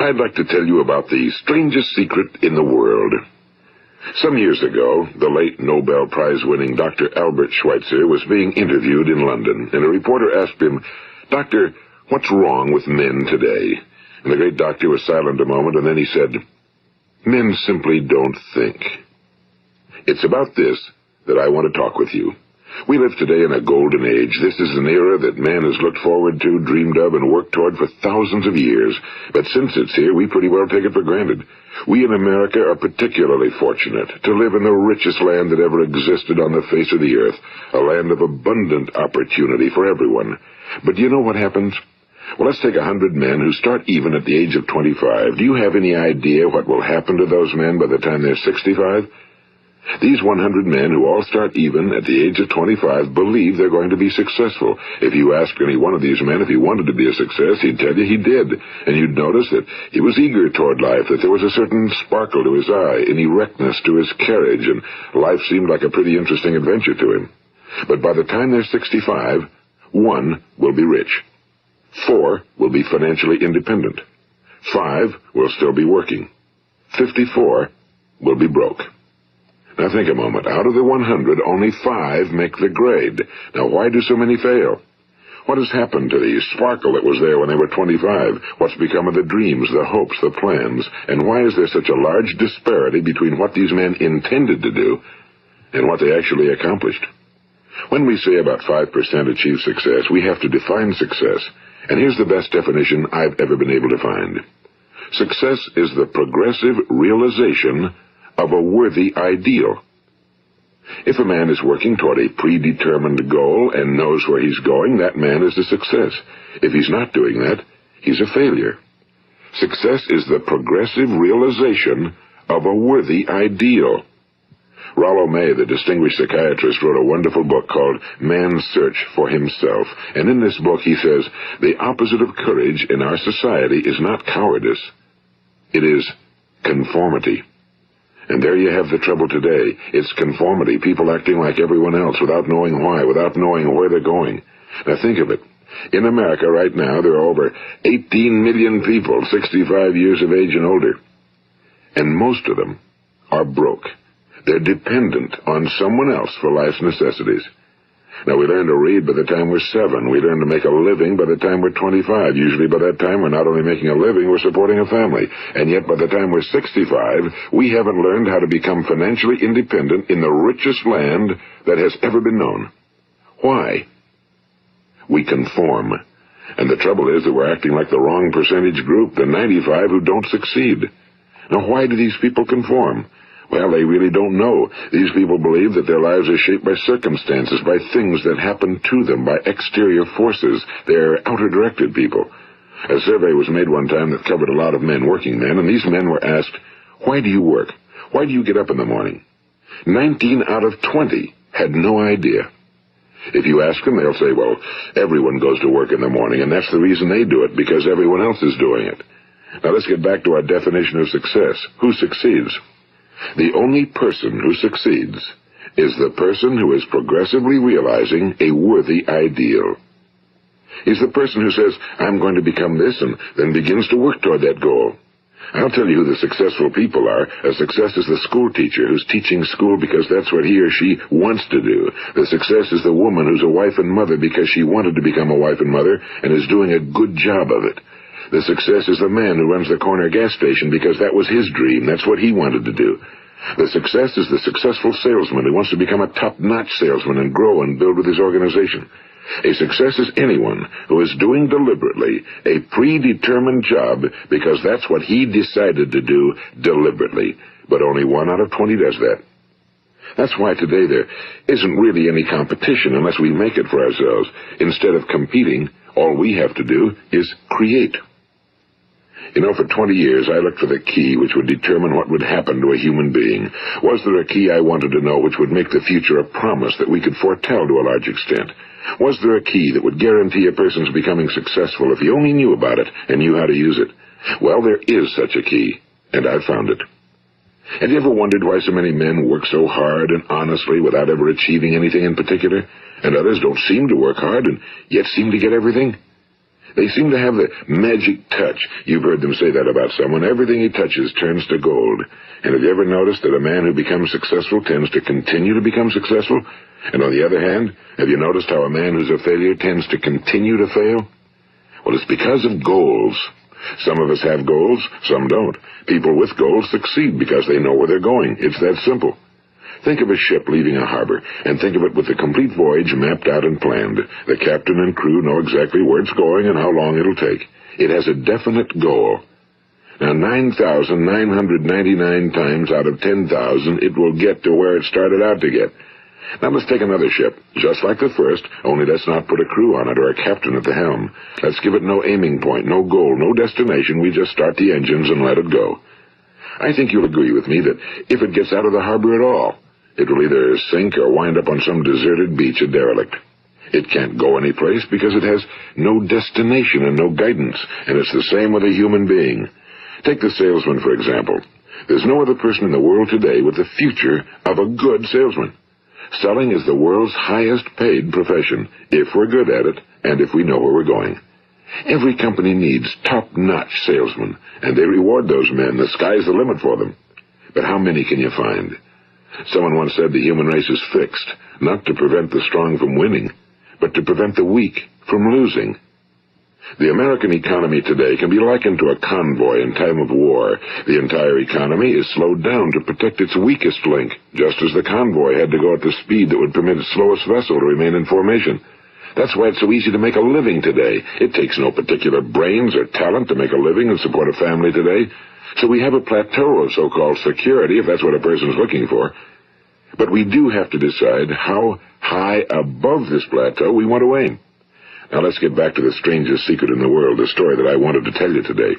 I'd like to tell you about the strangest secret in the world. Some years ago, the late Nobel Prize-winning Dr. Albert Schweitzer was being interviewed in London, and a reporter asked him, "Doctor, what's wrong with men today?" And the great doctor was silent a moment, and then he said, "Men simply don't think." It's about this that I want to talk with you. We live today in a golden age. This is an era that man has looked forward to, dreamed of, and worked toward for thousands of years. But since it's here, we pretty well take it for granted. We in America are particularly fortunate to live in the richest land that ever existed on the face of the earth, a land of abundant opportunity for everyone. But do you know what happens? Well, let's take 100 men who start even at the age of 25. Do you have any idea what will happen to those men by the time they're 65? These 100 men who all start even at the age of 25 believe they're going to be successful. If you asked any one of these men if he wanted to be a success, he'd tell you he did. And you'd notice that he was eager toward life, that there was a certain sparkle to his eye, an erectness to his carriage, and life seemed like a pretty interesting adventure to him. But by the time they're 65, 1 will be rich. 4 will be financially independent. 5 will still be working. 54 will be broke. Now think a moment. Out of the 100, only 5 make the grade. Now why do so many fail? What has happened to the sparkle that was there when they were 25? What's become of the dreams, the hopes, the plans? And why is there such a large disparity between what these men intended to do and what they actually accomplished? When we say about 5% achieve success, we have to define success. And here's the best definition I've ever been able to find. Success is the progressive realization of a worthy ideal. If a man is working toward a predetermined goal and knows where he's going, that man is a success. If he's not doing that, he's a failure. Success is the progressive realization of a worthy ideal. Rollo May, the distinguished psychiatrist, wrote a wonderful book called Man's Search for Himself. And in this book he says, the opposite of courage in our society is not cowardice. It is conformity. And there you have the trouble today. It's conformity, people acting like everyone else without knowing why, without knowing where they're going. Now think of it. In America right now, there are over 18 million people 65 years of age and older. And most of them are broke. They're dependent on someone else for life's necessities. Now, we learn to read by the time we're 7. We learn to make a living by the time we're 25. Usually by that time, we're not only making a living, we're supporting a family. And yet, by the time we're 65, we haven't learned how to become financially independent in the richest land that has ever been known. Why? We conform. And the trouble is that we're acting like the wrong percentage group, the 95 who don't succeed. Now, why do these people conform? Well, they really don't know. These people believe that their lives are shaped by circumstances, by things that happen to them, by exterior forces. They're outer-directed people. A survey was made one time that covered a lot of men, working men, and these men were asked, "Why do you work? Why do you get up in the morning?" 19 out of 20 had no idea. If you ask them, they'll say, well, everyone goes to work in the morning, and that's the reason they do it, because everyone else is doing it. Now let's get back to our definition of success. Who succeeds? The only person who succeeds is the person who is progressively realizing a worthy ideal. He's the person who says, I'm going to become this, and then begins to work toward that goal. I'll tell you who the successful people are. A success is the school teacher who's teaching school because that's what he or she wants to do. The success is the woman who's a wife and mother because she wanted to become a wife and mother and is doing a good job of it. The success is the man who runs the corner gas station because that was his dream. That's what he wanted to do. The success is the successful salesman who wants to become a top-notch salesman and grow and build with his organization. A success is anyone who is doing deliberately a predetermined job because that's what he decided to do deliberately. But only 1 out of 20 does that. That's why today there isn't really any competition unless we make it for ourselves. Instead of competing, all we have to do is create. You know, for 20 years, I looked for the key which would determine what would happen to a human being. Was there a key I wanted to know which would make the future a promise that we could foretell to a large extent? Was there a key that would guarantee a person's becoming successful if he only knew about it and knew how to use it? Well, there is such a key, and I've found it. Have you ever wondered why so many men work so hard and honestly without ever achieving anything in particular, and others don't seem to work hard and yet seem to get everything? They seem to have the magic touch. You've heard them say that about someone. Everything he touches turns to gold. And have you ever noticed that a man who becomes successful tends to continue to become successful? And on the other hand, have you noticed how a man who's a failure tends to continue to fail? Well, it's because of goals. Some of us have goals, some don't. People with goals succeed because they know where they're going. It's that simple. Think of a ship leaving a harbor, and think of it with the complete voyage mapped out and planned. The captain and crew know exactly where it's going and how long it'll take. It has a definite goal. Now, 9,999 times out of 10,000, it will get to where it started out to get. Now let's take another ship, just like the first, only let's not put a crew on it or a captain at the helm. Let's give it no aiming point, no goal, no destination. We just start the engines and let it go. I think you'll agree with me that if it gets out of the harbor at all, it will either sink or wind up on some deserted beach, a derelict. It can't go anyplace because it has no destination and no guidance, and it's the same with a human being. Take the salesman, for example. There's no other person in the world today with the future of a good salesman. Selling is the world's highest-paid profession, if we're good at it and if we know where we're going. Every company needs top-notch salesmen, and they reward those men. The sky's the limit for them. But how many can you find? Someone once said the human race is fixed, not to prevent the strong from winning, but to prevent the weak from losing. The American economy today can be likened to a convoy in time of war. The entire economy is slowed down to protect its weakest link, just as the convoy had to go at the speed that would permit its slowest vessel to remain in formation. That's why it's so easy to make a living today. It takes no particular brains or talent to make a living and support a family today. So we have a plateau of so-called security, if that's what a person's looking for. But we do have to decide how high above this plateau we want to aim. Now let's get back to the strangest secret in the world, the story that I wanted to tell you today.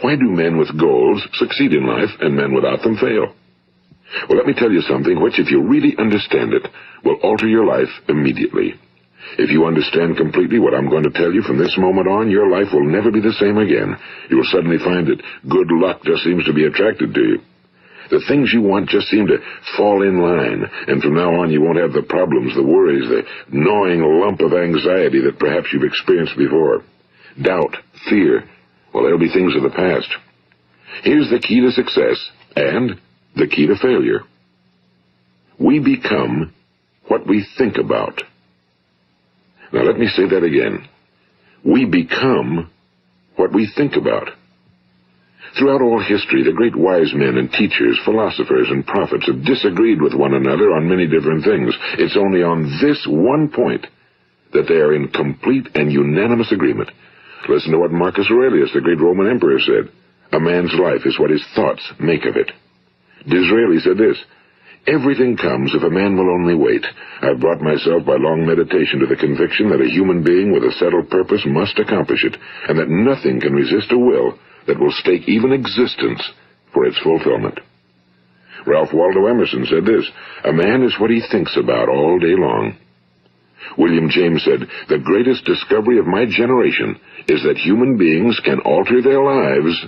Why do men with goals succeed in life and men without them fail? Well, let me tell you something which, if you really understand it, will alter your life immediately. If you understand completely what I'm going to tell you from this moment on, your life will never be the same again. You will suddenly find that good luck just seems to be attracted to you. The things you want just seem to fall in line, and from now on you won't have the problems, the worries, the gnawing lump of anxiety that perhaps you've experienced before. Doubt, fear, well, they'll be things of the past. Here's the key to success and the key to failure. We become what we think about. Now let me say that again. We become what we think about. Throughout all history, the great wise men and teachers, philosophers and prophets have disagreed with one another on many different things. It's only on this one point that they are in complete and unanimous agreement. Listen to what Marcus Aurelius, the great Roman emperor, said. A man's life is what his thoughts make of it. Disraeli said this, everything comes if a man will only wait. I've brought myself by long meditation to the conviction that a human being with a settled purpose must accomplish it, and that nothing can resist a will that will stake even existence for its fulfillment. Ralph Waldo Emerson said this, a man is what he thinks about all day long. William James said, the greatest discovery of my generation is that human beings can alter their lives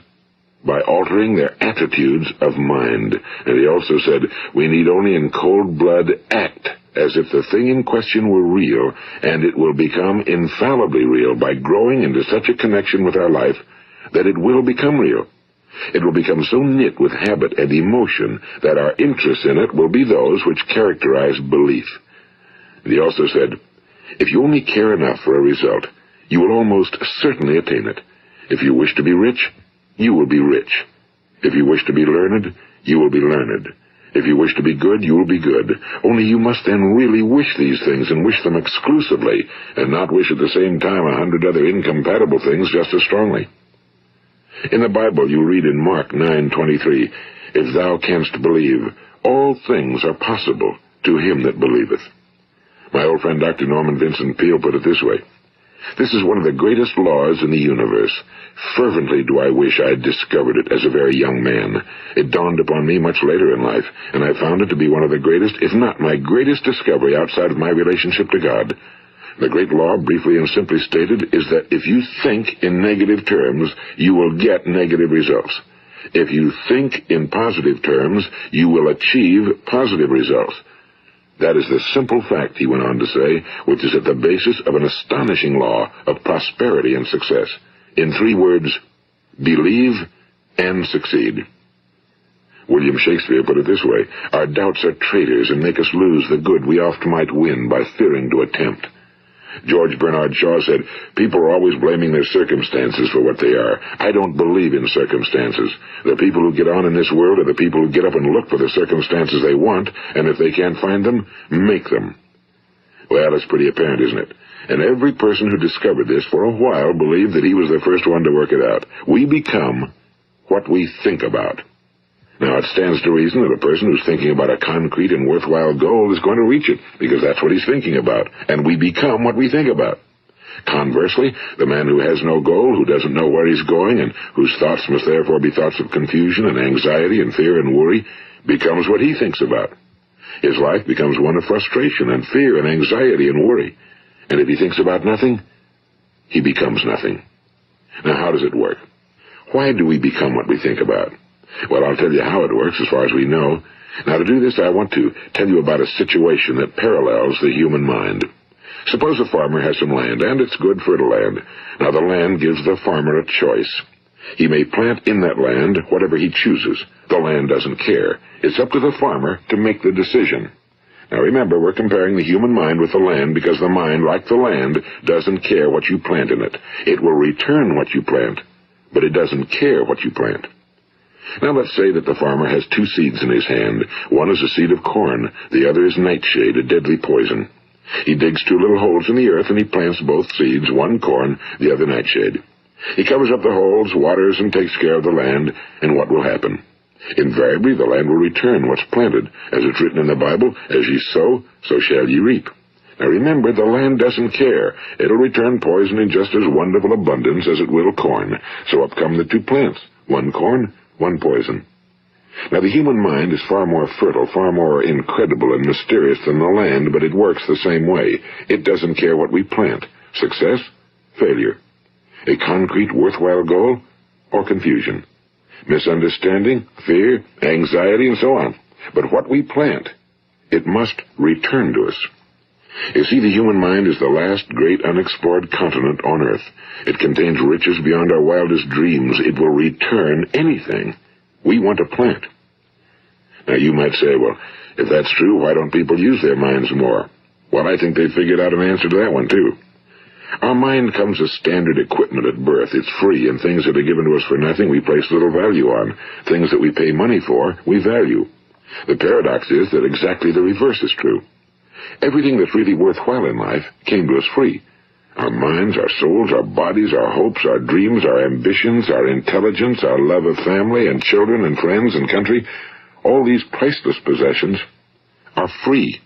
by altering their attitudes of mind. And he also said, we need only in cold blood act as if the thing in question were real, and it will become infallibly real by growing into such a connection with our life that it will become real. It will become so knit with habit and emotion that our interest in it will be those which characterize belief. And he also said, if you only care enough for a result, you will almost certainly attain it. If you wish to be rich, you will be rich. If you wish to be learned, you will be learned. If you wish to be good, you will be good. Only you must then really wish these things and wish them exclusively, and not wish at the same time 100 other incompatible things just as strongly. In the Bible, you read in Mark 9:23, if thou canst believe, all things are possible to him that believeth. My old friend Dr. Norman Vincent Peale put it this way, this is one of the greatest laws in the universe. Fervently do I wish I had discovered it as a very young man. It dawned upon me much later in life, and I found it to be one of the greatest, if not my greatest discovery outside of my relationship to God. The great law, briefly and simply stated, is that if you think in negative terms, you will get negative results. If you think in positive terms, you will achieve positive results. That is the simple fact, he went on to say, which is at the basis of an astonishing law of prosperity and success. In 3 words, believe and succeed. William Shakespeare put it this way: our doubts are traitors and make us lose the good we oft might win by fearing to attempt. George Bernard Shaw said, people are always blaming their circumstances for what they are. I don't believe in circumstances. The people who get on in this world are the people who get up and look for the circumstances they want, and if they can't find them, make them. Well, it's pretty apparent, isn't it? And every person who discovered this for a while believed that he was the first one to work it out. We become what we think about. Now, it stands to reason that a person who's thinking about a concrete and worthwhile goal is going to reach it, because that's what he's thinking about, and we become what we think about. Conversely, the man who has no goal, who doesn't know where he's going, and whose thoughts must therefore be thoughts of confusion and anxiety and fear and worry, becomes what he thinks about. His life becomes one of frustration and fear and anxiety and worry. And if he thinks about nothing, he becomes nothing. Now, how does it work? Why do we become what we think about? Well, I'll tell you how it works as far as we know. Now, to do this, I want to tell you about a situation that parallels the human mind. Suppose a farmer has some land, and it's good fertile land. Now, the land gives the farmer a choice. He may plant in that land whatever he chooses. The land doesn't care. It's up to the farmer to make the decision. Now, remember, we're comparing the human mind with the land because the mind, like the land, doesn't care what you plant in it. It will return what you plant, but it doesn't care what you plant. Now let's say that the farmer has 2 seeds in his hand. One is a seed of corn. The other is nightshade, a deadly poison. He digs 2 little holes in the earth and he plants both seeds, one corn, the other nightshade. He covers up the holes, waters, and takes care of the land, and what will happen? Invariably the land will return what's planted. As it's written in the Bible, as ye sow, so shall ye reap. Now remember, the land doesn't care. It'll return poison in just as wonderful abundance as it will corn. So up come the 2 plants, one corn, one poison. Now, the human mind is far more fertile, far more incredible and mysterious than the land, but it works the same way. It doesn't care what we plant. Success, failure. A concrete, worthwhile goal, or confusion. Misunderstanding, fear, anxiety, and so on. But what we plant, it must return to us. You see, the human mind is the last great unexplored continent on Earth. It contains riches beyond our wildest dreams. It will return anything we want to plant. Now, you might say, well, if that's true, why don't people use their minds more? Well, I think they figured out an answer to that one, too. Our mind comes as standard equipment at birth. It's free, and things that are given to us for nothing we place little value on. Things that we pay money for, we value. The paradox is that exactly the reverse is true. Everything that's really worthwhile in life came to us free. Our minds, our souls, our bodies, our hopes, our dreams, our ambitions, our intelligence, our love of family and children and friends and country, all these priceless possessions are free.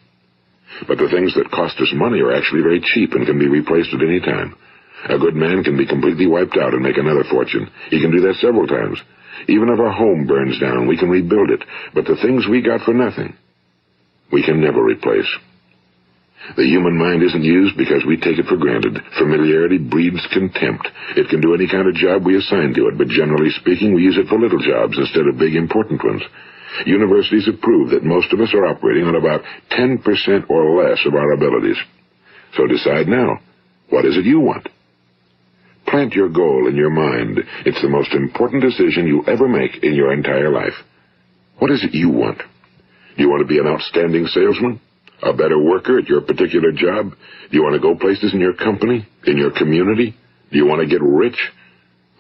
But the things that cost us money are actually very cheap and can be replaced at any time. A good man can be completely wiped out and make another fortune. He can do that several times. Even if our home burns down, we can rebuild it. But the things we got for nothing, we can never replace. The human mind isn't used because we take it for granted. Familiarity breeds contempt. It can do any kind of job we assign to it, but generally speaking, we use it for little jobs instead of big, important ones. Universities have proved that most of us are operating on about 10% or less of our abilities. So decide now, what is it you want? Plant your goal in your mind. It's the most important decision you'll ever make in your entire life. What is it you want? Do you want to be an outstanding salesman? A better worker at your particular job? Do you want to go places in your company, in your community? Do you want to get rich?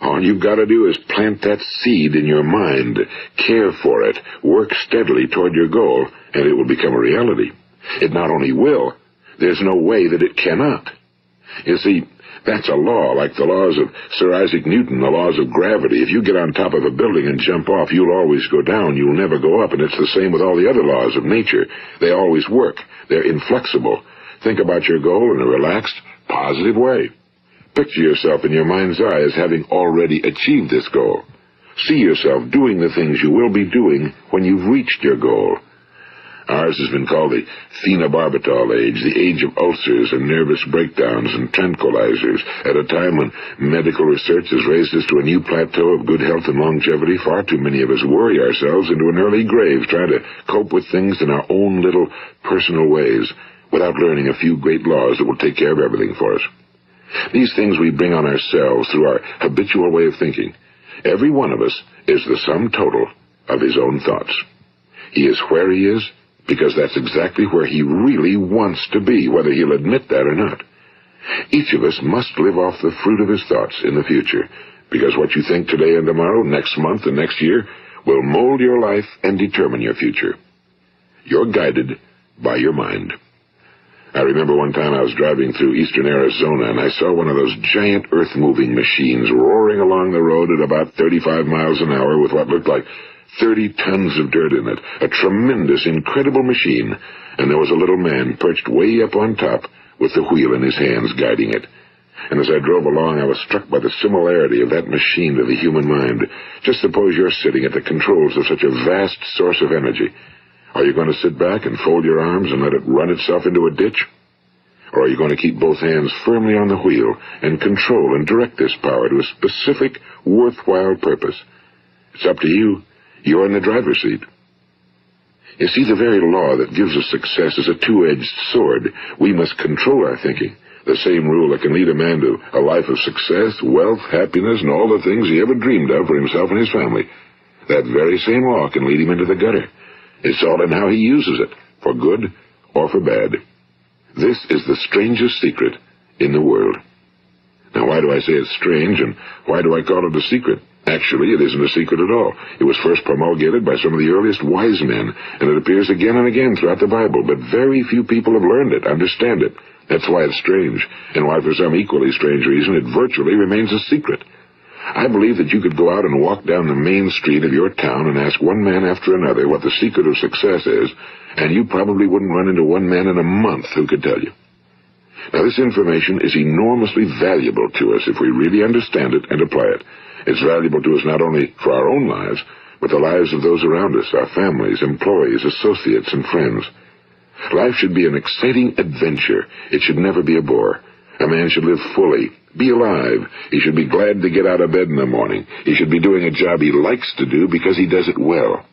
All you've got to do is plant that seed in your mind, care for it, work steadily toward your goal, and it will become a reality. It not only will, there's no way that it cannot. You see, that's a law, like the laws of Sir Isaac Newton, the laws of gravity. If you get on top of a building and jump off, you'll always go down. You'll never go up, and it's the same with all the other laws of nature. They always work. They're inflexible. Think about your goal in a relaxed, positive way. Picture yourself in your mind's eye as having already achieved this goal. See yourself doing the things you will be doing when you've reached your goal. Ours has been called the phenobarbital age, the age of ulcers and nervous breakdowns and tranquilizers. At a time when medical research has raised us to a new plateau of good health and longevity, far too many of us worry ourselves into an early grave trying to cope with things in our own little personal ways without learning a few great laws that will take care of everything for us. These things we bring on ourselves through our habitual way of thinking. Every one of us is the sum total of his own thoughts. He is where he is because that's exactly where he really wants to be, whether he'll admit that or not. Each of us must live off the fruit of his thoughts in the future, because what you think today and tomorrow, next month and next year, will mold your life and determine your future. You're guided by your mind. I remember one time I was driving through eastern Arizona, and I saw one of those giant earth-moving machines roaring along the road at about 35 miles an hour with what looked like 30 tons of dirt in it, a tremendous, incredible machine, and there was a little man perched way up on top with the wheel in his hands guiding it. And as I drove along, I was struck by the similarity of that machine to the human mind. Just suppose you're sitting at the controls of such a vast source of energy. Are you going to sit back and fold your arms and let it run itself into a ditch? Or are you going to keep both hands firmly on the wheel and control and direct this power to a specific, worthwhile purpose? It's up to you. You're in the driver's seat. You see, the very law that gives us success is a two-edged sword. We must control our thinking. The same rule that can lead a man to a life of success, wealth, happiness, and all the things he ever dreamed of for himself and his family. That very same law can lead him into the gutter. It's all in how he uses it, for good or for bad. This is the strangest secret in the world. Now, why do I say it's strange, and why do I call it a secret? Actually, it isn't a secret at all. It was first promulgated by some of the earliest wise men, and it appears again and again throughout the Bible, but very few people have learned it, understand it. That's why it's strange, and why for some equally strange reason it virtually remains a secret. I believe that you could go out and walk down the main street of your town and ask one man after another what the secret of success is, and you probably wouldn't run into one man in a month who could tell you. Now, this information is enormously valuable to us if we really understand it and apply it. It's valuable to us not only for our own lives, but the lives of those around us, our families, employees, associates, and friends. Life should be an exciting adventure. It should never be a bore. A man should live fully, be alive. He should be glad to get out of bed in the morning. He should be doing a job he likes to do because he does it well.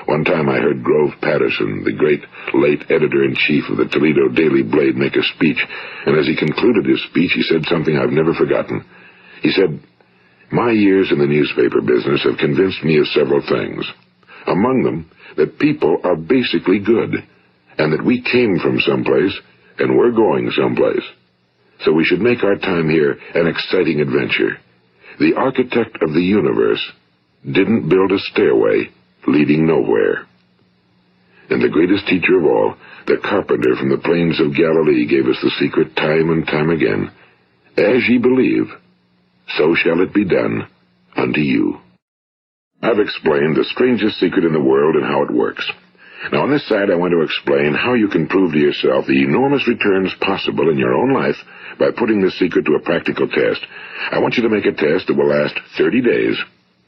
One time I heard Grove Patterson, the great late editor-in-chief of the Toledo Daily Blade, make a speech, and as he concluded his speech, he said something I've never forgotten. He said, "My years in the newspaper business have convinced me of several things. Among them, that people are basically good, and that we came from someplace, and we're going someplace. So we should make our time here an exciting adventure. The architect of the universe didn't build a stairway leading nowhere." And the greatest teacher of all, the carpenter from the plains of Galilee, gave us the secret time and time again. As ye believe, so shall it be done unto you. I've explained the strangest secret in the world and how it works. Now, on this side, I want to explain how you can prove to yourself the enormous returns possible in your own life by putting this secret to a practical test. I want you to make a test that will last 30 days.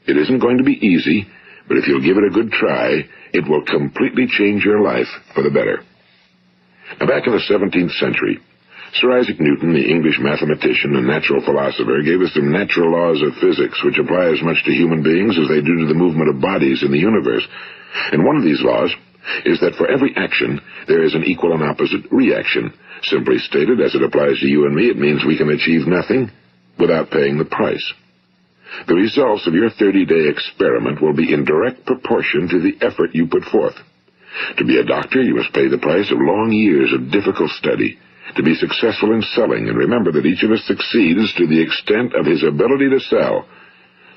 It isn't going to be easy, but if you'll give it a good try, it will completely change your life for the better. Now, back in the 17th century, Sir Isaac Newton, the English mathematician and natural philosopher, gave us some natural laws of physics which apply as much to human beings as they do to the movement of bodies in the universe. And one of these laws is that for every action, there is an equal and opposite reaction. Simply stated, as it applies to you and me, it means we can achieve nothing without paying the price. The results of your 30-day experiment will be in direct proportion to the effort you put forth. To be a doctor, you must pay the price of long years of difficult study. To be successful in selling, and remember that each of us succeeds to the extent of his ability to sell.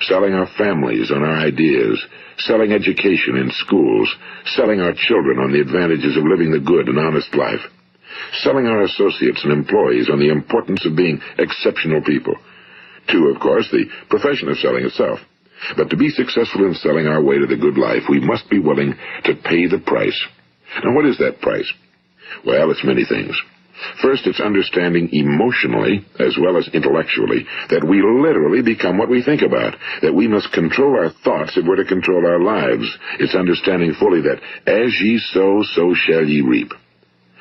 Selling our families on our ideas, selling education in schools, selling our children on the advantages of living the good and honest life, selling our associates and employees on the importance of being exceptional people. To, of course, the profession of selling itself. But to be successful in selling our way to the good life, we must be willing to pay the price. Now, what is that price? Well, it's many things. First, it's understanding emotionally, as well as intellectually, that we literally become what we think about, that we must control our thoughts if we're to control our lives. It's understanding fully that as ye sow, so shall ye reap.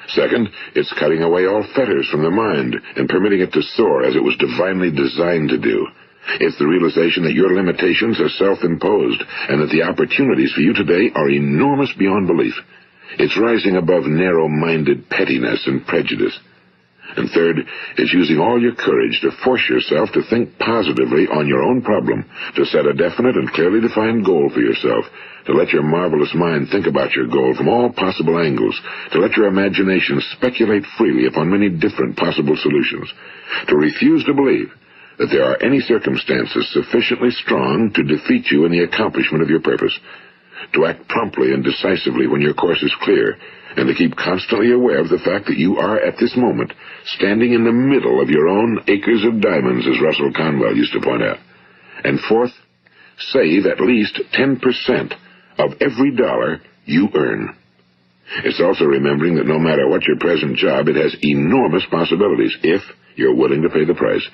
Second, it's cutting away all fetters from the mind and permitting it to soar as it was divinely designed to do. It's the realization that your limitations are self-imposed and that the opportunities for you today are enormous beyond belief. It's rising above narrow-minded pettiness and prejudice. And third, it's using all your courage to force yourself to think positively on your own problem, to set a definite and clearly defined goal for yourself, to let your marvelous mind think about your goal from all possible angles, to let your imagination speculate freely upon many different possible solutions, to refuse to believe that there are any circumstances sufficiently strong to defeat you in the accomplishment of your purpose, to act promptly and decisively when your course is clear, and to keep constantly aware of the fact that you are, at this moment, standing in the middle of your own acres of diamonds, as Russell Conwell used to point out. And fourth, save at least 10% of every dollar you earn. It's also remembering that no matter what your present job, it has enormous possibilities, if you're willing to pay the price.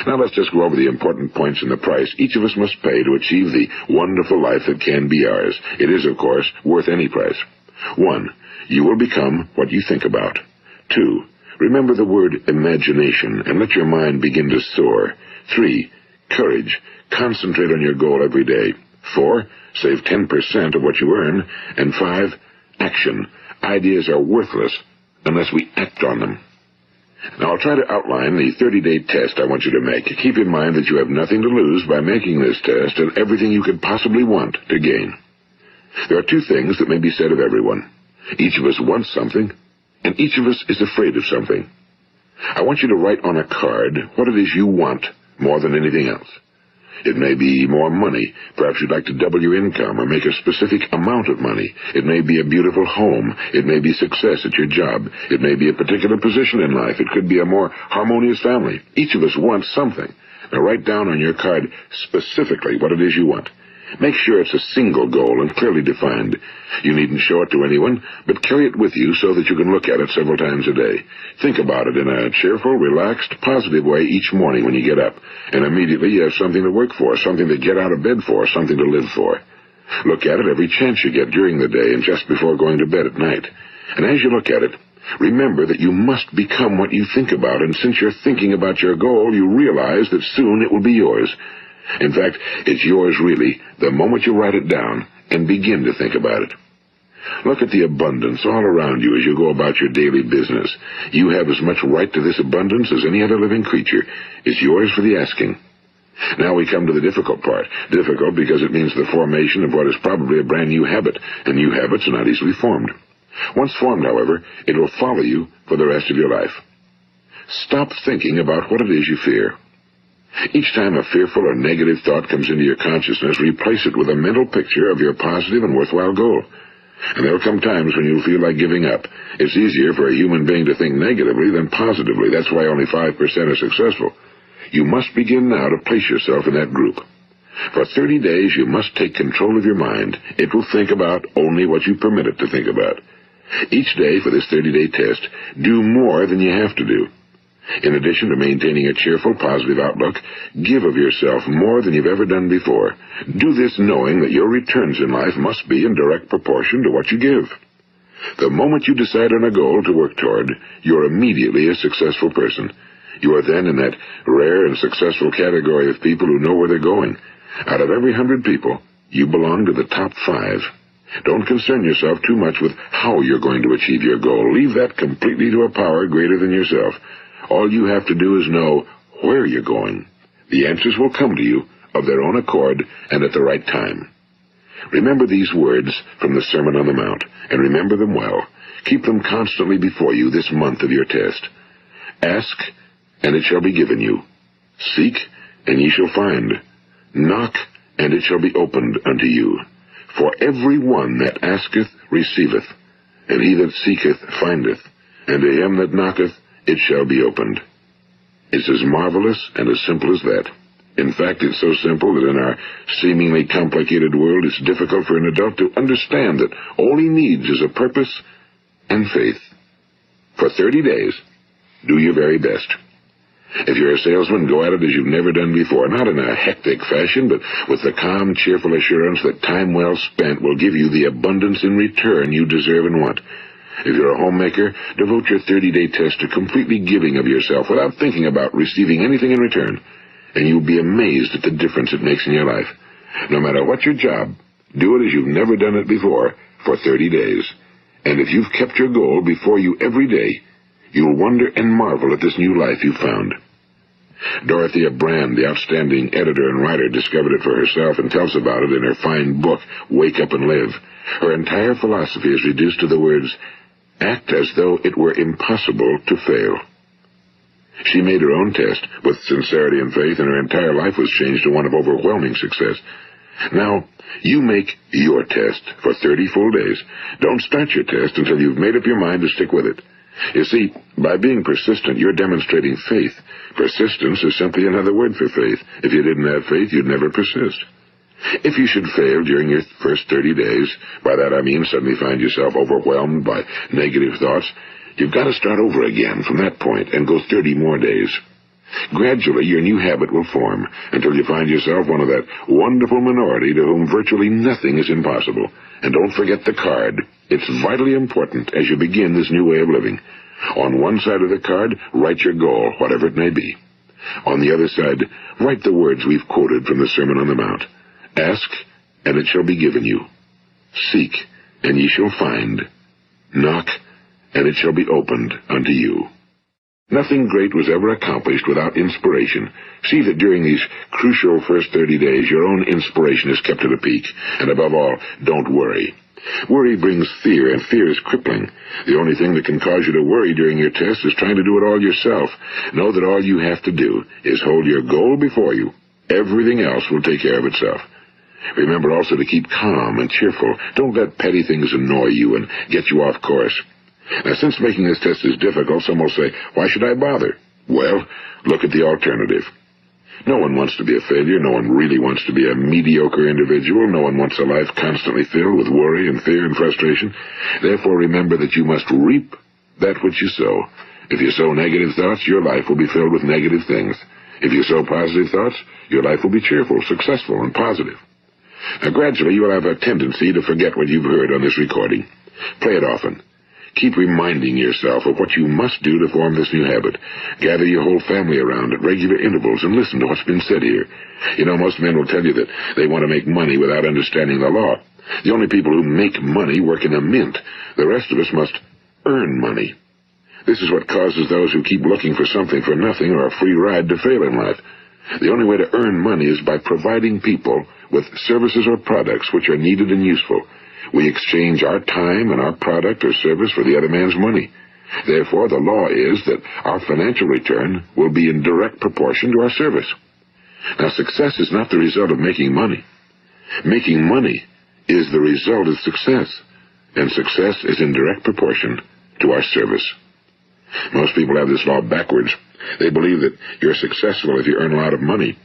Now let's just go over the important points in the price each of us must pay to achieve the wonderful life that can be ours. It is, of course, worth any price. 1. You will become what you think about. 2. Remember the word imagination and let your mind begin to soar. 3. Courage. Concentrate on your goal every day. 4. Save 10% of what you earn. And 5. Action. Ideas are worthless unless we act on them. Now, I'll try to outline the 30-day test I want you to make. Keep in mind that you have nothing to lose by making this test and everything you could possibly want to gain. There are 2 things that may be said of everyone. Each of us wants something, and each of us is afraid of something. I want you to write on a card what it is you want more than anything else. It may be more money. Perhaps you'd like to double your income or make a specific amount of money. It may be a beautiful home. It may be success at your job. It may be a particular position in life. It could be a more harmonious family. Each of us wants something. Now write down on your card specifically what it is you want. Make sure it's a single goal and clearly defined. You needn't show it to anyone, but carry it with you so that you can look at it several times a day. Think about it in a cheerful, relaxed, positive way each morning when you get up, and immediately you have something to work for, something to get out of bed for, something to live for. Look at it every chance you get during the day and just before going to bed at night. And as you look at it, remember that you must become what you think about, and since you're thinking about your goal, you realize that soon it will be yours. In fact, it's yours really the moment you write it down and begin to think about it. Look at the abundance all around you as you go about your daily business. You have as much right to this abundance as any other living creature. It's yours for the asking. Now we come to the difficult part. Difficult because it means the formation of what is probably a brand new habit, and new habits are not easily formed. Once formed, however, it will follow you for the rest of your life. Stop thinking about what it is you fear. Each time a fearful or negative thought comes into your consciousness, replace it with a mental picture of your positive and worthwhile goal. And there will come times when you'll feel like giving up. It's easier for a human being to think negatively than positively. That's why only 5% are successful. You must begin now to place yourself in that group. For 30 days, you must take control of your mind. It will think about only what you permit it to think about. Each day for this 30-day test, do more than you have to do. In addition to maintaining a cheerful, positive outlook, give of yourself more than you've ever done before. Do this knowing that your returns in life must be in direct proportion to what you give. The moment you decide on a goal to work toward, you're immediately a successful person. You are then in that rare and successful category of people who know where they're going. Out of every 100 people, you belong to the top 5. Don't concern yourself too much with how you're going to achieve your goal. Leave that completely to a power greater than yourself. All you have to do is know where you're going. The answers will come to you of their own accord and at the right time. Remember these words from the Sermon on the Mount, and remember them well. Keep them constantly before you this month of your test. Ask, and it shall be given you. Seek, and ye shall find. Knock, and it shall be opened unto you. For every one that asketh receiveth, and he that seeketh findeth, and to him that knocketh it shall be opened. It's as marvelous and as simple as that. In fact, it's so simple that in our seemingly complicated world, it's difficult for an adult to understand that all he needs is a purpose and faith. For 30 days, Do your very best. If you're a salesman, go at it as you've never done before, not in a hectic fashion, but with the calm, cheerful assurance that time well spent will give you the abundance in return you deserve and want. If you're a homemaker, devote your 30-day test to completely giving of yourself without thinking about receiving anything in return, and you'll be amazed at the difference it makes in your life. No matter what your job, do it as you've never done it before for 30 days. And if you've kept your goal before you every day, you'll wonder and marvel at this new life you've found. Dorothea Brand, the outstanding editor and writer, discovered it for herself and tells about it in her fine book, Wake Up and Live. Her entire philosophy is reduced to the words, act as though it were impossible to fail. She made her own test with sincerity and faith, and her entire life was changed to one of overwhelming success. Now, you make your test for 30 full days. Don't start your test until you've made up your mind to stick with it. You see, by being persistent, you're demonstrating faith. Persistence is simply another word for faith. If you didn't have faith, you'd never persist. If you should fail during your first 30 days, by that I mean suddenly find yourself overwhelmed by negative thoughts, you've got to start over again from that point and go 30 more days. Gradually, your new habit will form until you find yourself one of that wonderful minority to whom virtually nothing is impossible. And don't forget the card. It's vitally important as you begin this new way of living. On one side of the card, write your goal, whatever it may be. On the other side, write the words we've quoted from the Sermon on the Mount. Ask, and it shall be given you. Seek, and ye shall find. Knock, and it shall be opened unto you. Nothing great was ever accomplished without inspiration. See that during these crucial first 30 days, your own inspiration is kept at a peak. And above all, don't worry. Worry brings fear, and fear is crippling. The only thing that can cause you to worry during your test is trying to do it all yourself. Know that all you have to do is hold your goal before you. Everything else will take care of itself. Remember also to keep calm and cheerful. Don't let petty things annoy you and get you off course. Now, since making this test is difficult, some will say, why should I bother? Well, look at the alternative. No one wants to be a failure. No one really wants to be a mediocre individual. No one wants a life constantly filled with worry and fear and frustration. Therefore, remember that you must reap that which you sow. If you sow negative thoughts, your life will be filled with negative things. If you sow positive thoughts, your life will be cheerful, successful, and positive. Now, gradually, you will have a tendency to forget what you've heard on this recording. Play it often. Keep reminding yourself of what you must do to form this new habit. Gather your whole family around at regular intervals and listen to what's been said here. You know, most men will tell you that they want to make money without understanding the law. The only people who make money work in a mint. The rest of us must earn money. This is what causes those who keep looking for something for nothing or a free ride to fail in life. The only way to earn money is by providing people with services or products which are needed and useful. We exchange our time and our product or service for the other man's money. Therefore, the law is that our financial return will be in direct proportion to our service. Now, success is not the result of making money. Making money is the result of success, and success is in direct proportion to our service. Most people have this law backwards. They believe that you're successful if you earn a lot of money.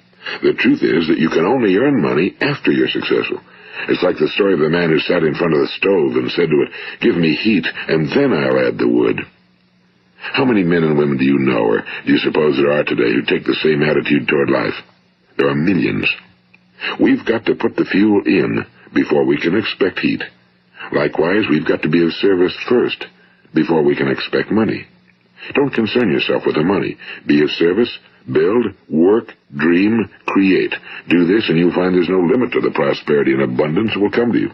The truth is that you can only earn money after you're successful. It's like the story of the man who sat in front of the stove and said to it, give me heat, and then I'll add the wood. How many men and women do you know, or do you suppose there are today, who take the same attitude toward life? There are millions. We've got to put the fuel in before we can expect heat. Likewise, we've got to be of service first before we can expect money. Don't concern yourself with the money. Be of service, build, work, dream, create. Do this, and you'll find there's no limit to the prosperity and abundance that will come to you.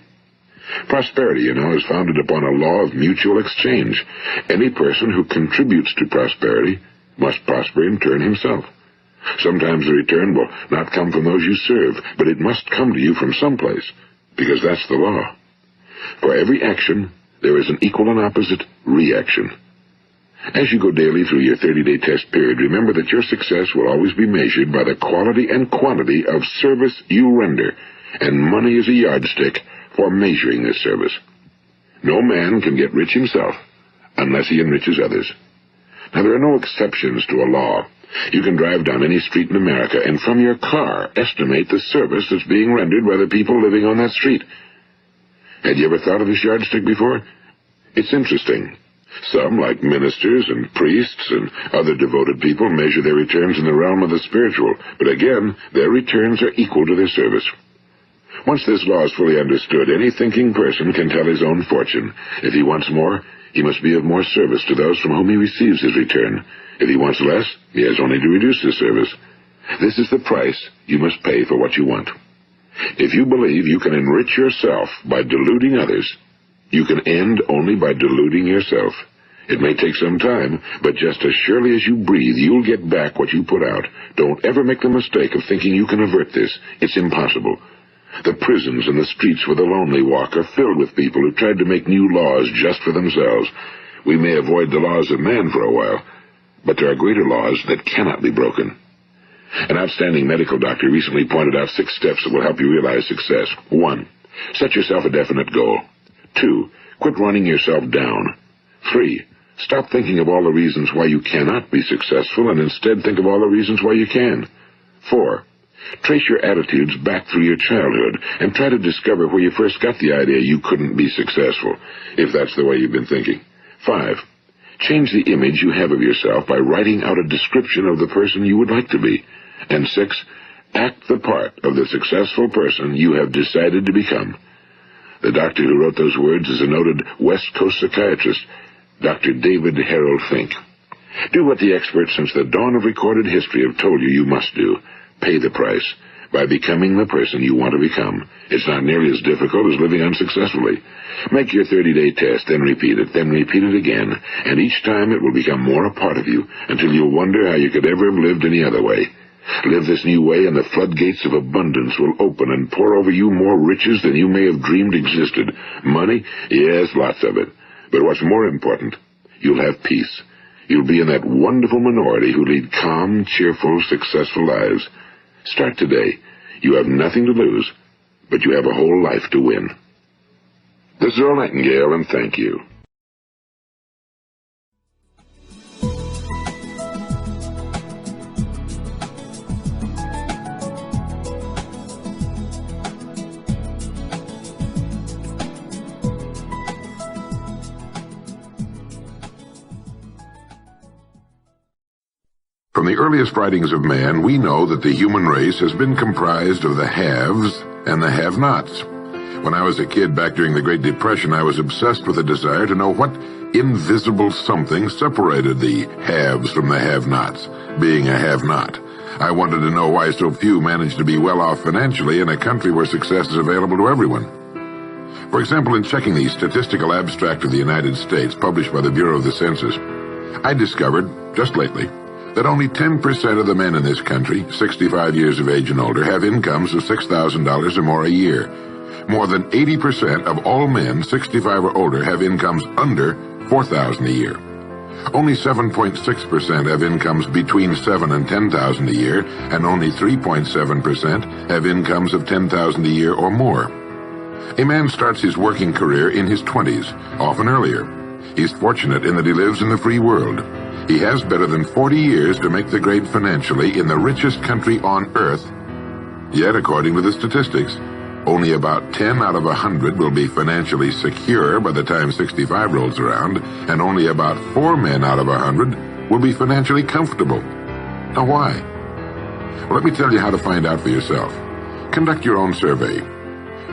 Prosperity, you know, is founded upon a law of mutual exchange. Any person who contributes to prosperity must prosper in turn himself. Sometimes the return will not come from those you serve, but it must come to you from someplace, because that's the law. For every action, there is an equal and opposite reaction. As you go daily through your 30-day test period, remember that your success will always be measured by the quality and quantity of service you render, and money is a yardstick for measuring this service. No man can get rich himself unless he enriches others. Now, there are no exceptions to a law. You can drive down any street in America and from your car estimate the service that's being rendered by the people living on that street. Had you ever thought of this yardstick before? It's interesting. Some, like ministers and priests and other devoted people, measure their returns in the realm of the spiritual, but again, their returns are equal to their service. Once this law is fully understood, any thinking person can tell his own fortune. If he wants more, he must be of more service to those from whom he receives his return. If he wants less, he has only to reduce his service. This is the price you must pay for what you want. If you believe you can enrich yourself by deluding others, you can end only by deluding yourself. It may take some time, but just as surely as you breathe, you'll get back what you put out. Don't ever make the mistake of thinking you can avert this. It's impossible. The prisons and the streets where the lonely walk are filled with people who tried to make new laws just for themselves. We may avoid the laws of man for a while, but there are greater laws that cannot be broken. An outstanding medical doctor recently pointed out 6 steps that will help you realize success. 1. Set yourself a definite goal. 2. Quit running yourself down. 3. Stop thinking of all the reasons why you cannot be successful and instead think of all the reasons why you can. 4. Trace your attitudes back through your childhood and try to discover where you first got the idea you couldn't be successful, if that's the way you've been thinking. 5. Change the image you have of yourself by writing out a description of the person you would like to be. And 6. Act the part of the successful person you have decided to become. The doctor who wrote those words is a noted West Coast psychiatrist, Dr. David Harold Fink. Do what the experts since the dawn of recorded history have told you you must do. Pay the price by becoming the person you want to become. It's not nearly as difficult as living unsuccessfully. Make your 30-day test, then repeat it again, and each time it will become more a part of you until you'll wonder how you could ever have lived any other way. Live this new way, and the floodgates of abundance will open and pour over you more riches than you may have dreamed existed. Money? Yes, lots of it. But what's more important, you'll have peace. You'll be in that wonderful minority who lead calm, cheerful, successful lives. Start today. You have nothing to lose, but you have a whole life to win. This is Earl Nightingale, and thank you. From the earliest writings of man, we know that the human race has been comprised of the haves and the have-nots. When I was a kid back during the Great Depression, I was obsessed with a desire to know what invisible something separated the haves from the have-nots, being a have-not. I wanted to know why so few managed to be well off financially in a country where success is available to everyone. For example, in checking the Statistical Abstract of the United States, published by the Bureau of the Census, I discovered, just lately, that only 10% of the men in this country, 65 years of age and older, have incomes of $6,000 or more a year. More than 80% of all men 65 or older have incomes under $4,000 a year. Only 7.6% have incomes between $7,000 and $10,000 a year, and only 3.7% have incomes of $10,000 a year or more. A man starts his working career in his 20s, often earlier. He's fortunate in that he lives in the free world. He has better than 40 years to make the grade financially in the richest country on earth. Yet, according to the statistics, only about 10 out of 100 will be financially secure by the time 65 rolls around, and only about 4 men out of 100 will be financially comfortable. Now, why? Well, let me tell you how to find out for yourself. Conduct your own survey.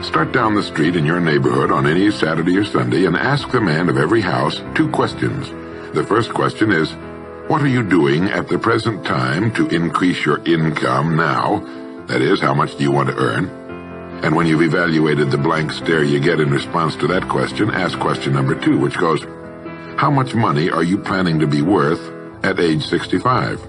Start down the street in your neighborhood on any Saturday or Sunday and ask the man of every house 2 questions. The first question is, what are you doing at the present time to increase your income now? That is, how much do you want to earn? And when you've evaluated the blank stare you get in response to that question, ask question number 2, which goes, how much money are you planning to be worth at age 65?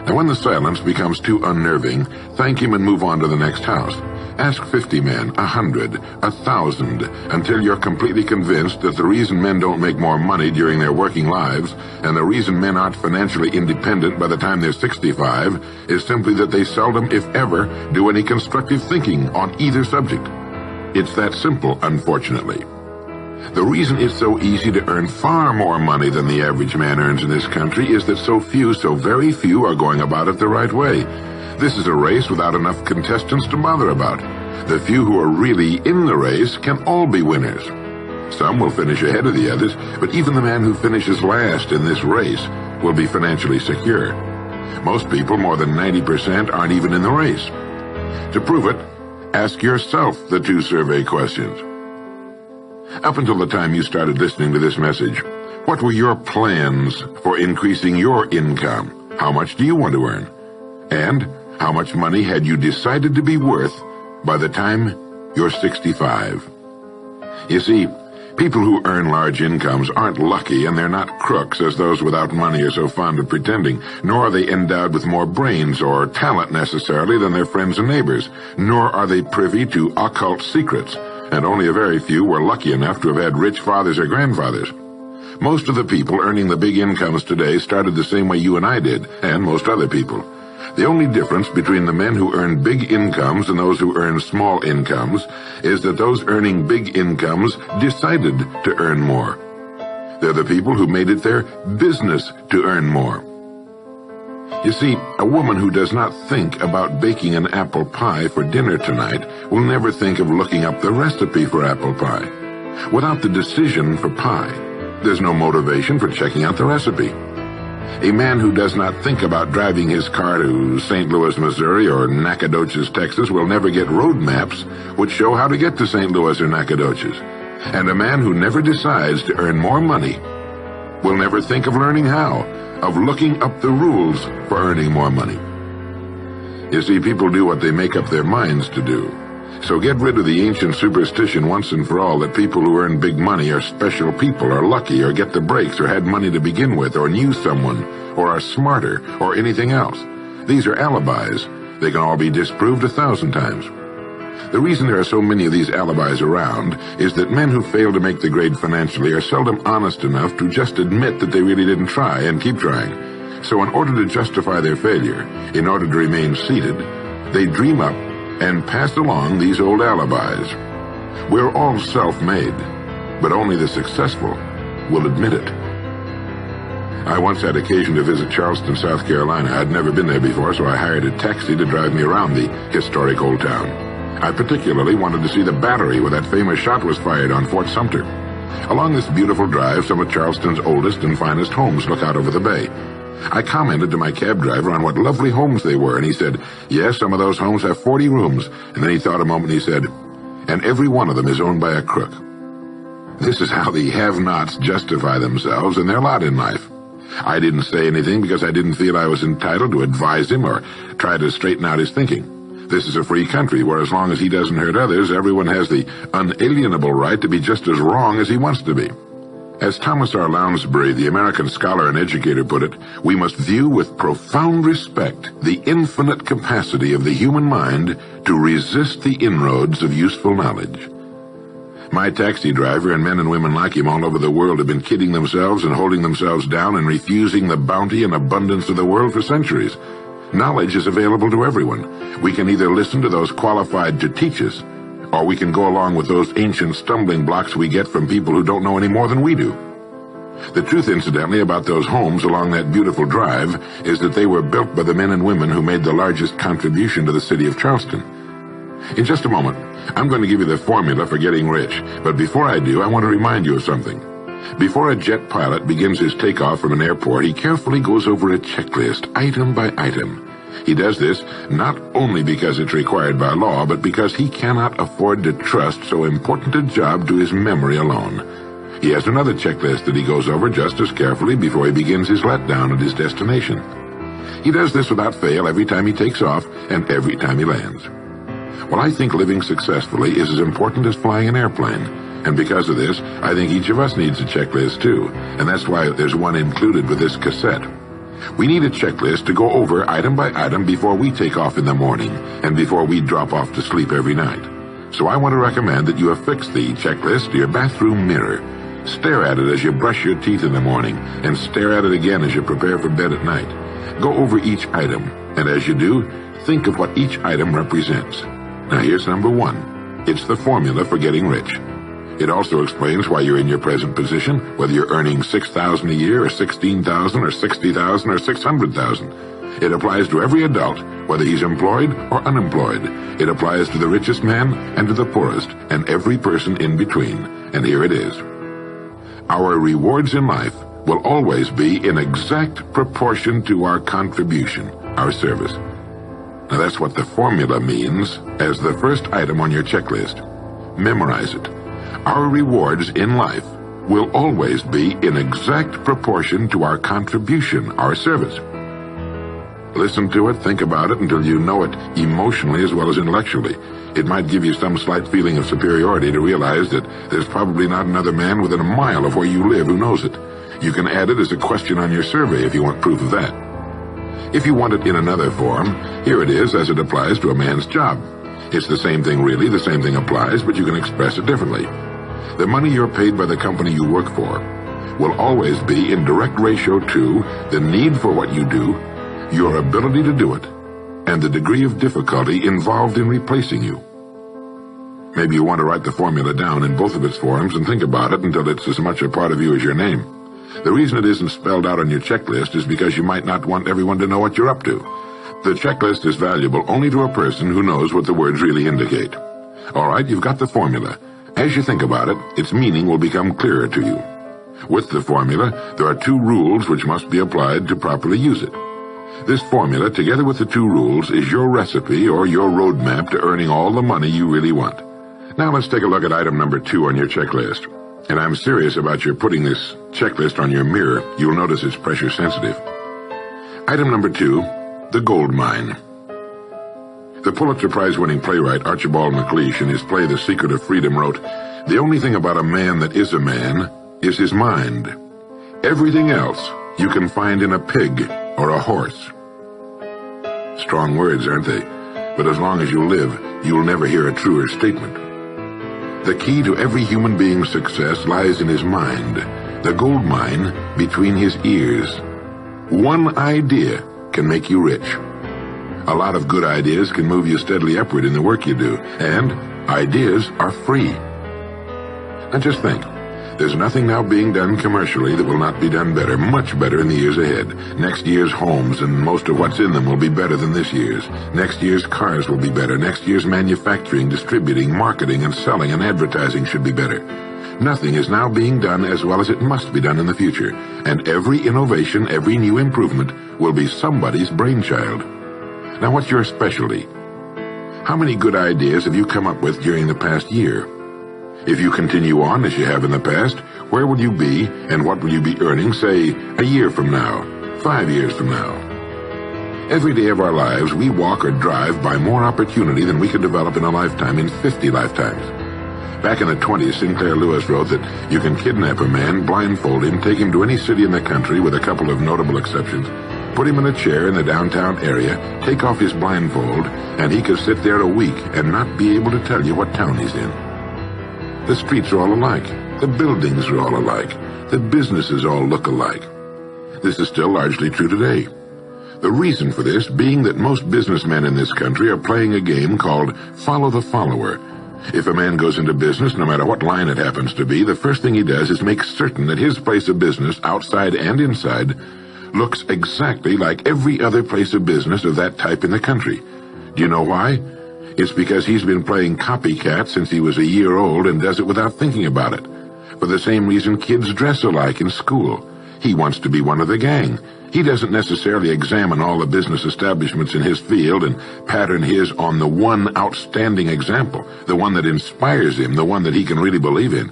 And when the silence becomes too unnerving, thank him and move on to the next house. Ask 50 men, 100, 1,000, until you're completely convinced that the reason men don't make more money during their working lives, and the reason men aren't financially independent by the time they're 65, is simply that they seldom, if ever, do any constructive thinking on either subject. It's that simple, unfortunately. The reason it's so easy to earn far more money than the average man earns in this country is that so very few, are going about it the right way. This is a race without enough contestants to bother about. The few who are really in the race can all be winners. Some will finish ahead of the others, but even the man who finishes last in this race will be financially secure. Most people, more than 90%, aren't even in the race. To prove it, ask yourself the 2 survey questions. Up until the time you started listening to this message, what were your plans for increasing your income? How much do you want to earn? And how much money had you decided to be worth by the time you're 65? You see, people who earn large incomes aren't lucky, and they're not crooks as those without money are so fond of pretending, nor are they endowed with more brains or talent necessarily than their friends and neighbors, nor are they privy to occult secrets, and only a very few were lucky enough to have had rich fathers or grandfathers. Most of the people earning the big incomes today started the same way you and I did, and most other people. The only difference between the men who earn big incomes and those who earn small incomes is that those earning big incomes decided to earn more. They're the people who made it their business to earn more. You see, a woman who does not think about baking an apple pie for dinner tonight will never think of looking up the recipe for apple pie. Without the decision for pie, there's no motivation for checking out the recipe. A man who does not think about driving his car to St. Louis, Missouri or Nacogdoches, Texas will never get road maps which show how to get to St. Louis or Nacogdoches. And a man who never decides to earn more money will never think of learning how, of looking up the rules for earning more money. You see, people do what they make up their minds to do. So get rid of the ancient superstition once and for all that people who earn big money are special people, or lucky, or get the breaks, or had money to begin with, or knew someone, or are smarter, or anything else. These are alibis. They can all be disproved 1,000 times. The reason there are so many of these alibis around is that men who fail to make the grade financially are seldom honest enough to just admit that they really didn't try and keep trying. So in order to justify their failure, in order to remain seated, they dream up and pass along these old alibis. We're all self-made, but only the successful will admit it. I once had occasion to visit Charleston, South Carolina. I'd never been there before, so I hired a taxi to drive me around the historic old town. I particularly wanted to see the battery where that famous shot was fired on Fort Sumter. Along this beautiful drive, some of Charleston's oldest and finest homes look out over the bay. I commented to my cab driver on what lovely homes they were, and he said, yes, some of those homes have 40 rooms. And then he thought a moment and he said, and every one of them is owned by a crook. This is how the have-nots justify themselves and their lot in life. I didn't say anything because I didn't feel I was entitled to advise him or try to straighten out his thinking. This is a free country where as long as he doesn't hurt others, everyone has the unalienable right to be just as wrong as he wants to be. As Thomas R. Lounsbury, the American scholar and educator, put it, we must view with profound respect the infinite capacity of the human mind to resist the inroads of useful knowledge. My taxi driver and men and women like him all over the world have been kidding themselves and holding themselves down and refusing the bounty and abundance of the world for centuries. Knowledge is available to everyone. We can either listen to those qualified to teach us, or we can go along with those ancient stumbling blocks we get from people who don't know any more than we do. The truth, incidentally, about those homes along that beautiful drive is that they were built by the men and women who made the largest contribution to the city of Charleston. In just a moment, I'm going to give you the formula for getting rich, but before I do, I want to remind you of something. Before a jet pilot begins his takeoff from an airport, he carefully goes over a checklist, item by item. He does this not only because it's required by law, but because he cannot afford to trust so important a job to his memory alone. He has another checklist that he goes over just as carefully before he begins his letdown at his destination. He does this without fail every time he takes off and every time he lands. Well, I think living successfully is as important as flying an airplane. And because of this, I think each of us needs a checklist too. And that's why there's one included with this cassette. We need a checklist to go over item by item before we take off in the morning and before we drop off to sleep every night. So I want to recommend that you affix the checklist to your bathroom mirror. Stare at it as you brush your teeth in the morning and stare at it again as you prepare for bed at night. Go over each item, and as you do, think of what each item represents. Now here's number 1. It's the formula for getting rich. It also explains why you're in your present position, whether you're earning $6,000 a year or $16,000 or $60,000 or $600,000. It applies to every adult, whether he's employed or unemployed. It applies to the richest man and to the poorest, and every person in between. And here it is. Our rewards in life will always be in exact proportion to our contribution, our service. Now that's what the formula means as the first item on your checklist. Memorize it. Our rewards in life will always be in exact proportion to our contribution, our service. Listen to it, think about it until you know it emotionally as well as intellectually. It might give you some slight feeling of superiority to realize that there's probably not another man within a mile of where you live who knows it. You can add it as a question on your survey if you want proof of that. If you want it in another form, here it is as it applies to a man's job. It's the same thing really, the same thing applies, but you can express it differently. The money you're paid by the company you work for will always be in direct ratio to the need for what you do, your ability to do it, and the degree of difficulty involved in replacing you. Maybe you want to write the formula down in both of its forms and think about it until it's as much a part of you as your name. The reason it isn't spelled out on your checklist is because you might not want everyone to know what you're up to. The checklist is valuable only to a person who knows what the words really indicate. All right, you've got the formula. As you think about it, its meaning will become clearer to you. With the formula, there are 2 rules which must be applied to properly use it. This formula, together with the 2 rules, is your recipe or your roadmap to earning all the money you really want. Now let's take a look at item number 2 on your checklist. And I'm serious about your putting this checklist on your mirror. You'll notice it's pressure sensitive. Item number 2, the gold mine. The Pulitzer Prize-winning playwright Archibald MacLeish in his play The Secret of Freedom wrote, "The only thing about a man that is a man is his mind. Everything else you can find in a pig or a horse." Strong words, aren't they? But as long as you live, you'll never hear a truer statement. The key to every human being's success lies in his mind, the gold mine between his ears. One idea can make you rich. A lot of good ideas can move you steadily upward in the work you do, and ideas are free. Now just think, there's nothing now being done commercially that will not be done better, much better in the years ahead. Next year's homes and most of what's in them will be better than this year's. Next year's cars will be better. Next year's manufacturing, distributing, marketing, and selling and advertising should be better. Nothing is now being done as well as it must be done in the future, and every innovation, every new improvement will be somebody's brainchild. Now what's your specialty? How many good ideas have you come up with during the past year? If you continue on as you have in the past, where will you be and what will you be earning, say, a year from now, 5 years from now? Every day of our lives, we walk or drive by more opportunity than we could develop in a lifetime, in 50 lifetimes. Back in the 20s, Sinclair Lewis wrote that you can kidnap a man, blindfold him, take him to any city in the country with a couple of notable exceptions, put him in a chair in the downtown area, take off his blindfold, and he could sit there a week and not be able to tell you what town he's in. The streets are all alike. The buildings are all alike. The businesses all look alike. This is still largely true today. The reason for this being that most businessmen in this country are playing a game called follow the follower. If a man goes into business, no matter what line it happens to be, the first thing he does is make certain that his place of business, outside and inside, looks exactly like every other place of business of that type in the country. Do you know why? It's because he's been playing copycat since he was a year old and does it without thinking about it. For the same reason kids dress alike in school. He wants to be one of the gang. He doesn't necessarily examine all the business establishments in his field and pattern his on the one outstanding example, the one that inspires him, the one that he can really believe in.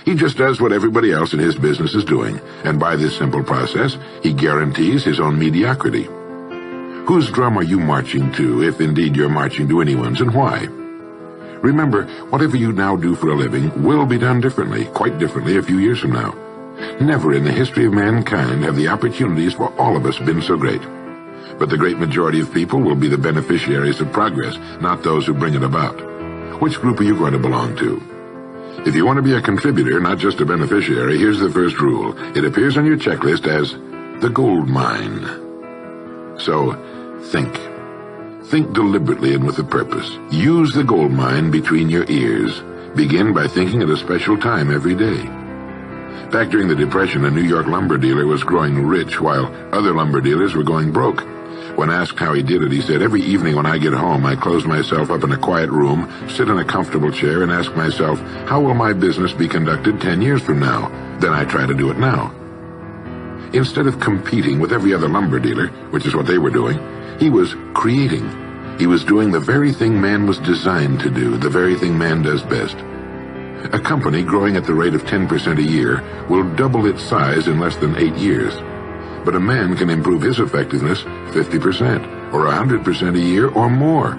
He just does what everybody else in his business is doing, and by this simple process, he guarantees his own mediocrity. Whose drum are you marching to, if indeed you're marching to anyone's, and why? Remember, whatever you now do for a living will be done differently, quite differently a few years from now. Never in the history of mankind have the opportunities for all of us been so great. But the great majority of people will be the beneficiaries of progress, not those who bring it about. Which group are you going to belong to? If you want to be a contributor, not just a beneficiary, here's the first rule. It appears on your checklist as the gold mine. So, think. Think deliberately and with a purpose. Use the gold mine between your ears. Begin by thinking at a special time every day. Back during the Depression, a New York lumber dealer was growing rich while other lumber dealers were going broke. When asked how he did it, he said, "Every evening when I get home, I close myself up in a quiet room, sit in a comfortable chair, and ask myself, how will my business be conducted 10 years from now? Then I try to do it now." Instead of competing with every other lumber dealer, which is what they were doing, he was creating. He was doing the very thing man was designed to do, the very thing man does best. A company growing at the rate of 10% a year will double its size in less than 8 years. But a man can improve his effectiveness 50% or 100% a year or more.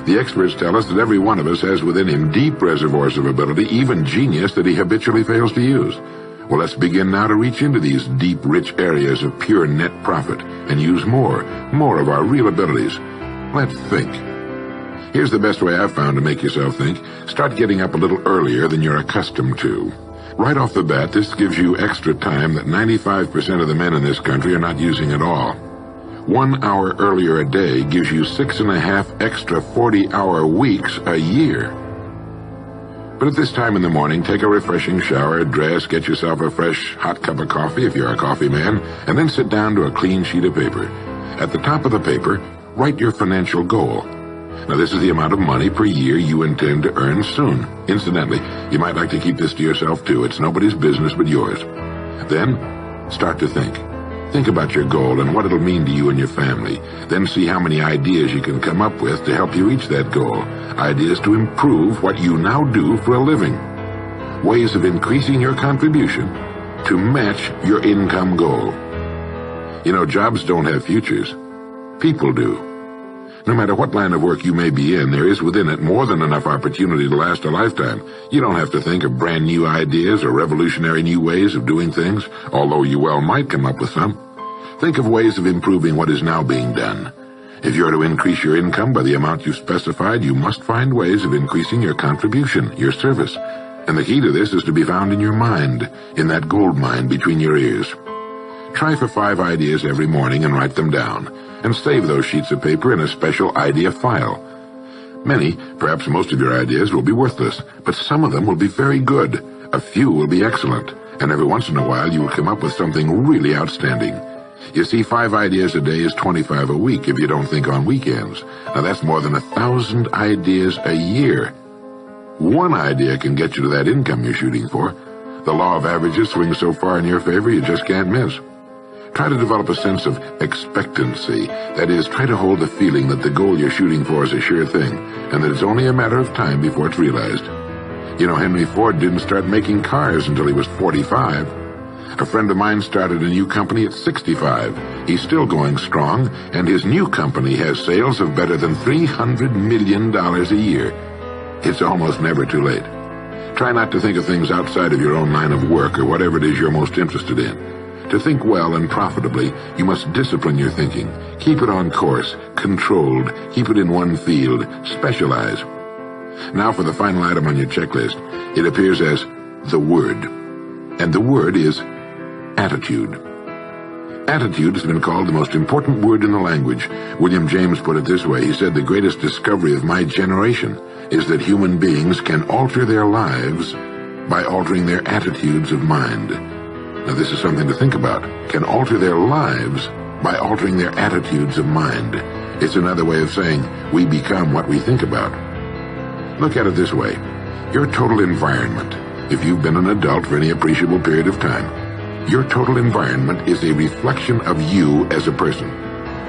The experts tell us that every one of us has within him deep reservoirs of ability, even genius, that he habitually fails to use. Well, let's begin now to reach into these deep, rich areas of pure net profit and use more of our real abilities. Let's think. Here's the best way I've found to make yourself think. Start getting up a little earlier than you're accustomed to. Right off the bat, this gives you extra time that 95% of the men in this country are not using at all. 1 hour earlier a day gives you 6.5 extra 40-hour weeks a year. But at this time in the morning, take a refreshing shower, dress, get yourself a fresh, hot cup of coffee if you're a coffee man, and then sit down to a clean sheet of paper. At the top of the paper, write your financial goal. Now, this is the amount of money per year you intend to earn soon. Incidentally, you might like to keep this to yourself, too. It's nobody's business but yours. Then, start to think. Think about your goal and what it'll mean to you and your family. Then see how many ideas you can come up with to help you reach that goal. Ideas to improve what you now do for a living. Ways of increasing your contribution to match your income goal. You know, jobs don't have futures. People do. No matter what line of work you may be in, there is within it more than enough opportunity to last a lifetime. You don't have to think of brand new ideas or revolutionary new ways of doing things, although you well might come up with some. Think of ways of improving what is now being done. If you're to increase your income by the amount you've specified, you must find ways of increasing your contribution, your service. And the key to this is to be found in your mind, in that gold mine between your ears. Try for 5 ideas every morning and write them down, and save those sheets of paper in a special idea file. Many, perhaps most of your ideas will be worthless, but some of them will be very good. A few will be excellent, and every once in a while you will come up with something really outstanding. You see, 5 ideas a day is 25 a week if you don't think on weekends. Now that's more than 1,000 ideas a year. One idea can get you to that income you're shooting for. The law of averages swings so far in your favor you just can't miss. Try to develop a sense of expectancy. That is, try to hold the feeling that the goal you're shooting for is a sure thing, and that it's only a matter of time before it's realized. You know, Henry Ford didn't start making cars until he was 45. A friend of mine started a new company at 65. He's still going strong, and his new company has sales of better than $300 million a year. It's almost never too late. Try not to think of things outside of your own line of work or whatever it is you're most interested in. To think well and profitably, you must discipline your thinking. Keep it on course, controlled, keep it in one field, specialize. Now for the final item on your checklist. It appears as the word. And the word is attitude. Attitude has been called the most important word in the language. William James put it this way. He said, "The greatest discovery of my generation is that human beings can alter their lives by altering their attitudes of mind." Now, this is something to think about. Can alter their lives by altering their attitudes of mind. It's another way of saying we become what we think about. Look at it this way. Your total environment, if you've been an adult for any appreciable period of time, your total environment is a reflection of you as a person.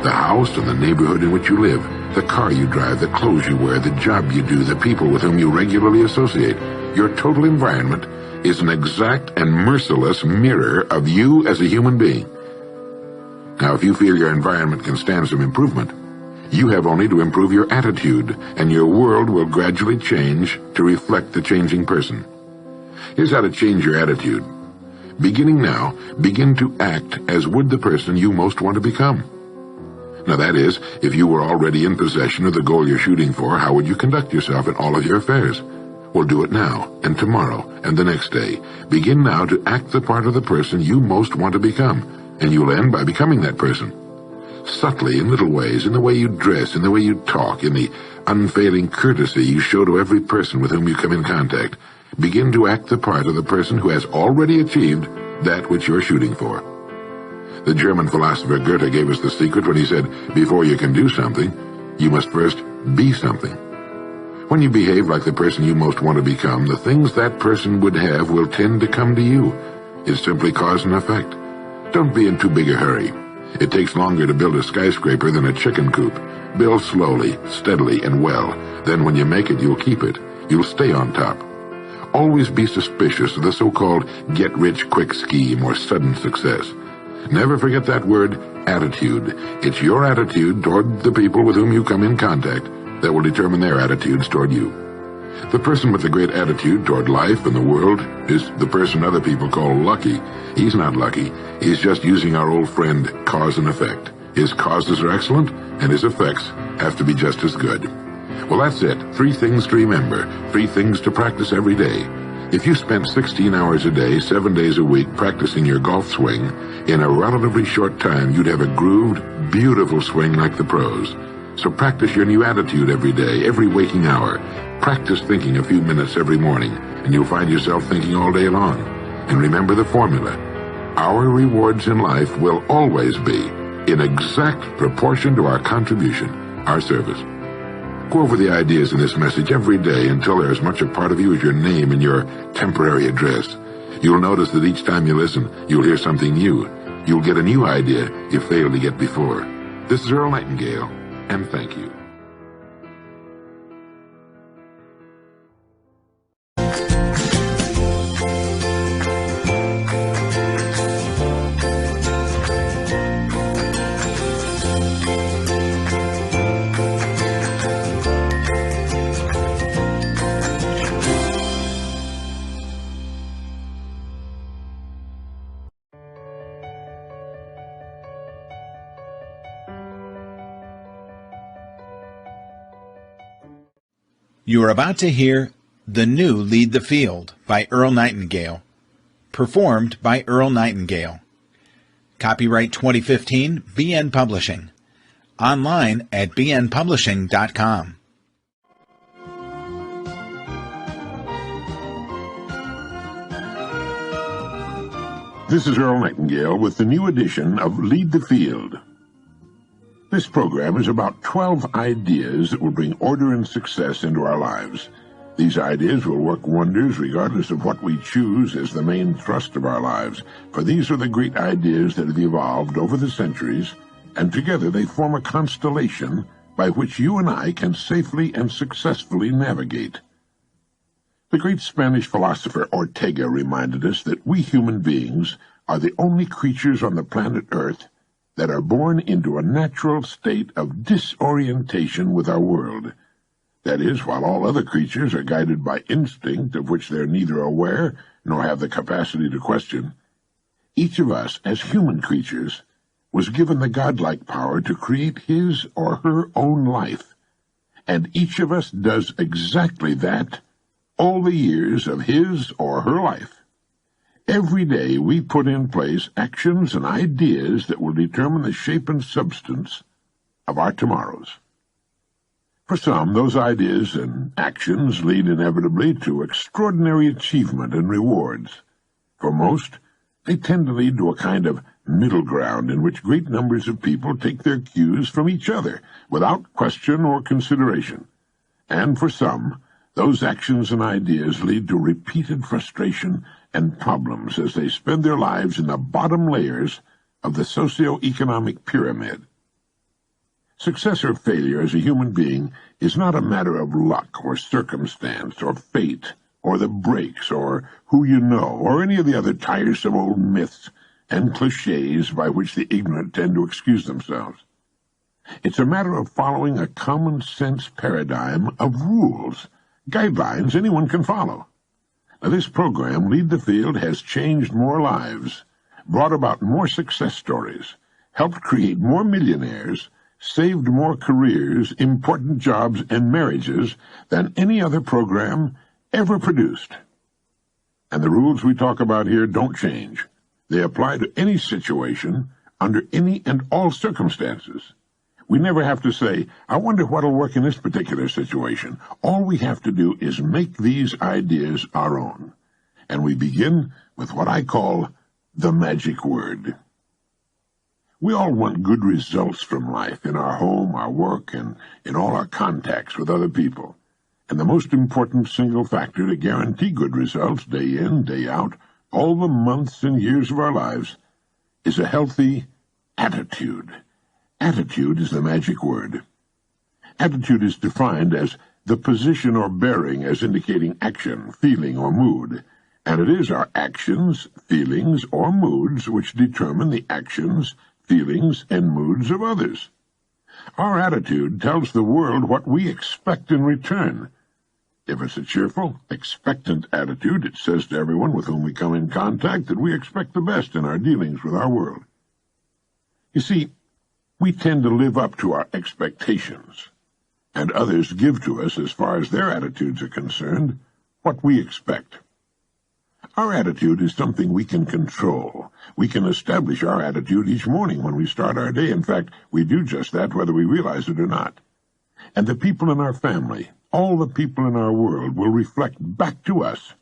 The house and the neighborhood in which you live, the car you drive, the clothes you wear, the job you do, the people with whom you regularly associate. Your total environment is an exact and merciless mirror of you as a human being. Now, if you feel your environment can stand some improvement, you have only to improve your attitude, and your world will gradually change to reflect the changing person. Here's how to change your attitude. Beginning now, begin to act as would the person you most want to become. Now that is, if you were already in possession of the goal you're shooting for, how would you conduct yourself in all of your affairs? Well, do it now, and tomorrow, and the next day. Begin now to act the part of the person you most want to become, and you'll end by becoming that person. Subtly, in little ways, in the way you dress, in the way you talk, in the unfailing courtesy you show to every person with whom you come in contact, begin to act the part of the person who has already achieved that which you're shooting for. The German philosopher Goethe gave us the secret when he said, before you can do something, you must first be something. When you behave like the person you most want to become, the things that person would have will tend to come to you. It's simply cause and effect. Don't be in too big a hurry. It takes longer to build a skyscraper than a chicken coop. Build slowly, steadily, and well. Then when you make it, you'll keep it. You'll stay on top. Always be suspicious of the so-called get-rich-quick scheme or sudden success. Never forget that word, attitude. It's your attitude toward the people with whom you come in contact that will determine their attitudes toward you. The person with the great attitude toward life and the world is the person other people call lucky. He's not lucky. He's just using our old friend, cause and effect. His causes are excellent, and his effects have to be just as good. Well, that's it. 3 things to remember. 3 things to practice every day. If you spent 16 hours a day, 7 days a week practicing your golf swing, in a relatively short time you'd have a grooved, beautiful swing like the pros. So practice your new attitude every day, every waking hour. Practice thinking a few minutes every morning, and you'll find yourself thinking all day long. And remember the formula. Our rewards in life will always be in exact proportion to our contribution, our service. Go over the ideas in this message every day until they're as much a part of you as your name and your temporary address. You'll notice that each time you listen, you'll hear something new. You'll get a new idea you failed to get before. This is Earl Nightingale, and thank you. You are about to hear The New Lead the Field by Earl Nightingale, performed by Earl Nightingale. Copyright 2015, BN Publishing. Online at bnpublishing.com. This is Earl Nightingale with the new edition of Lead the Field. This program is about 12 ideas that will bring order and success into our lives. These ideas will work wonders regardless of what we choose as the main thrust of our lives, for these are the great ideas that have evolved over the centuries, and together they form a constellation by which you and I can safely and successfully navigate. The great Spanish philosopher Ortega reminded us that we human beings are the only creatures on the planet Earth that are born into a natural state of disorientation with our world. That is, while all other creatures are guided by instinct of which they're neither aware nor have the capacity to question, each of us, as human creatures, was given the godlike power to create his or her own life. And each of us does exactly that all the years of his or her life. Every day we put in place actions and ideas that will determine the shape and substance of our tomorrows. For some, those ideas and actions lead inevitably to extraordinary achievement and rewards. For most, they tend to lead to a kind of middle ground in which great numbers of people take their cues from each other without question or consideration. And for some, those actions and ideas lead to repeated frustration and problems as they spend their lives in the bottom layers of the socio-economic pyramid. Success or failure as a human being is not a matter of luck or circumstance or fate or the breaks or who you know or any of the other tiresome old myths and cliches by which the ignorant tend to excuse themselves. It's a matter of following a common-sense paradigm of rules, guidelines anyone can follow. Now, this program, Lead the Field, has changed more lives, brought about more success stories, helped create more millionaires, saved more careers, important jobs, and marriages than any other program ever produced. And the rules we talk about here don't change. They apply to any situation, under any and all circumstances. We never have to say, I wonder what'll work in this particular situation. All we have to do is make these ideas our own. And we begin with what I call the magic word. We all want good results from life in our home, our work, and in all our contacts with other people. And the most important single factor to guarantee good results day in, day out, all the months and years of our lives, is a healthy attitude. Attitude is the magic word. Attitude is defined as the position or bearing as indicating action, feeling, or mood, and it is our actions, feelings, or moods which determine the actions, feelings, and moods of others. Our attitude tells the world what we expect in return. If it's a cheerful, expectant attitude, it says to everyone with whom we come in contact that we expect the best in our dealings with our world. You see, we tend to live up to our expectations, and others give to us, as far as their attitudes are concerned, what we expect. Our attitude is something we can control. We can establish our attitude each morning when we start our day. In fact, we do just that whether we realize it or not. And the people in our family, all the people in our world, will reflect back to us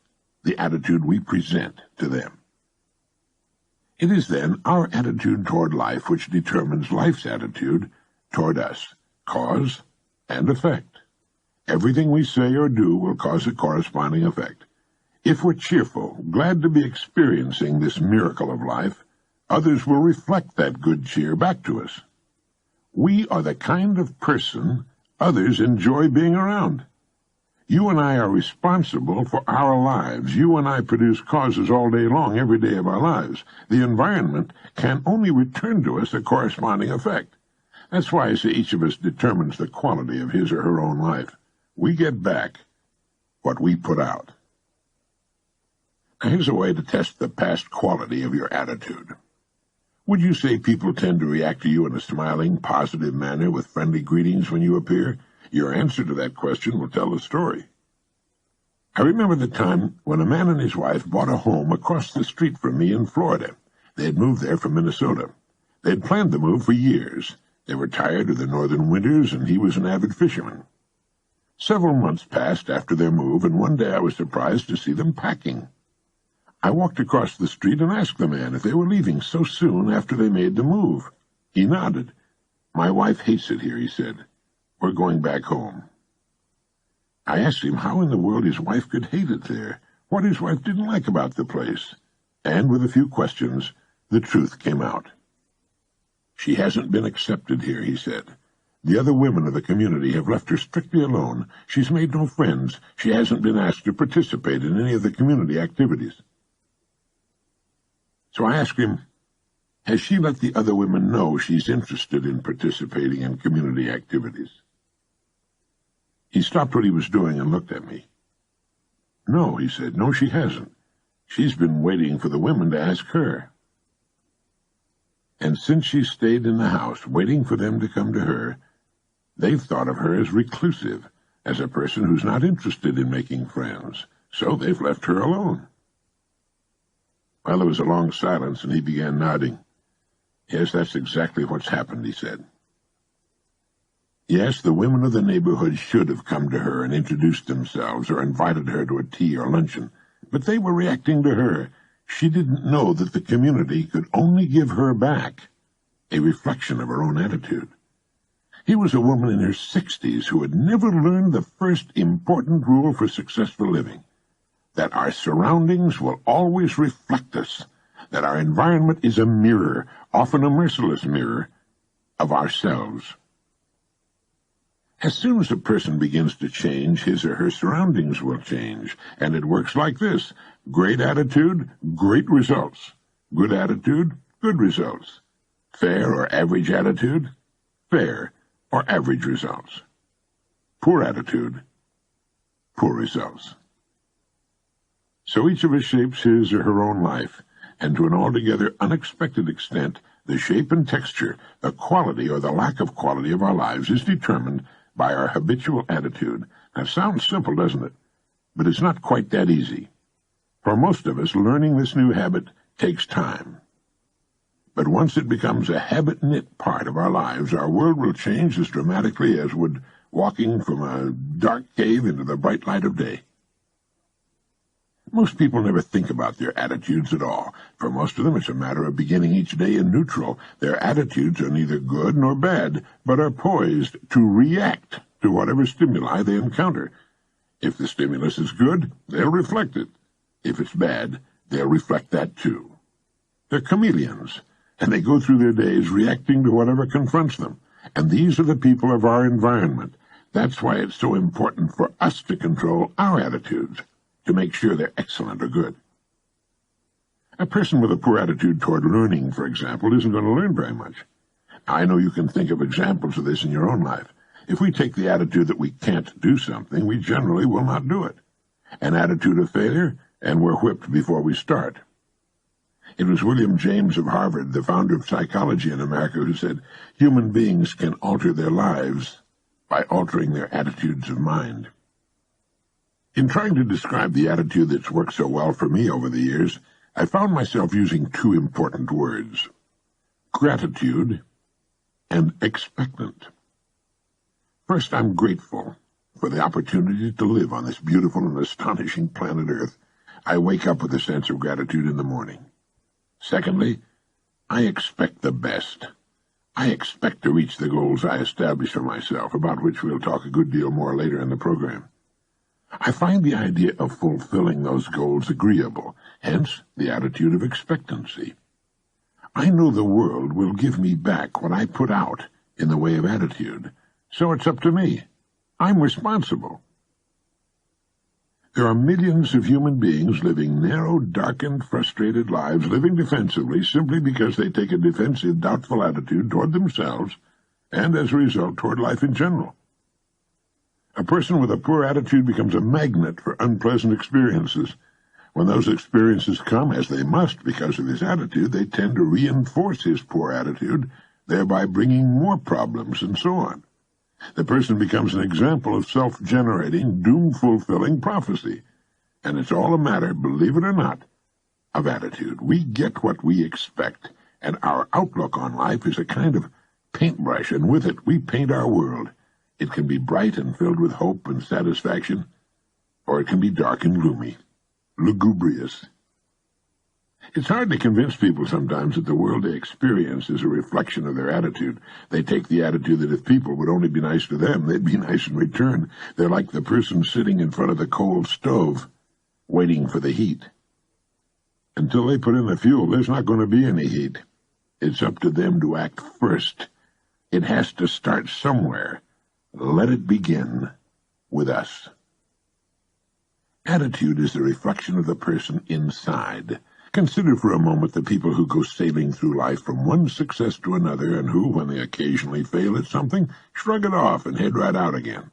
the attitude we present to them. It is then our attitude toward life which determines life's attitude toward us, cause and effect. Everything we say or do will cause a corresponding effect. If we're cheerful, glad to be experiencing this miracle of life, others will reflect that good cheer back to us. We are the kind of person others enjoy being around. You and I are responsible for our lives. You and I produce causes all day long, every day of our lives. The environment can only return to us a corresponding effect. That's why I say each of us determines the quality of his or her own life. We get back what we put out. Now, here's a way to test the past quality of your attitude. Would you say people tend to react to you in a smiling, positive manner with friendly greetings when you appear? Your answer to that question will tell the story. I remember the time when a man and his wife bought a home across the street from me in Florida. They had moved there from Minnesota. They had planned the move for years. They were tired of the northern winters, and he was an avid fisherman. Several months passed after their move, and one day I was surprised to see them packing. I walked across the street and asked the man if they were leaving so soon after they made the move. He nodded. "My wife hates it here," he said. "We're going back home." I asked him how in the world his wife could hate it there, what his wife didn't like about the place, and with a few questions, the truth came out. "She hasn't been accepted here," he said. "The other women of the community have left her strictly alone. She's made no friends. She hasn't been asked to participate in any of the community activities." So I asked him, "Has she let the other women know she's interested in participating in community activities?" He stopped what he was doing and looked at me. "No," he said. "No, she hasn't. She's been waiting for the women to ask her." And since she stayed in the house, waiting for them to come to her, they've thought of her as reclusive, as a person who's not interested in making friends, so they've left her alone. Well, there was a long silence, and he began nodding. "Yes, that's exactly what's happened," he said. Yes, the women of the neighborhood should have come to her and introduced themselves or invited her to a tea or luncheon, but they were reacting to her. She didn't know that the community could only give her back a reflection of her own attitude. Here was a woman in her 60s who had never learned the first important rule for successful living, that our surroundings will always reflect us, that our environment is a mirror, often a merciless mirror, of ourselves. As soon as a person begins to change, his or her surroundings will change, and it works like this: great attitude, great results; good attitude, good results; fair or average attitude, fair or average results; poor attitude, poor results. So each of us shapes his or her own life, and to an altogether unexpected extent, the shape and texture, the quality or the lack of quality of our lives is determined by our habitual attitude. That sounds simple, doesn't it? But it's not quite that easy. For most of us, learning this new habit takes time. But once it becomes a habit-knit part of our lives, our world will change as dramatically as would walking from a dark cave into the bright light of day. Most people never think about their attitudes at all. For most of them, it's a matter of beginning each day in neutral. Their attitudes are neither good nor bad, but are poised to react to whatever stimuli they encounter. If the stimulus is good, they'll reflect it. If it's bad, they'll reflect that too. They're chameleons, and they go through their days reacting to whatever confronts them. And these are the people of our environment. That's why it's so important for us to control our attitudes, to make sure they're excellent or good. A person with a poor attitude toward learning, for example, isn't going to learn very much. I know you can think of examples of this in your own life. If we take the attitude that we can't do something, we generally will not do it. An attitude of failure, and we're whipped before we start. It was William James of Harvard, the founder of psychology in America, who said, "Human beings can alter their lives by altering their attitudes of mind." In trying to describe the attitude that's worked so well for me over the years, I found myself using two important words: gratitude and expectant. First, I'm grateful for the opportunity to live on this beautiful and astonishing planet Earth. I wake up with a sense of gratitude in the morning. Secondly, I expect the best. I expect to reach the goals I establish for myself, about which we'll talk a good deal more later in the program. I find the idea of fulfilling those goals agreeable, hence the attitude of expectancy. I know the world will give me back what I put out in the way of attitude, so it's up to me. I'm responsible. There are millions of human beings living narrow, darkened, frustrated lives, living defensively simply because they take a defensive, doubtful attitude toward themselves and, as a result, toward life in general. A person with a poor attitude becomes a magnet for unpleasant experiences. When those experiences come, as they must because of his attitude, they tend to reinforce his poor attitude, thereby bringing more problems and so on. The person becomes an example of self-generating, doom-fulfilling prophecy. And it's all a matter, believe it or not, of attitude. We get what we expect, and our outlook on life is a kind of paintbrush, and with it we paint our world. It can be bright and filled with hope and satisfaction, or it can be dark and gloomy, lugubrious. It's hard to convince people sometimes that the world they experience is a reflection of their attitude. They take the attitude that if people would only be nice to them, they'd be nice in return. They're like the person sitting in front of the cold stove, waiting for the heat. Until they put in the fuel, there's not going to be any heat. It's up to them to act first. It has to start somewhere. Let it begin with us. Attitude is the reflection of the person inside. Consider for a moment the people who go sailing through life from one success to another and who, when they occasionally fail at something, shrug it off and head right out again.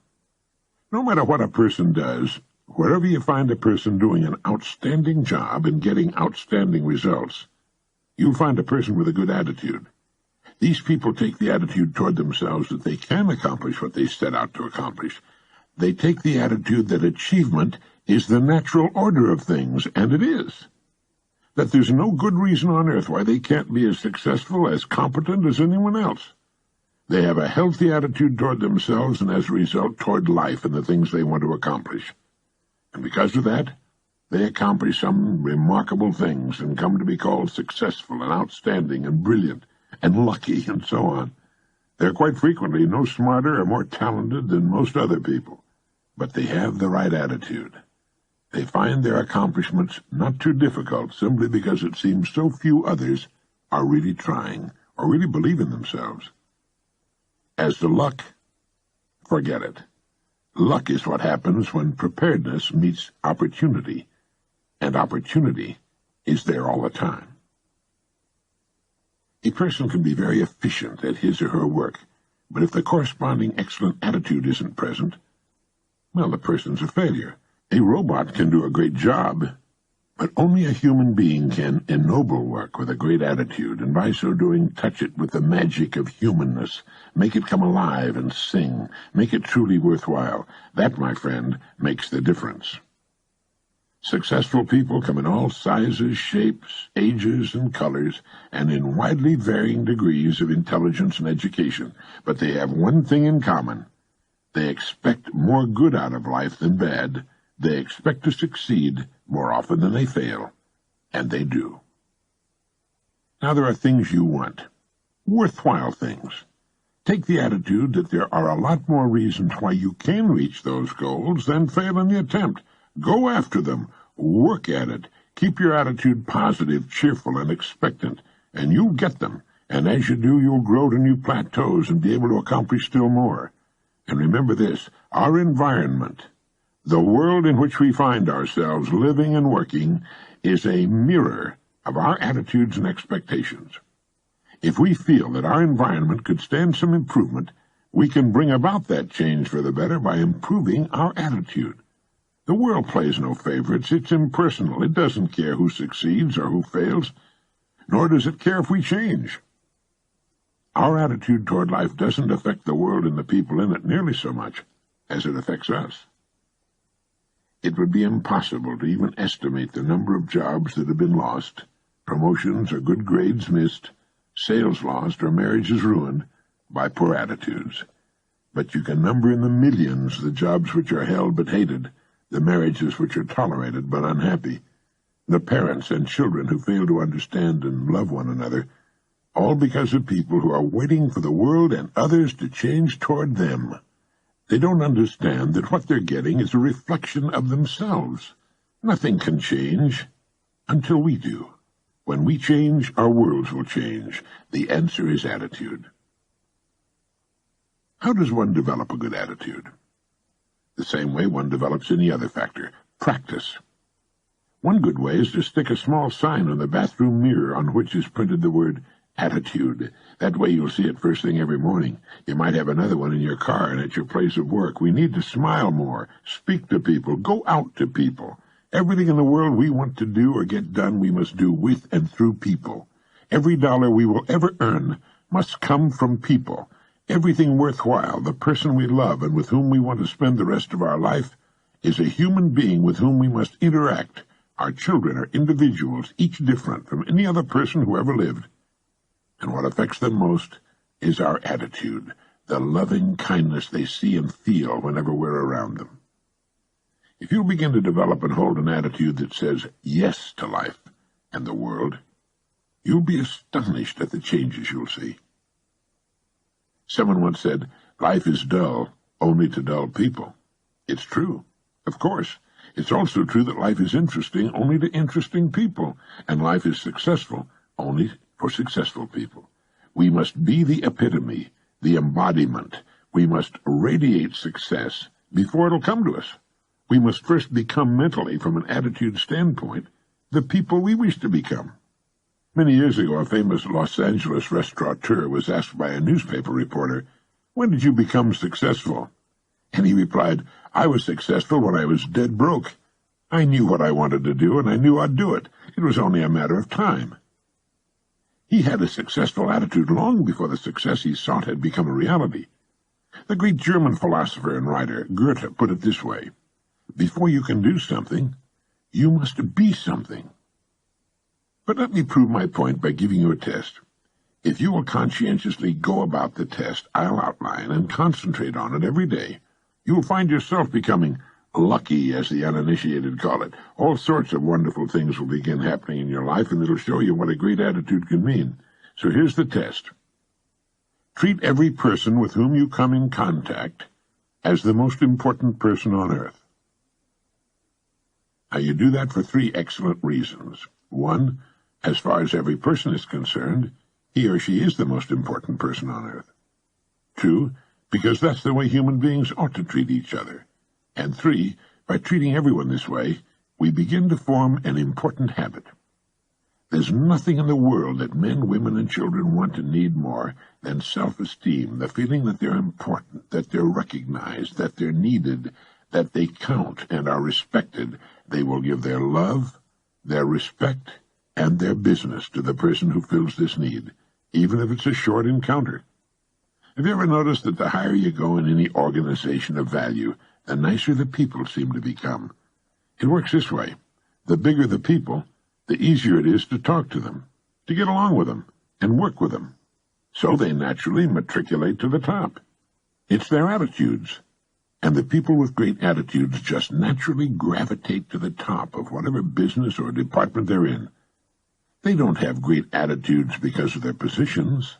No matter what a person does, wherever you find a person doing an outstanding job and getting outstanding results, you'll find a person with a good attitude. These people take the attitude toward themselves that they can accomplish what they set out to accomplish. They take the attitude that achievement is the natural order of things, and it is. That there's no good reason on earth why they can't be as successful, as competent as anyone else. They have a healthy attitude toward themselves and, as a result, toward life and the things they want to accomplish. And because of that, they accomplish some remarkable things and come to be called successful and outstanding and brilliant and lucky and so on. They're quite frequently no smarter or more talented than most other people, but they have the right attitude. They find their accomplishments not too difficult simply because it seems so few others are really trying or really believe in themselves. As to luck, forget it. Luck is what happens when preparedness meets opportunity, and opportunity is there all the time. A person can be very efficient at his or her work, but if the corresponding excellent attitude isn't present, well, the person's a failure. A robot can do a great job, but only a human being can ennoble work with a great attitude, and by so doing touch it with the magic of humanness, make it come alive and sing, make it truly worthwhile. That, my friend, makes the difference. Successful people come in all sizes, shapes, ages, and colors, and in widely varying degrees of intelligence and education, but they have one thing in common. They expect more good out of life than bad. They expect to succeed more often than they fail, and they do. Now there are things you want, worthwhile things. Take the attitude that there are a lot more reasons why you can reach those goals than fail in the attempt. Go after them, work at it, keep your attitude positive, cheerful, and expectant, and you'll get them. And as you do, you'll grow to new plateaus and be able to accomplish still more. And remember this, our environment, the world in which we find ourselves living and working, is a mirror of our attitudes and expectations. If we feel that our environment could stand some improvement, we can bring about that change for the better by improving our attitude. The world plays no favorites. It's impersonal. It doesn't care who succeeds or who fails, nor does it care if we change. Our attitude toward life doesn't affect the world and the people in it nearly so much as it affects us. It would be impossible to even estimate the number of jobs that have been lost, promotions or good grades missed, sales lost, or marriages ruined by poor attitudes. But you can number in the millions the jobs which are held but hated, the marriages which are tolerated but unhappy, the parents and children who fail to understand and love one another, all because of people who are waiting for the world and others to change toward them. They don't understand that what they're getting is a reflection of themselves. Nothing can change until we do. When we change, our worlds will change. The answer is attitude. How does one develop a good attitude? The same way one develops any other factor, practice. One good way is to stick a small sign on the bathroom mirror on which is printed the word attitude. That way you'll see it first thing every morning. You might have another one in your car and at your place of work. We need to smile more, speak to people, go out to people. Everything in the world we want to do or get done, we must do with and through people. Every dollar we will ever earn must come from people. Everything worthwhile, the person we love and with whom we want to spend the rest of our life, is a human being with whom we must interact. Our children are individuals, each different from any other person who ever lived. And what affects them most is our attitude, the loving kindness they see and feel whenever we're around them. If you'll begin to develop and hold an attitude that says yes to life and the world, you'll be astonished at the changes you'll see. Someone once said, life is dull only to dull people. It's true, of course. It's also true that life is interesting only to interesting people, and life is successful only for successful people. We must be the epitome, the embodiment. We must radiate success before it'll come to us. We must first become mentally, from an attitude standpoint, the people we wish to become. Many years ago, a famous Los Angeles restaurateur was asked by a newspaper reporter, "When did you become successful?" And he replied, "I was successful when I was dead broke. I knew what I wanted to do, and I knew I'd do it. It was only a matter of time." He had a successful attitude long before the success he sought had become a reality. The great German philosopher and writer Goethe put it this way, "Before you can do something, you must be something." But let me prove my point by giving you a test. If you will conscientiously go about the test I'll outline and concentrate on it every day, you will find yourself becoming lucky, as the uninitiated call it. All sorts of wonderful things will begin happening in your life, and it'll show you what a great attitude can mean. So here's the test. Treat every person with whom you come in contact as the most important person on earth. Now, you do that for 3 excellent reasons. 1, as far as every person is concerned, he or she is the most important person on earth. 2, because that's the way human beings ought to treat each other. And 3, by treating everyone this way, we begin to form an important habit. There's nothing in the world that men, women, and children want and need more than self-esteem, the feeling that they're important, that they're recognized, that they're needed, that they count and are respected. They will give their love, their respect, and their business to the person who fills this need, even if it's a short encounter. Have you ever noticed that the higher you go in any organization of value, the nicer the people seem to become? It works this way. The bigger the people, the easier it is to talk to them, to get along with them, and work with them. So they naturally matriculate to the top. It's their attitudes. And the people with great attitudes just naturally gravitate to the top of whatever business or department they're in. They don't have great attitudes because of their positions.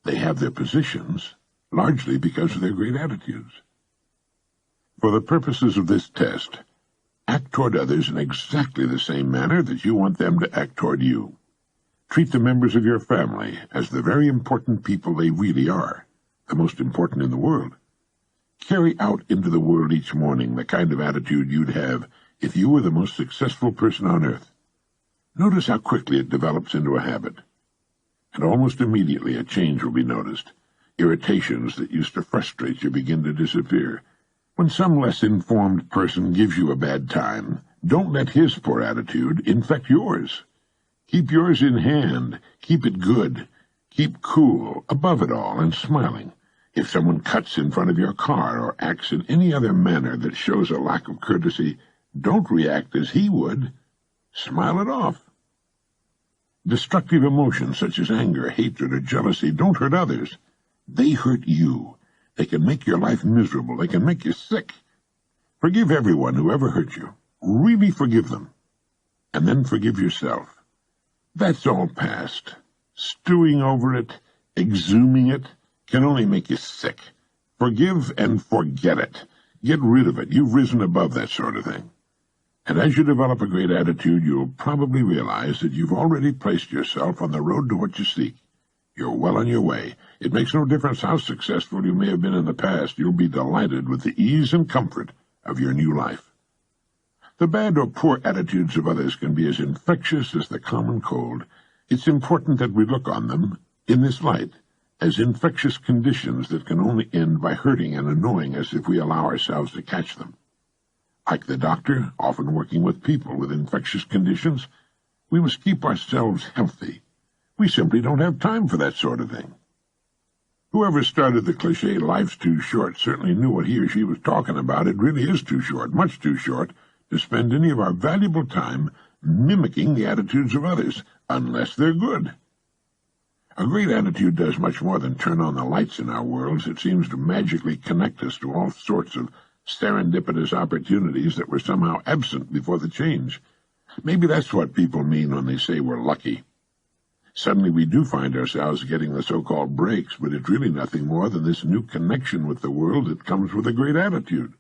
They have their positions largely because of their great attitudes. For the purposes of this test, act toward others in exactly the same manner that you want them to act toward you. Treat the members of your family as the very important people they really are, the most important in the world. Carry out into the world each morning the kind of attitude you'd have if you were the most successful person on earth. Notice how quickly it develops into a habit. And almost immediately a change will be noticed. Irritations that used to frustrate you begin to disappear. When some less informed person gives you a bad time, don't let his poor attitude infect yours. Keep yours in hand. Keep it good. Keep cool, above it all, and smiling. If someone cuts in front of your car or acts in any other manner that shows a lack of courtesy, don't react as he would. Smile it off. Destructive emotions such as anger, hatred, or jealousy don't hurt others. They hurt you. They can make your life miserable. They can make you sick. Forgive everyone who ever hurt you. Really forgive them. And then forgive yourself. That's all past. Stewing over it, exhuming it, can only make you sick. Forgive and forget it. Get rid of it. You've risen above that sort of thing. And as you develop a great attitude, you'll probably realize that you've already placed yourself on the road to what you seek. You're well on your way. It makes no difference how successful you may have been in the past. You'll be delighted with the ease and comfort of your new life. The bad or poor attitudes of others can be as infectious as the common cold. It's important that we look on them, in this light, as infectious conditions that can only end by hurting and annoying us if we allow ourselves to catch them. Like the doctor, often working with people with infectious conditions, we must keep ourselves healthy. We simply don't have time for that sort of thing. Whoever started the cliché, "Life's too short," certainly knew what he or she was talking about. It really is too short, much too short, to spend any of our valuable time mimicking the attitudes of others, unless they're good. A great attitude does much more than turn on the lights in our worlds. It seems to magically connect us to all sorts of serendipitous opportunities that were somehow absent before the change. Maybe that's what people mean when they say we're lucky. Suddenly we do find ourselves getting the so-called breaks, but it's really nothing more than this new connection with the world that comes with a great attitude.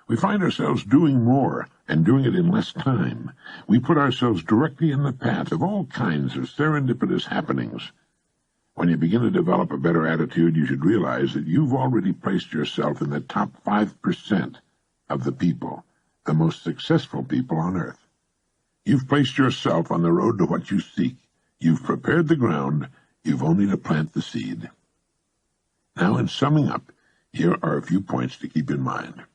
We find ourselves doing more, and doing it in less time. We put ourselves directly in the path of all kinds of serendipitous happenings. When you begin to develop a better attitude, you should realize that you've already placed yourself in the top 5% of the people, the most successful people on earth. You've placed yourself on the road to what you seek. You've prepared the ground. You've only to plant the seed. Now, in summing up, here are a few points to keep in mind.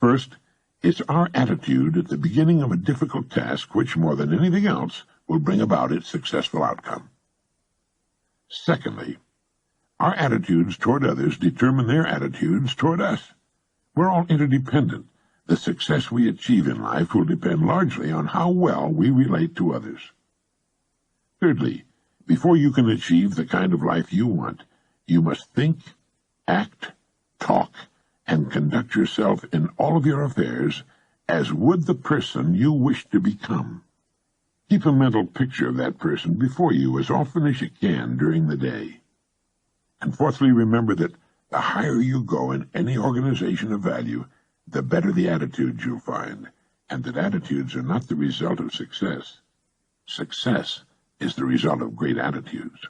First, it's our attitude at the beginning of a difficult task which, more than anything else, will bring about its successful outcome. Secondly, our attitudes toward others determine their attitudes toward us. We're all interdependent. The success we achieve in life will depend largely on how well we relate to others. Thirdly, before you can achieve the kind of life you want, you must think, act, talk, and conduct yourself in all of your affairs as would the person you wish to become. Keep a mental picture of that person before you as often as you can during the day. And fourthly, remember that the higher you go in any organization of value, the better the attitudes you'll find, and that attitudes are not the result of success. Success is the result of great attitudes.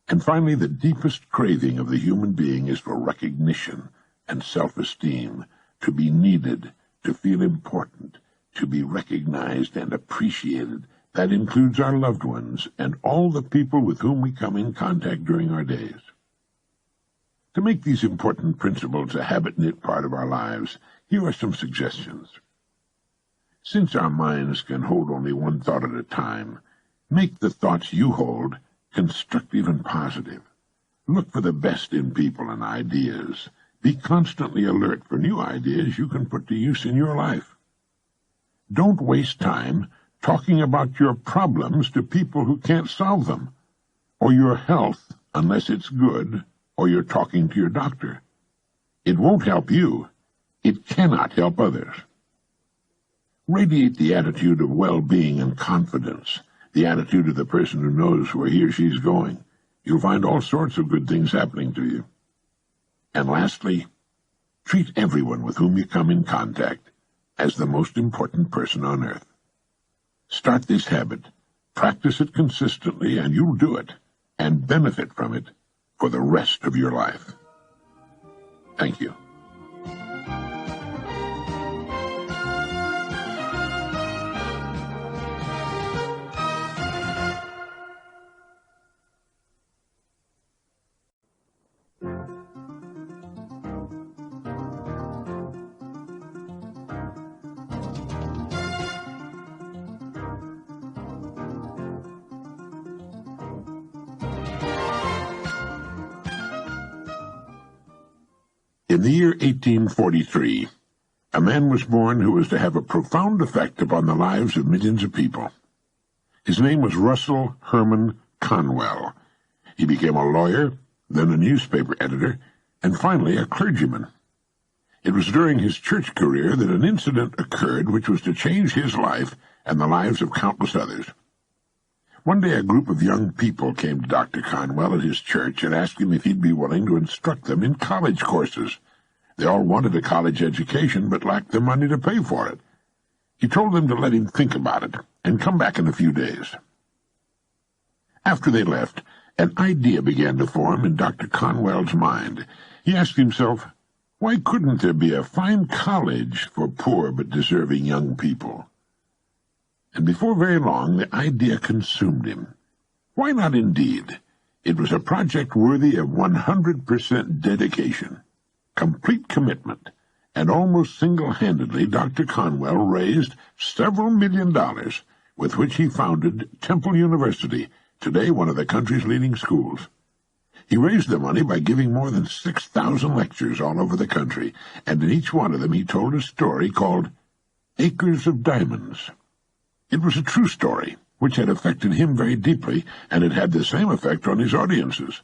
And finally, the deepest craving of the human being is for recognition and self-esteem, to be needed, to feel important, to be recognized and appreciated. That includes our loved ones and all the people with whom we come in contact during our days. To make these important principles a habit-knit part of our lives, here are some suggestions. Since our minds can hold only one thought at a time, make the thoughts you hold constructive and positive. Look for the best in people and ideas. Be constantly alert for new ideas you can put to use in your life. Don't waste time talking about your problems to people who can't solve them, or your health unless it's good, or you're talking to your doctor. It won't help you. It cannot help others. Radiate the attitude of well-being and confidence, the attitude of the person who knows where he or she is going. You'll find all sorts of good things happening to you. And lastly, treat everyone with whom you come in contact as the most important person on earth. Start this habit, practice it consistently, and you'll do it and benefit from it for the rest of your life. Thank you. In the year 1843, a man was born who was to have a profound effect upon the lives of millions of people. His name was Russell Herman Conwell. He became a lawyer, then a newspaper editor, and finally a clergyman. It was during his church career that an incident occurred which was to change his life and the lives of countless others. One day a group of young people came to Dr. Conwell at his church and asked him if he'd be willing to instruct them in college courses. They all wanted a college education but lacked the money to pay for it. He told them to let him think about it and come back in a few days. After they left, an idea began to form in Dr. Conwell's mind. He asked himself, why couldn't there be a fine college for poor but deserving young people? And before very long, the idea consumed him. Why not indeed? It was a project worthy of 100% dedication, complete commitment, and almost single-handedly Dr. Conwell raised several $1 million with which he founded Temple University, today one of the country's leading schools. He raised the money by giving more than 6,000 lectures all over the country, and in each one of them he told a story called Acres of Diamonds. It was a true story, which had affected him very deeply, and it had the same effect on his audiences.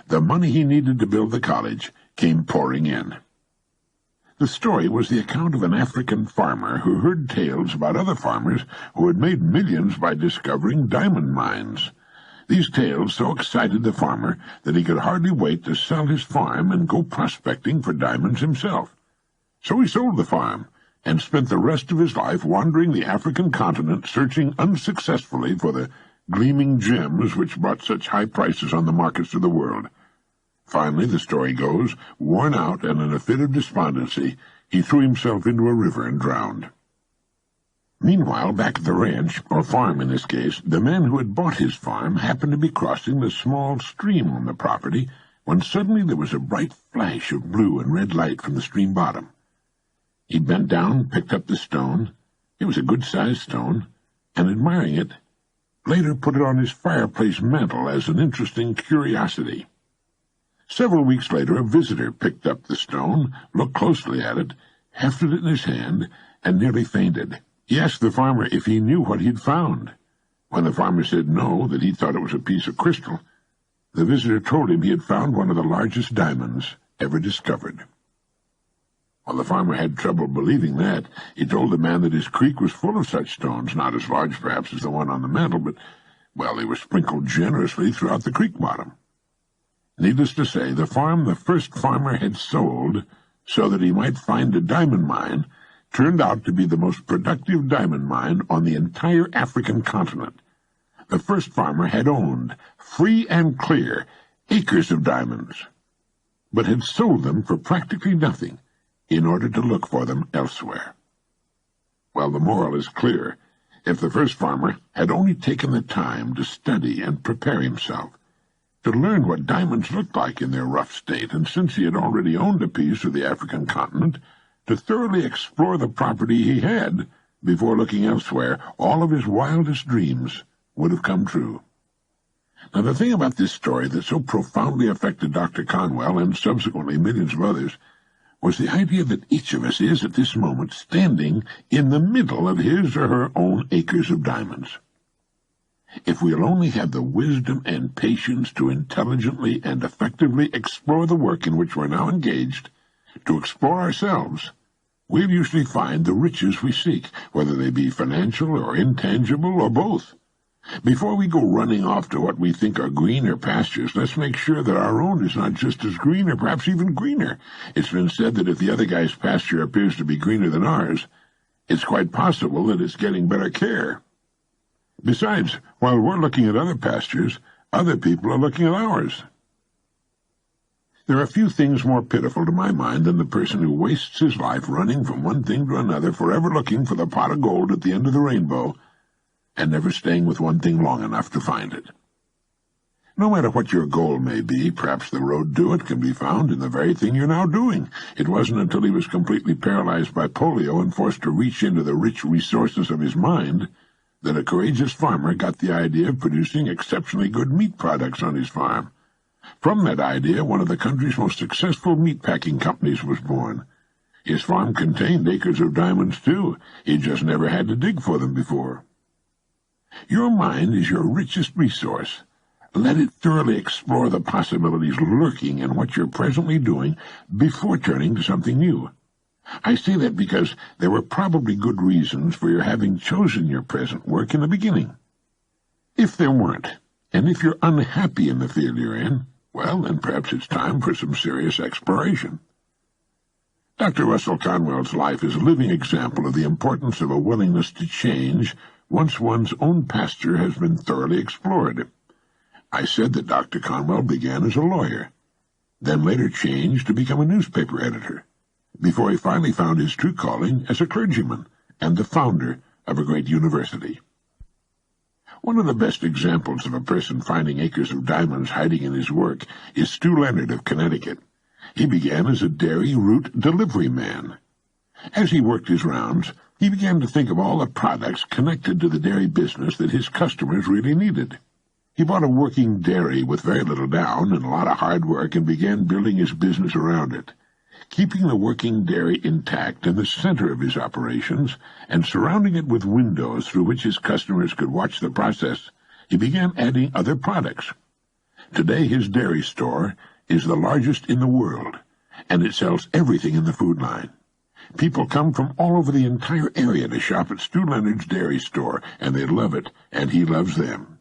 The money he needed to build the college came pouring in. The story was the account of an African farmer who heard tales about other farmers who had made millions by discovering diamond mines. These tales so excited the farmer that he could hardly wait to sell his farm and go prospecting for diamonds himself. So he sold the farm and spent the rest of his life wandering the African continent, searching unsuccessfully for the gleaming gems which brought such high prices on the markets of the world. Finally, the story goes, worn out and in a fit of despondency, he threw himself into a river and drowned. Meanwhile, back at the ranch, or farm in this case, the man who had bought his farm happened to be crossing the small stream on the property when suddenly there was a bright flash of blue and red light from the stream bottom. He bent down, picked up the stone. It was a good-sized stone, and admiring it, later put it on his fireplace mantel as an interesting curiosity. Several weeks later, a visitor picked up the stone, looked closely at it, hefted it in his hand, and nearly fainted. He asked the farmer if he knew what he'd found. When the farmer said no, that he thought it was a piece of crystal, the visitor told him he had found one of the largest diamonds ever discovered. While the farmer had trouble believing that, he told the man that his creek was full of such stones, not as large perhaps as the one on the mantel, but, well, they were sprinkled generously throughout the creek bottom. Needless to say, the farm the first farmer had sold so that he might find a diamond mine turned out to be the most productive diamond mine on the entire African continent. The first farmer had owned, free and clear, acres of diamonds, but had sold them for practically nothing in order to look for them elsewhere. Well, the moral is clear. If the first farmer had only taken the time to study and prepare himself, to learn what diamonds looked like in their rough state, and since he had already owned a piece of the African continent, to thoroughly explore the property he had before looking elsewhere, all of his wildest dreams would have come true. Now, the thing about this story that so profoundly affected Dr. Conwell and subsequently millions of others was the idea that each of us is at this moment standing in the middle of his or her own acres of diamonds. If we'll only have the wisdom and patience to intelligently and effectively explore the work in which we're now engaged, To explore ourselves, we'll usually find the riches we seek, whether they be financial or intangible or both. Before we go running off to what we think are greener pastures, let's make sure that our own is not just as green or perhaps even greener. It's been said that if the other guy's pasture appears to be greener than ours, it's quite possible that it's getting better care. Besides, while we're looking at other pastures, other people are looking at ours. There are few things more pitiful to my mind than the person who wastes his life running from one thing to another, forever looking for the pot of gold at the end of the rainbow, and never staying with one thing long enough to find it. No matter what your goal may be, perhaps the road to it can be found in the very thing you're now doing. It wasn't until he was completely paralyzed by polio and forced to reach into the rich resources of his mind that a courageous farmer got the idea of producing exceptionally good meat products on his farm. From that idea, one of the country's most successful meat-packing companies was born. His farm contained acres of diamonds, too. He just never had to dig for them before. Your mind is your richest resource. Let it thoroughly explore the possibilities lurking in what you're presently doing before turning to something new. I say that because there were probably good reasons for your having chosen your present work in the beginning. If there weren't, and if you're unhappy in the field you're in, well, then perhaps it's time for some serious exploration. Dr. Russell Conwell's life is a living example of the importance of a willingness to change once one's own pasture has been thoroughly explored. I said that Dr. Conwell began as a lawyer, then later changed to become a newspaper editor, before he finally found his true calling as a clergyman and the founder of a great university. One of the best examples of a person finding acres of diamonds hiding in his work is Stu Leonard of Connecticut. He began as a dairy route delivery man. As he worked his rounds, he began to think of all the products connected to the dairy business that his customers really needed. He bought a working dairy with very little down and a lot of hard work and began building his business around it. Keeping the working dairy intact in the center of his operations and surrounding it with windows through which his customers could watch the process, he began adding other products. Today his dairy store is the largest in the world, and it sells everything in the food line. People come from all over the entire area to shop at Stu Leonard's dairy store, and they love it, and he loves them.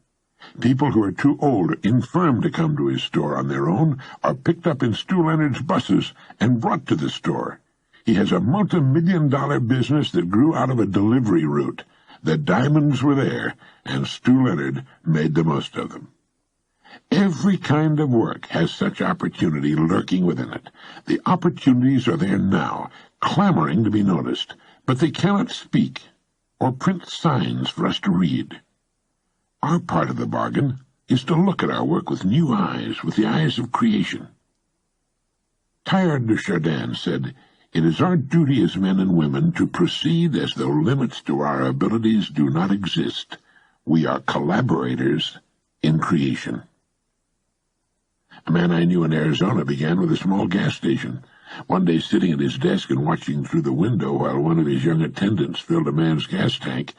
People who are too old or infirm to come to his store on their own are picked up in Stu Leonard's buses and brought to the store. He has a multi-million-dollar business that grew out of a delivery route. The diamonds were there, and Stu Leonard made the most of them. Every kind of work has such opportunity lurking within it. The opportunities are there now, clamoring to be noticed, but they cannot speak or print signs for us to read. Our part of the bargain is to look at our work with new eyes, with the eyes of creation. Teilhard de Chardin said, "It is our duty as men and women to proceed as though limits to our abilities do not exist. We are collaborators in creation." A man I knew in Arizona began with a small gas station. One day, sitting at his desk and watching through the window while one of his young attendants filled a man's gas tank,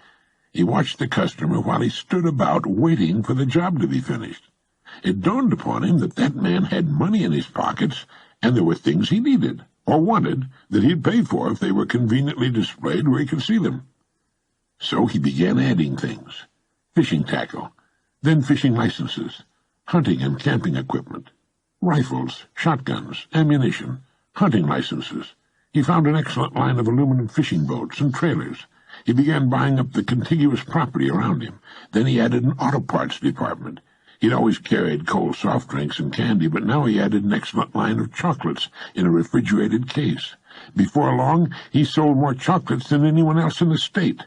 he watched the customer while he stood about waiting for the job to be finished. It dawned upon him that that man had money in his pockets, and there were things he needed, or wanted, that he'd pay for if they were conveniently displayed where he could see them. So he began adding things: fishing tackle, then fishing licenses, hunting and camping equipment, rifles, shotguns, ammunition, hunting licenses. He found an excellent line of aluminum fishing boats and trailers. He began buying up the contiguous property around him. Then he added an auto parts department. He'd always carried cold soft drinks and candy, but now he added an excellent line of chocolates in a refrigerated case. Before long, he sold more chocolates than anyone else in the state.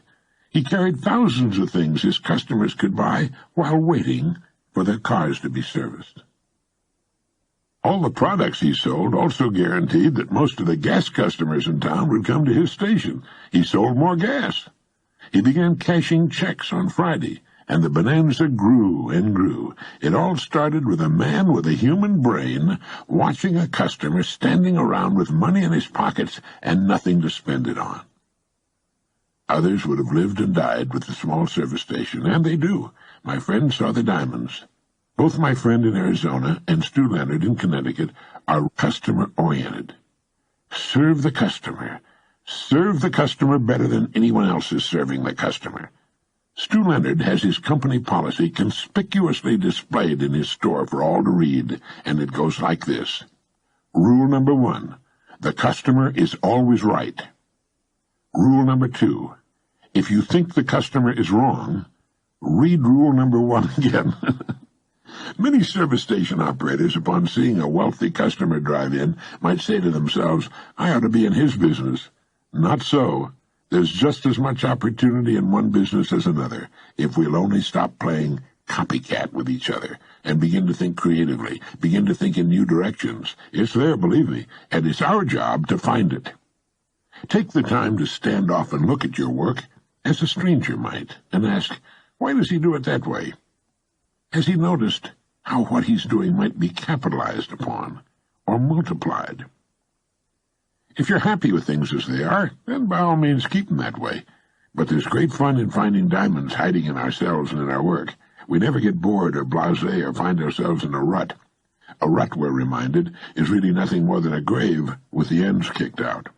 He carried thousands of things his customers could buy while waiting for their cars to be serviced. All the products he sold also guaranteed that most of the gas customers in town would come to his station. He sold more gas. He began cashing checks on Friday, and the bonanza grew and grew. It all started with a man with a human brain watching a customer standing around with money in his pockets and nothing to spend it on. Others would have lived and died with the small service station, and they do. My friend saw the diamonds. Both my friend in Arizona and Stu Leonard in Connecticut are customer-oriented. Serve the customer. Serve the customer better than anyone else is serving the customer. Stu Leonard has his company policy conspicuously displayed in his store for all to read, and it goes like this. Rule number 1, the customer is always right. Rule number 2, if you think the customer is wrong, read rule number 1 again. Many service station operators, upon seeing a wealthy customer drive in, might say to themselves, I ought to be in his business. Not so. There's just as much opportunity in one business as another, if we'll only stop playing copycat with each other and begin to think creatively, begin to think in new directions. It's there, believe me, and it's our job to find it. Take the time to stand off and look at your work as a stranger might, and ask, why does he do it that way? Has he noticed how what he's doing might be capitalized upon or multiplied? If you're happy with things as they are, then by all means keep them that way. But there's great fun in finding diamonds hiding in ourselves and in our work. We never get bored or blasé or find ourselves in a rut. A rut, we're reminded, is really nothing more than a grave with the ends kicked out.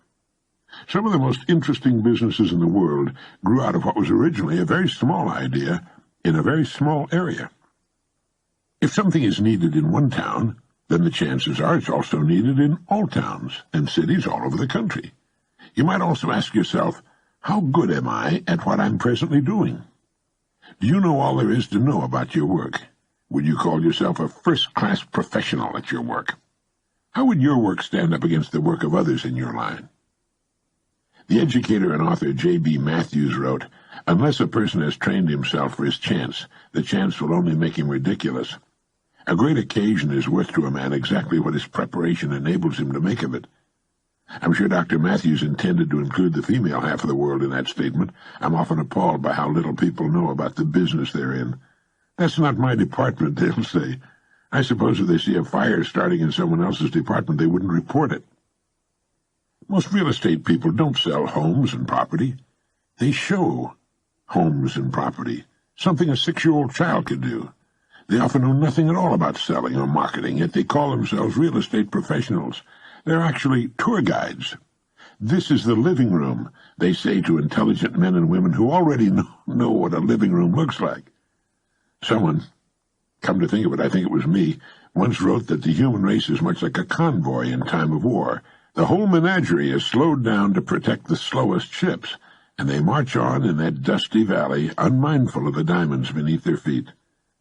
Some of the most interesting businesses in the world grew out of what was originally a very small idea in a very small area. If something is needed in one town, then the chances are it's also needed in all towns and cities all over the country. You might also ask yourself, how good am I at what I'm presently doing? Do you know all there is to know about your work? Would you call yourself a first-class professional at your work? How would your work stand up against the work of others in your line? The educator and author J.B. Matthews wrote, unless a person has trained himself for his chance, the chance will only make him ridiculous. A great occasion is worth to a man exactly what his preparation enables him to make of it. I'm sure Dr. Matthews intended to include the female half of the world in that statement. I'm often appalled by how little people know about the business they're in. That's not my department, they'll say. I suppose if they see a fire starting in someone else's department, they wouldn't report it. Most real estate people don't sell homes and property. They show homes and property, something a 6-year-old child could do. They often know nothing at all about selling or marketing, yet they call themselves real estate professionals. They're actually tour guides. This is the living room, they say to intelligent men and women who already know what a living room looks like. Someone, come to think of it, I think it was me, once wrote that the human race is much like a convoy in time of war. The whole menagerie is slowed down to protect the slowest ships, and they march on in that dusty valley, unmindful of the diamonds beneath their feet.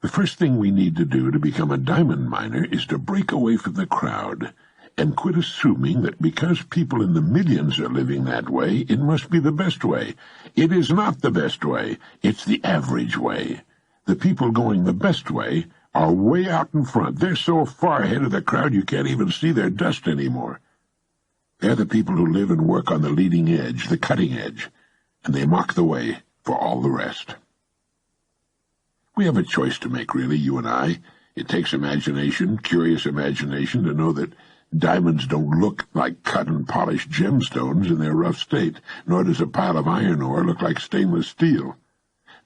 The first thing we need to do to become a diamond miner is to break away from the crowd and quit assuming that because people in the millions are living that way, it must be the best way. It is not the best way. It's the average way. The people going the best way are way out in front. They're so far ahead of the crowd you can't even see their dust anymore. They're the people who live and work on the leading edge, the cutting edge, and they mark the way for all the rest. We have a choice to make, really, you and I. It takes imagination, curious imagination, to know that diamonds don't look like cut and polished gemstones in their rough state, nor does a pile of iron ore look like stainless steel.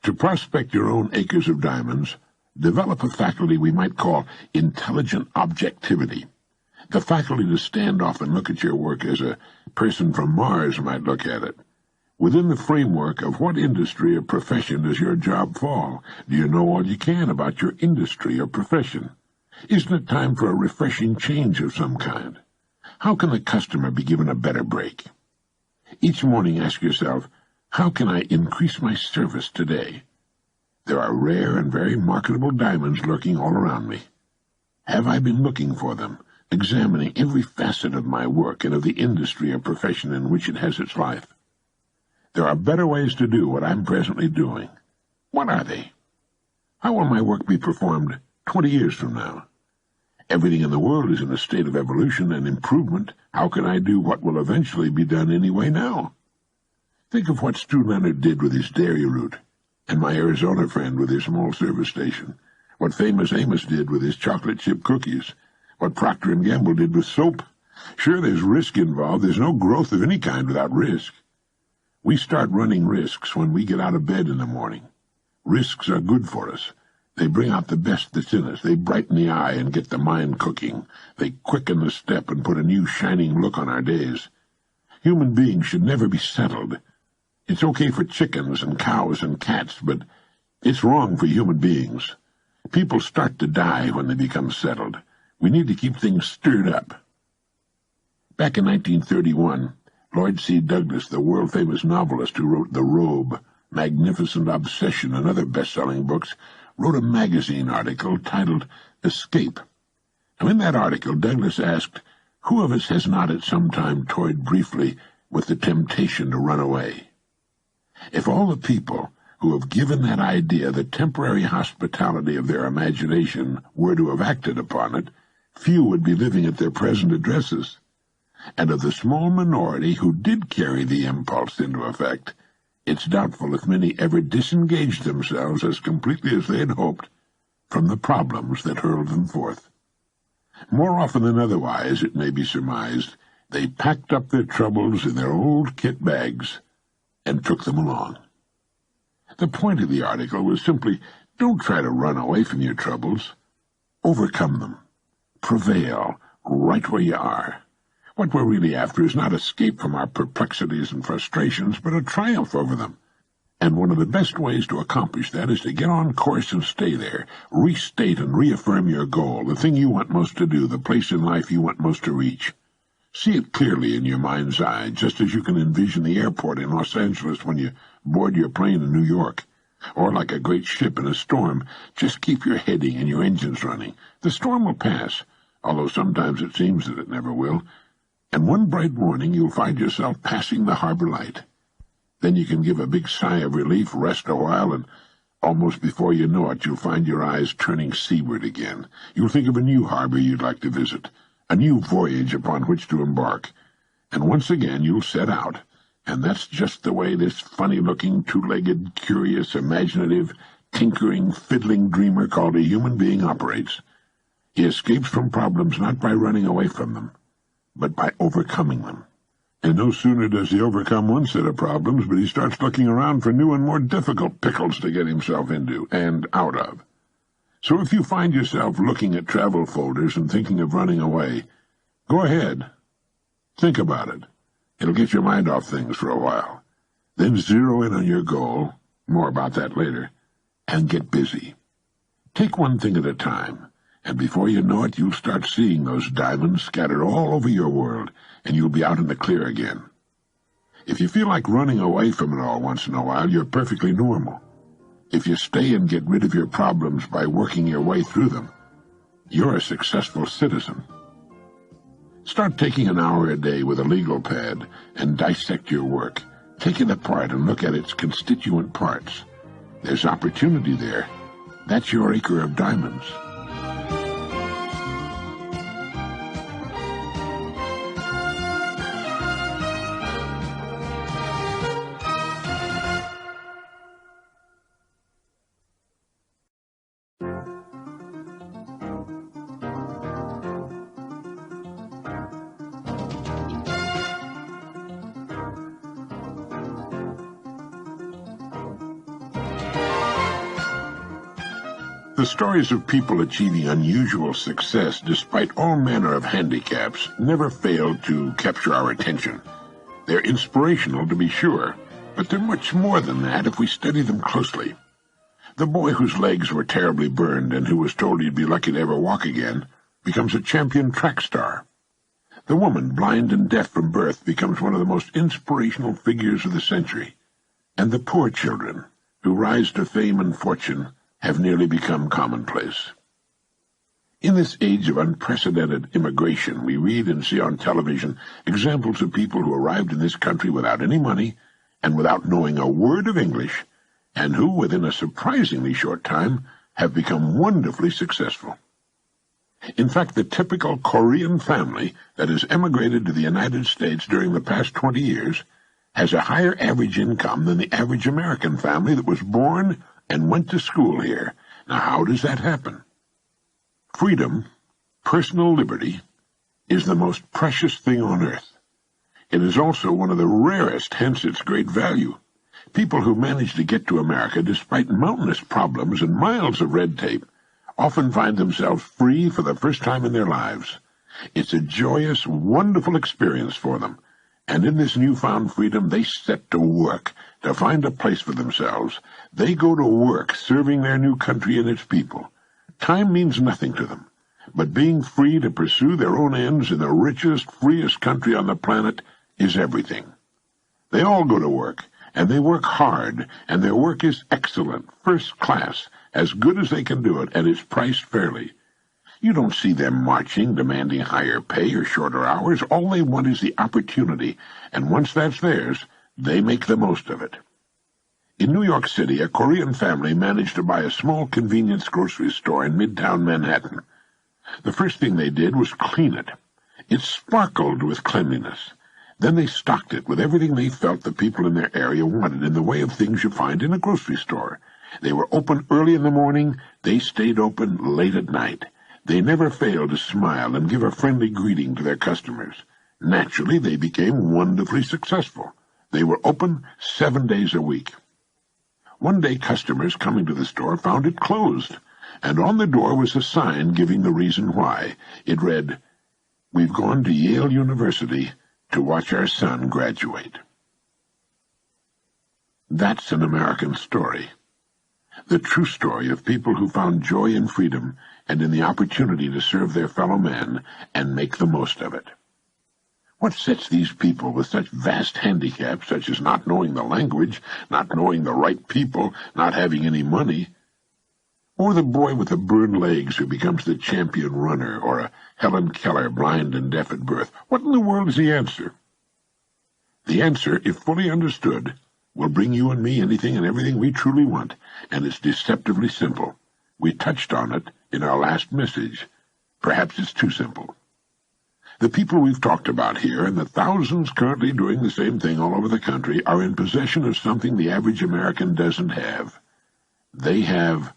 To prospect your own acres of diamonds, develop a faculty we might call intelligent objectivity, the faculty to stand off and look at your work as a person from Mars might look at it. Within the framework of what industry or profession does your job fall? Do you know all you can about your industry or profession? Isn't it time for a refreshing change of some kind? How can the customer be given a better break? Each morning ask yourself, how can I increase my service today? There are rare and very marketable diamonds lurking all around me. Have I been looking for them, examining every facet of my work and of the industry or profession in which it has its life? There are better ways to do what I'm presently doing. What are they? How will my work be performed 20 years from now? Everything in the world is in a state of evolution and improvement. How can I do what will eventually be done anyway now? Think of what Stu Leonard did with his dairy route, and my Arizona friend with his small service station, what Famous Amos did with his chocolate chip cookies, what Procter & Gamble did with soap. Sure, there's risk involved. There's no growth of any kind without risk. We start running risks when we get out of bed in the morning. Risks are good for us. They bring out the best that's in us. They brighten the eye and get the mind cooking. They quicken the step and put a new shining look on our days. Human beings should never be settled. It's okay for chickens and cows and cats, but it's wrong for human beings. People start to die when they become settled. We need to keep things stirred up. Back in 1931, Lloyd C. Douglas, the world-famous novelist who wrote The Robe, Magnificent Obsession, and other best-selling books, wrote a magazine article titled Escape. Now, in that article, Douglas asked, who of us has not at some time toyed briefly with the temptation to run away? If all the people who have given that idea the temporary hospitality of their imagination were to have acted upon it, few would be living at their present addresses. And of the small minority who did carry the impulse into effect, it's doubtful if many ever disengaged themselves as completely as they had hoped from the problems that hurled them forth. More often than otherwise, it may be surmised, they packed up their troubles in their old kit bags and took them along. The point of the article was simply, don't try to run away from your troubles. Overcome them. Prevail right where you are. What we're really after is not escape from our perplexities and frustrations, but a triumph over them. And one of the best ways to accomplish that is to get on course and stay there. Restate and reaffirm your goal, the thing you want most to do, the place in life you want most to reach. See it clearly in your mind's eye, just as you can envision the airport in Los Angeles when you board your plane in New York. Or like a great ship in a storm, just keep your heading and your engines running. The storm will pass, although sometimes it seems that it never will. And one bright morning you'll find yourself passing the harbor light. Then you can give a big sigh of relief, rest a while, and almost before you know it, you'll find your eyes turning seaward again. You'll think of a new harbor you'd like to visit, a new voyage upon which to embark, and once again you'll set out. And that's just the way this funny-looking, two-legged, curious, imaginative, tinkering, fiddling dreamer called a human being operates. He escapes from problems not by running away from them, but by overcoming them. And no sooner does he overcome one set of problems, but he starts looking around for new and more difficult pickles to get himself into and out of. So if you find yourself looking at travel folders and thinking of running away, go ahead. Think about it. It'll get your mind off things for a while. Then zero in on your goal, more about that later, and get busy. Take one thing at a time, and before you know it, you'll start seeing those diamonds scattered all over your world, and you'll be out in the clear again. If you feel like running away from it all once in a while, you're perfectly normal. If you stay and get rid of your problems by working your way through them, you're a successful citizen. Start taking an hour a day with a legal pad and dissect your work. Take it apart and look at its constituent parts. There's opportunity there. That's your acre of diamonds. The stories of people achieving unusual success despite all manner of handicaps never fail to capture our attention. They're inspirational, to be sure, but they're much more than that if we study them closely. The boy whose legs were terribly burned and who was told he'd be lucky to ever walk again becomes a champion track star. The woman, blind and deaf from birth, becomes one of the most inspirational figures of the century. And the poor children, who rise to fame and fortune, have nearly become commonplace. In this age of unprecedented immigration, we read and see on television examples of people who arrived in this country without any money and without knowing a word of English, and who, within a surprisingly short time, have become wonderfully successful. In fact, the typical Korean family that has emigrated to the United States during the past 20 years has a higher average income than the average American family that was born and went to school here. Now, how does that happen? Freedom, personal liberty, is the most precious thing on earth. It is also one of the rarest, hence its great value. People who manage to get to America despite mountainous problems and miles of red tape often find themselves free for the first time in their lives. It's a joyous, wonderful experience for them, and in this newfound freedom they set to work to find a place for themselves. They go to work serving their new country and its people. Time means nothing to them, but being free to pursue their own ends in the richest, freest country on the planet is everything. They all go to work, and they work hard, and their work is excellent, first class, as good as they can do it, and it's priced fairly. You don't see them marching, demanding higher pay or shorter hours. All they want is the opportunity, and once that's theirs, they make the most of it. In New York City, a Korean family managed to buy a small convenience grocery store in Midtown Manhattan. The first thing they did was clean it. It sparkled with cleanliness. Then they stocked it with everything they felt the people in their area wanted in the way of things you find in a grocery store. They were open early in the morning. They stayed open late at night. They never failed to smile and give a friendly greeting to their customers. Naturally, they became wonderfully successful. They were open 7 days a week. One day, customers coming to the store found it closed, and on the door was a sign giving the reason why. It read, "We've gone to Yale University to watch our son graduate." That's an American story. The true story of people who found joy in freedom and in the opportunity to serve their fellow men and make the most of it. What sets these people with such vast handicaps, such as not knowing the language, not knowing the right people, not having any money? Or the boy with the burned legs who becomes the champion runner, or a Helen Keller blind and deaf at birth? What in the world is the answer? The answer, if fully understood, will bring you and me anything and everything we truly want, and it's deceptively simple. We touched on it in our last message. Perhaps it's too simple. The people we've talked about here, and the thousands currently doing the same thing all over the country, are in possession of something the average American doesn't have. They have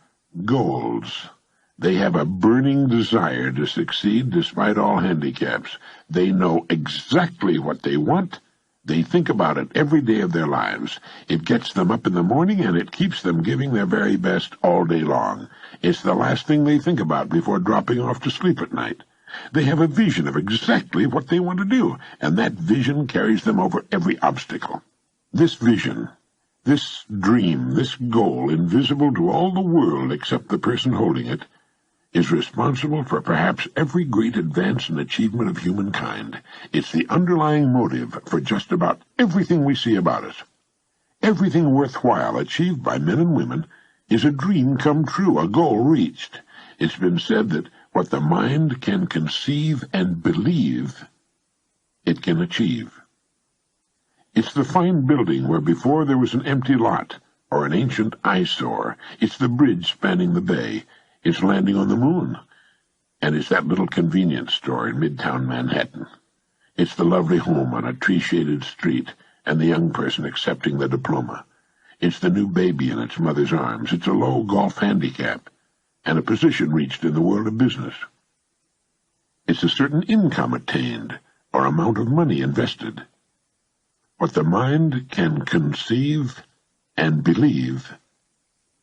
goals. They have a burning desire to succeed despite all handicaps. They know exactly what they want. They think about it every day of their lives. It gets them up in the morning, and it keeps them giving their very best all day long. It's the last thing they think about before dropping off to sleep at night. They have a vision of exactly what they want to do, and that vision carries them over every obstacle. This vision, this dream, this goal, invisible to all the world except the person holding it, is responsible for perhaps every great advance and achievement of humankind. It's the underlying motive for just about everything we see about us. Everything worthwhile achieved by men and women is a dream come true, a goal reached. It's been said that what the mind can conceive and believe, it can achieve. It's the fine building where before there was an empty lot or an ancient eyesore. It's the bridge spanning the bay. It's landing on the moon. And it's that little convenience store in Midtown Manhattan. It's the lovely home on a tree-shaded street and the young person accepting the diploma. It's the new baby in its mother's arms. It's a low golf handicap and a position reached in the world of business. It's a certain income attained or amount of money invested. What the mind can conceive and believe,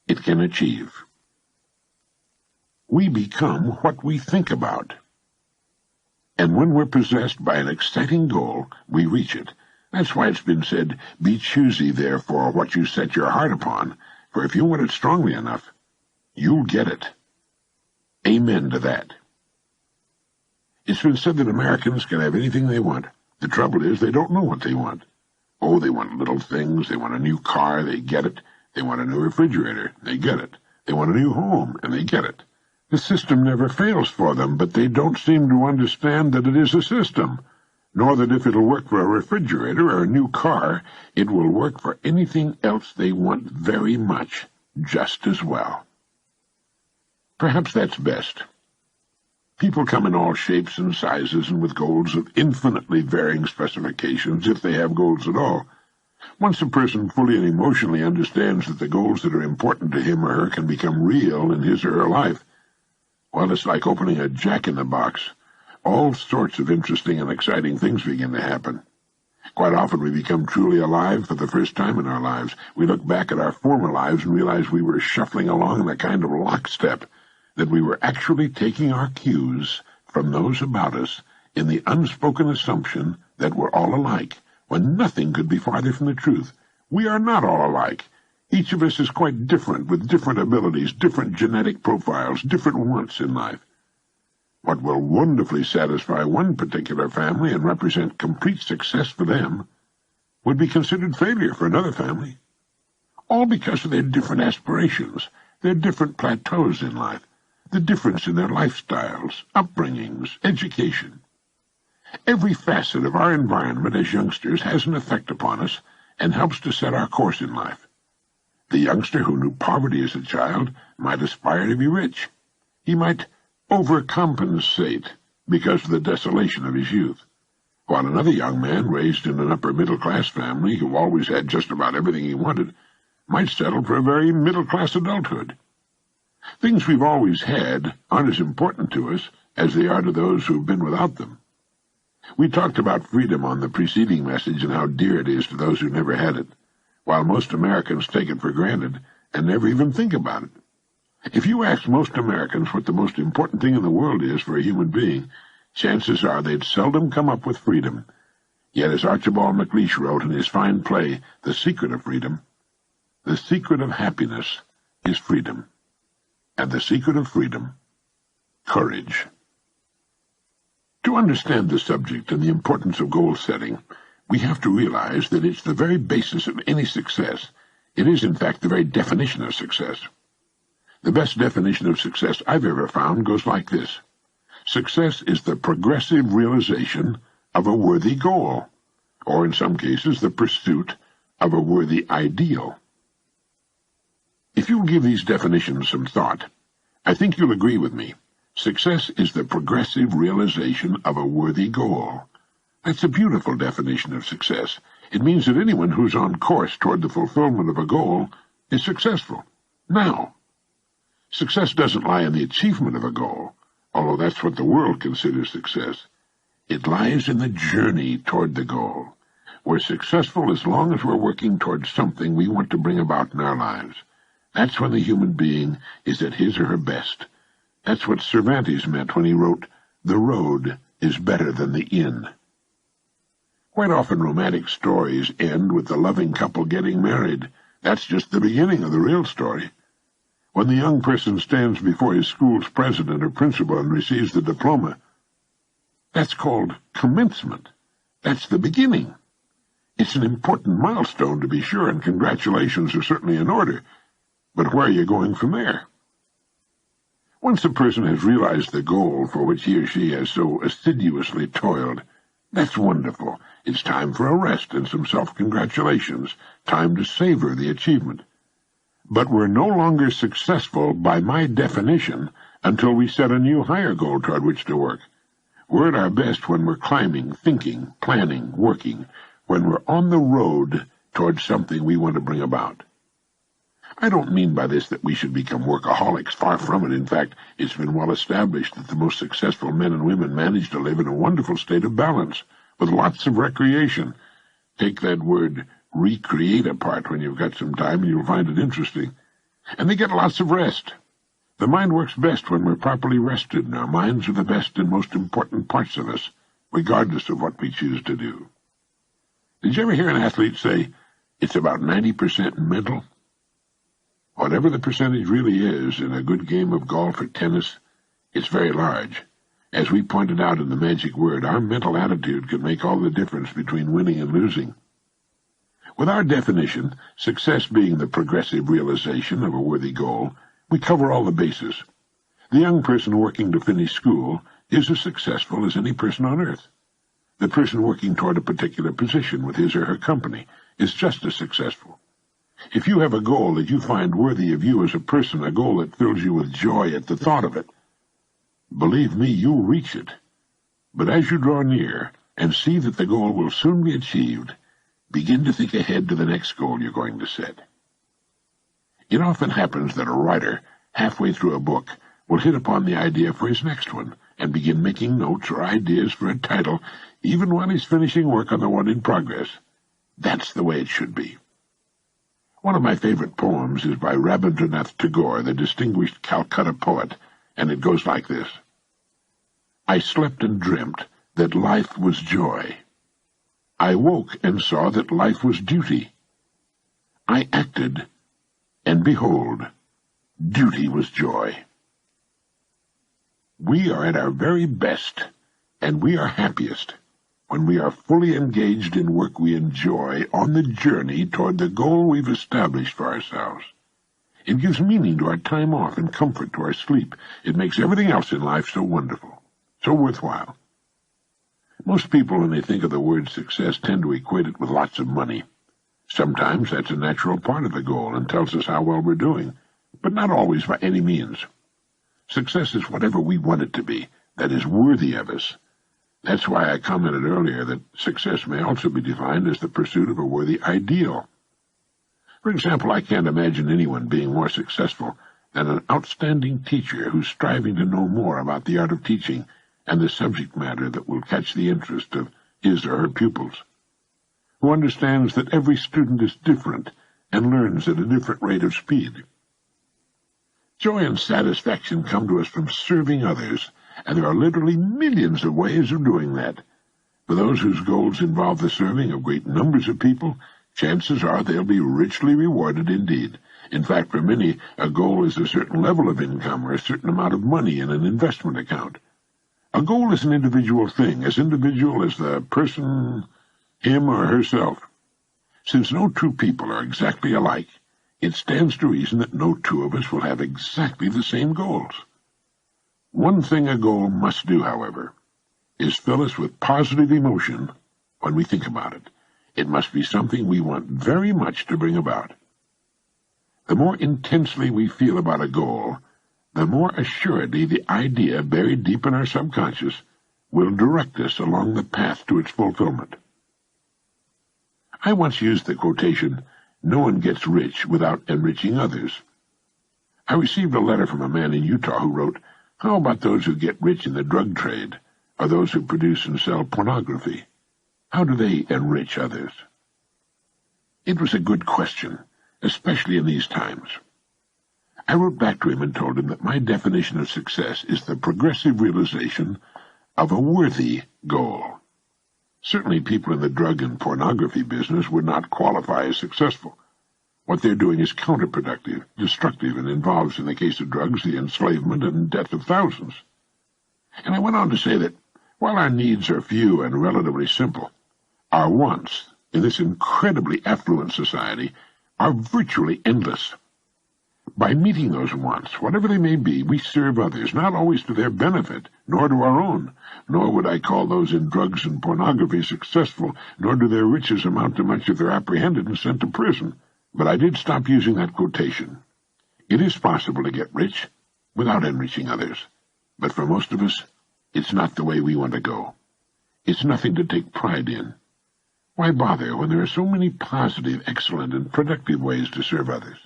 it can achieve. We become what we think about. And when we're possessed by an exciting goal, we reach it. That's why it's been said, be choosy, therefore, what you set your heart upon, for if you want it strongly enough, you'll get it. Amen to that. It's been said that Americans can have anything they want. The trouble is they don't know what they want. Oh, they want little things. They want a new car, they get it. They want a new refrigerator, they get it. They want a new home, and they get it. The system never fails for them, but they don't seem to understand that it is a system, nor that if it'll work for a refrigerator or a new car, it will work for anything else they want very much, just as well. Perhaps that's best. People come in all shapes and sizes and with goals of infinitely varying specifications, if they have goals at all. Once a person fully and emotionally understands that the goals that are important to him or her can become real in his or her life, well, it's like opening a jack-in-the-box. All sorts of interesting and exciting things begin to happen. Quite often we become truly alive for the first time in our lives. We look back at our former lives and realize we were shuffling along in a kind of lockstep, that we were actually taking our cues from those about us in the unspoken assumption that we're all alike, when nothing could be farther from the truth. We are not all alike. Each of us is quite different, with different abilities, different genetic profiles, different wants in life. What will wonderfully satisfy one particular family and represent complete success for them would be considered failure for another family. All because of their different aspirations, their different plateaus in life, the difference in their lifestyles, upbringings, education. Every facet of our environment as youngsters has an effect upon us and helps to set our course in life. The youngster who knew poverty as a child might aspire to be rich. He might overcompensate because of the desolation of his youth, while another young man raised in an upper-middle-class family who always had just about everything he wanted might settle for a very middle-class adulthood. Things we've always had aren't as important to us as they are to those who've been without them. We talked about freedom on the preceding message and how dear it is to those who never had it, while most Americans take it for granted and never even think about it. If you ask most Americans what the most important thing in the world is for a human being, chances are they'd seldom come up with freedom. Yet, as Archibald MacLeish wrote in his fine play, The Secret of Freedom, the secret of happiness is freedom, and the secret of freedom, courage. To understand the subject and the importance of goal setting, we have to realize that it's the very basis of any success. It is, in fact, the very definition of success. The best definition of success I've ever found goes like this. Success is the progressive realization of a worthy goal, or in some cases, the pursuit of a worthy ideal. If you'll give these definitions some thought, I think you'll agree with me. Success is the progressive realization of a worthy goal. That's a beautiful definition of success. It means that anyone who's on course toward the fulfillment of a goal is successful. Now, success doesn't lie in the achievement of a goal, although that's what the world considers success. It lies in the journey toward the goal. We're successful as long as we're working toward something we want to bring about in our lives. That's when the human being is at his or her best. That's what Cervantes meant when he wrote, "The road is better than the inn." Quite often romantic stories end with the loving couple getting married. That's just the beginning of the real story. When the young person stands before his school's president or principal and receives the diploma, that's called commencement. That's the beginning. It's an important milestone, to be sure, and congratulations are certainly in order. But where are you going from there? Once a person has realized the goal for which he or she has so assiduously toiled, that's wonderful. It's time for a rest and some self-congratulations, time to savor the achievement. But we're no longer successful, by my definition, until we set a new higher goal toward which to work. We're at our best when we're climbing, thinking, planning, working, when we're on the road toward something we want to bring about. I don't mean by this that we should become workaholics. Far from it. In fact, it's been well established that the most successful men and women manage to live in a wonderful state of balance, with lots of recreation. Take that word recreate apart when you've got some time, and you'll find it interesting. And they get lots of rest. The mind works best when we're properly rested, and our minds are the best and most important parts of us, regardless of what we choose to do. Did you ever hear an athlete say, it's about 90% mental? Whatever the percentage really is in a good game of golf or tennis, it's very large. As we pointed out in the magic word, our mental attitude can make all the difference between winning and losing. With our definition, success being the progressive realization of a worthy goal, we cover all the bases. The young person working to finish school is as successful as any person on earth. The person working toward a particular position with his or her company is just as successful. If you have a goal that you find worthy of you as a person, a goal that fills you with joy at the thought of it, believe me, you'll reach it. But as you draw near and see that the goal will soon be achieved, begin to think ahead to the next goal you're going to set. It often happens that a writer, halfway through a book, will hit upon the idea for his next one, and begin making notes or ideas for a title, even while he's finishing work on the one in progress. That's the way it should be. One of my favorite poems is by Rabindranath Tagore, the distinguished Calcutta poet, and it goes like this. I slept and dreamt that life was joy. I woke and saw that life was duty. I acted, and behold, duty was joy. We are at our very best, and we are happiest, when we are fully engaged in work we enjoy on the journey toward the goal we've established for ourselves. It gives meaning to our time off and comfort to our sleep. It makes everything else in life so wonderful, so worthwhile. Most people, when they think of the word success, tend to equate it with lots of money. Sometimes that's a natural part of the goal and tells us how well we're doing, but not always by any means. Success is whatever we want it to be, that is worthy of us. That's why I commented earlier that success may also be defined as the pursuit of a worthy ideal. For example, I can't imagine anyone being more successful than an outstanding teacher who's striving to know more about the art of teaching and the subject matter that will catch the interest of his or her pupils, who understands that every student is different and learns at a different rate of speed. Joy and satisfaction come to us from serving others, and there are literally millions of ways of doing that. For those whose goals involve the serving of great numbers of people, chances are they'll be richly rewarded indeed. In fact, for many, a goal is a certain level of income or a certain amount of money in an investment account. A goal is an individual thing, as individual as the person, him or herself. Since no two people are exactly alike, it stands to reason that no two of us will have exactly the same goals. One thing a goal must do, however, is fill us with positive emotion when we think about it. It must be something we want very much to bring about. The more intensely we feel about a goal, the more assuredly the idea buried deep in our subconscious will direct us along the path to its fulfillment. I once used the quotation, "No one gets rich without enriching others." I received a letter from a man in Utah who wrote, "How about those who get rich in the drug trade, or those who produce and sell pornography? How do they enrich others?" It was a good question, especially in these times. I wrote back to him and told him that my definition of success is the progressive realization of a worthy goal. Certainly people in the drug and pornography business would not qualify as successful. What they're doing is counterproductive, destructive, and involves, in the case of drugs, the enslavement and death of thousands. And I went on to say that, while our needs are few and relatively simple, our wants, in this incredibly affluent society, are virtually endless. By meeting those wants, whatever they may be, we serve others, not always to their benefit, nor to our own, nor would I call those in drugs and pornography successful, nor do their riches amount to much if they're apprehended and sent to prison. But I did stop using that quotation. It is possible to get rich without enriching others, but for most of us, it's not the way we want to go. It's nothing to take pride in. Why bother when there are so many positive, excellent, and productive ways to serve others?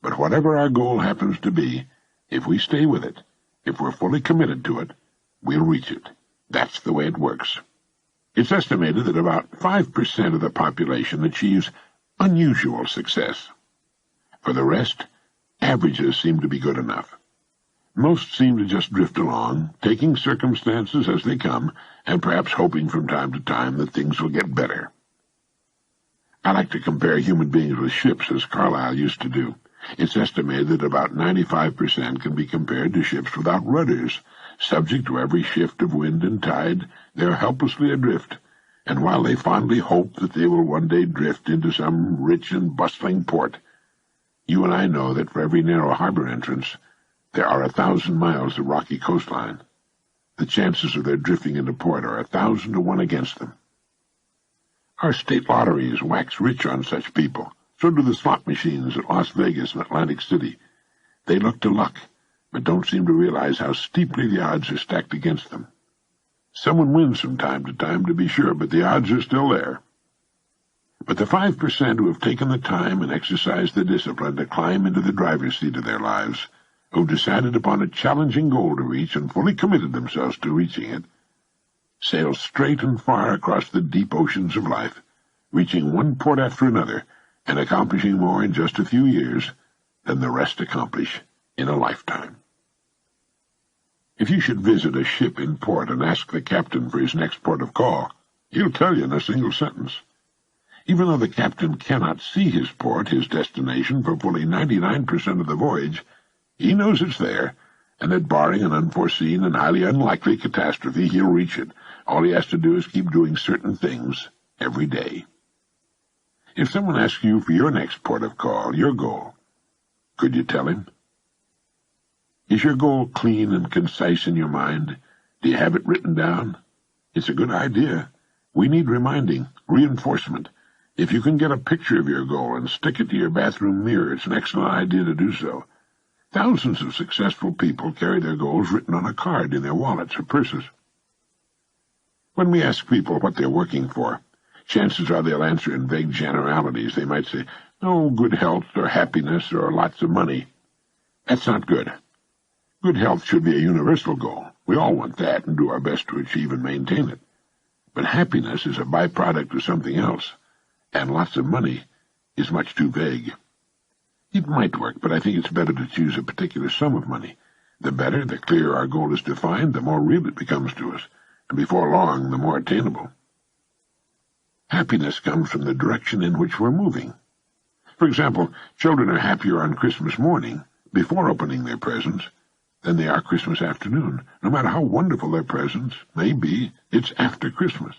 But whatever our goal happens to be, if we stay with it, if we're fully committed to it, we'll reach it. That's the way it works. It's estimated that about 5% of the population achieves unusual success. For the rest, averages seem to be good enough. Most seem to just drift along, taking circumstances as they come, and perhaps hoping from time to time that things will get better. I like to compare human beings with ships, as Carlyle used to do. It's estimated that about 95% can be compared to ships without rudders. Subject to every shift of wind and tide, they are helplessly adrift, and while they fondly hope that they will one day drift into some rich and bustling port, you and I know that for every narrow harbor entrance, there are 1,000 miles of rocky coastline. The chances of their drifting into port are 1,000 to 1 against them. Our state lotteries wax rich on such people. So do the slot machines at Las Vegas and Atlantic City. They look to luck, but don't seem to realize how steeply the odds are stacked against them. Someone wins from time to time, to be sure, but the odds are still there. But the 5% who have taken the time and exercised the discipline to climb into the driver's seat of their lives who've decided upon a challenging goal to reach and fully committed themselves to reaching it, sail straight and far across the deep oceans of life, reaching one port after another and accomplishing more in just a few years than the rest accomplish in a lifetime. If you should visit a ship in port and ask the captain for his next port of call, he'll tell you in a single sentence. Even though the captain cannot see his port, his destination, for fully 99% of the voyage, he knows it's there, and that barring an unforeseen and highly unlikely catastrophe, he'll reach it. All he has to do is keep doing certain things every day. If someone asks you for your next port of call, your goal, could you tell him? Is your goal clean and concise in your mind? Do you have it written down? It's a good idea. We need reminding, reinforcement. If you can get a picture of your goal and stick it to your bathroom mirror, it's an excellent idea to do so. Thousands of successful people carry their goals written on a card in their wallets or purses. When we ask people what they're working for, chances are they'll answer in vague generalities. They might say, "Oh, good health or happiness or lots of money." That's not good. Good health should be a universal goal. We all want that and do our best to achieve and maintain it. But happiness is a byproduct of something else, and lots of money is much too vague. It might work, but I think it's better to choose a particular sum of money. The better, the clearer our goal is defined, the more real it becomes to us, and before long, the more attainable. Happiness comes from the direction in which we're moving. For example, children are happier on Christmas morning, before opening their presents, than they are Christmas afternoon. No matter how wonderful their presents may be, it's after Christmas.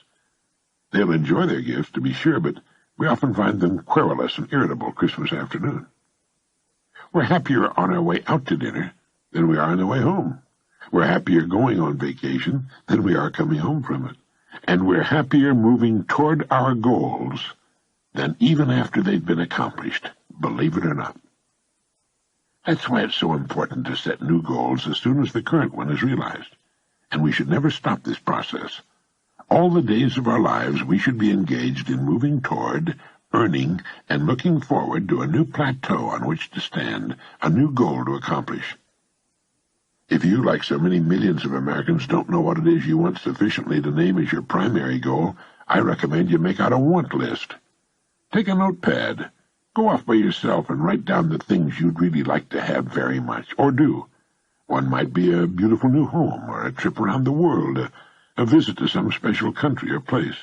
They'll enjoy their gifts, to be sure, but we often find them querulous and irritable Christmas afternoon. We're happier on our way out to dinner than we are on the way home. We're happier going on vacation than we are coming home from it. And we're happier moving toward our goals than even after they've been accomplished, believe it or not. That's why it's so important to set new goals as soon as the current one is realized. And we should never stop this process. All the days of our lives we should be engaged in moving toward, earning, and looking forward to a new plateau on which to stand, a new goal to accomplish. If you, like so many millions of Americans, don't know what it is you want sufficiently to name as your primary goal, I recommend you make out a want list. Take a notepad. Go off by yourself and write down the things you'd really like to have very much, or do. One might be a beautiful new home, or a trip around the world, a visit to some special country or place.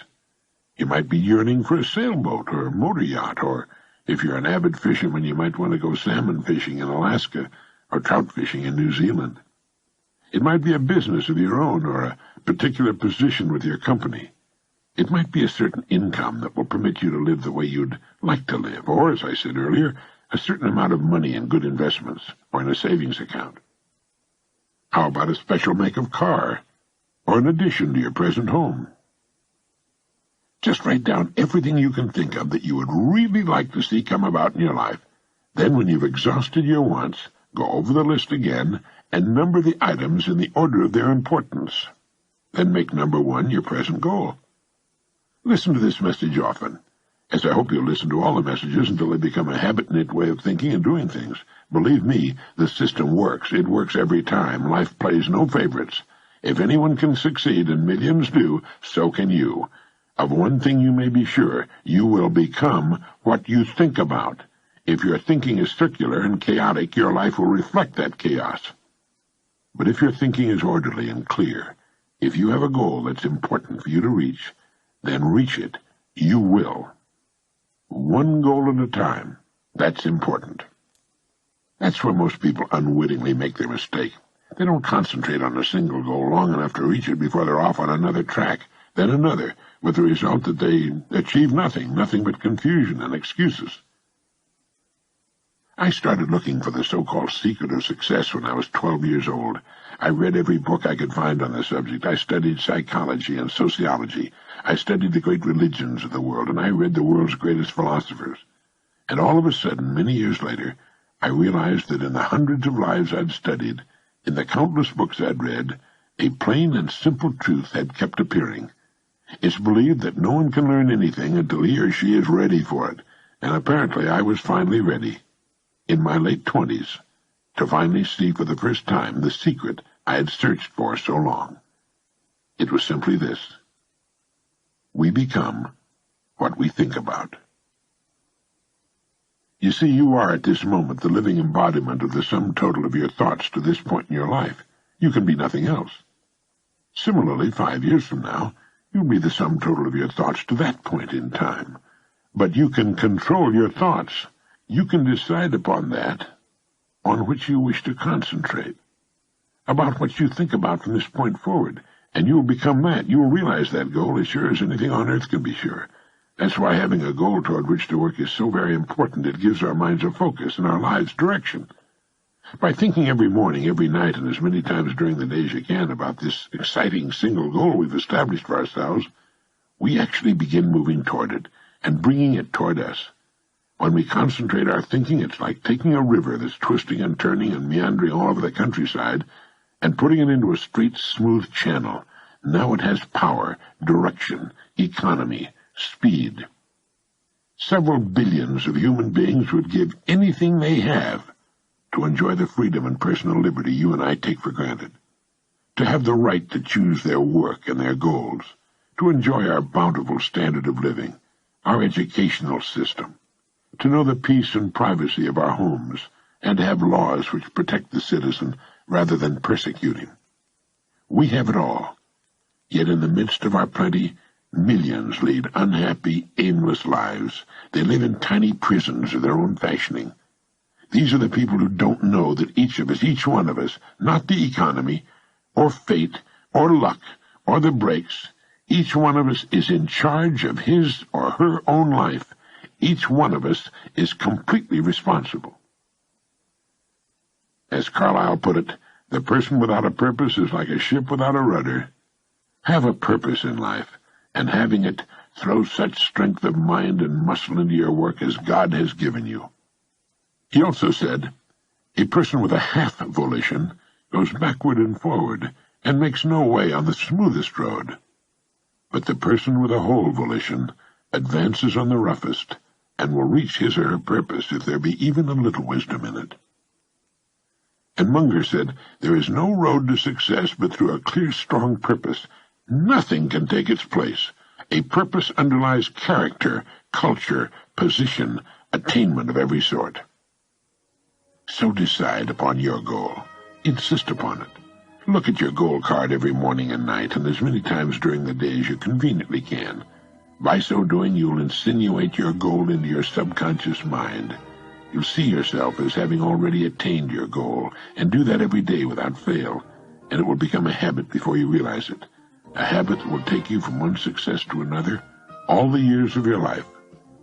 You might be yearning for a sailboat or a motor yacht, or if you're an avid fisherman, you might want to go salmon fishing in Alaska or trout fishing in New Zealand. It might be a business of your own or a particular position with your company. It might be a certain income that will permit you to live the way you'd like to live, or, as I said earlier, a certain amount of money in good investments or in a savings account. How about a special make of car, or an addition to your present home? Just write down everything you can think of that you would really like to see come about in your life. Then, when you've exhausted your wants, go over the list again and number the items in the order of their importance. Then make number 1 your present goal. Listen to this message often, as I hope you'll listen to all the messages until they become a habit-knit way of thinking and doing things. Believe me, the system works. It works every time. Life plays no favorites. If anyone can succeed, and millions do, so can you. Of one thing you may be sure, you will become what you think about. If your thinking is circular and chaotic, your life will reflect that chaos. But if your thinking is orderly and clear, if you have a goal that's important for you to reach, then reach it. You will. One goal at a time. That's important. That's where most people unwittingly make their mistake. They don't concentrate on a single goal long enough to reach it before they're off on another track, then another, with the result that they achieve nothing but confusion and excuses. I started looking for the so-called secret of success when I was 12 years old. I read every book I could find on the subject. I studied psychology and sociology. I studied the great religions of the world, and I read the world's greatest philosophers. And all of a sudden, many years later, I realized that in the hundreds of lives I'd studied, in the countless books I'd read, a plain and simple truth had kept appearing. It's believed that no one can learn anything until he or she is ready for it, and apparently I was finally ready. In my late 20s, to finally see for the first time the secret I had searched for so long. It was simply this: we become what we think about. You see, you are at this moment the living embodiment of the sum total of your thoughts to this point in your life. You can be nothing else. Similarly, 5 years from now, you'll be the sum total of your thoughts to that point in time. But you can control your thoughts. You can decide upon that on which you wish to concentrate, about what you think about from this point forward, and you will become that. You will realize that goal as sure as anything on earth can be sure. That's why having a goal toward which to work is so very important. It gives our minds a focus and our lives direction. By thinking every morning, every night, and as many times during the day as you can about this exciting single goal we've established for ourselves, we actually begin moving toward it and bringing it toward us. When we concentrate our thinking, it's like taking a river that's twisting and turning and meandering all over the countryside and putting it into a straight, smooth channel. Now it has power, direction, economy, speed. Several billions of human beings would give anything they have to enjoy the freedom and personal liberty you and I take for granted, to have the right to choose their work and their goals, to enjoy our bountiful standard of living, our educational system, to know the peace and privacy of our homes, and to have laws which protect the citizen rather than persecute him. We have it all, yet in the midst of our plenty, millions lead unhappy, aimless lives. They live in tiny prisons of their own fashioning. These are the people who don't know that each of us, each one of us, not the economy, or fate, or luck, or the breaks, each one of us is in charge of his or her own life. Each one of us is completely responsible. As Carlyle put it, the person without a purpose is like a ship without a rudder. Have a purpose in life, and having it, throw such strength of mind and muscle into your work as God has given you. He also said, a person with a half volition goes backward and forward and makes no way on the smoothest road. But the person with a whole volition advances on the roughest and will reach his or her purpose if there be even a little wisdom in it. And Munger said, there is no road to success but through a clear, strong purpose. Nothing can take its place. A purpose underlies character, culture, position, attainment of every sort. So decide upon your goal. Insist upon it. Look at your goal card every morning and night, and as many times during the day as you conveniently can. By so doing, you'll insinuate your goal into your subconscious mind. You'll see yourself as having already attained your goal, and do that every day without fail, and it will become a habit before you realize it. A habit that will take you from one success to another all the years of your life.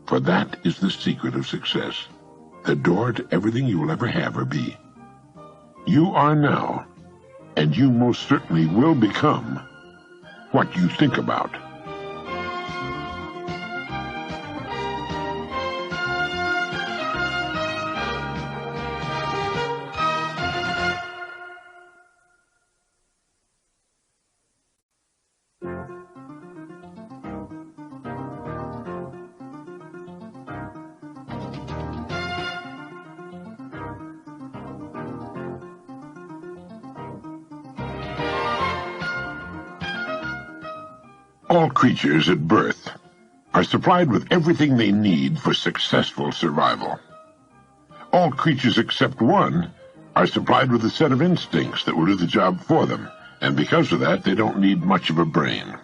For that is the secret of success, the door to everything you will ever have or be. You are now, and you most certainly will become, what you think about. All creatures at birth are supplied with everything they need for successful survival. All creatures except one are supplied with a set of instincts that will do the job for them, and because of that, they don't need much of a brain.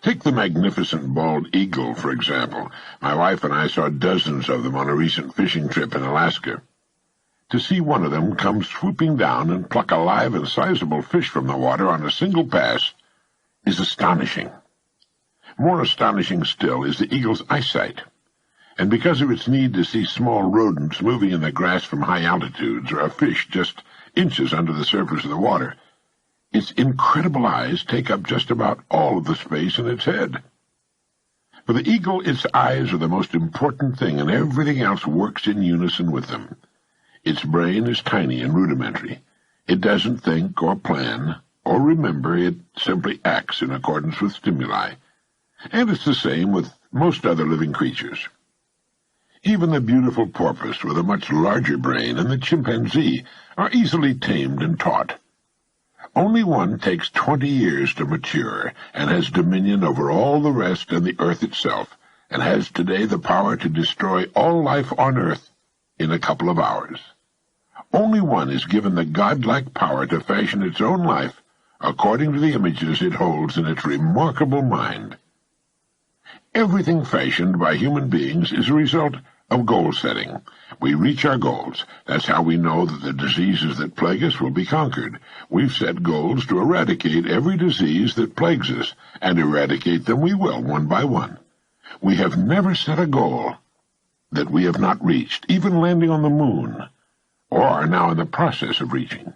Take the magnificent bald eagle, for example. My wife and I saw dozens of them on a recent fishing trip in Alaska. To see one of them come swooping down and pluck a live and sizable fish from the water on a single pass is astonishing. More astonishing still is the eagle's eyesight, and because of its need to see small rodents moving in the grass from high altitudes or a fish just inches under the surface of the water, its incredible eyes take up just about all of the space in its head. For the eagle, its eyes are the most important thing, and everything else works in unison with them. Its brain is tiny and rudimentary. It doesn't think or plan or remember. It simply acts in accordance with stimuli. And it's the same with most other living creatures. Even the beautiful porpoise with a much larger brain and the chimpanzee are easily tamed and taught. Only one takes 20 years to mature and has dominion over all the rest and the earth itself, and has today the power to destroy all life on earth in a couple of hours. Only one is given the godlike power to fashion its own life according to the images it holds in its remarkable mind. Everything fashioned by human beings is a result of goal setting. We reach our goals. That's how we know that the diseases that plague us will be conquered. We've set goals to eradicate every disease that plagues us, and eradicate them we will, one by one. We have never set a goal that we have not reached, even landing on the moon, or are now in the process of reaching.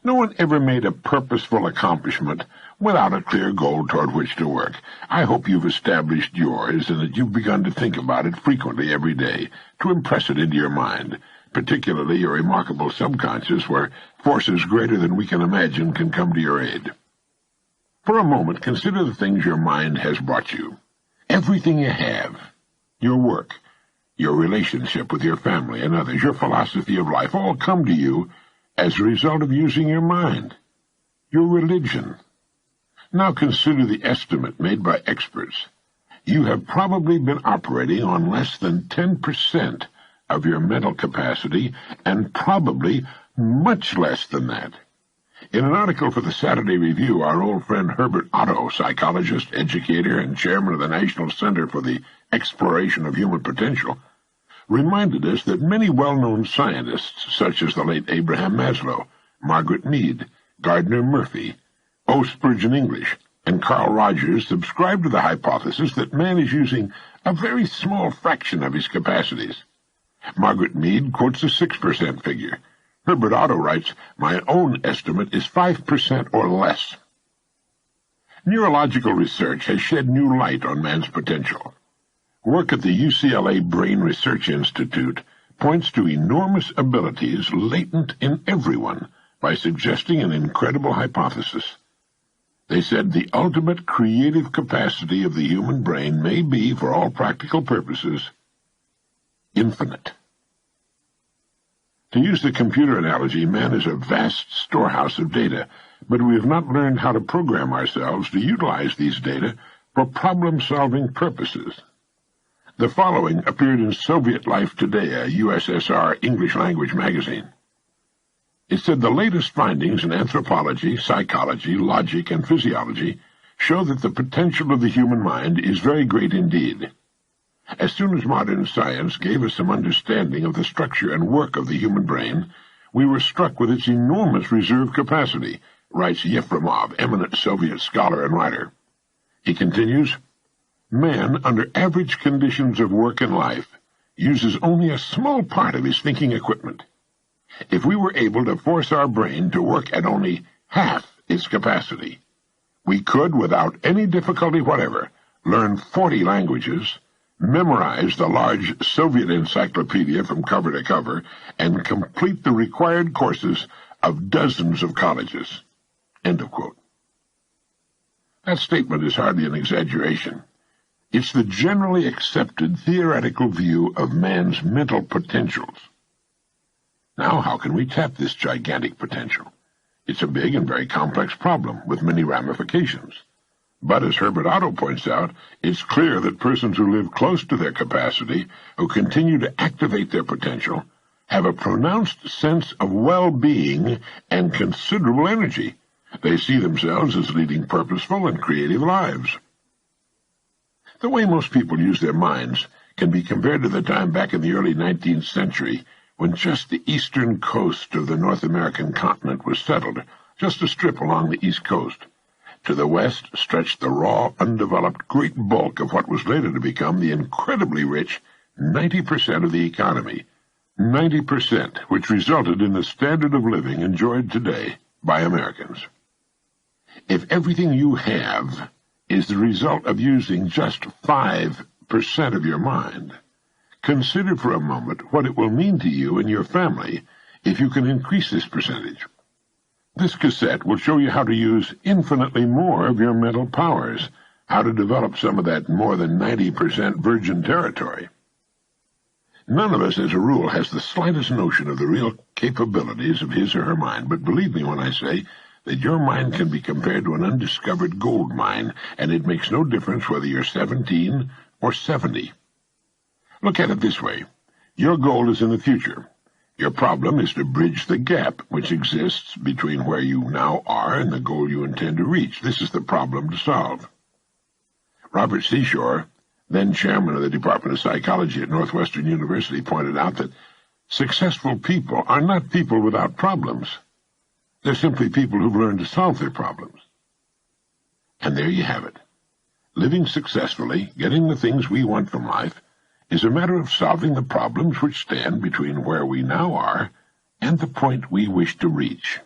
No one ever made a purposeful accomplishment without a clear goal toward which to work. I hope you've established yours and that you've begun to think about it frequently every day, to impress it into your mind, particularly your remarkable subconscious, where forces greater than we can imagine can come to your aid. For a moment, consider the things your mind has brought you. Everything you have, your work, your relationship with your family and others, your philosophy of life, all come to you as a result of using your mind. Your religion. Now consider the estimate made by experts. You have probably been operating on less than 10% of your mental capacity, and probably much less than that. In an article for the Saturday Review, our old friend Herbert Otto, psychologist, educator, and chairman of the National Center for the Exploration of Human Potential, reminded us that many well-known scientists, such as the late Abraham Maslow, Margaret Mead, Gardner Murphy, O. Spurgeon English, and Carl Rogers, subscribe to the hypothesis that man is using a very small fraction of his capacities. Margaret Mead quotes a 6% figure. Herbert Otto writes, "My own estimate is 5% or less." Neurological research has shed new light on man's potential. Work at the UCLA Brain Research Institute points to enormous abilities latent in everyone by suggesting an incredible hypothesis. They said the ultimate creative capacity of the human brain may be, for all practical purposes, infinite. To use the computer analogy, man is a vast storehouse of data, but we have not learned how to program ourselves to utilize these data for problem-solving purposes. The following appeared in Soviet Life Today, a USSR English-language magazine. It said the latest findings in anthropology, psychology, logic, and physiology show that the potential of the human mind is very great indeed. As soon as modern science gave us some understanding of the structure and work of the human brain, we were struck with its enormous reserve capacity, writes Yefremov, eminent Soviet scholar and writer. He continues, "Man, under average conditions of work and life, uses only a small part of his thinking equipment. If we were able to force our brain to work at only half its capacity, we could, without any difficulty whatever, learn 40 languages, memorize the large Soviet encyclopedia from cover to cover, and complete the required courses of dozens of colleges." End of quote. That statement is hardly an exaggeration. It's the generally accepted theoretical view of man's mental potentials. Now, how can we tap this gigantic potential? It's a big and very complex problem with many ramifications. But as Herbert Otto points out, it's clear that persons who live close to their capacity, who continue to activate their potential, have a pronounced sense of well-being and considerable energy. They see themselves as leading purposeful and creative lives. The way most people use their minds can be compared to the time back in the early 19th century when just the eastern coast of the North American continent was settled, just a strip along the east coast. To the west stretched the raw, undeveloped great bulk of what was later to become the incredibly rich 90% of the economy, 90% which resulted in the standard of living enjoyed today by Americans. If everything you have is the result of using just 5% of your mind, consider for a moment what it will mean to you and your family if you can increase this percentage. This cassette will show you how to use infinitely more of your mental powers, how to develop some of that more than 90% virgin territory. None of us, as a rule, has the slightest notion of the real capabilities of his or her mind, but believe me when I say that your mind can be compared to an undiscovered gold mine, and it makes no difference whether you're 17 or 70. Look at it this way. Your goal is in the future. Your problem is to bridge the gap which exists between where you now are and the goal you intend to reach. This is the problem to solve. Robert Seashore, then chairman of the Department of Psychology at Northwestern University, pointed out that successful people are not people without problems. They're simply people who've learned to solve their problems. And there you have it. Living successfully, getting the things we want from life, is a matter of solving the problems which stand between where we now are and the point we wish to reach.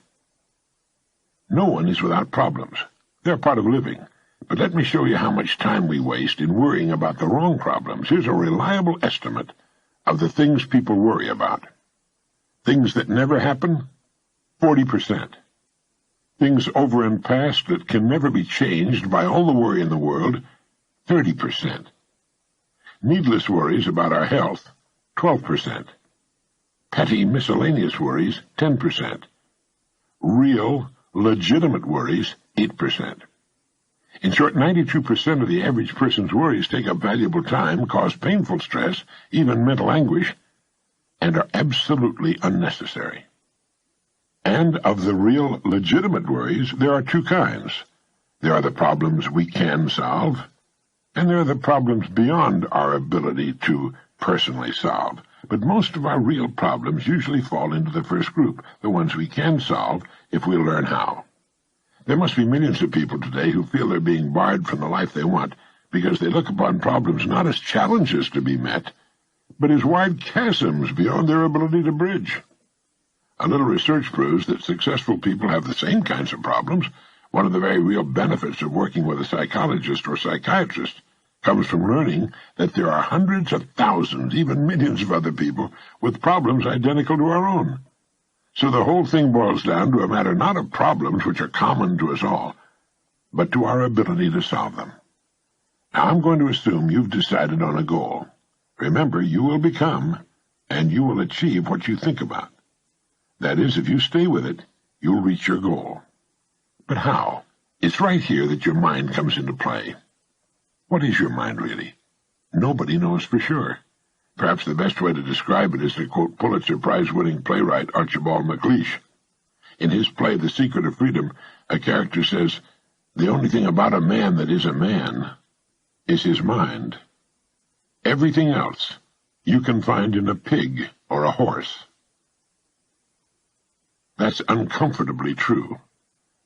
No one is without problems. They're part of living. But let me show you how much time we waste in worrying about the wrong problems. Here's a reliable estimate of the things people worry about. Things that never happen, 40%. Things over and past that can never be changed by all the worry in the world, 30%. Needless worries about our health, 12%. Petty miscellaneous worries, 10%. Real, legitimate worries, 8%. In short, 92% of the average person's worries take up valuable time, cause painful stress, even mental anguish, and are absolutely unnecessary. And of the real, legitimate worries, there are two kinds. There are the problems we can solve, and there are the problems beyond our ability to personally solve. But most of our real problems usually fall into the first group, the ones we can solve if we learn how. There must be millions of people today who feel they're being barred from the life they want because they look upon problems not as challenges to be met, but as wide chasms beyond their ability to bridge. A little research proves that successful people have the same kinds of problems. One of the very real benefits of working with a psychologist or psychiatrist comes from learning that there are hundreds of thousands, even millions of other people with problems identical to our own. So the whole thing boils down to a matter not of problems which are common to us all, but to our ability to solve them. Now I'm going to assume you've decided on a goal. Remember, you will become and you will achieve what you think about. That is, if you stay with it, you'll reach your goal. But how? It's right here that your mind comes into play. What is your mind, really? Nobody knows for sure. Perhaps the best way to describe it is to quote Pulitzer Prize-winning playwright Archibald MacLeish. In his play, The Secret of Freedom, a character says, "The only thing about a man that is a man is his mind. Everything else you can find in a pig or a horse." That's uncomfortably true.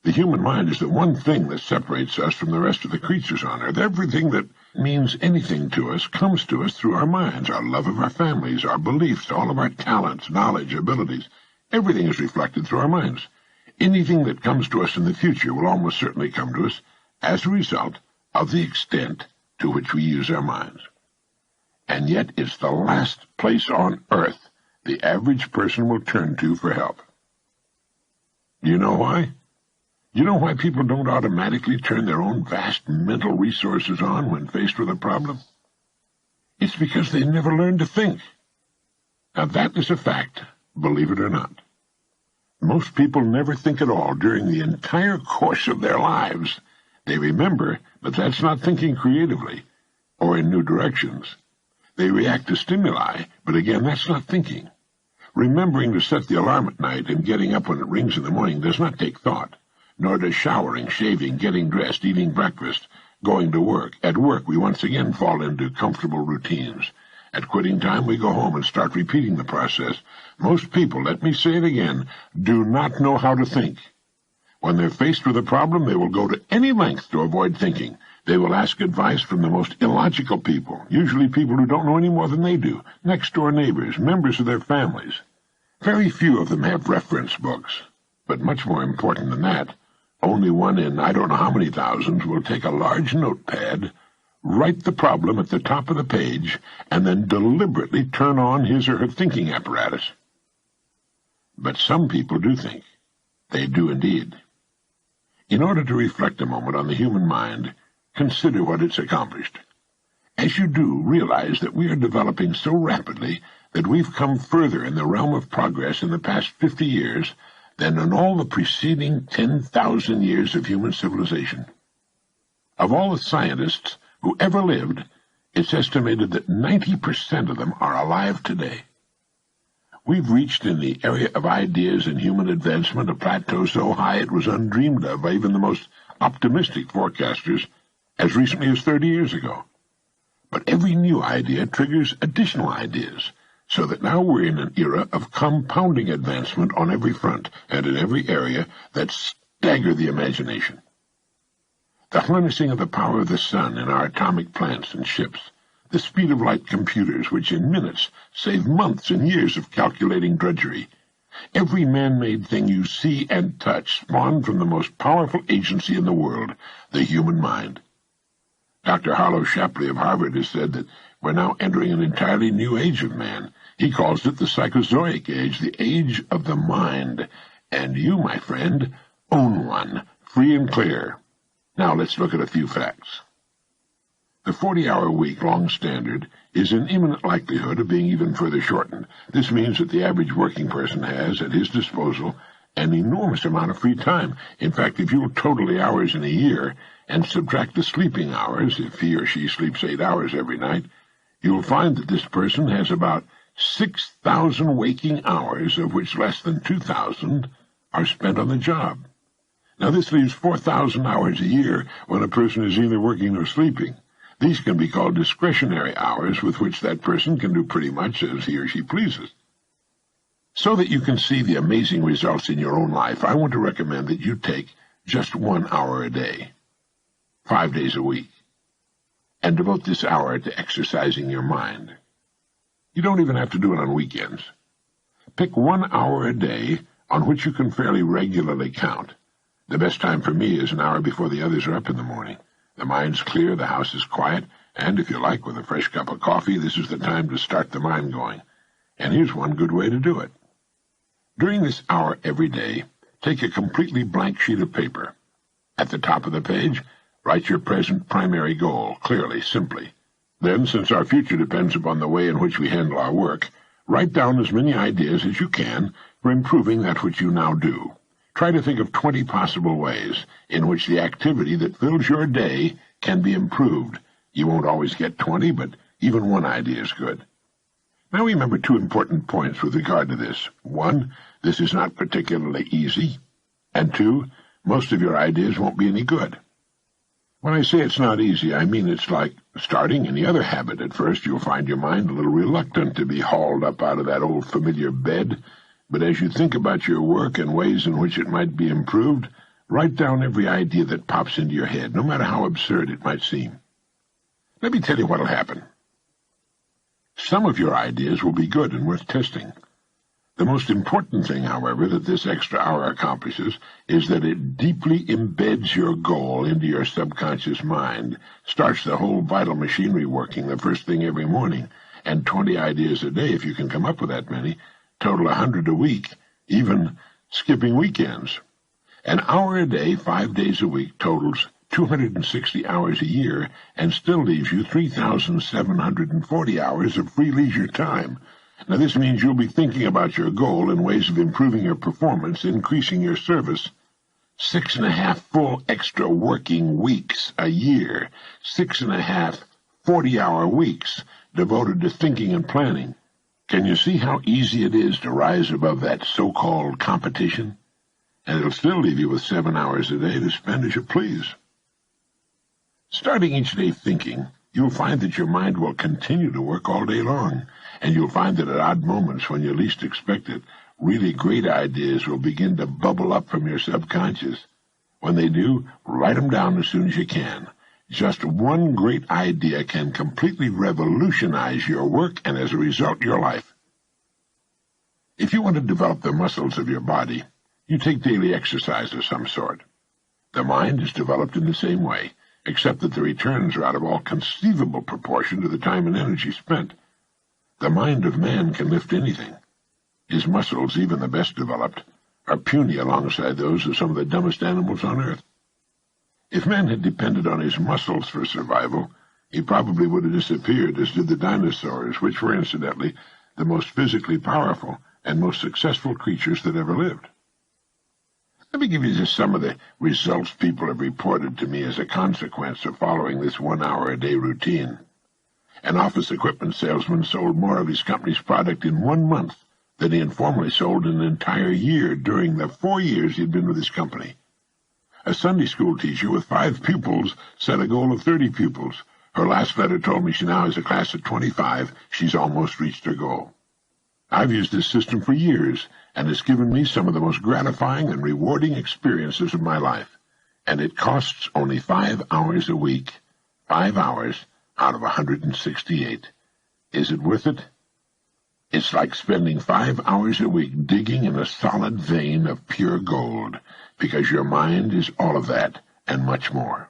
The human mind is the one thing that separates us from the rest of the creatures on earth. Everything that means anything to us comes to us through our minds, our love of our families, our beliefs, all of our talents, knowledge, abilities. Everything is reflected through our minds. Anything that comes to us in the future will almost certainly come to us as a result of the extent to which we use our minds. And yet it's the last place on earth the average person will turn to for help. Do you know why? You know why people don't automatically turn their own vast mental resources on when faced with a problem? It's because they never learned to think. Now that is a fact, believe it or not. Most people never think at all during the entire course of their lives. They remember, but that's not thinking creatively or in new directions. They react to stimuli, but again, that's not thinking. Remembering to set the alarm at night and getting up when it rings in the morning does not take thought. Nor does showering, shaving, getting dressed, eating breakfast, going to work. At work, we once again fall into comfortable routines. At quitting time, we go home and start repeating the process. Most people, let me say it again, do not know how to think. When they're faced with a problem, they will go to any length to avoid thinking. They will ask advice from the most illogical people, usually people who don't know any more than they do, next-door neighbors, members of their families. Very few of them have reference books. But much more important than that, only one in I don't know how many thousands will take a large notepad, write the problem at the top of the page, and then deliberately turn on his or her thinking apparatus. But some people do think. They do indeed. In order to reflect a moment on the human mind, consider what it's accomplished. As you do, realize that we are developing so rapidly that we've come further in the realm of progress in the past 50 years than in all the preceding 10,000 years of human civilization. Of all the scientists who ever lived, it's estimated that 90% of them are alive today. We've reached in the area of ideas and human advancement a plateau so high it was undreamed of by even the most optimistic forecasters as recently as 30 years ago. But every new idea triggers additional ideas, so that now we're in an era of compounding advancement on every front and in every area that stagger the imagination. The harnessing of the power of the sun in our atomic plants and ships, the speed of light computers which in minutes save months and years of calculating drudgery. Every man-made thing you see and touch spawned from the most powerful agency in the world, the human mind. Dr. Harlow Shapley of Harvard has said that we're now entering an entirely new age of man. He calls it the Psychozoic age, the age of the mind. And you, my friend, own one, free and clear. Now let's look at a few facts. The 40-hour week long standard is in imminent likelihood of being even further shortened. This means that the average working person has at his disposal an enormous amount of free time. In fact, if you'll total the hours in a year and subtract the sleeping hours, if he or she sleeps 8 hours every night, you'll find that this person has about 6,000 waking hours, of which less than 2,000 are spent on the job. Now, this leaves 4,000 hours a year when a person is either working or sleeping. These can be called discretionary hours with which that person can do pretty much as he or she pleases. So that you can see the amazing results in your own life, I want to recommend that you take just 1 hour a day, 5 days a week, and devote this hour to exercising your mind. You don't even have to do it on weekends. Pick 1 hour a day on which you can fairly regularly count. The best time for me is an hour before the others are up in the morning. The mind's clear, the house is quiet, and if you like, with a fresh cup of coffee, this is the time to start the mind going. And here's one good way to do it. During this hour every day, take a completely blank sheet of paper. At the top of the page, write your present primary goal, clearly, simply. Then, since our future depends upon the way in which we handle our work, write down as many ideas as you can for improving that which you now do. Try to think of 20 possible ways in which the activity that fills your day can be improved. You won't always get 20, but even one idea is good. Now remember 2 important points with regard to this. 1, this is not particularly easy. And 2, most of your ideas won't be any good. When I say it's not easy, I mean it's like starting any other habit. At first you'll find your mind a little reluctant to be hauled up out of that old familiar bed. But as you think about your work and ways in which it might be improved, write down every idea that pops into your head, no matter how absurd it might seem. Let me tell you what'll happen. Some of your ideas will be good and worth testing. The most important thing, however, that this extra hour accomplishes is that it deeply embeds your goal into your subconscious mind, starts the whole vital machinery working the first thing every morning, and 20 ideas a day, if you can come up with that many, total 100 a week, even skipping weekends. An hour a day, 5 days a week, totals 260 hours a year and still leaves you 3,740 hours of free leisure time. Now, this means you'll be thinking about your goal and ways of improving your performance, increasing your service. 6.5 full extra working weeks a year, 6.5 40-hour weeks devoted to thinking and planning. Can you see how easy it is to rise above that so-called competition? And it'll still leave you with 7 hours a day to spend as you please. Starting each day thinking, you'll find that your mind will continue to work all day long, and you'll find that at odd moments when you least expect it, really great ideas will begin to bubble up from your subconscious. When they do, write them down as soon as you can. Just one great idea can completely revolutionize your work and, as a result, your life. If you want to develop the muscles of your body, you take daily exercise of some sort. The mind is developed in the same way, except that the returns are out of all conceivable proportion to the time and energy spent. The mind of man can lift anything. His muscles, even the best developed, are puny alongside those of some of the dumbest animals on earth. If man had depended on his muscles for survival, he probably would have disappeared, as did the dinosaurs, which were, incidentally, the most physically powerful and most successful creatures that ever lived. Let me give you just some of the results people have reported to me as a consequence of following this 1-hour-a-day routine. An office equipment salesman sold more of his company's product in 1 month than he had formerly sold in an entire year during the 4 years he'd been with his company. A Sunday school teacher with 5 pupils set a goal of 30 pupils. Her last letter told me she now has a class of 25. She's almost reached her goal. I've used this system for years, and it's given me some of the most gratifying and rewarding experiences of my life. And it costs only 5 hours a week. 5 hours out of 168. Is it worth it? It's like spending 5 hours a week digging in a solid vein of pure gold, because your mind is all of that and much more.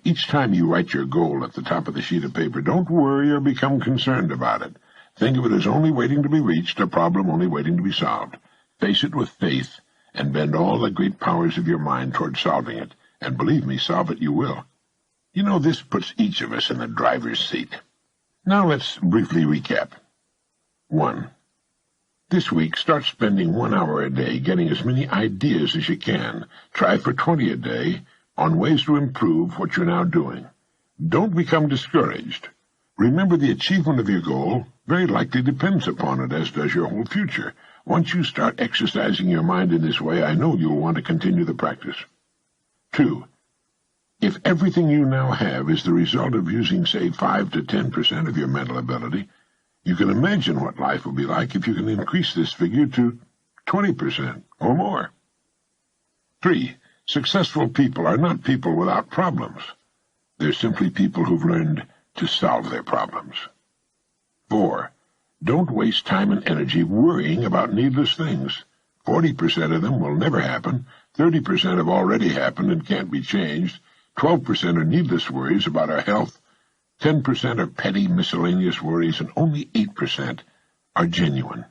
Each time you write your goal at the top of the sheet of paper, don't worry or become concerned about it. Think of it as only waiting to be reached, a problem only waiting to be solved. Face it with faith, and bend all the great powers of your mind toward solving it. And believe me, solve it you will. You know, this puts each of us in the driver's seat. Now let's briefly recap. 1. This week, start spending 1 hour a day getting as many ideas as you can. Try for 20 a day on ways to improve what you're now doing. Don't become discouraged. Remember, the achievement of your goal very likely depends upon it, as does your whole future. Once you start exercising your mind in this way, I know you'll want to continue the practice. 2. If everything you now have is the result of using, say, 5 to 10% of your mental ability, you can imagine what life will be like if you can increase this figure to 20% or more. 3. Successful people are not people without problems. They're simply people who've learned to solve their problems. 4. Don't waste time and energy worrying about needless things. 40% of them will never happen, 30% have already happened and can't be changed, 12% are needless worries about our health, 10% are petty miscellaneous worries, and only 8% are genuine.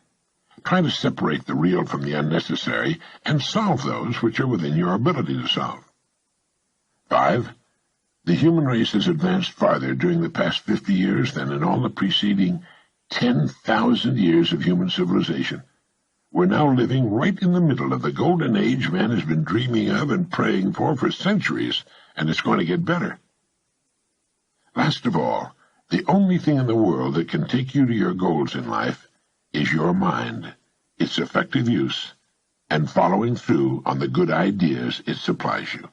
Try to separate the real from the unnecessary and solve those which are within your ability to solve. 5. The human race has advanced farther during the past 50 years than in all the preceding 10,000 years of human civilization. We're now living right in the middle of the golden age man has been dreaming of and praying for centuries, and it's going to get better. Last of all, the only thing in the world that can take you to your goals in life is your mind, its effective use, and following through on the good ideas it supplies you.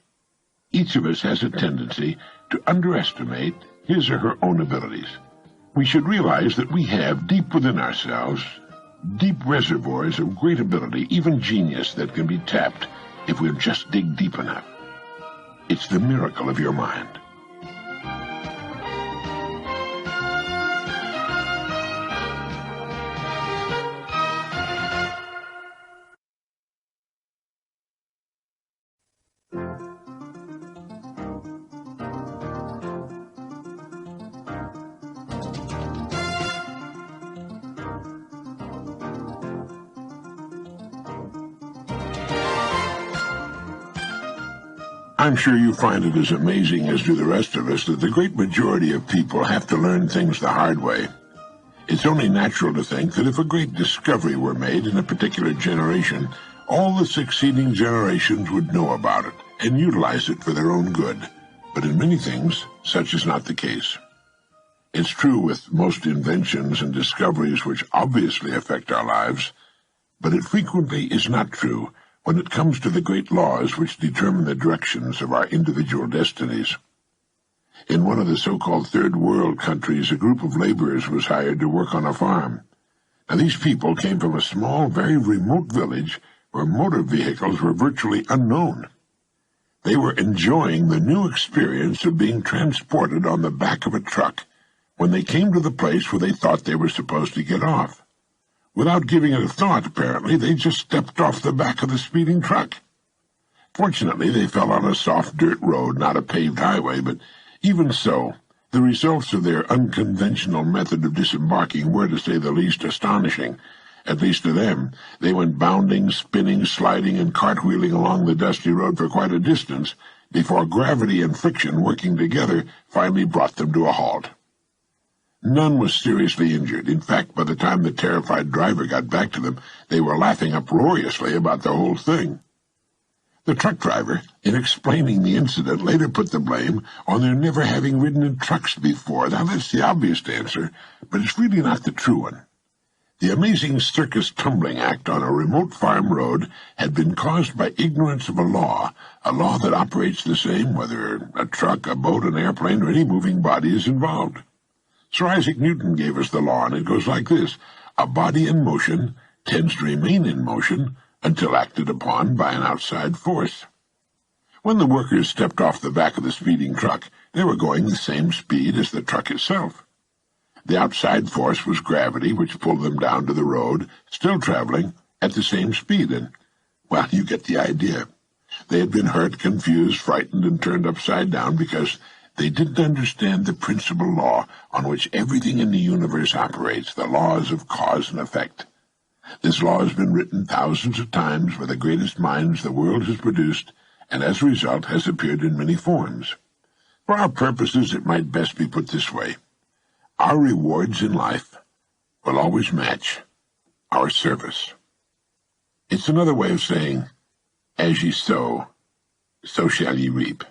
Each of us has a tendency to underestimate his or her own abilities. We should realize that we have deep within ourselves deep reservoirs of great ability, even genius, that can be tapped if we'll just dig deep enough. It's the miracle of your mind. I'm sure you find it as amazing as do the rest of us that the great majority of people have to learn things the hard way. It's only natural to think that if a great discovery were made in a particular generation, all the succeeding generations would know about it and utilize it for their own good. But in many things, such is not the case. It's true with most inventions and discoveries which obviously affect our lives, but it frequently is not true when it comes to the great laws which determine the directions of our individual destinies. In one of the so-called third world countries, a group of laborers was hired to work on a farm. Now, these people came from a small, very remote village where motor vehicles were virtually unknown. They were enjoying the new experience of being transported on the back of a truck when they came to the place where they thought they were supposed to get off. Without giving it a thought, apparently, they just stepped off the back of the speeding truck. Fortunately, they fell on a soft dirt road, not a paved highway, but even so, the results of their unconventional method of disembarking were, to say the least, astonishing. At least to them. They went bounding, spinning, sliding, and cartwheeling along the dusty road for quite a distance before gravity and friction working together finally brought them to a halt. None was seriously injured. In fact, by the time the terrified driver got back to them, they were laughing uproariously about the whole thing. The truck driver, in explaining the incident, later put the blame on their never having ridden in trucks before. Now, that's the obvious answer, but it's really not the true one. The amazing circus tumbling act on a remote farm road had been caused by ignorance of a law that operates the same whether a truck, a boat, an airplane, or any moving body is involved. Sir Isaac Newton gave us the law, and it goes like this. A body in motion tends to remain in motion until acted upon by an outside force. When the workers stepped off the back of the speeding truck, they were going the same speed as the truck itself. The outside force was gravity, which pulled them down to the road, still traveling at the same speed, and, well, you get the idea. They had been hurt, confused, frightened, and turned upside down because they didn't understand the principal law on which everything in the universe operates, the laws of cause and effect. This law has been written thousands of times by the greatest minds the world has produced, and as a result has appeared in many forms. For our purposes, it might best be put this way. Our rewards in life will always match our service. It's another way of saying, as ye sow, so shall ye reap.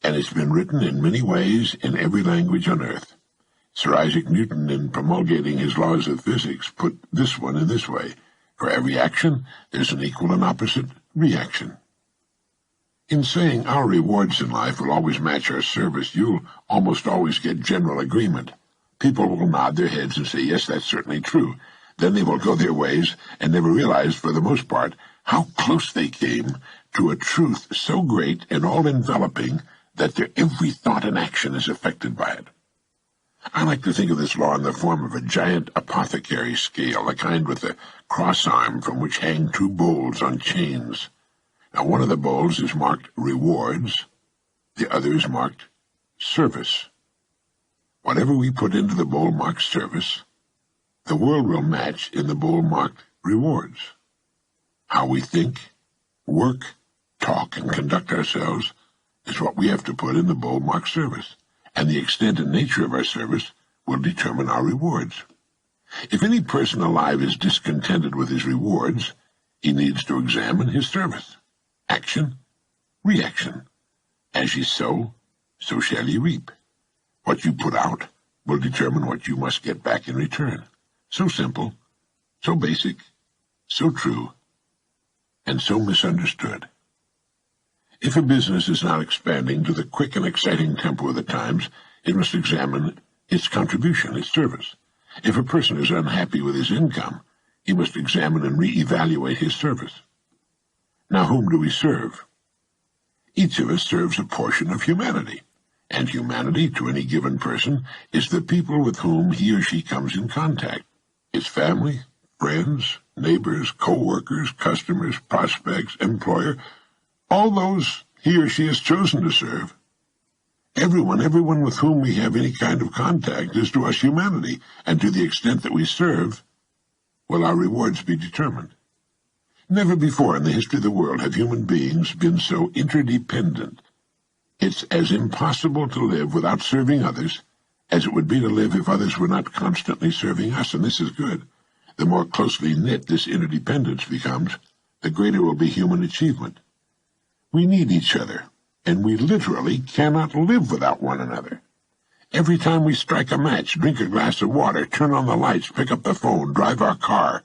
And it's been written in many ways in every language on earth. Sir Isaac Newton, in promulgating his laws of physics, put this one in this way. For every action, there's an equal and opposite reaction. In saying our rewards in life will always match our service, you'll almost always get general agreement. People will nod their heads and say, yes, that's certainly true. Then they will go their ways and never realize, for the most part, how close they came to a truth so great and all-enveloping that their every thought and action is affected by it. I like to think of this law in the form of a giant apothecary scale, the kind with a cross arm from which hang two bowls on chains. Now, one of the bowls is marked rewards, the other is marked service. Whatever we put into the bowl marked service, the world will match in the bowl marked rewards. How we think, work, talk, and conduct ourselves is what we have to put in the bowl marked service, and the extent and nature of our service will determine our rewards. If any person alive is discontented with his rewards, he needs to examine his service. Action, reaction. As ye sow, so shall ye reap. What you put out will determine what you must get back in return. So simple, so basic, so true, and so misunderstood. If a business is not expanding to the quick and exciting tempo of the times, it must examine its contribution, its service. If a person is unhappy with his income, he must examine and re-evaluate his service. Now, whom do we serve? Each of us serves a portion of humanity, and humanity, to any given person, is the people with whom he or she comes in contact. His family, friends, neighbors, co-workers, customers, prospects, employer, all those he or she has chosen to serve. Everyone with whom we have any kind of contact is to us humanity, and to the extent that we serve, will our rewards be determined. Never before in the history of the world have human beings been so interdependent. It's as impossible to live without serving others as it would be to live if others were not constantly serving us, and this is good. The more closely knit this interdependence becomes, the greater will be human achievement. We need each other, and we literally cannot live without one another. Every time we strike a match, drink a glass of water, turn on the lights, pick up the phone, drive our car,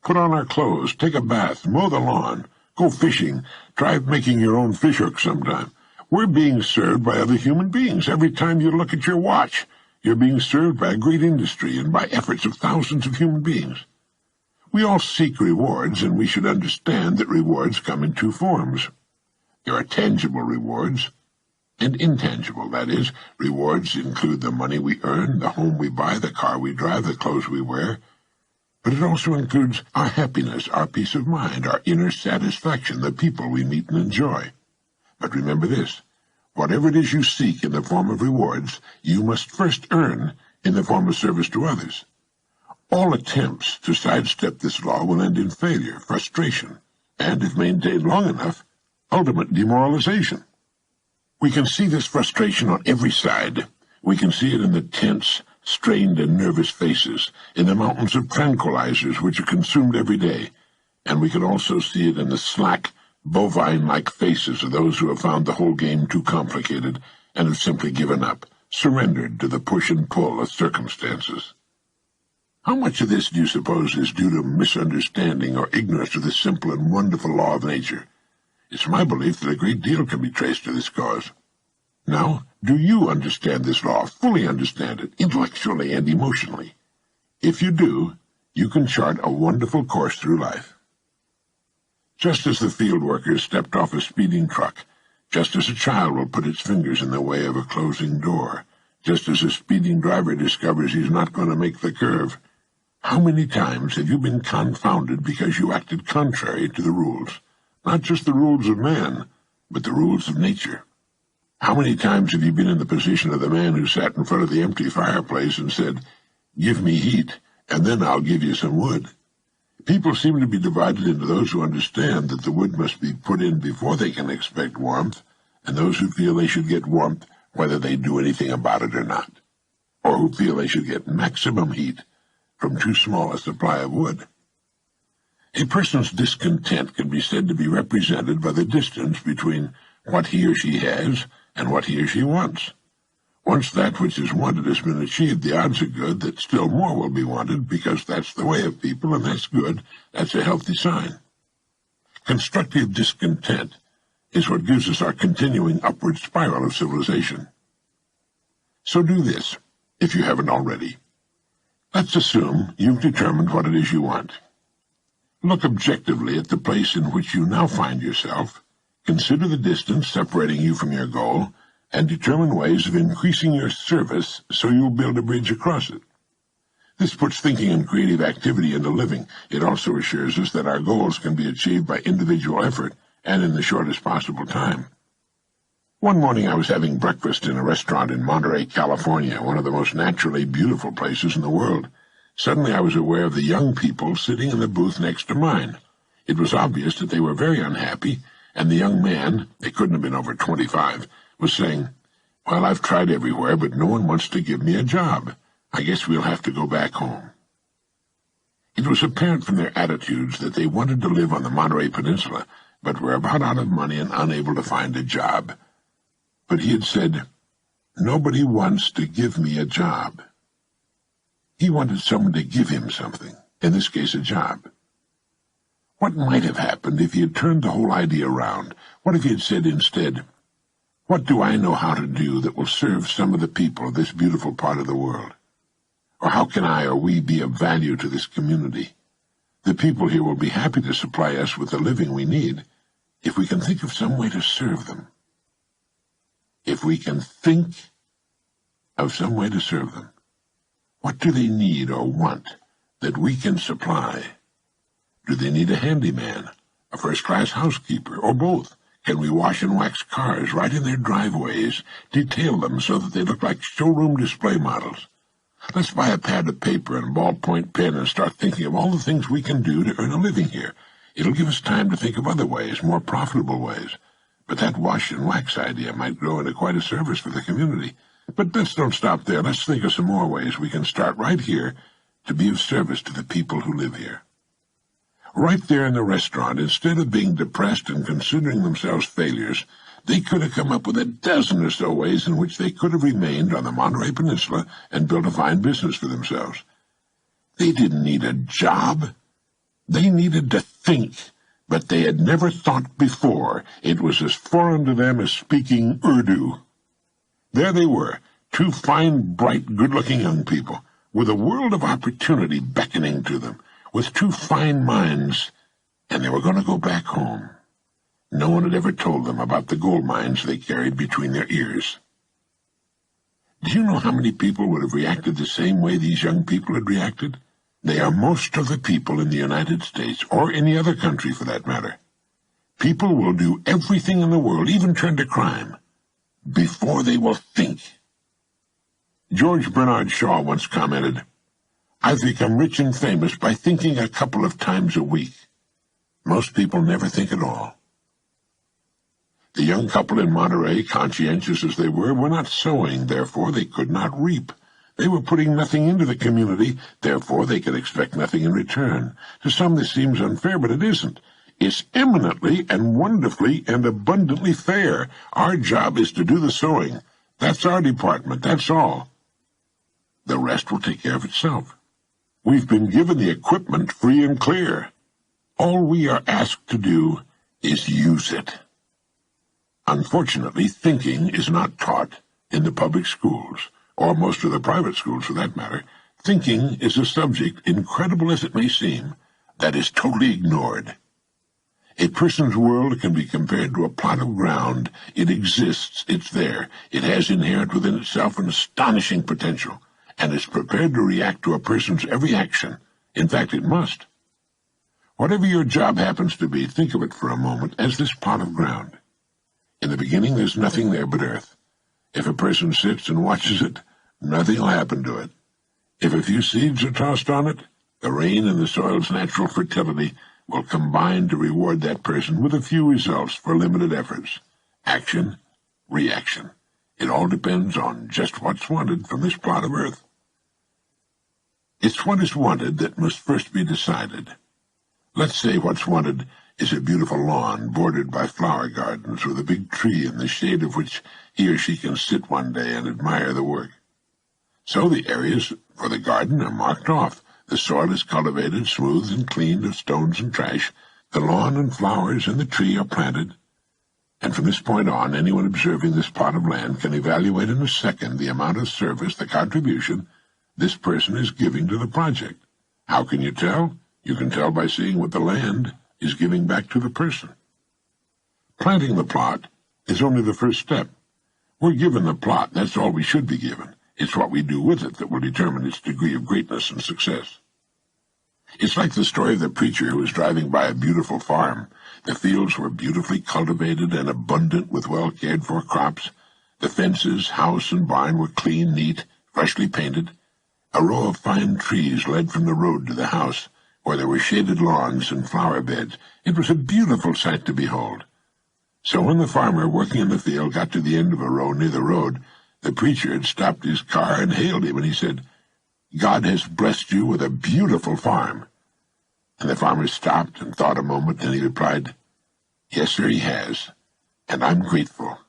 put on our clothes, take a bath, mow the lawn, go fishing, try making your own fish hook sometime. We're being served by other human beings. Every time you look at your watch, you're being served by a great industry and by efforts of thousands of human beings. We all seek rewards, and we should understand that rewards come in two forms. There are tangible rewards and intangible. That is, rewards include the money we earn, the home we buy, the car we drive, the clothes we wear. But it also includes our happiness, our peace of mind, our inner satisfaction, the people we meet and enjoy. But remember this, whatever it is you seek in the form of rewards, you must first earn in the form of service to others. All attempts to sidestep this law will end in failure, frustration, and, if maintained long enough, ultimate demoralization. We can see this frustration on every side. We can see it in the tense, strained and nervous faces, in the mountains of tranquilizers which are consumed every day, and we could also see it in the slack, bovine-like faces of those who have found the whole game too complicated and have simply given up, surrendered to the push and pull of circumstances. How much of this do you suppose is due to misunderstanding or ignorance of the simple and wonderful law of nature? It's my belief that a great deal can be traced to this cause. Now, do you understand this law, fully understand it, intellectually and emotionally? If you do, you can chart a wonderful course through life. Just as the field workers stepped off a speeding truck, just as a child will put its fingers in the way of a closing door, just as a speeding driver discovers he's not going to make the curve, how many times have you been confounded because you acted contrary to the rules? Not just the rules of man, but the rules of nature. How many times have you been in the position of the man who sat in front of the empty fireplace and said, "Give me heat, and then I'll give you some wood"? People seem to be divided into those who understand that the wood must be put in before they can expect warmth, and those who feel they should get warmth whether they do anything about it or not, or who feel they should get maximum heat from too small a supply of wood. A person's discontent can be said to be represented by the distance between what he or she has and what he or she wants. Once that which is wanted has been achieved, the odds are good that still more will be wanted, because that's the way of people, and that's good. That's a healthy sign. Constructive discontent is what gives us our continuing upward spiral of civilization. So do this, if you haven't already. Let's assume you've determined what it is you want. Look objectively at the place in which you now find yourself, consider the distance separating you from your goal, and determine ways of increasing your service so you'll build a bridge across it. This puts thinking and creative activity into living. It also assures us that our goals can be achieved by individual effort and in the shortest possible time. One morning I was having breakfast in a restaurant in Monterey, California, one of the most naturally beautiful places in the world. Suddenly I was aware of the young people sitting in the booth next to mine. It was obvious that they were very unhappy, and the young man, they couldn't have been over 25, was saying, "Well, I've tried everywhere, but no one wants to give me a job. I guess we'll have to go back home." It was apparent from their attitudes that they wanted to live on the Monterey Peninsula, but were about out of money and unable to find a job. But he had said, "Nobody wants to give me a job." He wanted someone to give him something, in this case a job. What might have happened if he had turned the whole idea around? What if he had said instead, "What do I know how to do that will serve some of the people of this beautiful part of the world? Or how can I or we be of value to this community? The people here will be happy to supply us with the living we need if we can think of some way to serve them." If we can think of some way to serve them. What do they need or want that we can supply? Do they need a handyman, a first-class housekeeper, or both? Can we wash and wax cars right in their driveways, detail them so that they look like showroom display models? Let's buy a pad of paper and a ballpoint pen and start thinking of all the things we can do to earn a living here. It'll give us time to think of other ways, more profitable ways. But that wash and wax idea might grow into quite a service for the community. But let's don't stop there. Let's think of some more ways we can start right here to be of service to the people who live here. Right there in the restaurant, instead of being depressed and considering themselves failures, they could have come up with a dozen or so ways in which they could have remained on the Monterey Peninsula and built a fine business for themselves. They didn't need a job. They needed to think, but they had never thought before. It was as foreign to them as speaking Urdu. There they were, two fine, bright, good-looking young people, with a world of opportunity beckoning to them, with two fine minds, and they were going to go back home. No one had ever told them about the gold mines they carried between their ears. Do you know how many people would have reacted the same way these young people had reacted? They are most of the people in the United States, or any other country for that matter. People will do everything in the world, even turn to crime, before they will think. George Bernard Shaw once commented, "I've become rich and famous by thinking a couple of times a week. Most people never think at all." The young couple in Monterey, conscientious as they were not sowing, therefore they could not reap. They were putting nothing into the community, therefore they could expect nothing in return. To some this seems unfair, but it isn't. It's eminently and wonderfully and abundantly fair. Our job is to do the sowing. That's our department, that's all. The rest will take care of itself. We've been given the equipment free and clear. All we are asked to do is use it. Unfortunately, thinking is not taught in the public schools, or most of the private schools for that matter. Thinking is a subject, incredible as it may seem, that is totally ignored. A person's world can be compared to a plot of ground. It exists, it's there. It has inherent within itself an astonishing potential, and is prepared to react to a person's every action. In fact, it must. Whatever your job happens to be, think of it for a moment as this plot of ground. In the beginning, there's nothing there but earth. If a person sits and watches it, nothing will happen to it. If a few seeds are tossed on it, the rain and the soil's natural fertility will combine to reward that person with a few results for limited efforts. Action, reaction. It all depends on just what's wanted from this plot of earth. It's what is wanted that must first be decided. Let's say what's wanted is a beautiful lawn bordered by flower gardens with a big tree in the shade of which he or she can sit one day and admire the work. So the areas for the garden are marked off. The soil is cultivated, smoothed and cleaned of stones and trash. The lawn and flowers and the tree are planted. And from this point on, anyone observing this plot of land can evaluate in a second the amount of service, the contribution, this person is giving to the project. How can you tell? You can tell by seeing what the land is giving back to the person. Planting the plot is only the first step. We're given the plot, that's all we should be given. It's what we do with it that will determine its degree of greatness and success. It's like the story of the preacher who was driving by a beautiful farm. The fields were beautifully cultivated and abundant with well-cared-for crops. The fences, house, and barn were clean, neat, freshly painted. A row of fine trees led from the road to the house, where there were shaded lawns and flower beds. It was a beautiful sight to behold. So when the farmer working in the field got to the end of a row near the road, the preacher had stopped his car and hailed him, and he said, "God has blessed you with a beautiful farm." And the farmer stopped and thought a moment, and he replied, "Yes, sir, he has, and I'm grateful.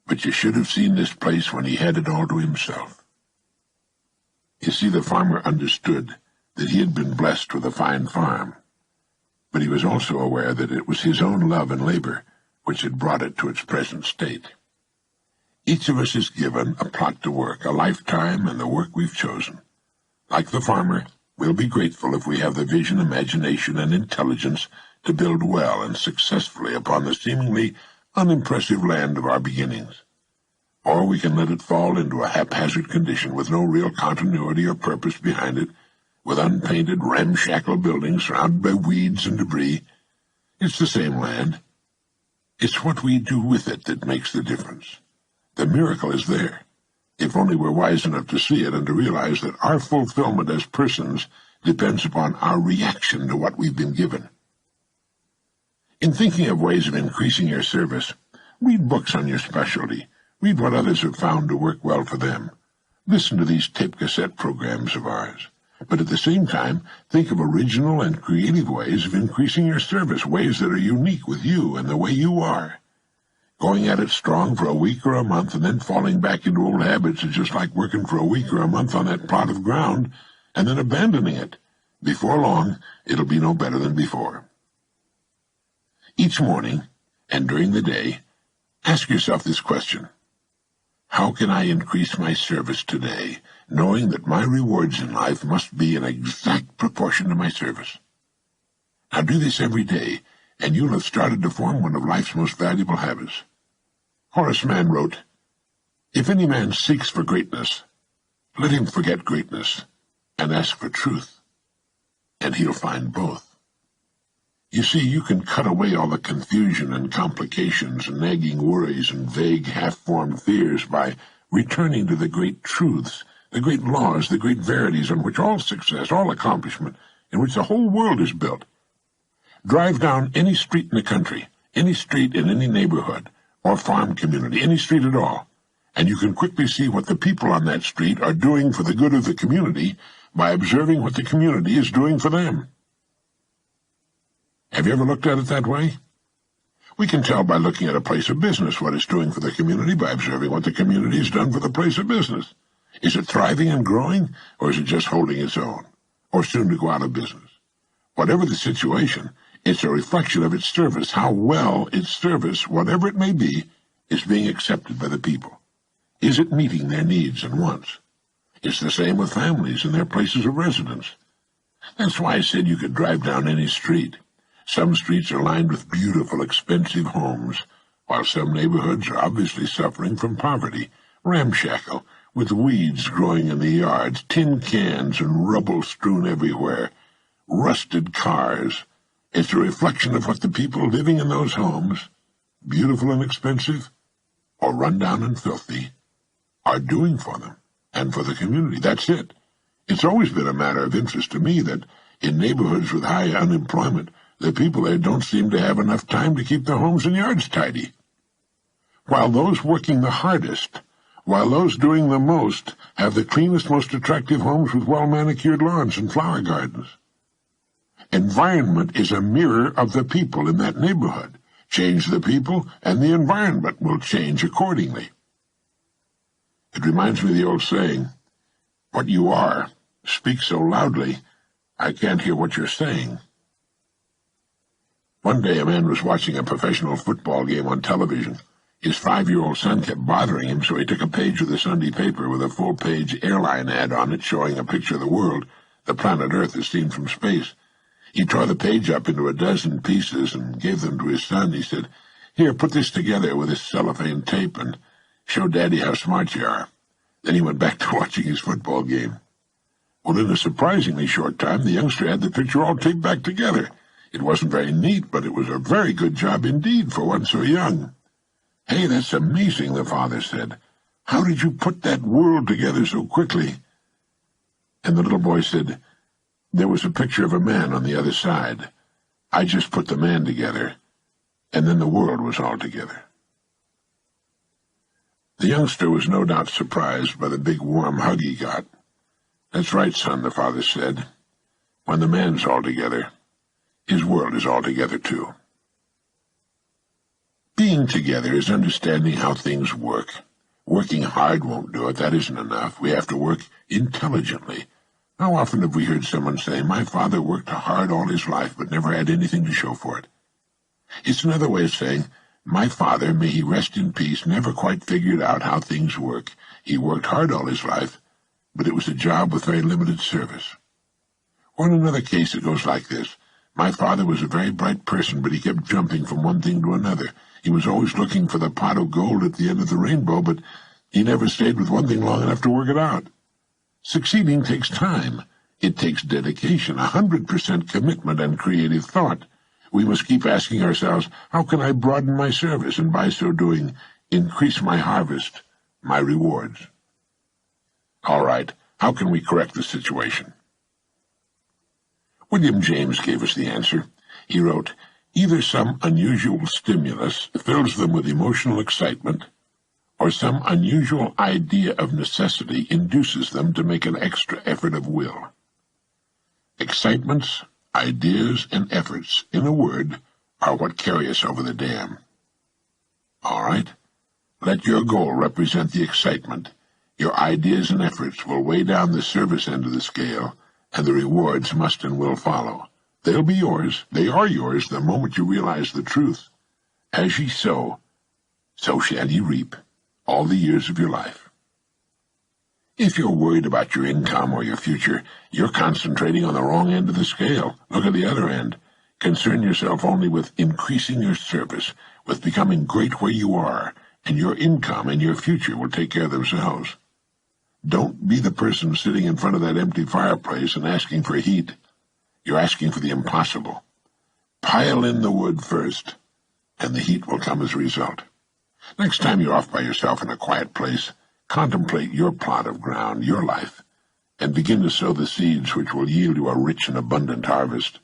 But you should have seen this place when he had it all to himself." You see, the farmer understood that he had been blessed with a fine farm, but he was also aware that it was his own love and labor which had brought it to its present state. Each of us is given a plot to work, a lifetime, and the work we've chosen. Like the farmer, we'll be grateful if we have the vision, imagination, and intelligence to build well and successfully upon the seemingly unimpressive land of our beginnings. Or we can let it fall into a haphazard condition with no real continuity or purpose behind it, with unpainted, ramshackle buildings surrounded by weeds and debris. It's the same land. It's what we do with it that makes the difference. The miracle is there, if only we're wise enough to see it and to realize that our fulfillment as persons depends upon our reaction to what we've been given. In thinking of ways of increasing your service, read books on your specialty. Read what others have found to work well for them. Listen to these tape cassette programs of ours. But at the same time, think of original and creative ways of increasing your service, ways that are unique with you and the way you are. Going at it strong for a week or a month and then falling back into old habits is just like working for a week or a month on that plot of ground and then abandoning it. Before long, it'll be no better than before. Each morning, and during the day, ask yourself this question: how can I increase my service today, knowing that my rewards in life must be in exact proportion to my service? Now do this every day, and you'll have started to form one of life's most valuable habits. Horace Mann wrote, "If any man seeks for greatness, let him forget greatness and ask for truth, and he'll find both." You see, you can cut away all the confusion and complications and nagging worries and vague, half-formed fears by returning to the great truths, the great laws, the great verities on which all success, all accomplishment, in which the whole world is built. Drive down any street in the country, any street in any neighborhood or farm community, any street at all, and you can quickly see what the people on that street are doing for the good of the community by observing what the community is doing for them. Have you ever looked at it that way? We can tell by looking at a place of business what it's doing for the community by observing what the community has done for the place of business. Is it thriving and growing, or is it just holding its own, or soon to go out of business? Whatever the situation, it's a reflection of its service, how well its service, whatever it may be, is being accepted by the people. Is it meeting their needs and wants? It's the same with families and their places of residence. That's why I said you could drive down any street. Some streets are lined with beautiful, expensive homes, while some neighborhoods are obviously suffering from poverty, ramshackle, with weeds growing in the yards, tin cans and rubble strewn everywhere, rusted cars. It's a reflection of what the people living in those homes, beautiful and expensive, or run down and filthy, are doing for them and for the community. That's it. It's always been a matter of interest to me that in neighborhoods with high unemployment, the people there don't seem to have enough time to keep their homes and yards tidy. While those working the hardest, while those doing the most, have the cleanest, most attractive homes with well-manicured lawns and flower gardens. Environment is a mirror of the people in that neighborhood. Change the people, and the environment will change accordingly. It reminds me of the old saying, "What you are, speak so loudly, I can't hear what you're saying." One day a man was watching a professional football game on television. His 5-year-old son kept bothering him, so he took a page of the Sunday paper with a full-page airline ad on it showing a picture of the world, the planet Earth as seen from space. He tore the page up into a dozen pieces and gave them to his son. He said, "Here, put this together with this cellophane tape and show Daddy how smart you are." Then he went back to watching his football game. Well, in a surprisingly short time, the youngster had the picture all taped back together. It wasn't very neat, but it was a very good job indeed for one so young. "Hey, that's amazing," the father said. "How did you put that world together so quickly?" And the little boy said, "There was a picture of a man on the other side. I just put the man together, and then the world was all together." The youngster was no doubt surprised by the big warm hug he got. "That's right, son," the father said. "When the man's all together, his world is all together too." Being together is understanding how things work. Working hard won't do it. That isn't enough. We have to work intelligently. How often have we heard someone say, "My father worked hard all his life, but never had anything to show for it"? It's another way of saying, "My father, may he rest in peace, never quite figured out how things work. He worked hard all his life, but it was a job with very limited service." Or in another case it goes like this. "My father was a very bright person, but he kept jumping from one thing to another. He was always looking for the pot of gold at the end of the rainbow, but he never stayed with one thing long enough to work it out." Succeeding takes time. It takes dedication, 100% commitment and creative thought. We must keep asking ourselves, how can I broaden my service and by so doing increase my harvest, my rewards? All right, how can we correct the situation? William James gave us the answer. He wrote, "Either some unusual stimulus fills them with emotional excitement, or some unusual idea of necessity induces them to make an extra effort of will." Excitements, ideas, and efforts, in a word, are what carry us over the dam. All right? Let your goal represent the excitement. Your ideas and efforts will weigh down the service end of the scale, and the rewards must and will follow. They'll be yours. They are yours the moment you realize the truth. As ye sow, so shall ye reap all the years of your life. If you're worried about your income or your future, you're concentrating on the wrong end of the scale. Look at the other end. Concern yourself only with increasing your service, with becoming great where you are, and your income and your future will take care of themselves. Don't be the person sitting in front of that empty fireplace and asking for heat. You're asking for the impossible. Pile in the wood first, and the heat will come as a result. Next time you're off by yourself in a quiet place, contemplate your plot of ground, your life, and begin to sow the seeds which will yield you a rich and abundant harvest.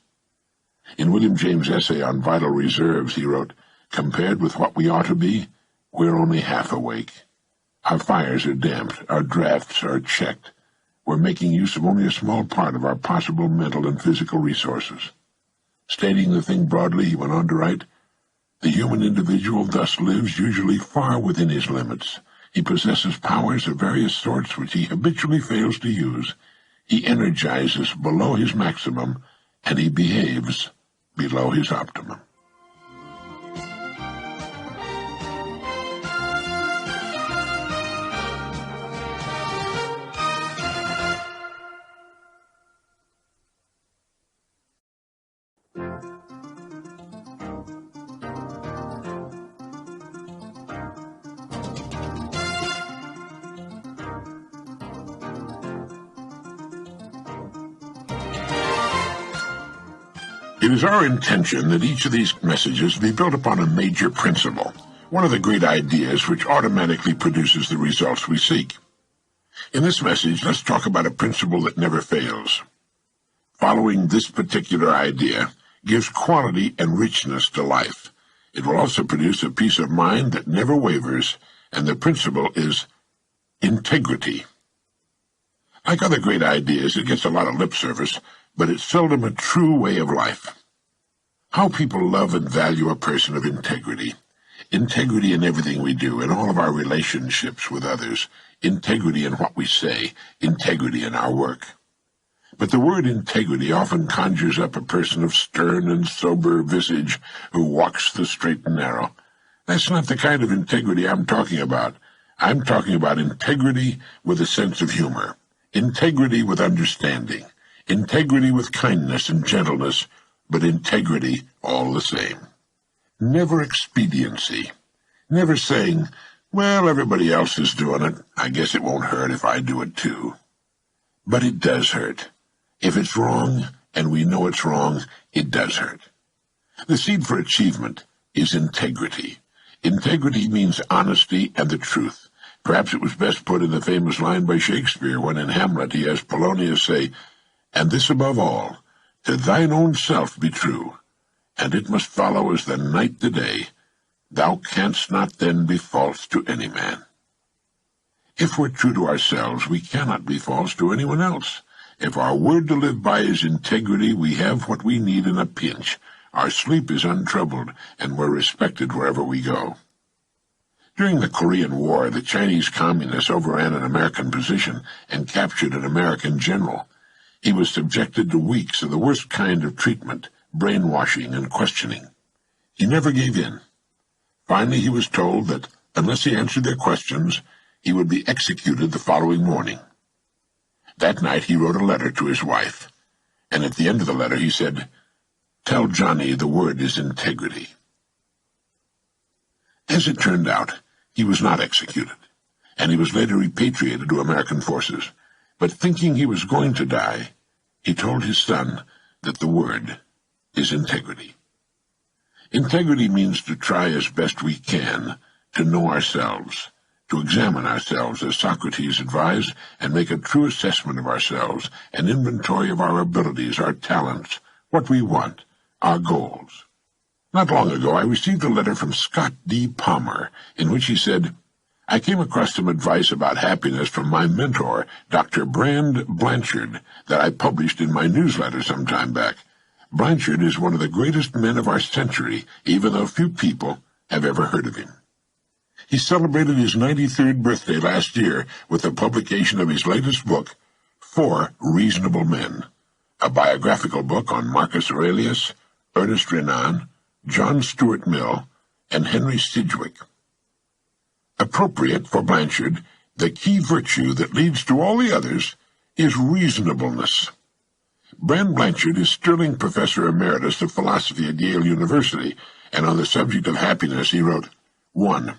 In William James' essay on vital reserves, he wrote, "Compared with what we ought to be, we're only half awake. Our fires are damped, our drafts are checked. We're making use of only a small part of our possible mental and physical resources. Stating the thing broadly, he went on to write, the human individual thus lives usually far within his limits. He possesses powers of various sorts which he habitually fails to use. He energizes below his maximum, and he behaves below his optimum. It is our intention that each of these messages be built upon a major principle, one of the great ideas which automatically produces the results we seek. In this message, let's talk about a principle that never fails. Following this particular idea gives quality and richness to life. It will also produce a peace of mind that never wavers, and the principle is integrity. Like other great ideas, it gets a lot of lip service, but it's seldom a true way of life. How people love and value a person of integrity. Integrity in everything we do, in all of our relationships with others. Integrity in what we say. Integrity in our work. But the word integrity often conjures up a person of stern and sober visage who walks the straight and narrow. That's not the kind of integrity I'm talking about. I'm talking about integrity with a sense of humor. Integrity with understanding. Integrity with kindness and gentleness, but integrity all the same. Never expediency. Never saying, well, everybody else is doing it. I guess it won't hurt if I do it too. But it does hurt. If it's wrong, and we know it's wrong, it does hurt. The seed for achievement is integrity. Integrity means honesty and the truth. Perhaps it was best put in the famous line by Shakespeare when in Hamlet he has Polonius say, and this above all, to thine own self be true, and it must follow as the night the day. Thou canst not then be false to any man. If we're true to ourselves, we cannot be false to anyone else. If our word to live by is integrity, we have what we need in a pinch. Our sleep is untroubled, and we're respected wherever we go. During the Korean War, the Chinese communists overran an American position and captured an American general. He was subjected to weeks of the worst kind of treatment, brainwashing and questioning. He never gave in. Finally, he was told that unless he answered their questions, he would be executed the following morning. That night he wrote a letter to his wife, and at the end of the letter he said, "Tell Johnny the word is integrity." As it turned out, he was not executed, and he was later repatriated to American forces. But thinking he was going to die, he told his son that the word is integrity. Integrity means to try as best we can to know ourselves, to examine ourselves as Socrates advised, and make a true assessment of ourselves, an inventory of our abilities, our talents, what we want, our goals. Not long ago, I received a letter from Scott D. Palmer, in which he said, I came across some advice about happiness from my mentor, Dr. Brand Blanchard, that I published in my newsletter some time back. Blanchard is one of the greatest men of our century, even though few people have ever heard of him. He celebrated his 93rd birthday last year with the publication of his latest book, For Reasonable Men, a biographical book on Marcus Aurelius, Ernest Renan, John Stuart Mill, and Henry Sidgwick. Appropriate for Blanchard, the key virtue that leads to all the others is reasonableness. Brand Blanchard is Sterling Professor Emeritus of Philosophy at Yale University, and on the subject of happiness he wrote, 1.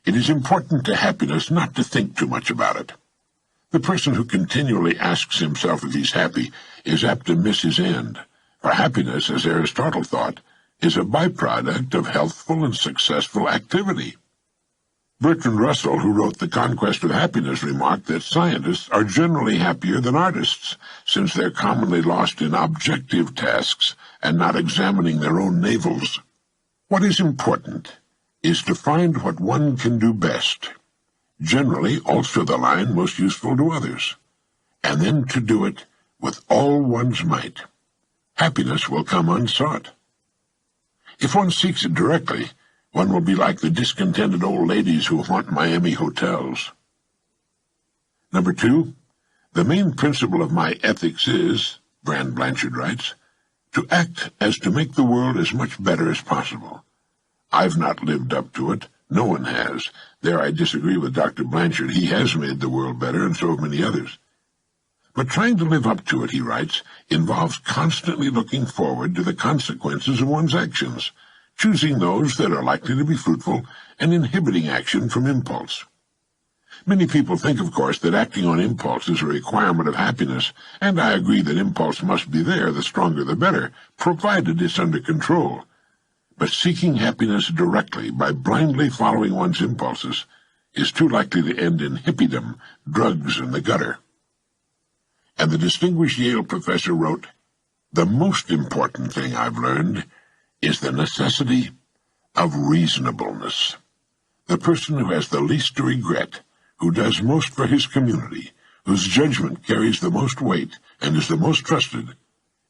It is important to happiness not to think too much about it. The person who continually asks himself if he's happy is apt to miss his end, for happiness, as Aristotle thought, is a byproduct of healthful and successful activity. Bertrand Russell, who wrote The Conquest of Happiness, remarked that scientists are generally happier than artists, since they're commonly lost in objective tasks and not examining their own navels. What is important is to find what one can do best. generally also the line most useful to others, and then to do it with all one's might. Happiness will come unsought. If one seeks it directly, one will be like the discontented old ladies who haunt Miami hotels. Number 2, the main principle of my ethics is, Brand Blanchard writes, to act as to make the world as much better as possible. I've not lived up to it. No one has. There I disagree with Dr. Blanchard. He has made the world better, and so have many others. But trying to live up to it, he writes, involves constantly looking forward to the consequences of one's actions, choosing those that are likely to be fruitful, and inhibiting action from impulse. Many people think, of course, that acting on impulse is a requirement of happiness, and I agree that impulse must be there, the stronger the better, provided it's under control. But seeking happiness directly by blindly following one's impulses is too likely to end in hippiedom, drugs, and the gutter. And the distinguished Yale professor wrote, "The most important thing I've learned is the necessity of reasonableness. The person who has the least to regret, who does most for his community, whose judgment carries the most weight and is the most trusted,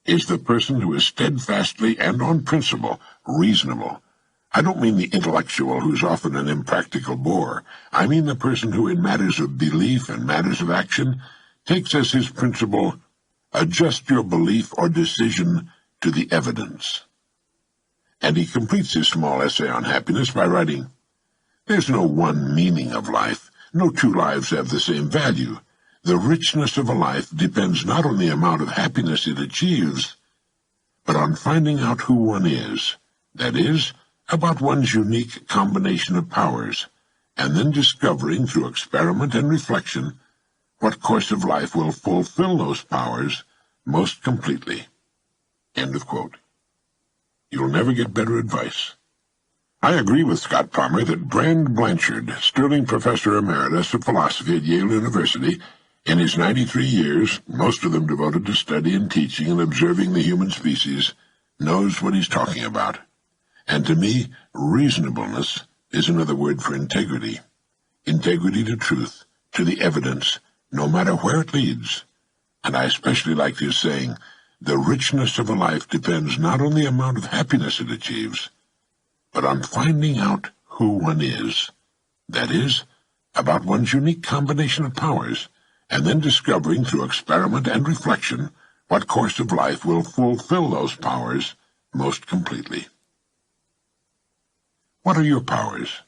is the person who is steadfastly and on principle reasonable. I don't mean the intellectual who's often an impractical bore. I mean the person who in matters of belief and matters of action takes as his principle, adjust your belief or decision to the evidence." And he completes his small essay on happiness by writing, "There's no one meaning of life. No two lives have the same value. The richness of a life depends not on the amount of happiness it achieves, but on finding out who one is, that is, about one's unique combination of powers, and then discovering through experiment and reflection what course of life will fulfill those powers most completely." End of quote. You'll never get better advice. I agree with Scott Palmer that Brand Blanchard, Sterling Professor Emeritus of Philosophy at Yale University, in his 93 years, most of them devoted to study and teaching and observing the human species, knows what he's talking about. And to me, reasonableness is another word for integrity. Integrity to truth, to the evidence, no matter where it leads. And I especially like his saying, the richness of a life depends not on the amount of happiness it achieves, but on finding out who one is, that is, about one's unique combination of powers, and then discovering through experiment and reflection what course of life will fulfill those powers most completely. What are your powers?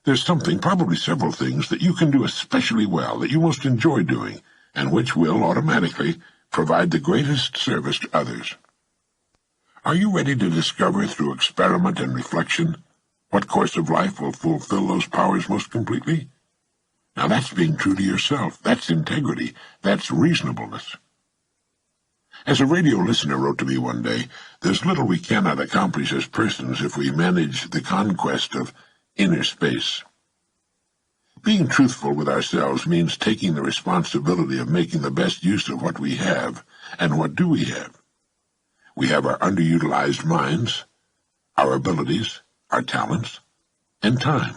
There's something, probably several things, that you can do especially well, that you most enjoy doing, and which will automatically provide the greatest service to others. Are you ready to discover through experiment and reflection what course of life will fulfill those powers most completely? Now that's being true to yourself. That's integrity. That's reasonableness. As a radio listener wrote to me one day, there's little we cannot accomplish as persons if we manage the conquest of inner space. Being truthful with ourselves means taking the responsibility of making the best use of what we have. And what do we have? We have our underutilized minds, our abilities, our talents, and time.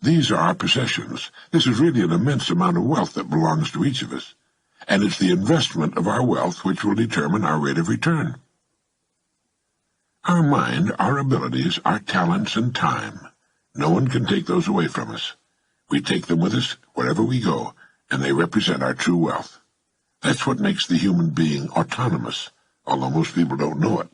These are our possessions. This is really an immense amount of wealth that belongs to each of us, and it's the investment of our wealth which will determine our rate of return. Our mind, our abilities, our talents, and time, no one can take those away from us. We take them with us wherever we go, and they represent our true wealth. That's what makes the human being autonomous, although most people don't know it.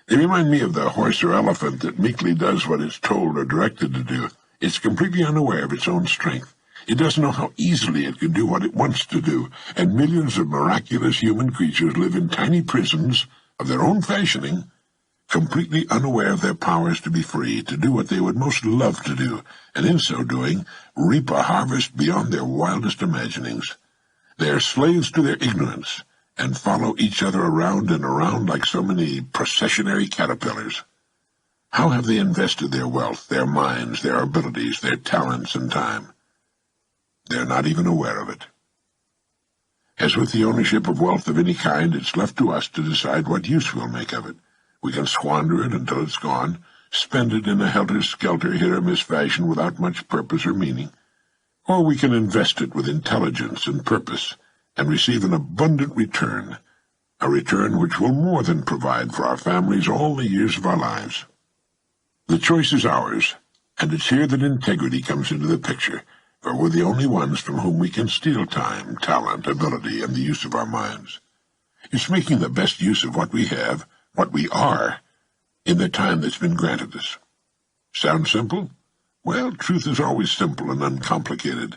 They remind me of the horse or elephant that meekly does what it's told or directed to do. It's completely unaware of its own strength. It doesn't know how easily it can do what it wants to do, and millions of miraculous human creatures live in tiny prisons of their own fashioning, completely unaware of their powers to be free, to do what they would most love to do, and in so doing, reap a harvest beyond their wildest imaginings. They are slaves to their ignorance, and follow each other around and around like so many processionary caterpillars. How have they invested their wealth, their minds, their abilities, their talents, and time? They're not even aware of it. As with the ownership of wealth of any kind, it's left to us to decide what use we'll make of it. We can squander it until it's gone, spend it in a helter-skelter, hit-or-miss fashion without much purpose or meaning. Or we can invest it with intelligence and purpose and receive an abundant return, a return which will more than provide for our families all the years of our lives. The choice is ours, and it's here that integrity comes into the picture, for we're the only ones from whom we can steal time, talent, ability, and the use of our minds. It's making the best use of what we have, what we are, in the time that's been granted us. Sound simple? Well, truth is always simple and uncomplicated.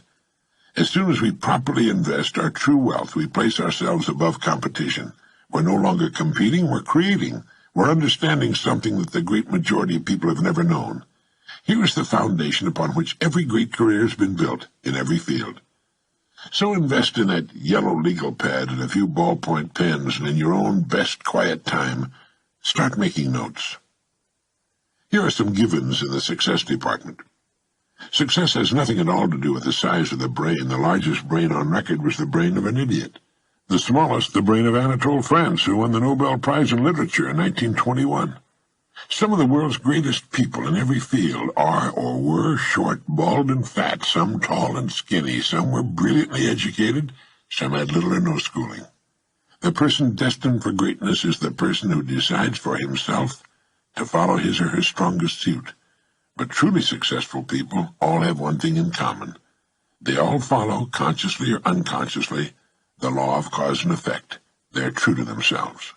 As soon as we properly invest our true wealth, we place ourselves above competition. We're no longer competing, we're creating. We're understanding something that the great majority of people have never known. Here is the foundation upon which every great career has been built, in every field. So invest in that yellow legal pad and a few ballpoint pens, and in your own best quiet time, start making notes. Here are some givens in the success department. Success has nothing at all to do with the size of the brain. The largest brain on record was the brain of an idiot. The smallest, the brain of Anatole France, who won the Nobel Prize in Literature in 1921. Some of the world's greatest people in every field are or were short, bald, and fat, some tall and skinny, some were brilliantly educated, some had little or no schooling. The person destined for greatness is the person who decides for himself to follow his or her strongest suit. But truly successful people all have one thing in common. They all follow, consciously or unconsciously, the law of cause and effect. They're true to themselves.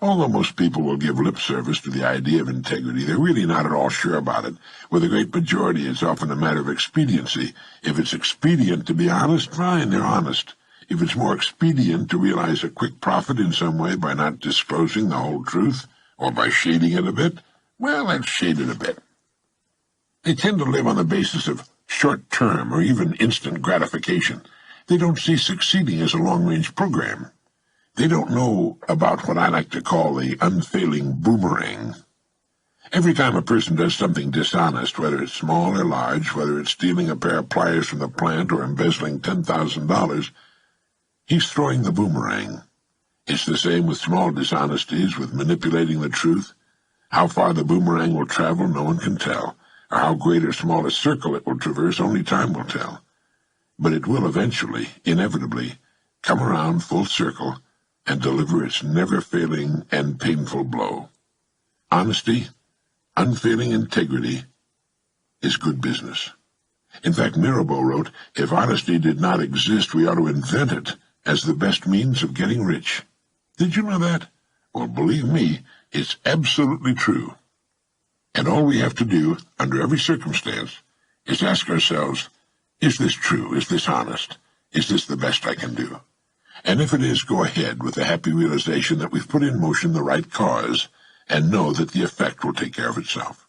Although most people will give lip service to the idea of integrity, they're really not at all sure about it. With a great majority, it's often a matter of expediency. If it's expedient to be honest, fine, they're honest. If it's more expedient to realize a quick profit in some way by not disclosing the whole truth, or by shading it a bit, well, let's shade it a bit. They tend to live on the basis of short-term or even instant gratification. They don't see succeeding as a long-range program. They don't know about what I like to call the unfailing boomerang. Every time a person does something dishonest, whether it's small or large, whether it's stealing a pair of pliers from the plant or embezzling $10,000, he's throwing the boomerang. It's the same with small dishonesties, with manipulating the truth. How far the boomerang will travel, no one can tell, or how great or small a circle it will traverse, only time will tell. But it will eventually, inevitably, come around full circle and deliver its never-failing and painful blow. Honesty, unfailing integrity, is good business. In fact, Mirabeau wrote, "If honesty did not exist, we ought to invent it as the best means of getting rich." Did you know that? Well, believe me, it's absolutely true. And all we have to do, under every circumstance, is ask ourselves, is this true? Is this honest? Is this the best I can do? And if it is, go ahead with the happy realization that we've put in motion the right cause, and know that the effect will take care of itself.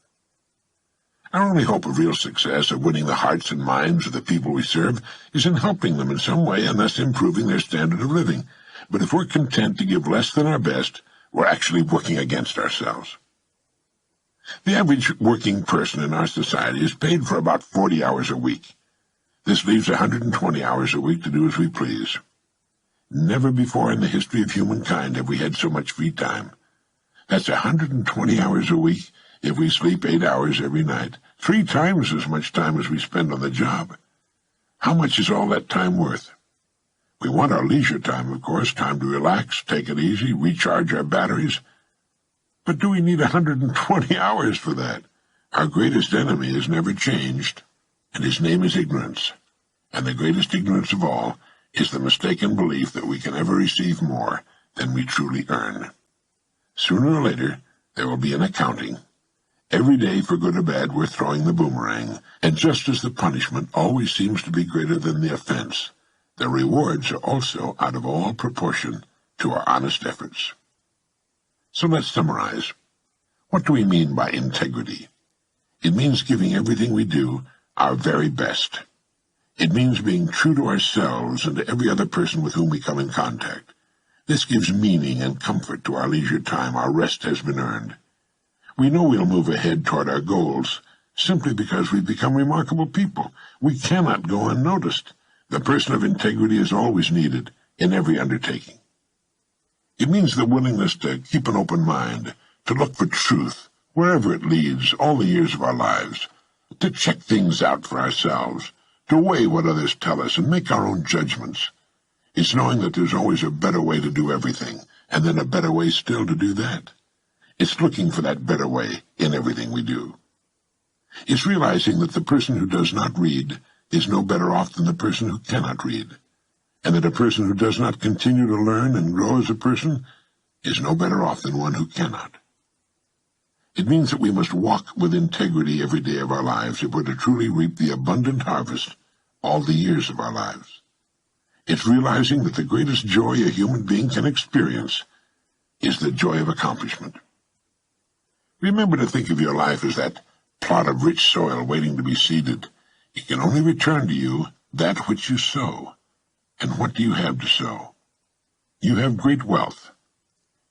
Our only hope of real success, of winning the hearts and minds of the people we serve, is in helping them in some way and thus improving their standard of living. But if we're content to give less than our best, we're actually working against ourselves. The average working person in our society is paid for about 40 hours a week. This leaves 120 hours a week to do as we please. Never before in the history of humankind have we had so much free time. That's 120 hours a week if we sleep 8 hours every night, 3 times as much time as we spend on the job. How much is all that time worth? We want our leisure time, of course, time to relax, take it easy, recharge our batteries. But do we need 120 hours for that? Our greatest enemy has never changed, and his name is ignorance. And the greatest ignorance of all is the mistaken belief that we can ever receive more than we truly earn. Sooner or later, there will be an accounting. Every day, for good or bad, we're throwing the boomerang, and just as the punishment always seems to be greater than the offense, the rewards are also out of all proportion to our honest efforts. So let's summarize. What do we mean by integrity? It means giving everything we do our very best. It means being true to ourselves and to every other person with whom we come in contact. This gives meaning and comfort to our leisure time. Our rest has been earned. We know we'll move ahead toward our goals simply because we've become remarkable people. We cannot go unnoticed. The person of integrity is always needed in every undertaking. It means the willingness to keep an open mind, to look for truth, wherever it leads, all the years of our lives, to check things out for ourselves, to weigh what others tell us and make our own judgments. It's knowing that there's always a better way to do everything, and then a better way still to do that. It's looking for that better way in everything we do. It's realizing that the person who does not read is no better off than the person who cannot read, and that a person who does not continue to learn and grow as a person is no better off than one who cannot. It means that we must walk with integrity every day of our lives if we're to truly reap the abundant harvest all the years of our lives. It's realizing that the greatest joy a human being can experience is the joy of accomplishment. Remember to think of your life as that plot of rich soil waiting to be seeded. It can only return to you that which you sow. And what do you have to sow? You have great wealth.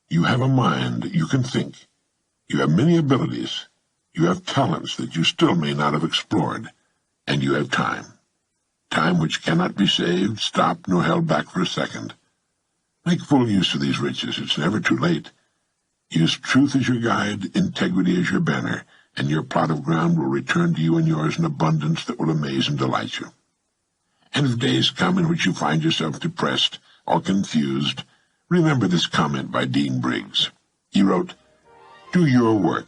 You have a mind. You can think. You have many abilities. You have talents that you still may not have explored. And you have time. Time which cannot be saved, stopped, nor held back for a second. Make full use of these riches. It's never too late. Use truth as your guide, integrity as your banner, and your plot of ground will return to you and yours in abundance that will amaze and delight you. And if days come in which you find yourself depressed or confused, remember this comment by Dean Briggs. He wrote, "Do your work,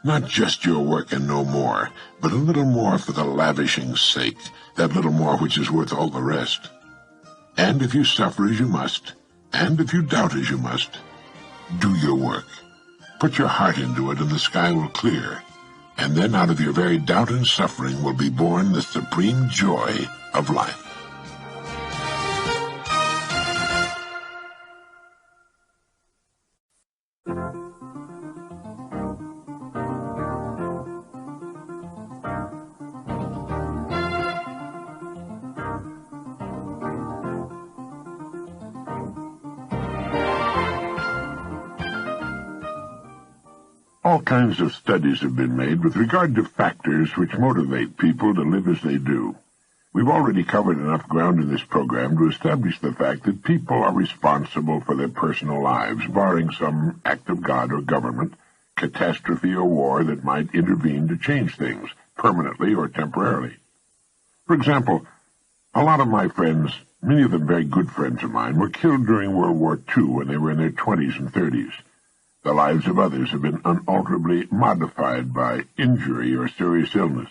not just your work and no more, but a little more for the lavishing's sake, that little more which is worth all the rest. And if you suffer as you must, and if you doubt as you must, do your work. Put your heart into it, and the sky will clear. And then out of your very doubt and suffering will be born the supreme joy of life." All kinds of studies have been made with regard to factors which motivate people to live as they do. We've already covered enough ground in this program to establish the fact that people are responsible for their personal lives, barring some act of God or government, catastrophe or war that might intervene to change things, permanently or temporarily. For example, a lot of my friends, many of them very good friends of mine, were killed during World War II when they were in their 20s and 30s. The lives of others have been unalterably modified by injury or serious illness.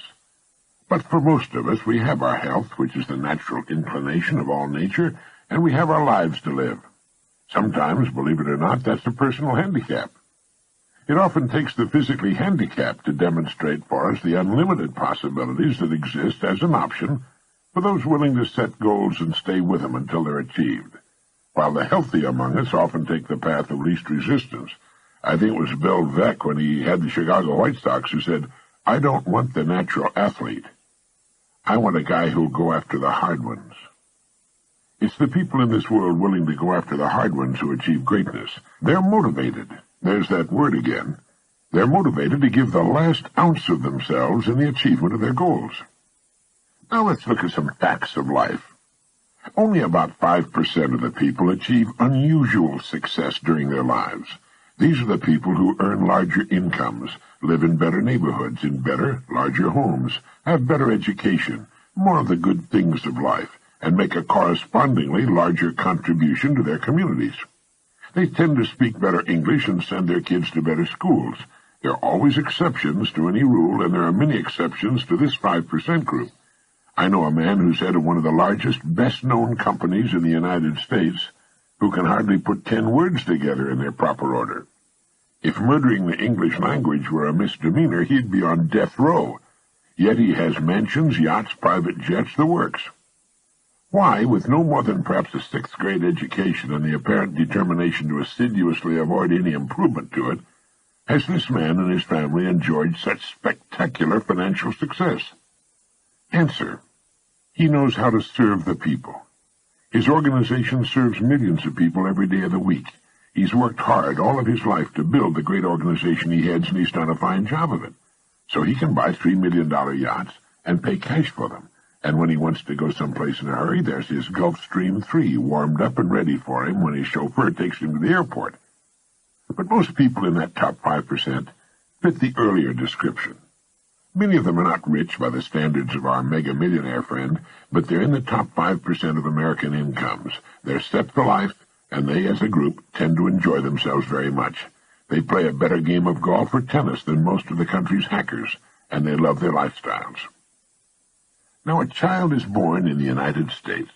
But for most of us, we have our health, which is the natural inclination of all nature, and we have our lives to live. Sometimes, believe it or not, that's a personal handicap. It often takes the physically handicapped to demonstrate for us the unlimited possibilities that exist as an option for those willing to set goals and stay with them until they're achieved, while the healthy among us often take the path of least resistance. I think it was Bill Veeck when he had the Chicago White Sox who said, "I don't want the natural athlete. I want a guy who'll go after the hard ones." It's the people in this world willing to go after the hard ones who achieve greatness. They're motivated. There's that word again. They're motivated to give the last ounce of themselves in the achievement of their goals. Now let's look at some facts of life. Only about 5% of the people achieve unusual success during their lives. These are the people who earn larger incomes, live in better neighborhoods, in better, larger homes, have better education, more of the good things of life, and make a correspondingly larger contribution to their communities. They tend to speak better English and send their kids to better schools. There are always exceptions to any rule, and there are many exceptions to this 5% group. I know a man who's head of one of the largest, best-known companies in the United States, who can hardly put 10 words together in their proper order. If murdering the English language were a misdemeanor, he'd be on death row. Yet he has mansions, yachts, private jets, the works. Why, with no more than perhaps a 6th-grade education and the apparent determination to assiduously avoid any improvement to it, has this man and his family enjoyed such spectacular financial success? Answer: he knows how to serve the people. His organization serves millions of people every day of the week. He's worked hard all of his life to build the great organization he heads, and he's done a fine job of it. So he can buy $3 million yachts and pay cash for them. And when he wants to go someplace in a hurry, there's his Gulfstream 3 warmed up and ready for him when his chauffeur takes him to the airport. But most people in that top 5% fit the earlier description. Many of them are not rich by the standards of our mega-millionaire friend, but they're in the top 5% of American incomes. They're set for life, and they, as a group, tend to enjoy themselves very much. They play a better game of golf or tennis than most of the country's hackers, and they love their lifestyles. Now, a child is born in the United States.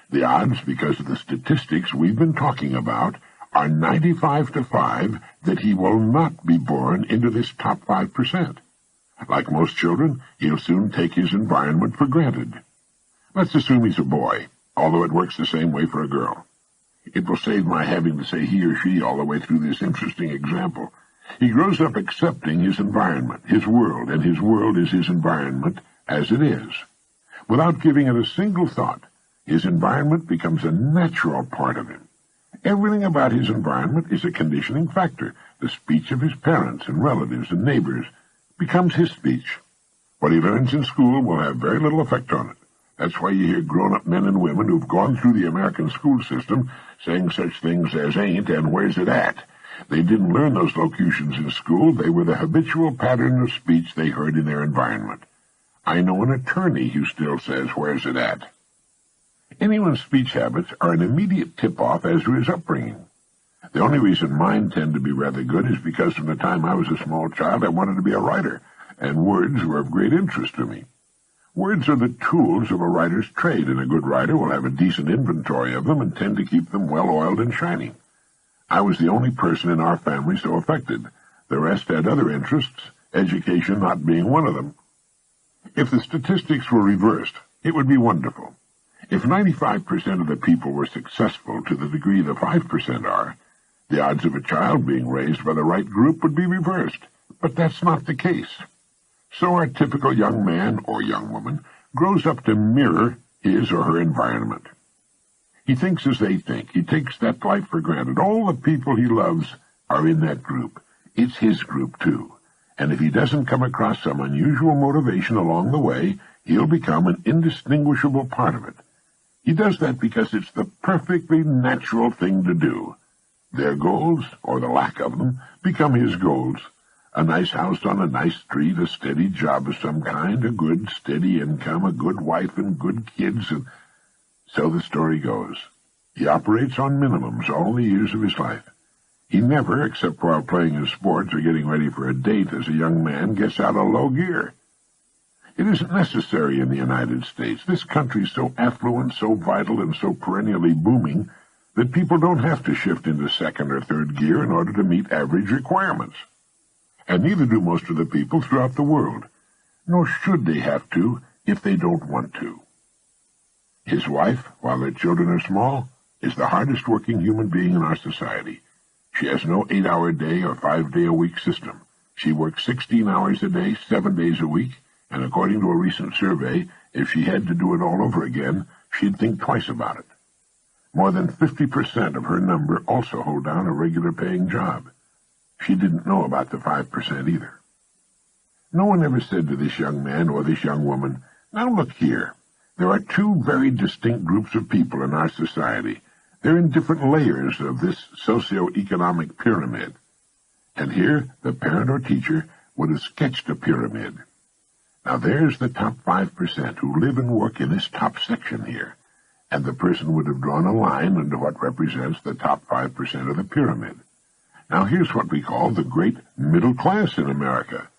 The odds, because of the statistics we've been talking about, are 95 to 5 that he will not be born into this top 5%. Like most children, he'll soon take his environment for granted. Let's assume he's a boy, although it works the same way for a girl. It will save my having to say he or she all the way through this interesting example. He grows up accepting his environment, his world, and his world is his environment as it is. Without giving it a single thought, his environment becomes a natural part of him. Everything about his environment is a conditioning factor. The speech of his parents and relatives and neighbors becomes his speech. What he learns in school will have very little effect on it. That's why you hear grown-up men and women who've gone through the American school system saying such things as ain't and where's it at. They didn't learn those locutions in school. They were the habitual pattern of speech they heard in their environment. I know an attorney who still says, where's it at? Anyone's speech habits are an immediate tip-off as to his upbringing. The only reason mine tend to be rather good is because from the time I was a small child I wanted to be a writer, and words were of great interest to me. Words are the tools of a writer's trade, and a good writer will have a decent inventory of them and tend to keep them well-oiled and shining. I was the only person in our family so affected. The rest had other interests, education not being one of them. If the statistics were reversed, it would be wonderful. If 95% of the people were successful to the degree the 5% are, the odds of a child being raised by the right group would be reversed. But that's not the case. So our typical young man or young woman grows up to mirror his or her environment. He thinks as they think. He takes that life for granted. All the people he loves are in that group. It's his group, too. And if he doesn't come across some unusual motivation along the way, he'll become an indistinguishable part of it. He does that because it's the perfectly natural thing to do. Their goals, or the lack of them, become his goals. A nice house on a nice street, a steady job of some kind, a good, steady income, a good wife and good kids, and so the story goes. He operates on minimums all the years of his life. He never, except while playing his sports or getting ready for a date as a young man, gets out of low gear. It isn't necessary in the United States. This country's so affluent, so vital, and so perennially booming that people don't have to shift into second or third gear in order to meet average requirements. And neither do most of the people throughout the world, nor should they have to if they don't want to. His wife, while their children are small, is the hardest working human being in our society. She has no 8-hour day or 5-day-a-week system. She works 16 hours a day, 7 days a week, and according to a recent survey, if she had to do it all over again, she'd think twice about it. More than 50% of her number also hold down a regular paying job. She didn't know about the 5% either. No one ever said to this young man or this young woman, now look here, there are two very distinct groups of people in our society. They're in different layers of this socio-economic pyramid. And here, the parent or teacher would have sketched a pyramid. Now there's the top 5% who live and work in this top section here, and the person would have drawn a line under what represents the top 5% of the pyramid. Now here's what we call the great middle class in America.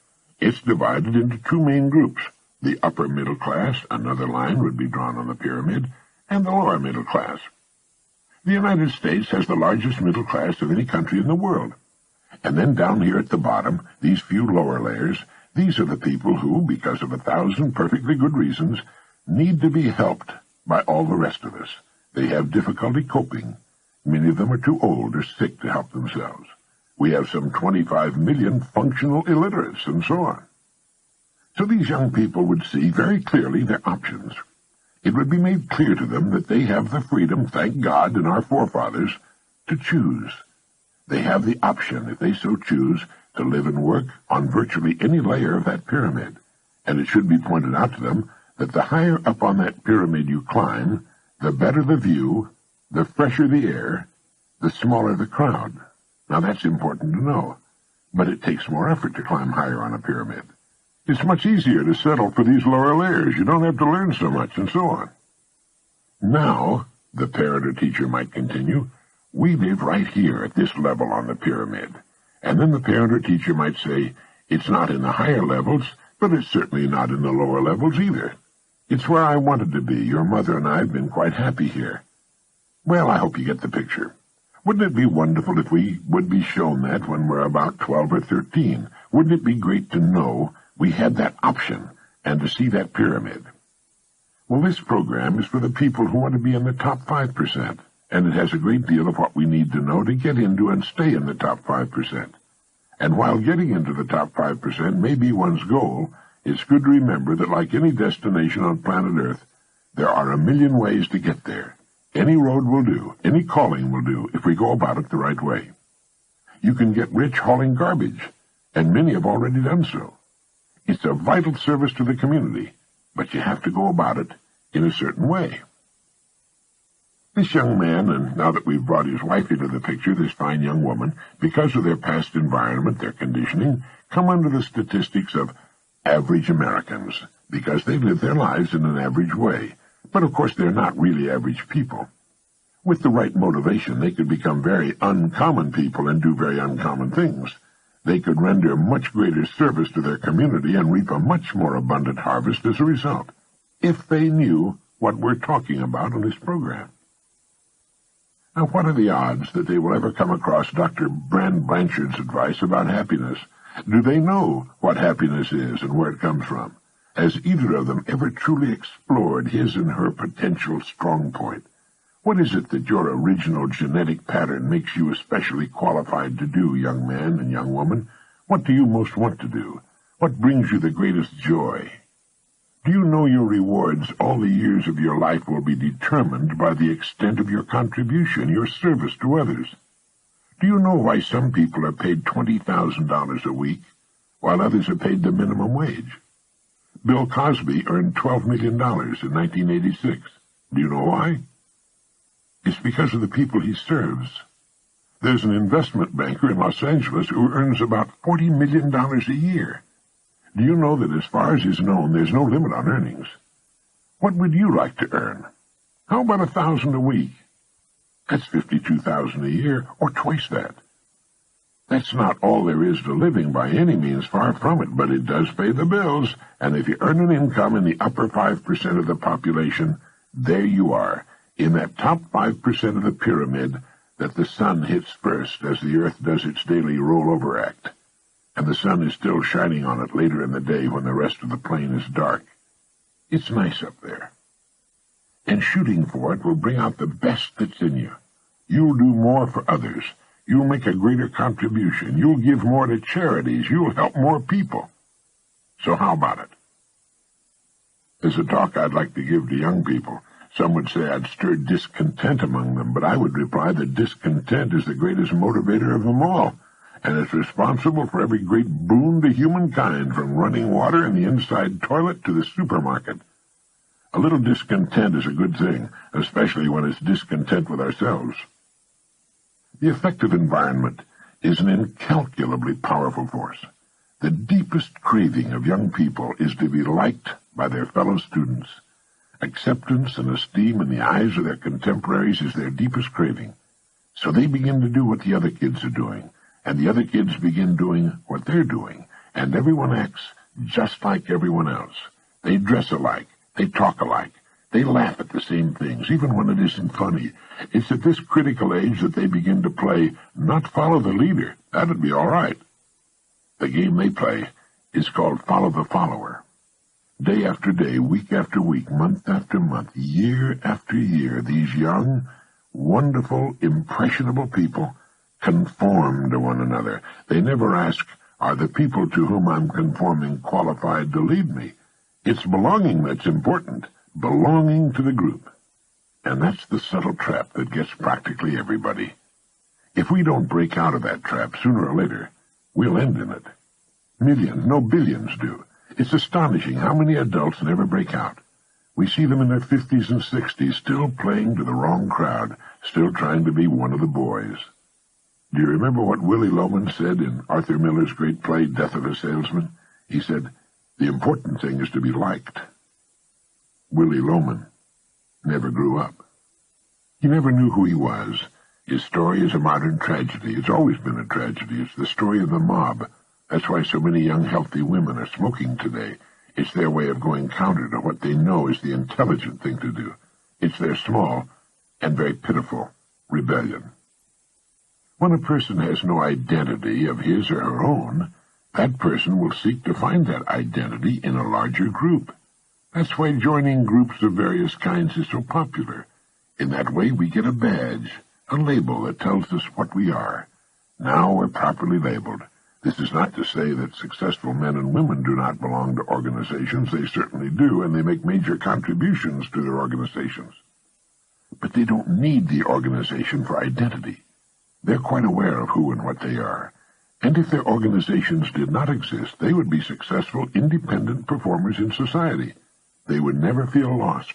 It's divided into two main groups. The upper middle class, another line would be drawn on the pyramid, and the lower middle class. The United States has the largest middle class of any country in the world. And then down here at the bottom, these few lower layers, these are the people who, because of 1,000 perfectly good reasons, need to be helped by all the rest of us. They have difficulty coping. Many of them are too old or sick to help themselves. We have some 25 million functional illiterates, and so on. So these young people would see very clearly their options. It would be made clear to them that they have the freedom, thank God and our forefathers, to choose. They have the option, if they so choose, to live and work on virtually any layer of that pyramid. And it should be pointed out to them that the higher up on that pyramid you climb, the better the view, the fresher the air, the smaller the crowd. Now that's important to know. But it takes more effort to climb higher on a pyramid. It's much easier to settle for these lower layers. You don't have to learn so much, and so on. Now, the parent or teacher might continue, we live right here at this level on the pyramid. And then the parent or teacher might say, it's not in the higher levels, but it's certainly not in the lower levels either. It's where I wanted to be. Your mother and I have been quite happy here. Well, I hope you get the picture. Wouldn't it be wonderful if we would be shown that when we're about 12 or 13? Wouldn't it be great to know we had that option and to see that pyramid? Well, this program is for the people who want to be in the top 5%, and it has a great deal of what we need to know to get into and stay in the top 5%. And while getting into the top 5% may be one's goal, it's good to remember that like any destination on planet Earth, there are a million ways to get there. Any road will do, any calling will do, if we go about it the right way. You can get rich hauling garbage, and many have already done so. It's a vital service to the community, but you have to go about it in a certain way. This young man, and now that we've brought his wife into the picture, this fine young woman, because of their past environment, their conditioning, come under the statistics of average Americans, because they live their lives in an average way. But of course they're not really average people. With the right motivation, they could become very uncommon people and do very uncommon things. They could render much greater service to their community and reap a much more abundant harvest as a result, if they knew what we're talking about in this program. Now, what are the odds that they will ever come across Dr. Brand Blanchard's advice about happiness? Do they know what happiness is and where it comes from? Has either of them ever truly explored his and her potential strong point? What is it that your original genetic pattern makes you especially qualified to do, young man and young woman? What do you most want to do? What brings you the greatest joy? Do you know your rewards all the years of your life will be determined by the extent of your contribution, your service to others? Do you know why some people are paid $20,000 a week, while others are paid the minimum wage? Bill Cosby earned $12 million in 1986. Do you know why? It's because of the people he serves. There's an investment banker in Los Angeles who earns about $40 million a year. Do you know that as far as is known, there's no limit on earnings? What would you like to earn? How about $1,000 a week? That's $52,000 a year, or twice that. That's not all there is to living by any means, far from it, but it does pay the bills, and if you earn an income in the upper 5% of the population, there you are, in that top 5% of the pyramid that the sun hits first as the earth does its daily rollover act, and the sun is still shining on it later in the day when the rest of the plain is dark. It's nice up there. And shooting for it will bring out the best that's in you. You'll do more for others. You'll make a greater contribution. You'll give more to charities. You'll help more people. So how about it? There's a talk I'd like to give to young people. Some would say I'd stir discontent among them, but I would reply that discontent is the greatest motivator of them all, and it's responsible for every great boon to humankind, from running water in the inside toilet to the supermarket. A little discontent is a good thing, especially when it's discontent with ourselves. The effective environment is an incalculably powerful force. The deepest craving of young people is to be liked by their fellow students. Acceptance and esteem in the eyes of their contemporaries is their deepest craving. So they begin to do what the other kids are doing, and the other kids begin doing what they're doing, and everyone acts just like everyone else. They dress alike, they talk alike, they laugh at the same things, even when it isn't funny. It's at this critical age that they begin to play, not follow the leader. That'd be all right. The game they play is called follow the follower. Day after day, week after week, month after month, year after year, these young, wonderful, impressionable people conform to one another. They never ask, are the people to whom I'm conforming qualified to lead me? It's belonging that's important, belonging to the group. And that's the subtle trap that gets practically everybody. If we don't break out of that trap sooner or later, we'll end in it. Millions, no billions do. It's astonishing how many adults never break out. We see them in their 50s and 60s, still playing to the wrong crowd, still trying to be one of the boys. Do you remember what Willie Loman said in Arthur Miller's great play, Death of a Salesman? He said, "The important thing is to be liked." Willie Loman never grew up. He never knew who he was. His story is a modern tragedy. It's always been a tragedy. It's the story of the mob. That's why so many young, healthy women are smoking today. It's their way of going counter to what they know is the intelligent thing to do. It's their small and very pitiful rebellion. When a person has no identity of his or her own, that person will seek to find that identity in a larger group. That's why joining groups of various kinds is so popular. In that way, we get a badge, a label that tells us what we are. Now we're properly labeled. This is not to say that successful men and women do not belong to organizations. They certainly do, and they make major contributions to their organizations. But they don't need the organization for identity. They're quite aware of who and what they are. And if their organizations did not exist, they would be successful, independent performers in society. They would never feel lost.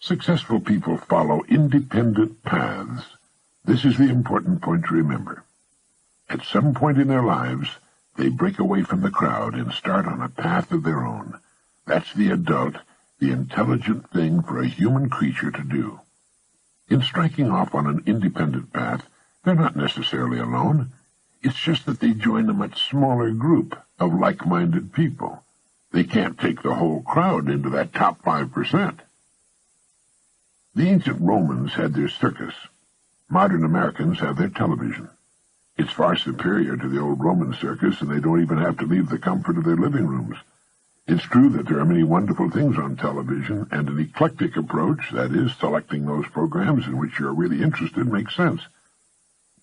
Successful people follow independent paths. This is the important point to remember. At some point in their lives, they break away from the crowd and start on a path of their own. That's the adult, the intelligent thing for a human creature to do. In striking off on an independent path, they're not necessarily alone. It's just that they join a much smaller group of like-minded people. They can't take the whole crowd into that top 5%. The ancient Romans had their circus. Modern Americans have their television. It's far superior to the old Roman circus, and they don't even have to leave the comfort of their living rooms. It's true that there are many wonderful things on television, and an eclectic approach, that is, selecting those programs in which you're really interested, makes sense.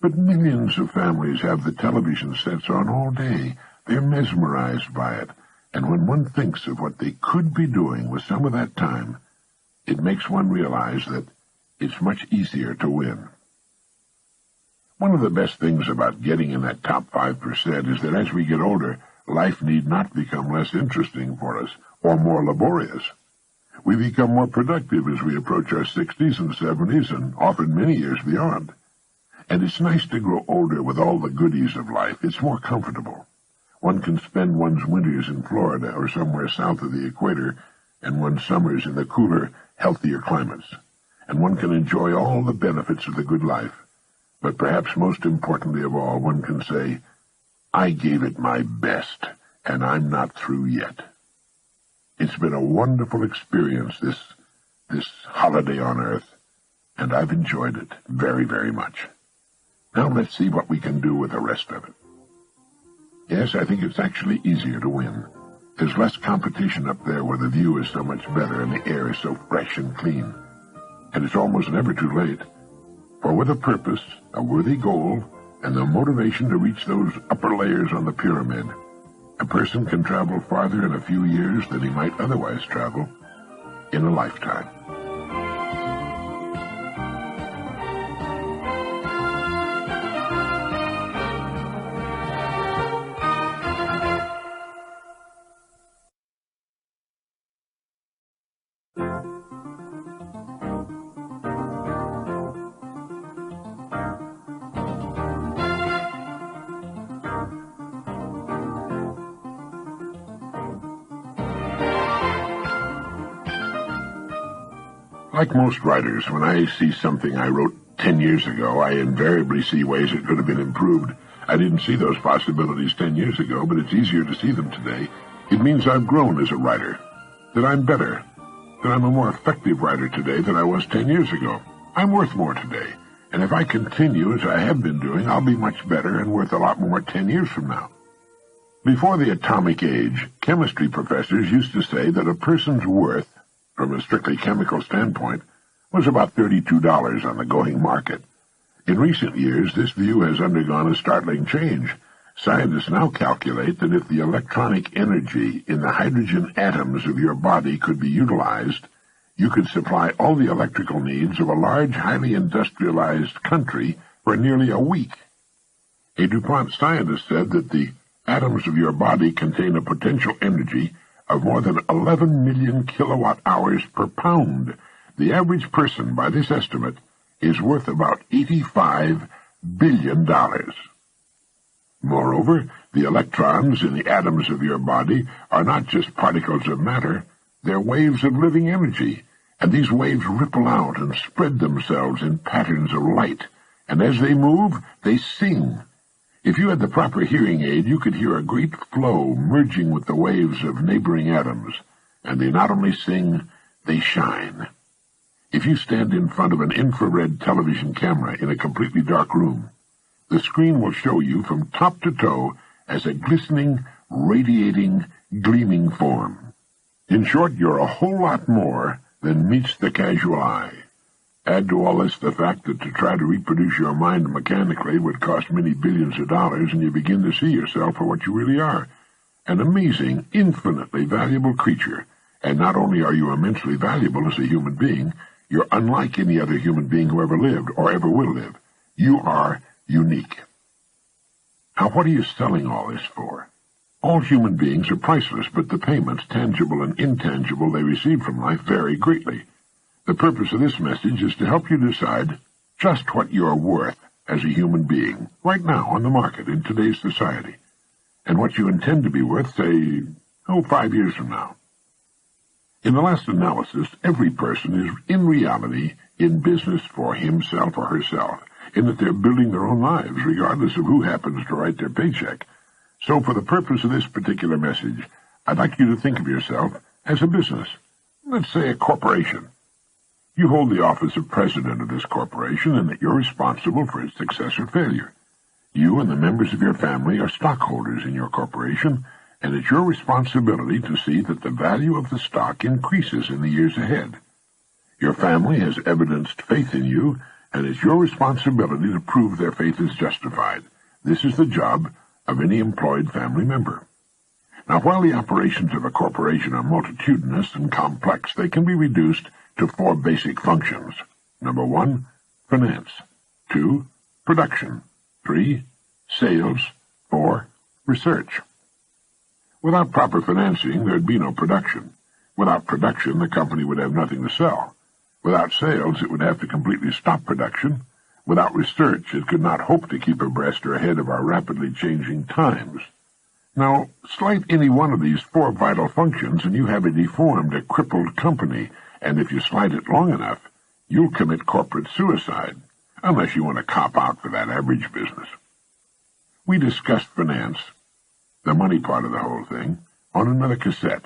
But millions of families have the television sets on all day. They're mesmerized by it, and when one thinks of what they could be doing with some of that time, it makes one realize that it's much easier to win. One of the best things about getting in that top 5% is that as we get older, life need not become less interesting for us or more laborious. We become more productive as we approach our 60s and 70s and often many years beyond. And it's nice to grow older with all the goodies of life. It's more comfortable. One can spend one's winters in Florida or somewhere south of the equator and one's summers in the cooler, healthier climates. And one can enjoy all the benefits of the good life. But perhaps most importantly of all, one can say, I gave it my best, and I'm not through yet. It's been a wonderful experience, this holiday on Earth, and I've enjoyed it very, very much. Now let's see what we can do with the rest of it. Yes, I think it's actually easier to win. There's less competition up there where the view is so much better and the air is so fresh and clean. And it's almost never too late. For with a purpose, a worthy goal, and the motivation to reach those upper layers on the pyramid, a person can travel farther in a few years than he might otherwise travel in a lifetime. Like most writers, when I see something I wrote 10 years ago, I invariably see ways it could have been improved. I didn't see those possibilities 10 years ago, but it's easier to see them today. It means I've grown as a writer, that I'm better, that I'm a more effective writer today than I was 10 years ago. I'm worth more today, and if I continue as I have been doing, I'll be much better and worth a lot more 10 years from now. Before the atomic age, chemistry professors used to say that a person's worth, from a strictly chemical standpoint, was about $32 on the going market. In recent years, this view has undergone a startling change. Scientists now calculate that if the electronic energy in the hydrogen atoms of your body could be utilized, you could supply all the electrical needs of a large, highly industrialized country for nearly a week. A DuPont scientist said that the atoms of your body contain a potential energy of more than 11 million kilowatt-hours per pound. The average person, by this estimate, is worth about $85 billion. Moreover, the electrons in the atoms of your body are not just particles of matter, they're waves of living energy, and these waves ripple out and spread themselves in patterns of light, and as they move, they sing. If you had the proper hearing aid, you could hear a great flow merging with the waves of neighboring atoms, and they not only sing, they shine. If you stand in front of an infrared television camera in a completely dark room, the screen will show you from top to toe as a glistening, radiating, gleaming form. In short, you're a whole lot more than meets the casual eye. Add to all this the fact that to try to reproduce your mind mechanically would cost many billions of dollars, and you begin to see yourself for what you really are, an amazing, infinitely valuable creature. And not only are you immensely valuable as a human being, you're unlike any other human being who ever lived or ever will live. You are unique. Now, what are you selling all this for? All human beings are priceless, but the payments, tangible and intangible, they receive from life vary greatly. The purpose of this message is to help you decide just what you're worth as a human being, right now on the market in today's society, and what you intend to be worth, say, 5 years from now. In the last analysis, every person is in reality in business for himself or herself, in that they're building their own lives, regardless of who happens to write their paycheck. So for the purpose of this particular message, I'd like you to think of yourself as a business, let's say a corporation. You hold the office of president of this corporation, and that you're responsible for its success or failure. You and the members of your family are stockholders in your corporation, and it's your responsibility to see that the value of the stock increases in the years ahead. Your family has evidenced faith in you, and it's your responsibility to prove their faith is justified. This is the job of any employed family member. Now, while the operations of a corporation are multitudinous and complex, they can be reduced to 4 basic functions. Number 1, finance. 2, production. 3, sales. 4, research. Without proper financing, there'd be no production. Without production, the company would have nothing to sell. Without sales, it would have to completely stop production. Without research, it could not hope to keep abreast or ahead of our rapidly changing times. Now, slight any one of these 4 vital functions, and you have a deformed, a crippled company, and if you slight it long enough, you'll commit corporate suicide, unless you want to cop out for that average business. We discussed finance, the money part of the whole thing, on another cassette.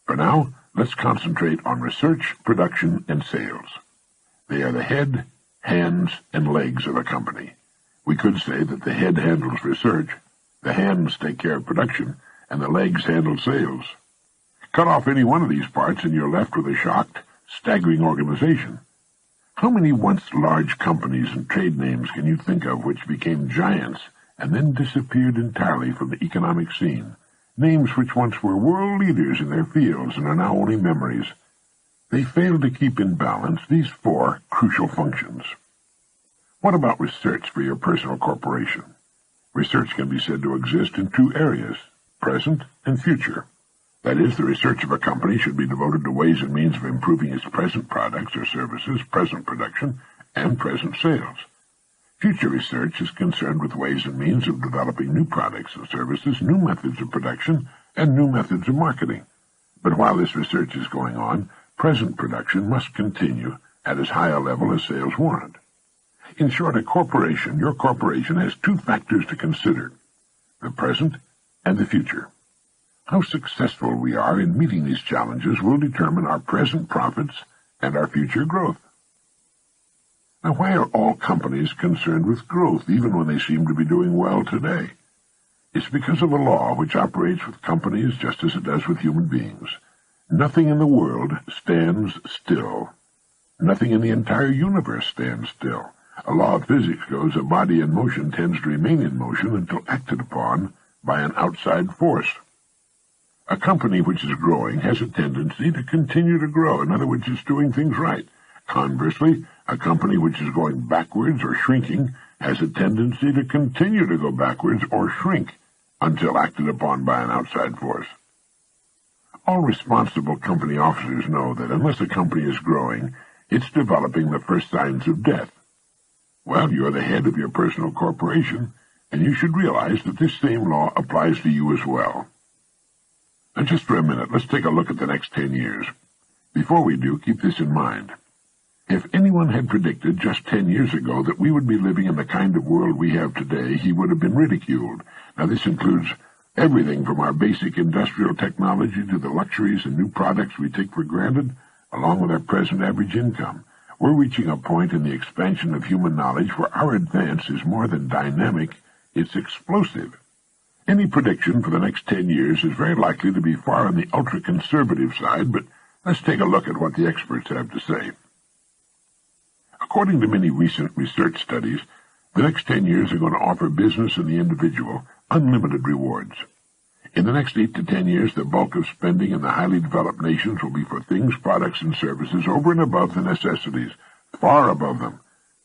For now, let's concentrate on research, production, and sales. They are the head, hands, and legs of a company. We could say that the head handles research, the hands take care of production, and the legs handle sales. Cut off any one of these parts and you're left with a shocked, staggering organization. How many once large companies and trade names can you think of which became giants and then disappeared entirely from the economic scene? Names which once were world leaders in their fields and are now only memories. They failed to keep in balance these 4 crucial functions. What about research for your personal corporation? Research can be said to exist in 2 areas, present and future. That is, the research of a company should be devoted to ways and means of improving its present products or services, present production, and present sales. Future research is concerned with ways and means of developing new products and services, new methods of production, and new methods of marketing. But while this research is going on, present production must continue at as high a level as sales warrant. In short, your corporation has 2 factors to consider, the present and the future. How successful we are in meeting these challenges will determine our present profits and our future growth. Now, why are all companies concerned with growth, even when they seem to be doing well today? It's because of a law which operates with companies just as it does with human beings. Nothing in the world stands still. Nothing in the entire universe stands still. A law of physics goes, a body in motion tends to remain in motion until acted upon by an outside force. A company which is growing has a tendency to continue to grow. In other words, it's doing things right. Conversely, a company which is going backwards or shrinking has a tendency to continue to go backwards or shrink until acted upon by an outside force. All responsible company officers know that unless a company is growing, it's developing the first signs of death. Well, you're the head of your personal corporation, and you should realize that this same law applies to you as well. Now, just for a minute, let's take a look at the next 10 years. Before we do, keep this in mind. If anyone had predicted just 10 years ago that we would be living in the kind of world we have today, he would have been ridiculed. Now, this includes everything from our basic industrial technology to the luxuries and new products we take for granted, along with our present average income. We're reaching a point in the expansion of human knowledge where our advance is more than dynamic, it's explosive. Any prediction for the next 10 years is very likely to be far on the ultra-conservative side, but let's take a look at what the experts have to say. According to many recent research studies, the next 10 years are going to offer business and the individual unlimited rewards. In the next 8 to 10 years, the bulk of spending in the highly developed nations will be for things, products, and services over and above the necessities, far above them,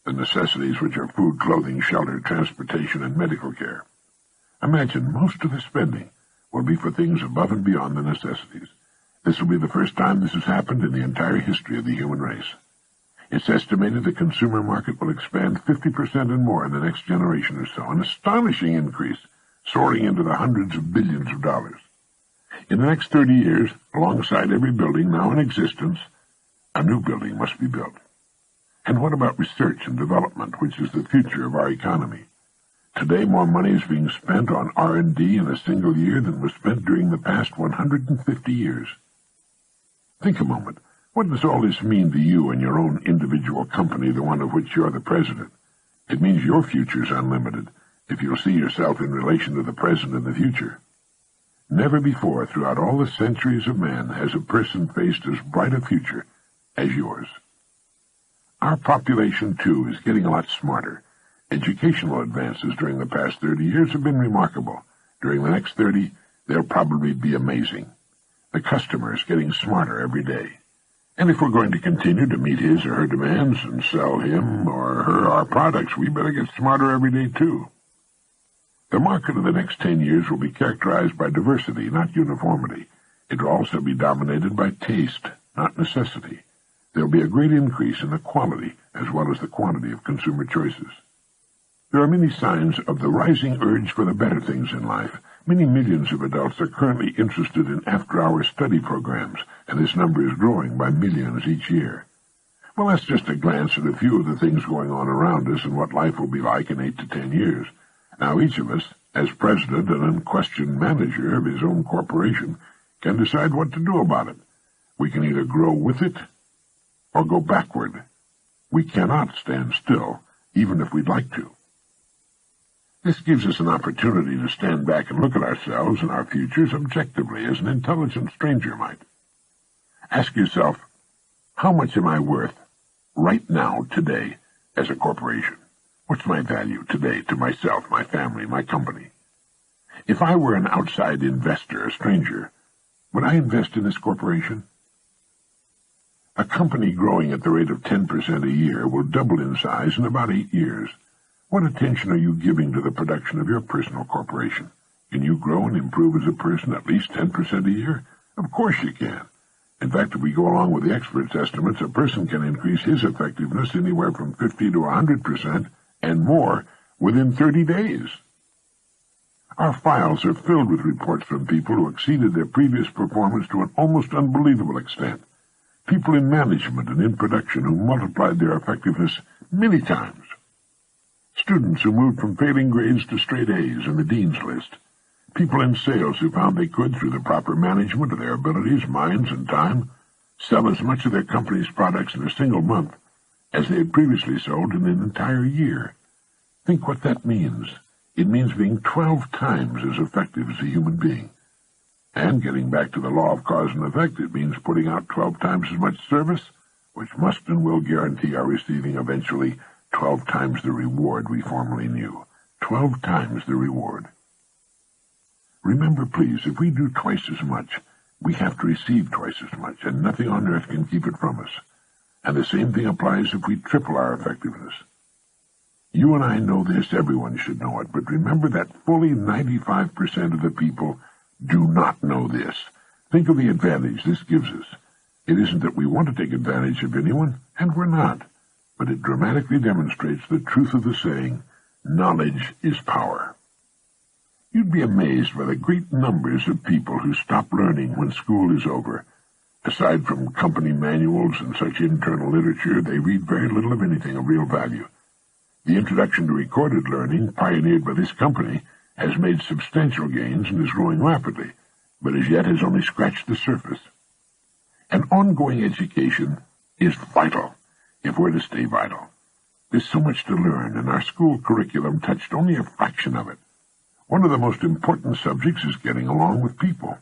the necessities which are food, clothing, shelter, transportation, and medical care. Imagine most of the spending will be for things above and beyond the necessities. This will be the first time this has happened in the entire history of the human race. It's estimated the consumer market will expand 50% and more in the next generation or so, an astonishing increase, soaring into the hundreds of billions of dollars. In the next 30 years, alongside every building now in existence, a new building must be built. And what about research and development, which is the future of our economy? Today, more money is being spent on R&D in a single year than was spent during the past 150 years. Think a moment. What does all this mean to you and your own individual company, the one of which you're the president? It means your future's unlimited, if you'll see yourself in relation to the present and the future. Never before, throughout all the centuries of man, has a person faced as bright a future as yours. Our population, too, is getting a lot smarter. Educational advances during the past 30 years have been remarkable. During the next 30, they'll probably be amazing. The customer is getting smarter every day. And if we're going to continue to meet his or her demands and sell him or her our products, we better get smarter every day, too. The market of the next 10 years will be characterized by diversity, not uniformity. It will also be dominated by taste, not necessity. There will be a great increase in the quality as well as the quantity of consumer choices. There are many signs of the rising urge for the better things in life. Many millions of adults are currently interested in after-hour study programs, and this number is growing by millions each year. Well, that's just a glance at a few of the things going on around us and what life will be like in 8 to 10 years. Now, each of us, as president and unquestioned manager of his own corporation, can decide what to do about it. We can either grow with it or go backward. We cannot stand still, even if we'd like to. This gives us an opportunity to stand back and look at ourselves and our futures objectively, as an intelligent stranger might. Ask yourself, how much am I worth right now, today, as a corporation? What's my value today to myself, my family, my company? If I were an outside investor, a stranger, would I invest in this corporation? A company growing at the rate of 10% a year will double in size in about 8 years. What attention are you giving to the production of your personal corporation? Can you grow and improve as a person at least 10% a year? Of course you can. In fact, if we go along with the experts' estimates, a person can increase his effectiveness anywhere from 50 to 100% and more within 30 days. Our files are filled with reports from people who exceeded their previous performance to an almost unbelievable extent. People in management and in production who multiplied their effectiveness many times. Students who moved from failing grades to straight A's in the dean's list. People in sales who found they could, through the proper management of their abilities, minds, and time, sell as much of their company's products in a single month as they had previously sold in an entire year. Think what that means. It means being 12 times as effective as a human being. And getting back to the law of cause and effect, it means putting out 12 times as much service, which must and will guarantee our receiving eventually 12 times the reward we formerly knew. 12 times the reward. Remember, please, if we do twice as much, we have to receive twice as much, and nothing on earth can keep it from us. And the same thing applies if we triple our effectiveness. You and I know this, everyone should know it, but remember that fully 95% of the people do not know this. Think of the advantage this gives us. It isn't that we want to take advantage of anyone, and we're not. but it dramatically demonstrates the truth of the saying, knowledge is power. You'd be amazed by the great numbers of people who stop learning when school is over. Aside from company manuals and such internal literature, they read very little of anything of real value. The introduction to recorded learning, pioneered by this company, has made substantial gains and is growing rapidly, but as yet has only scratched the surface. An ongoing education is vital if we're to stay vital. There's so much to learn, and our school curriculum touched only a fraction of it. One of the most important subjects is getting along with people.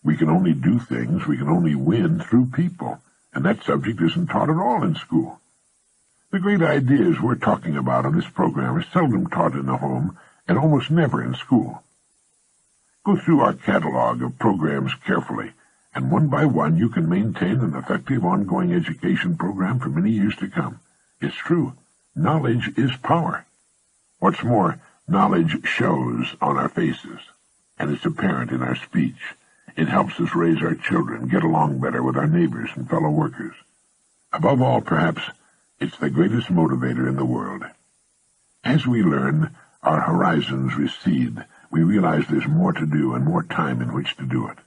We can only do things, we can only win through people, and that subject isn't taught at all in school. The great ideas we're talking about on this program are seldom taught in the home and almost never in school. Go through our catalog of programs carefully, and one by one you can maintain an effective ongoing education program for many years to come. It's true. Knowledge is power. What's more, knowledge shows on our faces, and it's apparent in our speech. It helps us raise our children, get along better with our neighbors and fellow workers. Above all, perhaps, it's the greatest motivator in the world. As we learn, our horizons recede. We realize there's more to do and more time in which to do it.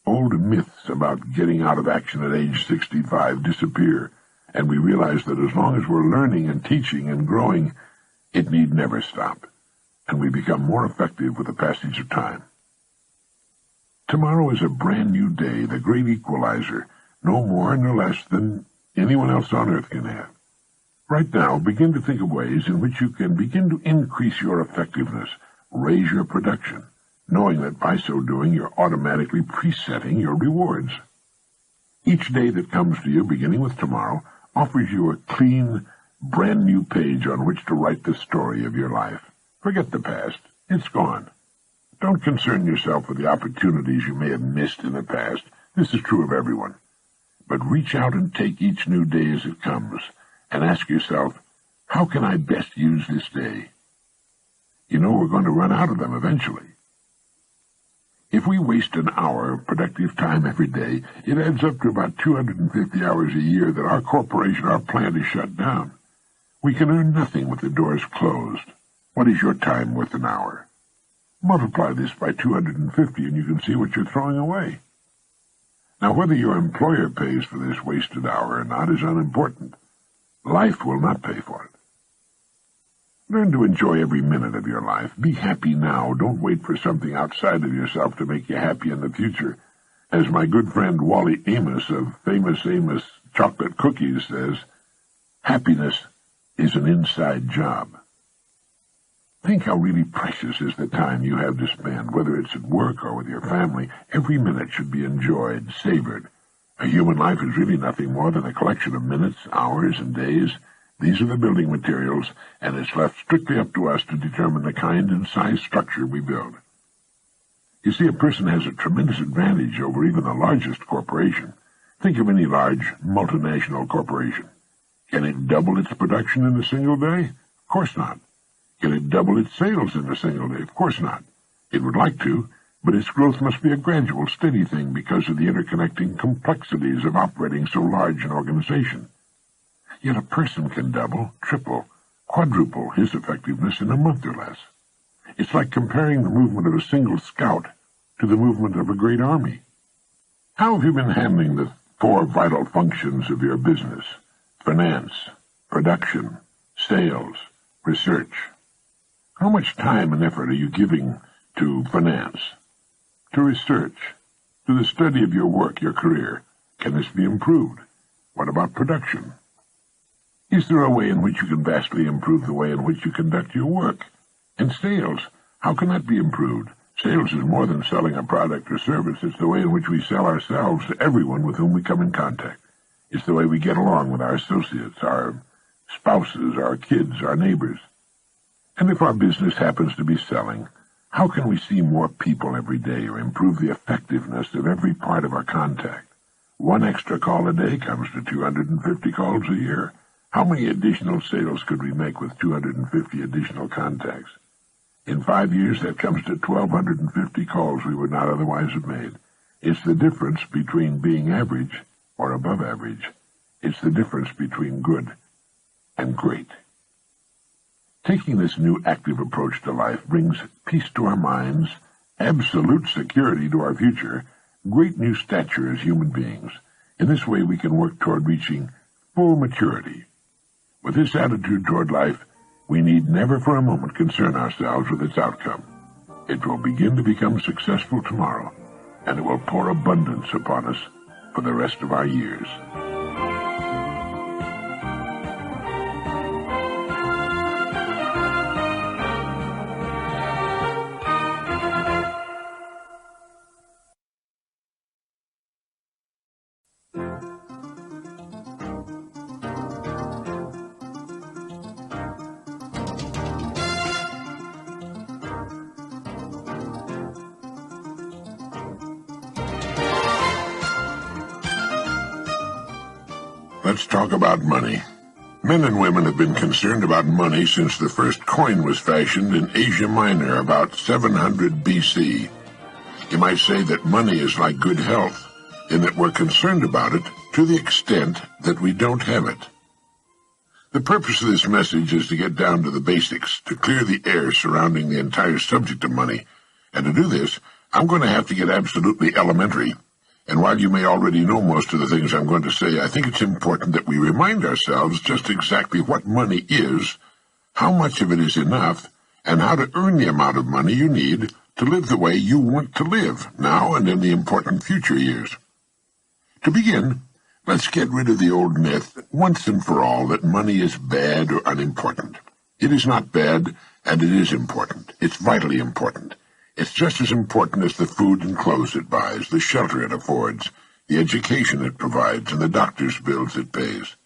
Old myths about getting out of action at age 65 disappear, and we realize that as long as we're learning and teaching and growing, it need never stop, and we become more effective with the passage of time. Tomorrow is a brand new day, the great equalizer, no more nor less than anyone else on earth can have. Right now, begin to think of ways in which you can begin to increase your effectiveness, raise your production, knowing that by so doing you're automatically presetting your rewards. Each day that comes to you, beginning with tomorrow, offers you a clean, brand new page on which to write the story of your life. Forget the past. It's gone. Don't concern yourself with the opportunities you may have missed in the past. This is true of everyone. But reach out and take each new day as it comes, and ask yourself, how can I best use this day? You know we're going to run out of them eventually. If we waste an hour of productive time every day, it adds up to about 250 hours a year that our corporation, our plant is shut down. We can earn nothing with the doors closed. What is your time worth an hour? Multiply this by 250 and you can see what you're throwing away. Now, whether your employer pays for this wasted hour or not is unimportant. Life will not pay for it. Learn to enjoy every minute of your life. Be happy now. Don't wait for something outside of yourself to make you happy in the future. As my good friend Wally Amos of Famous Amos Chocolate Cookies says, happiness is an inside job. Think how really precious is the time you have to spend, whether it's at work or with your family. Every minute should be enjoyed, savored. A human life is really nothing more than a collection of minutes, hours, and days. These are the building materials, and it's left strictly up to us to determine the kind and size structure we build. You see, a person has a tremendous advantage over even the largest corporation. Think of any large multinational corporation. Can it double its production in a single day? Of course not. Can it double its sales in a single day? Of course not. It would like to, but its growth must be a gradual, steady thing because of the interconnecting complexities of operating so large an organization. Yet a person can double, triple, quadruple his effectiveness in a month or less. It's like comparing the movement of a single scout to the movement of a great army. How have you been handling the 4 vital functions of your business? Finance, production, sales, research. How much time and effort are you giving to finance, to research, to the study of your work, your career? Can this be improved? What about production? Is there a way in which you can vastly improve the way in which you conduct your work? And sales, how can that be improved? Sales is more than selling a product or service. It's the way in which we sell ourselves to everyone with whom we come in contact. It's the way we get along with our associates, our spouses, our kids, our neighbors. And if our business happens to be selling, how can we see more people every day or improve the effectiveness of every part of our contact? 1 extra call a day comes to 250 calls a year. How many additional sales could we make with 250 additional contacts? In 5 years, that comes to 1,250 calls we would not otherwise have made. It's the difference between being average or above average. It's the difference between good and great. Taking this new active approach to life brings peace to our minds, absolute security to our future, great new stature as human beings. In this way we can work toward reaching full maturity. With this attitude toward life, we need never for a moment concern ourselves with its outcome. It will begin to become successful tomorrow, and it will pour abundance upon us for the rest of our years. Let's talk about money. Men and women have been concerned about money since the first coin was fashioned in Asia Minor about 700 BC. You might say that money is like good health, in that we're concerned about it to the extent that we don't have it. The purpose of this message is to get down to the basics, to clear the air surrounding the entire subject of money. And to do this, I'm going to have to get absolutely elementary. And while you may already know most of the things I'm going to say, I think it's important that we remind ourselves just exactly what money is, how much of it is enough, and how to earn the amount of money you need to live the way you want to live, now and in the important future years. To begin, let's get rid of the old myth, once and for all, that money is bad or unimportant. It is not bad, and it is important. It's vitally important. It's just as important as the food and clothes it buys, the shelter it affords, the education it provides, and the doctor's bills it pays.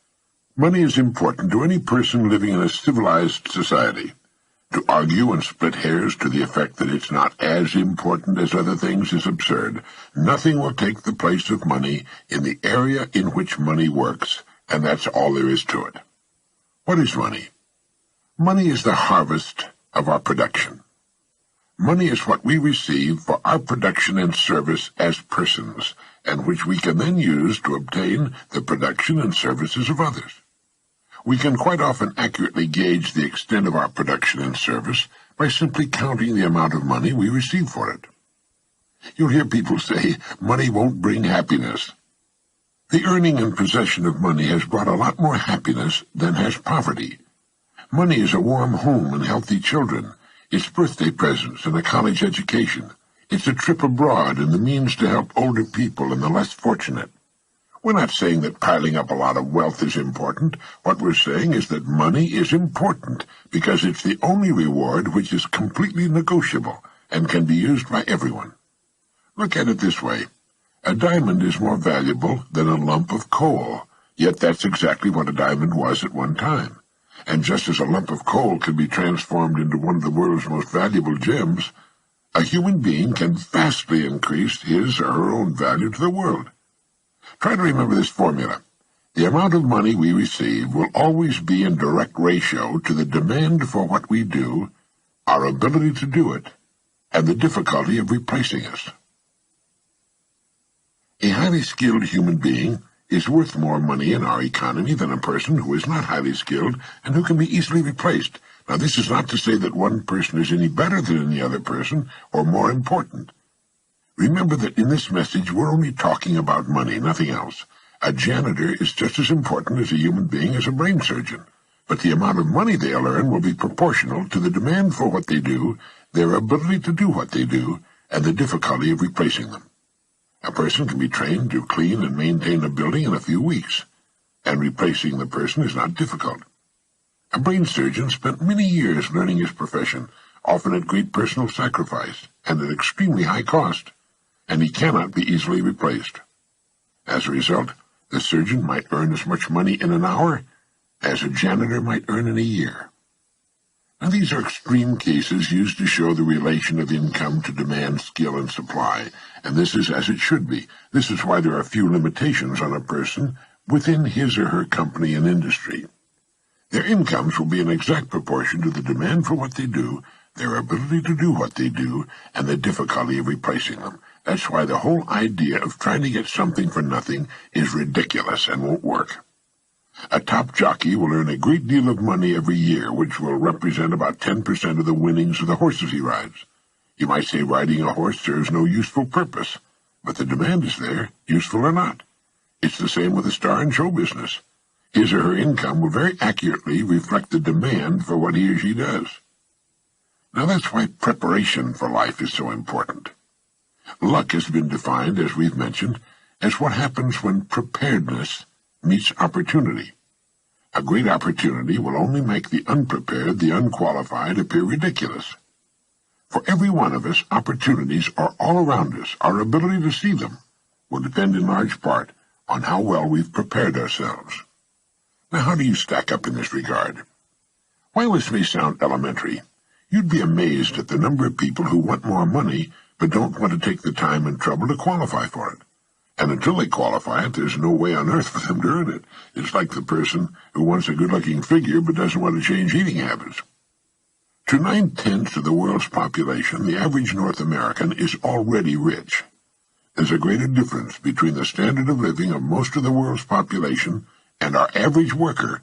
Money is important to any person living in a civilized society. To argue and split hairs to the effect that it's not as important as other things is absurd. Nothing will take the place of money in the area in which money works, and that's all there is to it. What is money? Money is the harvest of our production. Money is what we receive for our production and service as persons, and which we can then use to obtain the production and services of others. We can quite often accurately gauge the extent of our production and service by simply counting the amount of money we receive for it. You'll hear people say, money won't bring happiness. The earning and possession of money has brought a lot more happiness than has poverty. Money is a warm home and healthy children. It's birthday presents and a college education. It's a trip abroad and the means to help older people and the less fortunate. We're not saying that piling up a lot of wealth is important. What we're saying is that money is important because it's the only reward which is completely negotiable and can be used by everyone. Look at it this way. A diamond is more valuable than a lump of coal, yet that's exactly what a diamond was at one time. And just as a lump of coal can be transformed into one of the world's most valuable gems, a human being can vastly increase his or her own value to the world. Try to remember this formula. The amount of money we receive will always be in direct ratio to the demand for what we do, our ability to do it, and the difficulty of replacing us. A highly skilled human being is worth more money in our economy than a person who is not highly skilled and who can be easily replaced. Now, this is not to say that one person is any better than any other person or more important. Remember that in this message we're only talking about money, nothing else. A janitor is just as important as a human being as a brain surgeon, but the amount of money they'll earn will be proportional to the demand for what they do, their ability to do what they do, and the difficulty of replacing them. A person can be trained to clean and maintain a building in a few weeks, and replacing the person is not difficult. A brain surgeon spent many years learning his profession, often at great personal sacrifice and at extremely high cost, and he cannot be easily replaced. As a result, the surgeon might earn as much money in an hour as a janitor might earn in a year. Now, these are extreme cases used to show the relation of income to demand, skill, and supply, and this is as it should be. This is why there are few limitations on a person within his or her company and industry. Their incomes will be in exact proportion to the demand for what they do, their ability to do what they do, and the difficulty of replacing them. That's why the whole idea of trying to get something for nothing is ridiculous and won't work. A top jockey will earn a great deal of money every year, which will represent about 10% of the winnings of the horses he rides. You might say riding a horse serves no useful purpose, but the demand is there, useful or not. It's the same with a star in show business. His or her income will very accurately reflect the demand for what he or she does. Now that's why preparation for life is so important. Luck has been defined, as we've mentioned, as what happens when preparedness meets opportunity. A great opportunity will only make the unprepared, the unqualified, appear ridiculous. For every one of us, opportunities are all around us. Our ability to see them will depend in large part on how well we've prepared ourselves. Now, how do you stack up in this regard? While this may sound elementary, you'd be amazed at the number of people who want more money but don't want to take the time and trouble to qualify for it. And until they qualify it, there's no way on earth for them to earn it. It's like the person who wants a good-looking figure but doesn't want to change eating habits. To 9/10 of the world's population, the average North American is already rich. There's a greater difference between the standard of living of most of the world's population and our average worker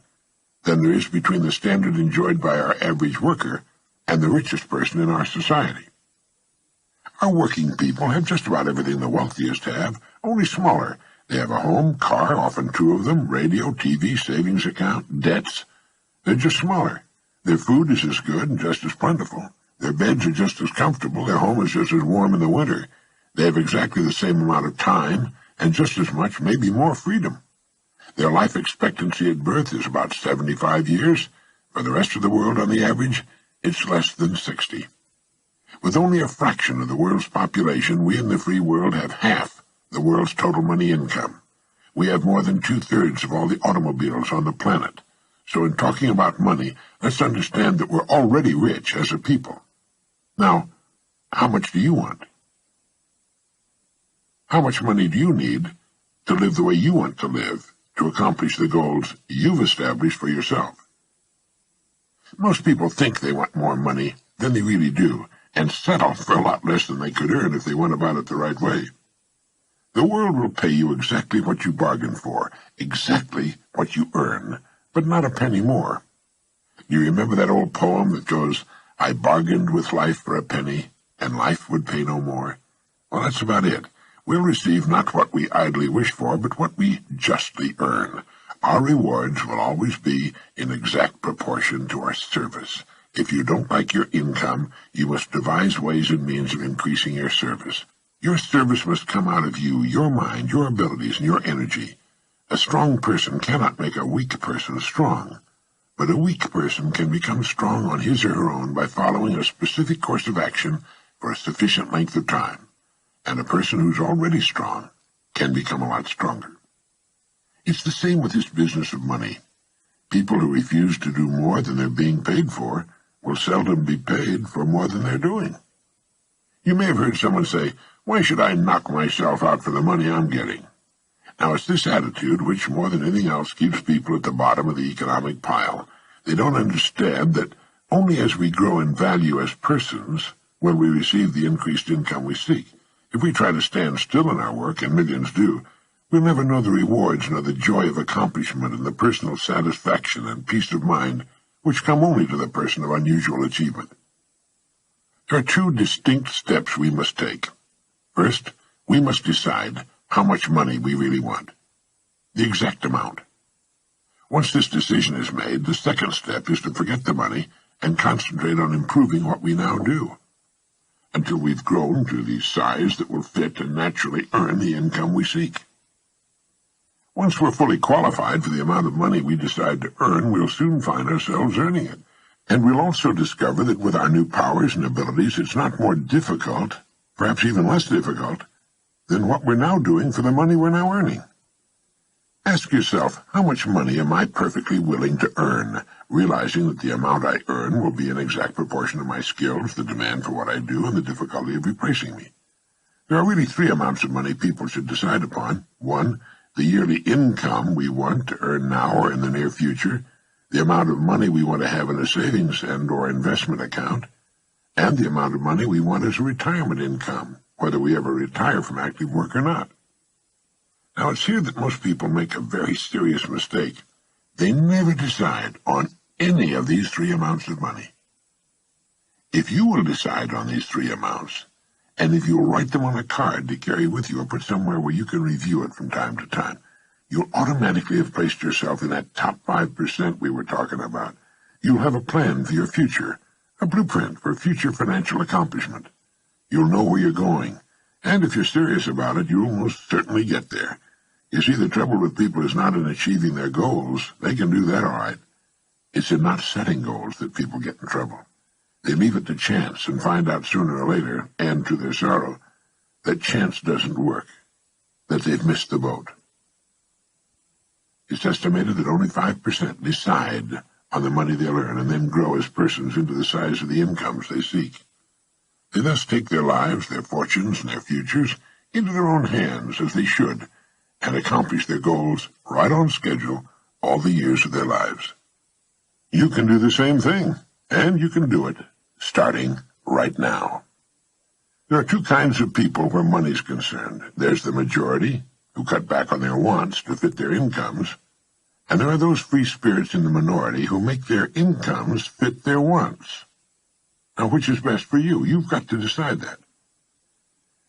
than there is between the standard enjoyed by our average worker and the richest person in our society. Our working people have just about everything the wealthiest have, only smaller. They have a home, car, often two of them, radio, TV, savings account, debts. They're just smaller. Their food is as good and just as plentiful. Their beds are just as comfortable. Their home is just as warm in the winter. They have exactly the same amount of time and just as much, maybe more, freedom. Their life expectancy at birth is about 75 years. For the rest of the world, on the average, it's less than 60. With only a fraction of the world's population, we in the free world have half the world's total money income. We have more than 2/3 of all the automobiles on the planet. So in talking about money, let's understand that we're already rich as a people. Now, how much do you want? How much money do you need to live the way you want to live, to accomplish the goals you've established for yourself? Most people think they want more money than they really do, and settle for a lot less than they could earn if they went about it the right way. The world will pay you exactly what you bargained for, exactly what you earn, but not a penny more. You remember that old poem that goes, "I bargained with life for a penny, and life would pay no more"? Well, that's about it. We'll receive not what we idly wish for, but what we justly earn. Our rewards will always be in exact proportion to our service. If you don't like your income, you must devise ways and means of increasing your service. Your service must come out of you, your mind, your abilities, and your energy. A strong person cannot make a weak person strong, but a weak person can become strong on his or her own by following a specific course of action for a sufficient length of time, and a person who's already strong can become a lot stronger. It's the same with this business of money. People who refuse to do more than they're being paid for will seldom be paid for more than they're doing. You may have heard someone say, "Why should I knock myself out for the money I'm getting?" Now, it's this attitude which, more than anything else, keeps people at the bottom of the economic pile. They don't understand that only as we grow in value as persons will we receive the increased income we seek. If we try to stand still in our work, and millions do, we'll never know the rewards nor the joy of accomplishment and the personal satisfaction and peace of mind which come only to the person of unusual achievement. There are two distinct steps we must take. First, we must decide how much money we really want, the exact amount. Once this decision is made, the second step is to forget the money and concentrate on improving what we now do, until we've grown to the size that will fit and naturally earn the income we seek. Once we're fully qualified for the amount of money we decide to earn, we'll soon find ourselves earning it. And we'll also discover that with our new powers and abilities, it's not more difficult, perhaps even less difficult, than what we're now doing for the money we're now earning. Ask yourself, how much money am I perfectly willing to earn, realizing that the amount I earn will be in exact proportion to my skills, the demand for what I do, and the difficulty of replacing me? There are really three amounts of money people should decide upon. One, the yearly income we want to earn now or in the near future, the amount of money we want to have in a savings and or investment account, and the amount of money we want as a retirement income, whether we ever retire from active work or not. Now, it's here that most people make a very serious mistake. They never decide on any of these three amounts of money. If you will decide on these three amounts, and if you'll write them on a card to carry with you or put somewhere where you can review it from time to time, you'll automatically have placed yourself in that top 5% we were talking about. You'll have a plan for your future, a blueprint for future financial accomplishment. You'll know where you're going, and if you're serious about it, you'll most certainly get there. You see, the trouble with people is not in achieving their goals. They can do that all right. It's in not setting goals that people get in trouble. They leave it to chance and find out sooner or later, and to their sorrow, that chance doesn't work, that they've missed the boat. It's estimated that only 5% decide on the money they'll earn and then grow as persons into the size of the incomes they seek. They thus take their lives, their fortunes, and their futures into their own hands, as they should, and accomplish their goals right on schedule all the years of their lives. You can do the same thing, and you can do it starting right now. There are two kinds of people where money's concerned. There's the majority, who cut back on their wants to fit their incomes, and there are those free spirits in the minority who make their incomes fit their wants. Now, which is best for you? You've got to decide that.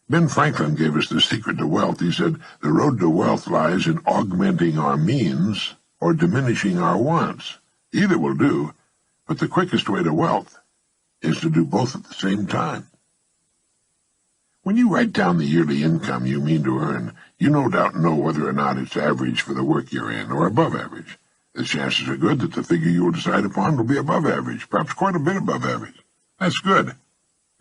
Ben Franklin gave us the secret to wealth. He said, the road to wealth lies in augmenting our means or diminishing our wants. Either will do, but the quickest way to wealth is to do both at the same time. When you write down the yearly income you mean to earn, you no doubt know whether or not it's average for the work you're in, or above average. The chances are good that the figure you will decide upon will be above average, perhaps quite a bit above average. That's good.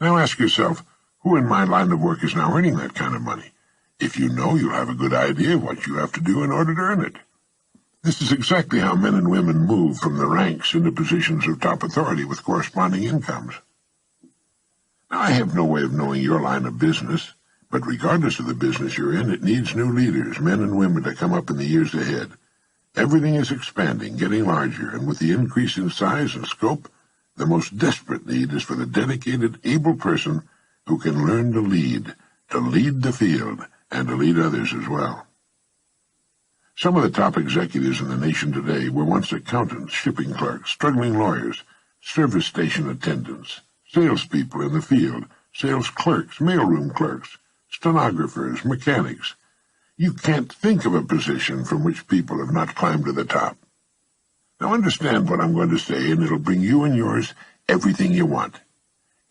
Now ask yourself, who in my line of work is now earning that kind of money? If you know, you'll have a good idea of what you have to do in order to earn it. This is exactly how men and women move from the ranks into positions of top authority with corresponding incomes. Now, I have no way of knowing your line of business, but regardless of the business you're in, it needs new leaders, men and women, to come up in the years ahead. Everything is expanding, getting larger, and with the increase in size and scope, the most desperate need is for the dedicated, able person who can learn to lead the field, and to lead others as well. Some of the top executives in the nation today were once accountants, shipping clerks, struggling lawyers, service station attendants, salespeople in the field, sales clerks, mailroom clerks, stenographers, mechanics. You can't think of a position from which people have not climbed to the top. Now understand what I'm going to say, and it'll bring you and yours everything you want.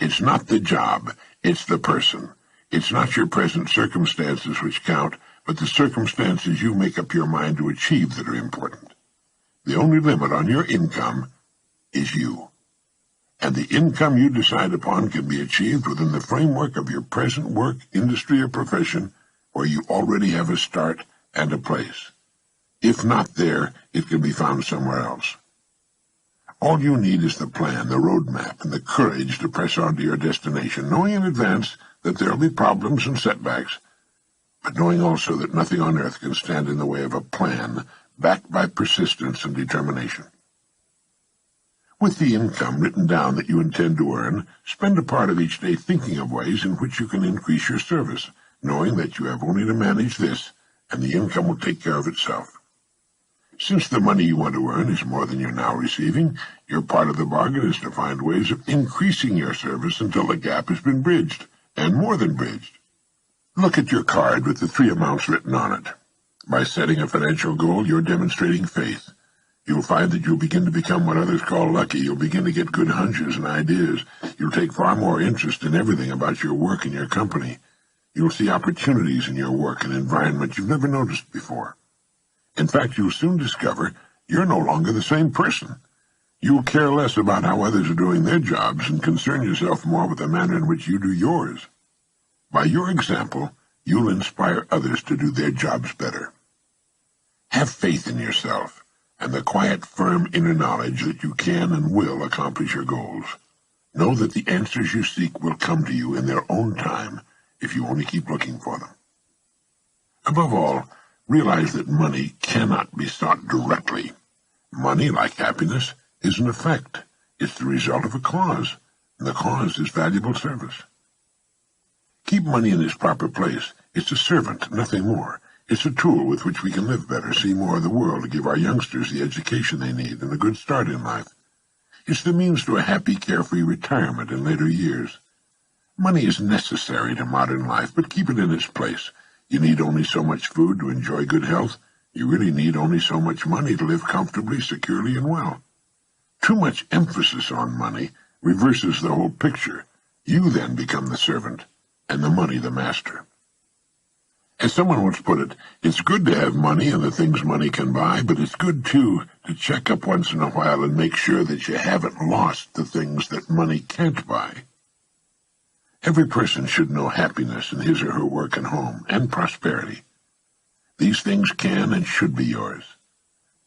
It's not the job, it's the person. It's not your present circumstances which count, but the circumstances you make up your mind to achieve that are important. The only limit on your income is you. And the income you decide upon can be achieved within the framework of your present work, industry, or profession, where you already have a start and a place. If not there, it can be found somewhere else. All you need is the plan, the roadmap, and the courage to press on to your destination, knowing in advance that there will be problems and setbacks, but knowing also that nothing on earth can stand in the way of a plan backed by persistence and determination. With the income written down that you intend to earn, spend a part of each day thinking of ways in which you can increase your service, knowing that you have only to manage this, and the income will take care of itself. Since the money you want to earn is more than you're now receiving, your part of the bargain is to find ways of increasing your service until the gap has been bridged, and more than bridged. Look at your card with the three amounts written on it. By setting a financial goal, you're demonstrating faith. You'll find that you'll begin to become what others call lucky. You'll begin to get good hunches and ideas. You'll take far more interest in everything about your work and your company. You'll see opportunities in your work and environment you've never noticed before. In fact, you'll soon discover you're no longer the same person. You'll care less about how others are doing their jobs and concern yourself more with the manner in which you do yours. By your example, you'll inspire others to do their jobs better. Have faith in yourself and the quiet, firm inner knowledge that you can and will accomplish your goals. Know that the answers you seek will come to you in their own time if you only keep looking for them. Above all, realize that money cannot be sought directly. Money, like happiness, is an effect. It's the result of a cause, and the cause is valuable service. Keep money in its proper place. It's a servant, nothing more. It's a tool with which we can live better, see more of the world, give our youngsters the education they need and a good start in life. It's the means to a happy, carefree retirement in later years. Money is necessary to modern life, but keep it in its place. You need only so much food to enjoy good health. You really need only so much money to live comfortably, securely, and well. Too much emphasis on money reverses the whole picture. You then become the servant, and the money the master. As someone once put it, it's good to have money and the things money can buy, but it's good, too, to check up once in a while and make sure that you haven't lost the things that money can't buy. Every person should know happiness in his or her work and home, and prosperity. These things can and should be yours.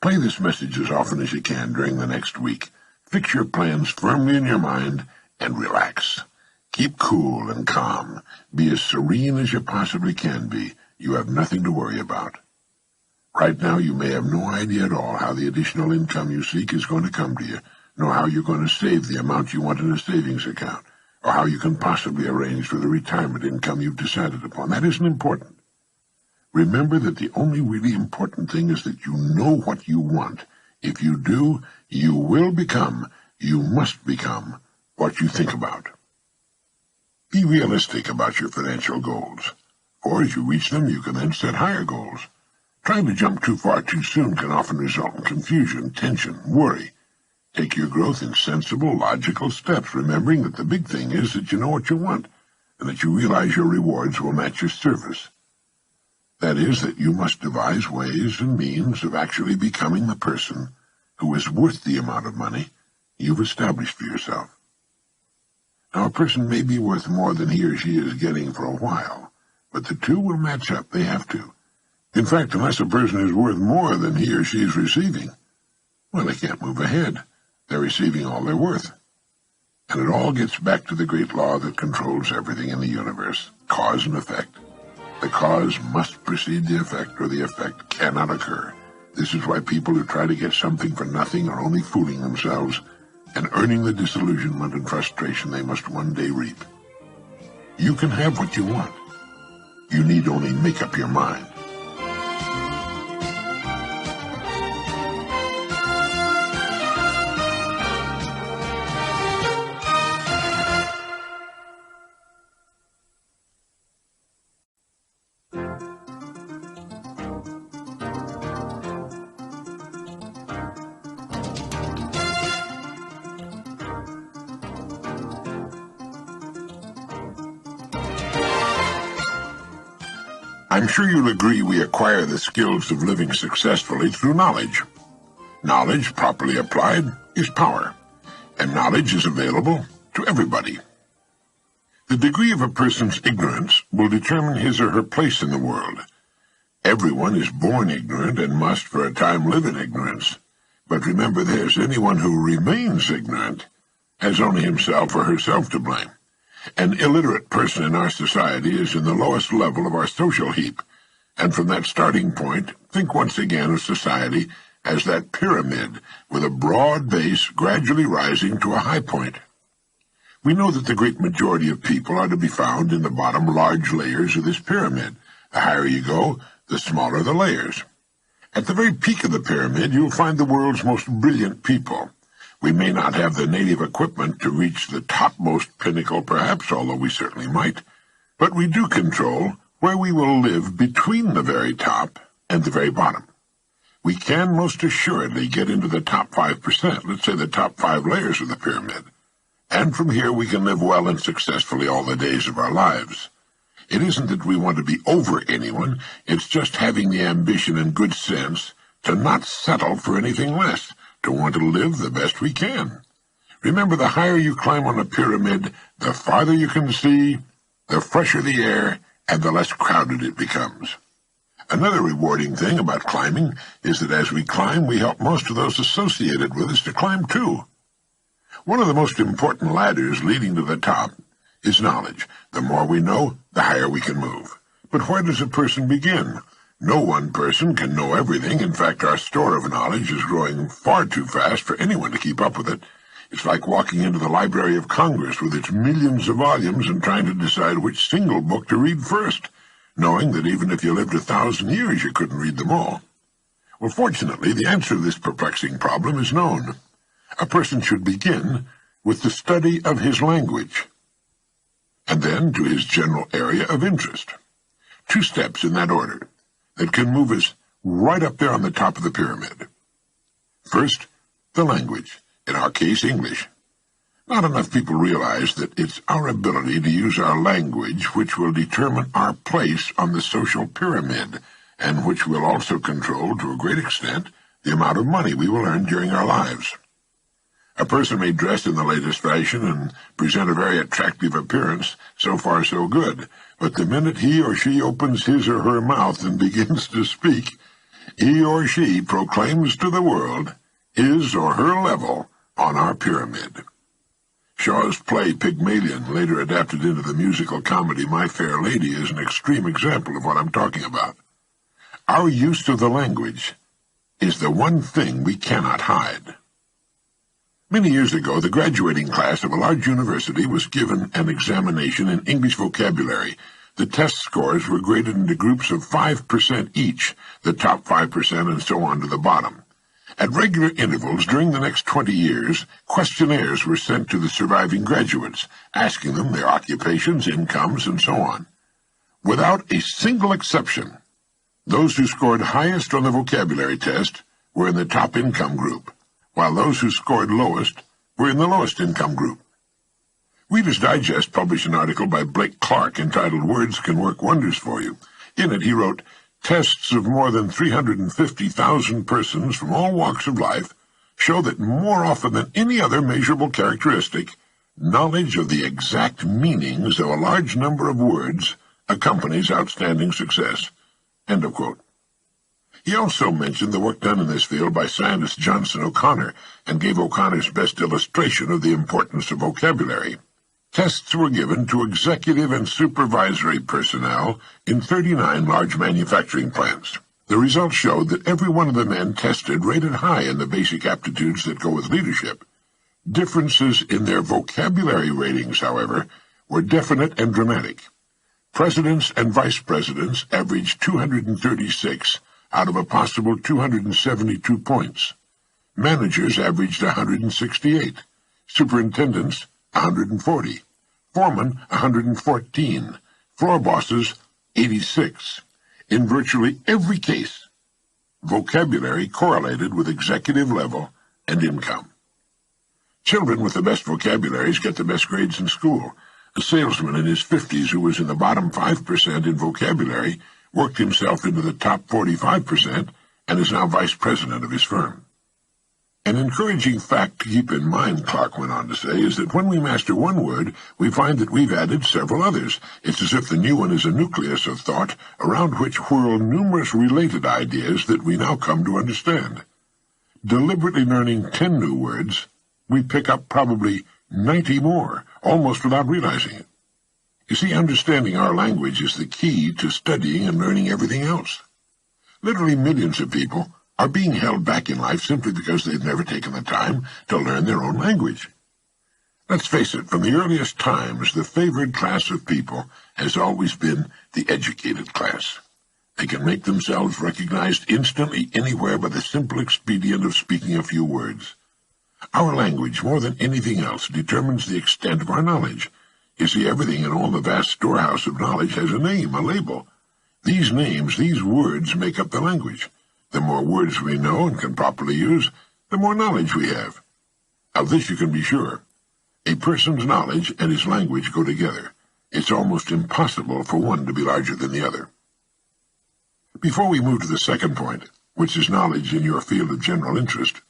Play this message as often as you can during the next week. Fix your plans firmly in your mind and relax. Keep cool and calm. Be as serene as you possibly can be. You have nothing to worry about. Right now you may have no idea at all how the additional income you seek is going to come to you, nor how you're going to save the amount you want in a savings account, or how you can possibly arrange for the retirement income you've decided upon. That isn't important. Remember that the only really important thing is that you know what you want. If you do, you will become, you must become, what you think about. Be realistic about your financial goals, for as you reach them, you can then set higher goals. Trying to jump too far too soon can often result in confusion, tension, worry. Take your growth in sensible, logical steps, remembering that the big thing is that you know what you want, and that you realize your rewards will match your service. That is, that you must devise ways and means of actually becoming the person who is worth the amount of money you've established for yourself. Now, a person may be worth more than he or she is getting for a while, but the two will match up. They have to. In fact, unless a person is worth more than he or she is receiving, well, they can't move ahead. They're receiving all they're worth. And it all gets back to the great law that controls everything in the universe, cause and effect. The cause must precede the effect, or the effect cannot occur. This is why people who try to get something for nothing are only fooling themselves and earning the disillusionment and frustration they must one day reap. You can have what you want. You need only make up your mind. I'm sure you'll agree we acquire the skills of living successfully through knowledge. Knowledge, properly applied, is power, and knowledge is available to everybody. The degree of a person's ignorance will determine his or her place in the world. Everyone is born ignorant and must for a time live in ignorance. But remember this, anyone who remains ignorant has only himself or herself to blame. An illiterate person in our society is in the lowest level of our social heap, and from that starting point, think once again of society as that pyramid with a broad base gradually rising to a high point. We know that the great majority of people are to be found in the bottom large layers of this pyramid. The higher you go, the smaller the layers. At the very peak of the pyramid, you'll find the world's most brilliant people. We may not have the native equipment to reach the topmost pinnacle, perhaps, although we certainly might, but we do control where we will live between the very top and the very bottom. We can most assuredly get into the top 5%, let's say the top 5 layers of the pyramid, and from here we can live well and successfully all the days of our lives. It isn't that we want to be over anyone, it's just having the ambition and good sense to not settle for anything less, to want to live the best we can. Remember, the higher you climb on a pyramid, the farther you can see, the fresher the air, and the less crowded it becomes. Another rewarding thing about climbing is that as we climb, we help most of those associated with us to climb too. One of the most important ladders leading to the top is knowledge. The more we know, the higher we can move. But where does a person begin? No one person can know everything. In fact, our store of knowledge is growing far too fast for anyone to keep up with it. It's like walking into the Library of Congress with its millions of volumes and trying to decide which single book to read first. knowing that even if you lived 1,000 years, you couldn't read them all? Well, fortunately, the answer to this perplexing problem is known. A person should begin with the study of his language, and then to his general area of interest. 2 steps in that order that can move us right up there on the top of the pyramid. First, the language, in our case, English. Not enough people realize that it's our ability to use our language which will determine our place on the social pyramid, and which will also control, to a great extent, the amount of money we will earn during our lives. A person may dress in the latest fashion and present a very attractive appearance, so far so good, but the minute he or she opens his or her mouth and begins to speak, he or she proclaims to the world his or her level on our pyramid. Shaw's play Pygmalion, later adapted into the musical comedy My Fair Lady, is an extreme example of what I'm talking about. Our use of the language is the one thing we cannot hide. Many years ago, the graduating class of a large university was given an examination in English vocabulary. The test scores were graded into groups of 5% each, the top 5% and so on to the bottom. At regular intervals during the next 20 years, questionnaires were sent to the surviving graduates, asking them their occupations, incomes, and so on. Without a single exception, those who scored highest on the vocabulary test were in the top income group, while those who scored lowest were in the lowest income group. Reader's Digest published an article by Blake Clark entitled Words Can Work Wonders for You. In it, he wrote, "Tests of more than 350,000 persons from all walks of life show that more often than any other measurable characteristic, knowledge of the exact meanings of a large number of words accompanies outstanding success." End of quote. He also mentioned the work done in this field by scientist Johnson O'Connor, and gave O'Connor's best illustration of the importance of vocabulary. Tests were given to executive and supervisory personnel in 39 large manufacturing plants. The results showed that every one of the men tested rated high in the basic aptitudes that go with leadership. Differences in their vocabulary ratings, however, were definite and dramatic. Presidents and vice presidents averaged 236 out of a possible 272 points. Managers averaged 168, superintendents 140, foremen 114, floor bosses 86. In virtually every case, vocabulary correlated with executive level and income. Children with the best vocabularies get the best grades in school. A salesman in his 50s who was in the bottom 5% in vocabulary worked himself into the top 45% and is now vice president of his firm. An encouraging fact to keep in mind, Clark went on to say, is that when we master one word, we find that we've added several others. It's as if the new one is a nucleus of thought around which whirl numerous related ideas that we now come to understand. Deliberately learning 10 new words, we pick up probably 90 more, almost without realizing it. You see, understanding our language is the key to studying and learning everything else. Literally millions of people are being held back in life simply because they've never taken the time to learn their own language. Let's face it, from the earliest times, the favored class of people has always been the educated class. They can make themselves recognized instantly anywhere by the simple expedient of speaking a few words. Our language, more than anything else, determines the extent of our knowledge. You see, everything in all the vast storehouse of knowledge has a name, a label. These names, these words, make up the language. The more words we know and can properly use, the more knowledge we have. Of this you can be sure. A person's knowledge and his language go together. It's almost impossible for one to be larger than the other. Before we move to the second point, which is knowledge in your field of general interest,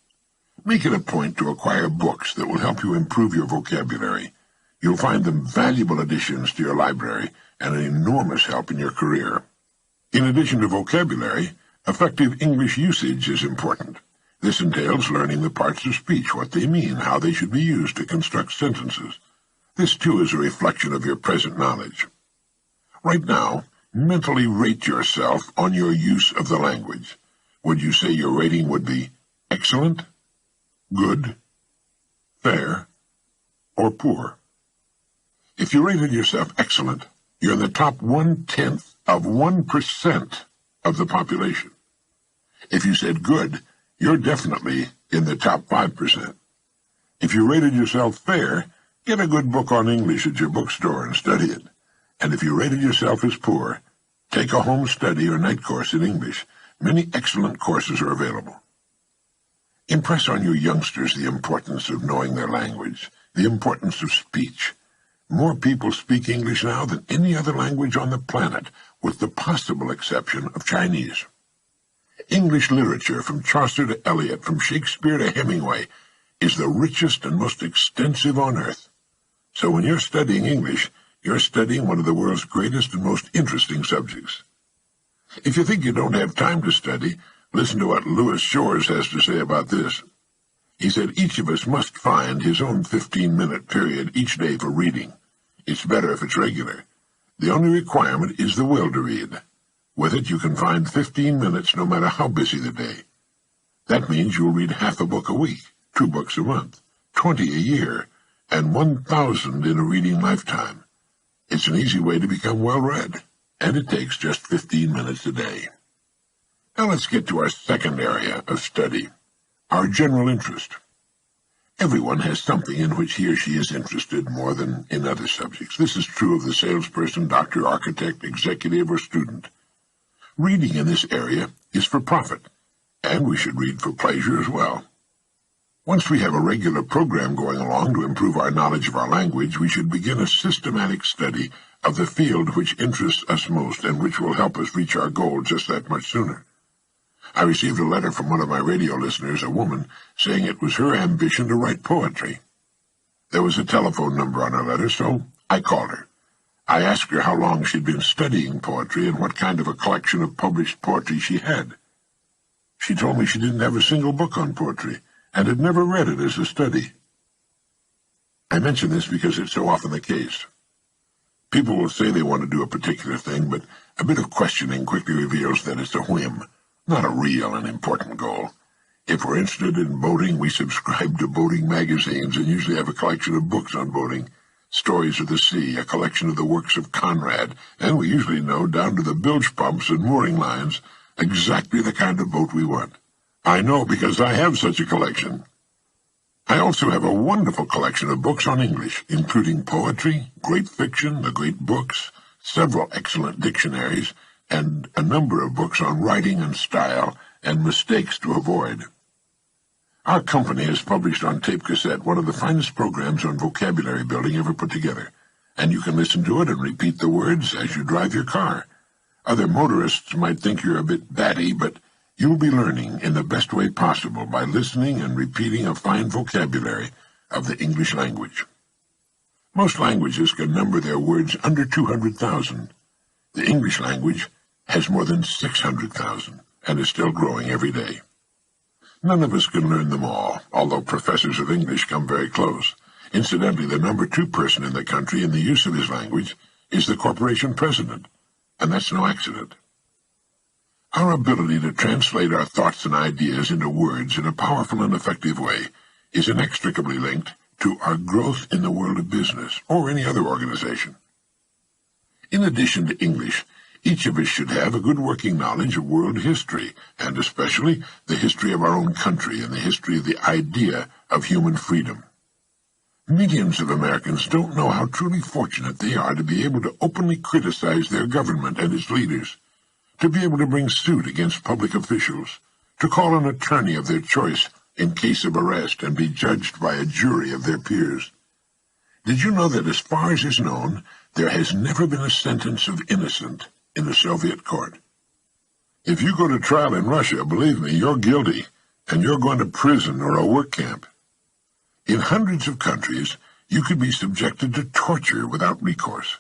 make it a point to acquire books that will help you improve your vocabulary. You'll find them valuable additions to your library and an enormous help in your career. In addition to vocabulary, effective English usage is important. This entails learning the parts of speech, what they mean, how they should be used to construct sentences. This, too, is a reflection of your present knowledge. Right now, mentally rate yourself on your use of the language. Would you say your rating would be excellent, good, fair, or poor? If you rated yourself excellent, you're in the top 1/10 of 1% of the population. If you said good, you're definitely in the top 5%. If you rated yourself fair, get a good book on English at your bookstore and study it. And if you rated yourself as poor, take a home study or night course in English. Many excellent courses are available. Impress on your youngsters the importance of knowing their language, the importance of speech. More people speak English now than any other language on the planet, with the possible exception of Chinese. English literature, from Chaucer to Eliot, from Shakespeare to Hemingway, is the richest and most extensive on earth. So when you're studying English, you're studying one of the world's greatest and most interesting subjects. If you think you don't have time to study, listen to what Louis Shores has to say about this. He said, each of us must find his own 15-minute period each day for reading. It's better if it's regular. The only requirement is the will to read. With it, you can find 15 minutes no matter how busy the day. That means you'll read half a book a week, 2 books a month, 20 a year, and 1,000 in a reading lifetime. It's an easy way to become well-read, and it takes just 15 minutes a day. Now let's get to our second area of study, our general interest. Everyone has something in which he or she is interested more than in other subjects. This is true of the salesperson, doctor, architect, executive, or student. Reading in this area is for profit, and we should read for pleasure as well. Once we have a regular program going along to improve our knowledge of our language, we should begin a systematic study of the field which interests us most and which will help us reach our goal just that much sooner. I received a letter from one of my radio listeners, a woman, saying it was her ambition to write poetry. There was a telephone number on her letter, so I called her. I asked her how long she'd been studying poetry and what kind of a collection of published poetry she had. She told me she didn't have a single book on poetry and had never read it as a study. I mention this because it's so often the case. People will say they want to do a particular thing, but a bit of questioning quickly reveals that it's a whim, not a real and important goal. If we're interested in boating, we subscribe to boating magazines and usually have a collection of books on boating, Stories of the Sea, a collection of the works of Conrad, and we usually know, down to the bilge pumps and mooring lines, exactly the kind of boat we want. I know because I have such a collection. I also have a wonderful collection of books on English, including poetry, great fiction, the great books, several excellent dictionaries, and a number of books on writing and style and mistakes to avoid. Our company has published on tape cassette one of the finest programs on vocabulary building ever put together, and you can listen to it and repeat the words as you drive your car. Other motorists might think you're a bit batty, but you'll be learning in the best way possible by listening and repeating a fine vocabulary of the English language. Most languages can number their words under 200,000. The English language has more than 600,000 and is still growing every day. None of us can learn them all, although professors of English come very close. Incidentally, the number 2 person in the country in the use of his language is the corporation president, and that's no accident. Our ability to translate our thoughts and ideas into words in a powerful and effective way is inextricably linked to our growth in the world of business or any other organization. In addition to English, each of us should have a good working knowledge of world history, and especially the history of our own country and the history of the idea of human freedom. Millions of Americans don't know how truly fortunate they are to be able to openly criticize their government and its leaders, to be able to bring suit against public officials, to call an attorney of their choice in case of arrest and be judged by a jury of their peers. Did you know that as far as is known, there has never been a sentence of innocent in a Soviet court? If you go to trial in Russia, believe me, you're guilty, and you're going to prison or a work camp. In hundreds of countries, you could be subjected to torture without recourse.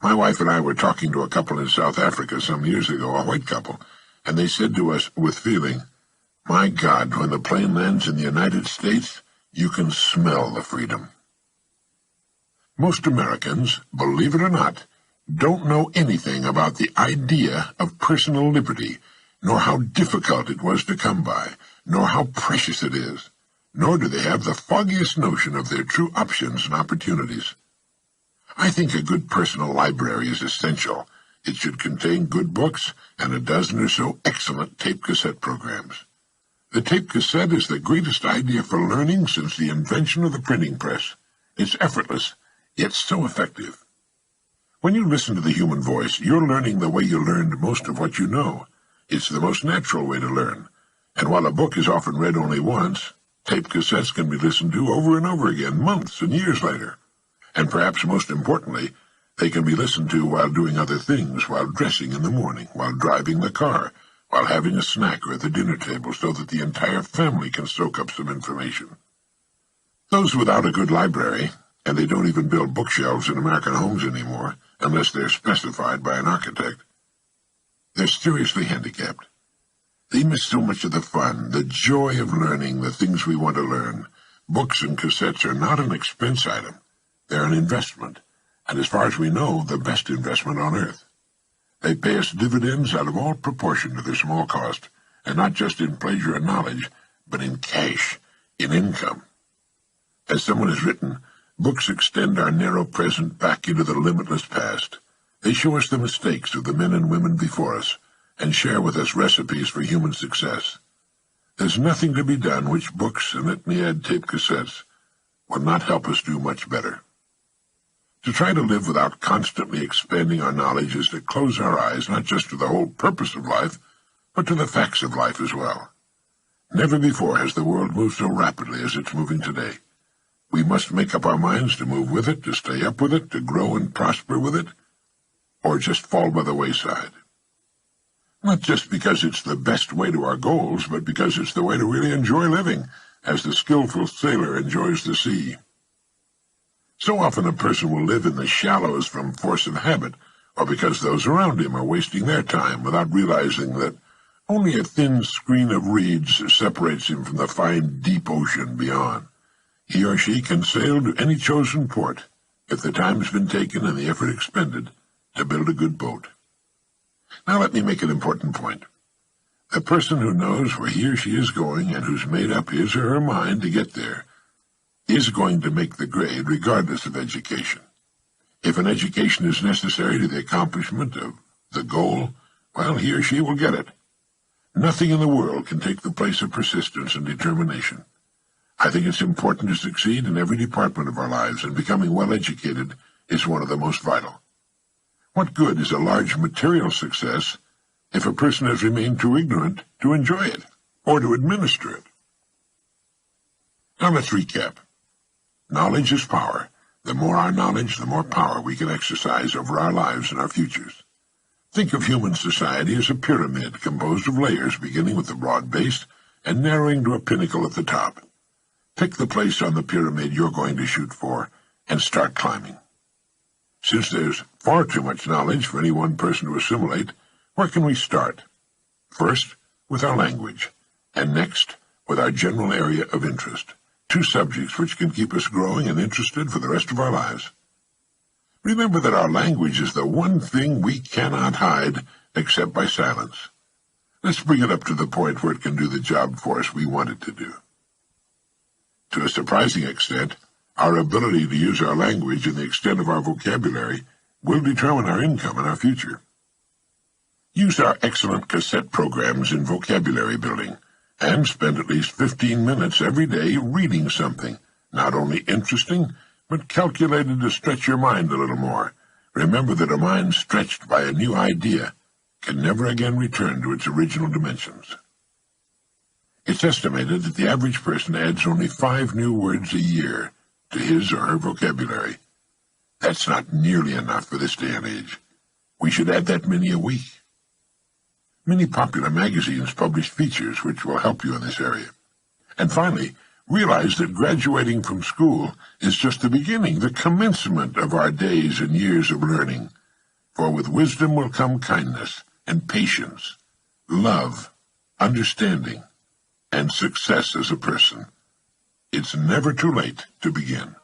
My wife and I were talking to a couple in South Africa some years ago, a white couple, and they said to us with feeling, "My God, when the plane lands in the United States, you can smell the freedom." Most Americans, believe it or not, don't know anything about the idea of personal liberty, nor how difficult it was to come by, nor how precious it is, nor do they have the foggiest notion of their true options and opportunities. I think a good personal library is essential, It should contain good books and a dozen or so excellent tape cassette programs. The tape cassette is the greatest idea for learning since the invention of the printing press. It's effortless, yet so effective. When you listen to the human voice, you're learning the way you learned most of what you know. It's the most natural way to learn. And while a book is often read only once, tape cassettes can be listened to over and over again, months and years later. And perhaps most importantly, they can be listened to while doing other things, while dressing in the morning, while driving the car, while having a snack or at the dinner table, so that the entire family can soak up some information. Those without a good library, and they don't even build bookshelves in American homes anymore, unless they're specified by an architect, they're seriously handicapped. They miss so much of the fun, the joy of learning, the things we want to learn. Books and cassettes are not an expense item. They're an investment, and as far as we know, the best investment on earth. They pay us dividends out of all proportion to their small cost, and not just in pleasure and knowledge, but in cash, in income. As someone has written, books extend our narrow present back into the limitless past. They show us the mistakes of the men and women before us, and share with us recipes for human success. There's nothing to be done which books, and let me add tape cassettes, will not help us do much better. To try to live without constantly expanding our knowledge is to close our eyes not just to the whole purpose of life, but to the facts of life as well. Never before has the world moved so rapidly as it's moving today. We must make up our minds to move with it, to stay up with it, to grow and prosper with it, or just fall by the wayside. Not just because it's the best way to our goals, but because it's the way to really enjoy living, as the skillful sailor enjoys the sea. So often a person will live in the shallows from force of habit, or because those around him are wasting their time without realizing that only a thin screen of reeds separates him from the fine deep ocean beyond. He or she can sail to any chosen port, if the time has been taken and the effort expended to build a good boat. Now let me make an important point. The person who knows where he or she is going and who's made up his or her mind to get there is going to make the grade regardless of education. If an education is necessary to the accomplishment of the goal, well, he or she will get it. Nothing in the world can take the place of persistence and determination. I think it's important to succeed in every department of our lives, and becoming well-educated is one of the most vital. What good is a large material success if a person has remained too ignorant to enjoy it or to administer it? Now let's recap. Knowledge is power. The more our knowledge, the more power we can exercise over our lives and our futures. Think of human society as a pyramid composed of layers beginning with the broad base and narrowing to a pinnacle at the top. Pick the place on the pyramid you're going to shoot for and start climbing. Since there's far too much knowledge for any one person to assimilate, where can we start? First, with our language, and next, with our general area of interest, two subjects which can keep us growing and interested for the rest of our lives. Remember that our language is the one thing we cannot hide except by silence. Let's bring it up to the point where it can do the job for us we want it to do. To a surprising extent, our ability to use our language and the extent of our vocabulary will determine our income and our future. Use our excellent cassette programs in vocabulary building, and spend at least 15 minutes every day reading something, not only interesting, but calculated to stretch your mind a little more. Remember that a mind stretched by a new idea can never again return to its original dimensions. It's estimated that the average person adds only 5 new words a year to his or her vocabulary. That's not nearly enough for this day and age. We should add that many a week. Many popular magazines publish features which will help you in this area. And finally, realize that graduating from school is just the beginning, the commencement of our days and years of learning. For with wisdom will come kindness and patience, love, understanding, and success as a person. It's never too late to begin.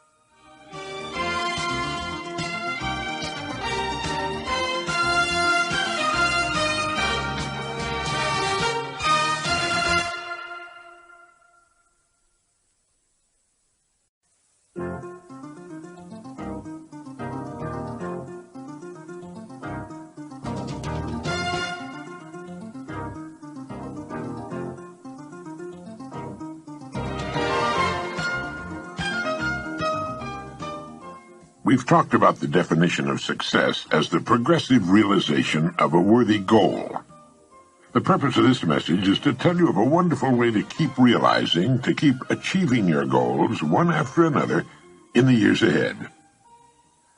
We've talked about the definition of success as the progressive realization of a worthy goal. The purpose of this message is to tell you of a wonderful way to keep realizing, to keep achieving your goals one after another in the years ahead.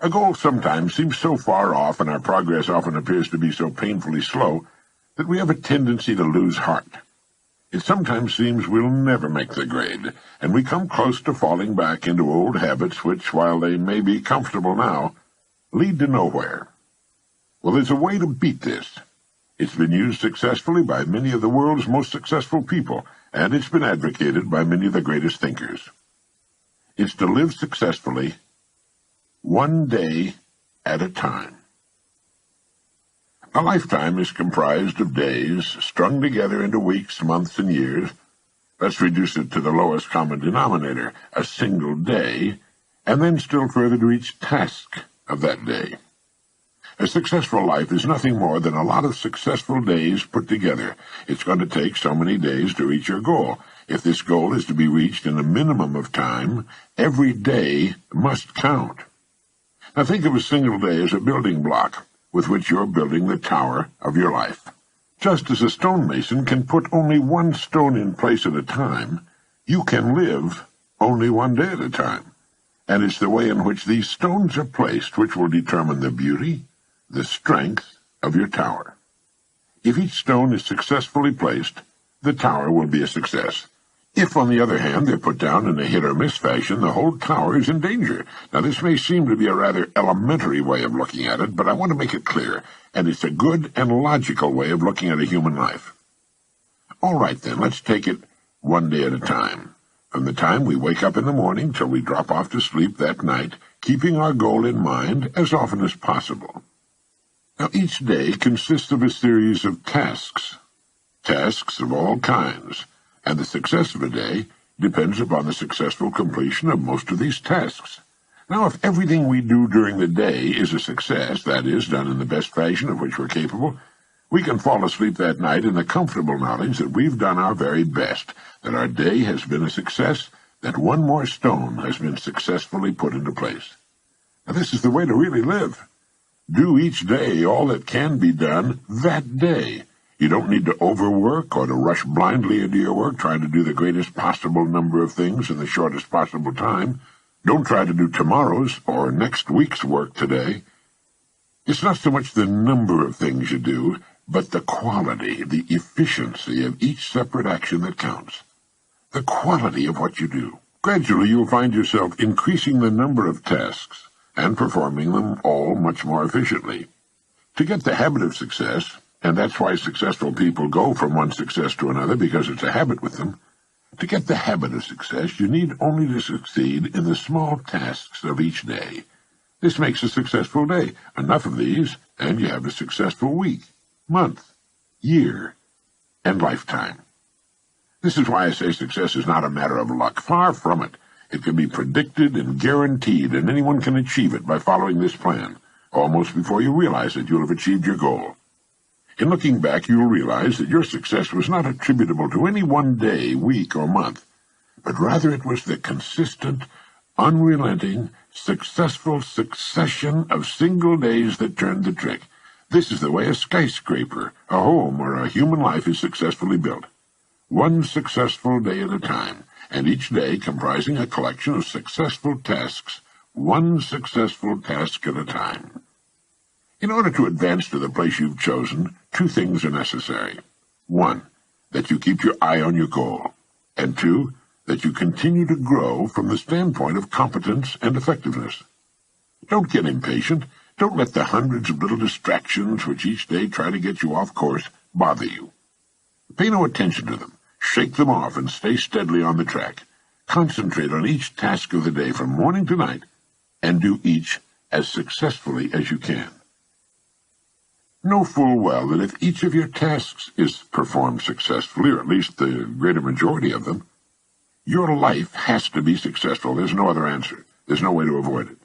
A goal sometimes seems so far off, and our progress often appears to be so painfully slow, that we have a tendency to lose heart. It sometimes seems we'll never make the grade, and we come close to falling back into old habits which, while they may be comfortable now, lead to nowhere. Well, there's a way to beat this. It's been used successfully by many of the world's most successful people, and it's been advocated by many of the greatest thinkers. It's to live successfully one day at a time. A lifetime is comprised of days strung together into weeks, months, and years. Let's reduce it to the lowest common denominator, a single day, and then still further to each task of that day. A successful life is nothing more than a lot of successful days put together. It's going to take so many days to reach your goal. If this goal is to be reached in a minimum of time, every day must count. Now think of a single day as a building block with which you're building the tower of your life. Just as a stonemason can put only one stone in place at a time, you can live only one day at a time. And it's the way in which these stones are placed which will determine the beauty, the strength of your tower. If each stone is successfully placed, the tower will be a success. If, on the other hand, they're put down in a hit-or-miss fashion, the whole tower is in danger. Now, this may seem to be a rather elementary way of looking at it, but I want to make it clear, and it's a good and logical way of looking at a human life. All right, then, let's take it one day at a time. From the time we wake up in the morning till we drop off to sleep that night, keeping our goal in mind as often as possible. Now, each day consists of a series of tasks of all kinds, and the success of a day depends upon the successful completion of most of these tasks. Now, if everything we do during the day is a success, that is, done in the best fashion of which we're capable, we can fall asleep that night in the comfortable knowledge that we've done our very best, that our day has been a success, that one more stone has been successfully put into place. Now, this is the way to really live. Do each day all that can be done that day. You don't need to overwork or to rush blindly into your work trying to do the greatest possible number of things in the shortest possible time. Don't try to do tomorrow's or next week's work today. It's not so much the number of things you do, but the quality, the efficiency of each separate action that counts. The quality of what you do. Gradually you'll find yourself increasing the number of tasks and performing them all much more efficiently. To get the habit of success, and that's why successful people go from one success to another, because it's a habit with them. To get the habit of success, you need only to succeed in the small tasks of each day. This makes a successful day. Enough of these, and you have a successful week, month, year, and lifetime. This is why I say success is not a matter of luck. Far from it. It can be predicted and guaranteed, and anyone can achieve it by following this plan. Almost before you realize it, you'll have achieved your goal. In looking back, you'll realize that your success was not attributable to any one day, week, or month, but rather it was the consistent, unrelenting, successful succession of single days that turned the trick. This is the way a skyscraper, a home, or a human life is successfully built. One successful day at a time, and each day comprising a collection of successful tasks, one successful task at a time. In order to advance to the place you've chosen, two things are necessary. One, that you keep your eye on your goal, and two, that you continue to grow from the standpoint of competence and effectiveness. Don't get impatient. Don't let the hundreds of little distractions which each day try to get you off course bother you. Pay no attention to them. Shake them off and stay steadily on the track. Concentrate on each task of the day from morning to night, and do each as successfully as you can. Know full well that if each of your tasks is performed successfully, or at least the greater majority of them, your life has to be successful. There's no other answer. There's no way to avoid it.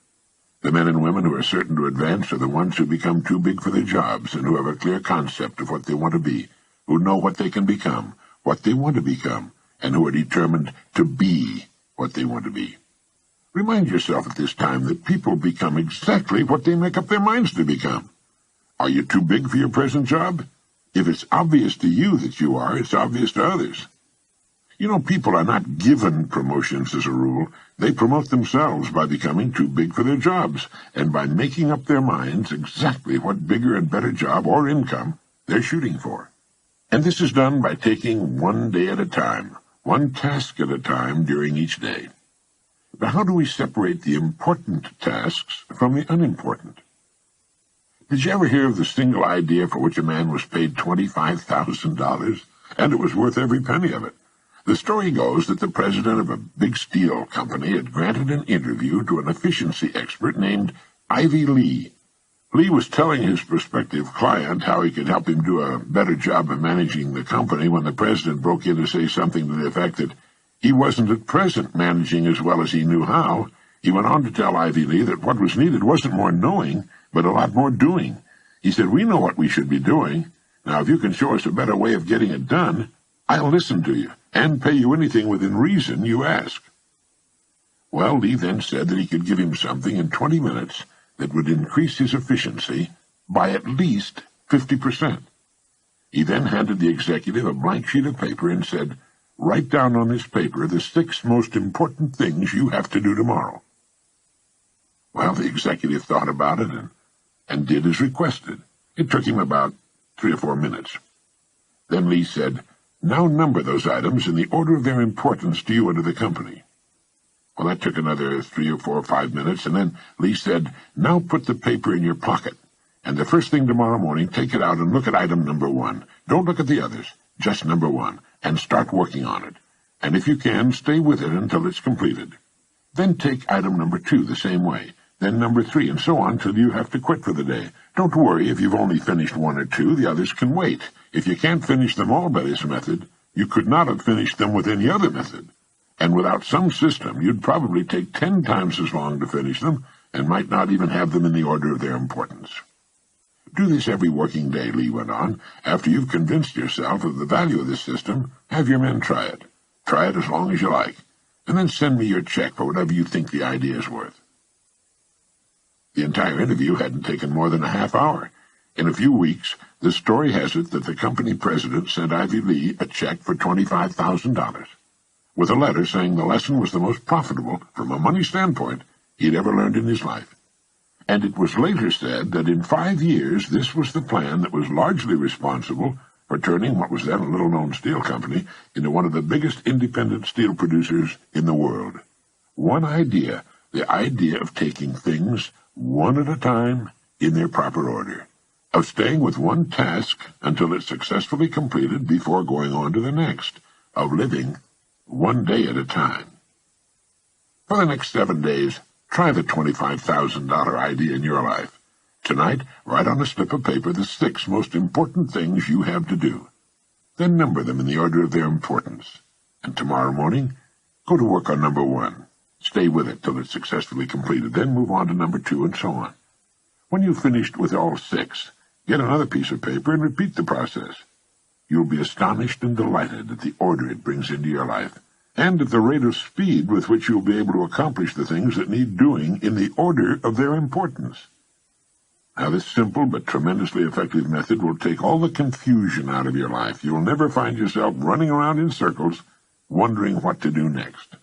The men and women who are certain to advance are the ones who become too big for their jobs and who have a clear concept of what they want to be, who know what they can become, what they want to become, and who are determined to be what they want to be. Remind yourself at this time that people become exactly what they make up their minds to become. Are you too big for your present job? If it's obvious to you that you are, it's obvious to others. You know, people are not given promotions as a rule. They promote themselves by becoming too big for their jobs, and by making up their minds exactly what bigger and better job or income they're shooting for. And this is done by taking one day at a time, one task at a time during each day. But how do we separate the important tasks from the unimportant? Did you ever hear of the single idea for which a man was paid $25,000, and it was worth every penny of it? The story goes that the president of a big steel company had granted an interview to an efficiency expert named Ivy Lee. Lee was telling his prospective client how he could help him do a better job of managing the company when the president broke in to say something to the effect that he wasn't at present managing as well as he knew how. He went on to tell Ivy Lee that what was needed wasn't more knowing, but a lot more doing. He said, "We know what we should be doing. Now, if you can show us a better way of getting it done, I'll listen to you and pay you anything within reason you ask." Well, Lee then said that he could give him something in 20 minutes that would increase his efficiency by at least 50%. He then handed the executive a blank sheet of paper and said, "Write down on this paper the 6 most important things you have to do tomorrow." Well, the executive thought about it and did as requested. It took him about 3 or 4 minutes. Then Lee said, "Now number those items in the order of their importance to you and to the company." Well, that took another 3 or 4 or 5 minutes, and then Lee said, "Now put the paper in your pocket, and the first thing tomorrow morning, take it out and look at item number 1. Don't look at the others, just number 1, and start working on it. And if you can, stay with it until it's completed. Then take item number 2 the same way, then number 3, and so on till you have to quit for the day. Don't worry if you've only finished 1 or 2, the others can wait. If you can't finish them all by this method, you could not have finished them with any other method. And without some system, you'd probably take 10 times as long to finish them, and might not even have them in the order of their importance." Do this every working day, Lee went on. After you've convinced yourself of the value of this system, have your men try it. Try it as long as you like, and then send me your check for whatever you think the idea is worth. The entire interview hadn't taken more than a half hour. In a few weeks, the story has it that the company president sent Ivy Lee a check for $25,000, with a letter saying the lesson was the most profitable, from a money standpoint, he'd ever learned in his life. And it was later said that in 5 years this was the plan that was largely responsible for turning what was then a little-known steel company into one of the biggest independent steel producers in the world. One idea, the idea of taking things one at a time in their proper order, of staying with one task until it's successfully completed before going on to the next, of living one day at a time. For the next 7 days, try the $25,000 idea in your life. Tonight, write on a slip of paper the 6 most important things you have to do. Then number them in the order of their importance. And tomorrow morning, go to work on number 1. Stay with it till it's successfully completed. Then move on to number 2, and so on. When you've finished with all 6, get another piece of paper and repeat the process. You'll be astonished and delighted at the order it brings into your life, and at the rate of speed with which you'll be able to accomplish the things that need doing in the order of their importance. Now, this simple but tremendously effective method will take all the confusion out of your life. You'll never find yourself running around in circles, wondering what to do next.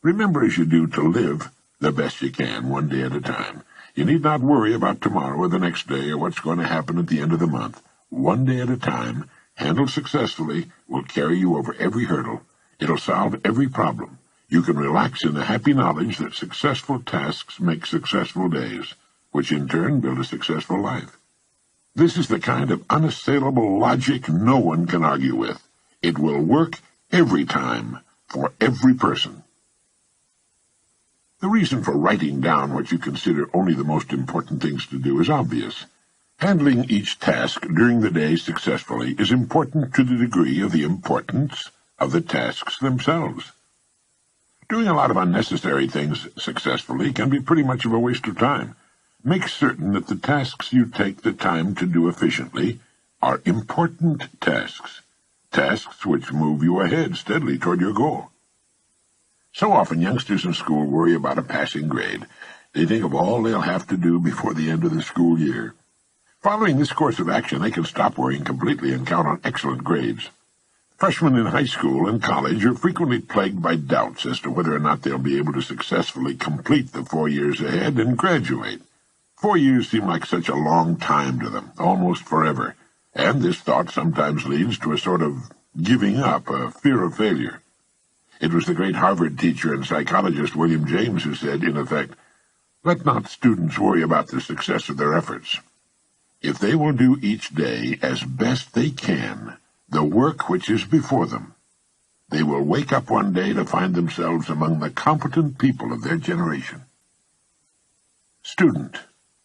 Remember as you do to live the best you can, one day at a time. You need not worry about tomorrow or the next day or what's going to happen at the end of the month. One day at a time, handled successfully, will carry you over every hurdle. It'll solve every problem. You can relax in the happy knowledge that successful tasks make successful days, which in turn build a successful life. This is the kind of unassailable logic no one can argue with. It will work every time, for every person. The reason for writing down what you consider only the most important things to do is obvious. Handling each task during the day successfully is important to the degree of the importance of the tasks themselves. Doing a lot of unnecessary things successfully can be pretty much of a waste of time. Make certain that the tasks you take the time to do efficiently are important tasks, tasks which move you ahead steadily toward your goal. So often youngsters in school worry about a passing grade. They think of all they'll have to do before the end of the school year. Following this course of action, they can stop worrying completely and count on excellent grades. Freshmen in high school and college are frequently plagued by doubts as to whether or not they'll be able to successfully complete the 4 years ahead and graduate. 4 years seem like such a long time to them, almost forever, and this thought sometimes leads to a sort of giving up, a fear of failure. It was the great Harvard teacher and psychologist William James who said, in effect, "Let not students worry about the success of their efforts. If they will do each day as best they can the work which is before them, they will wake up one day to find themselves among the competent people of their generation." Student,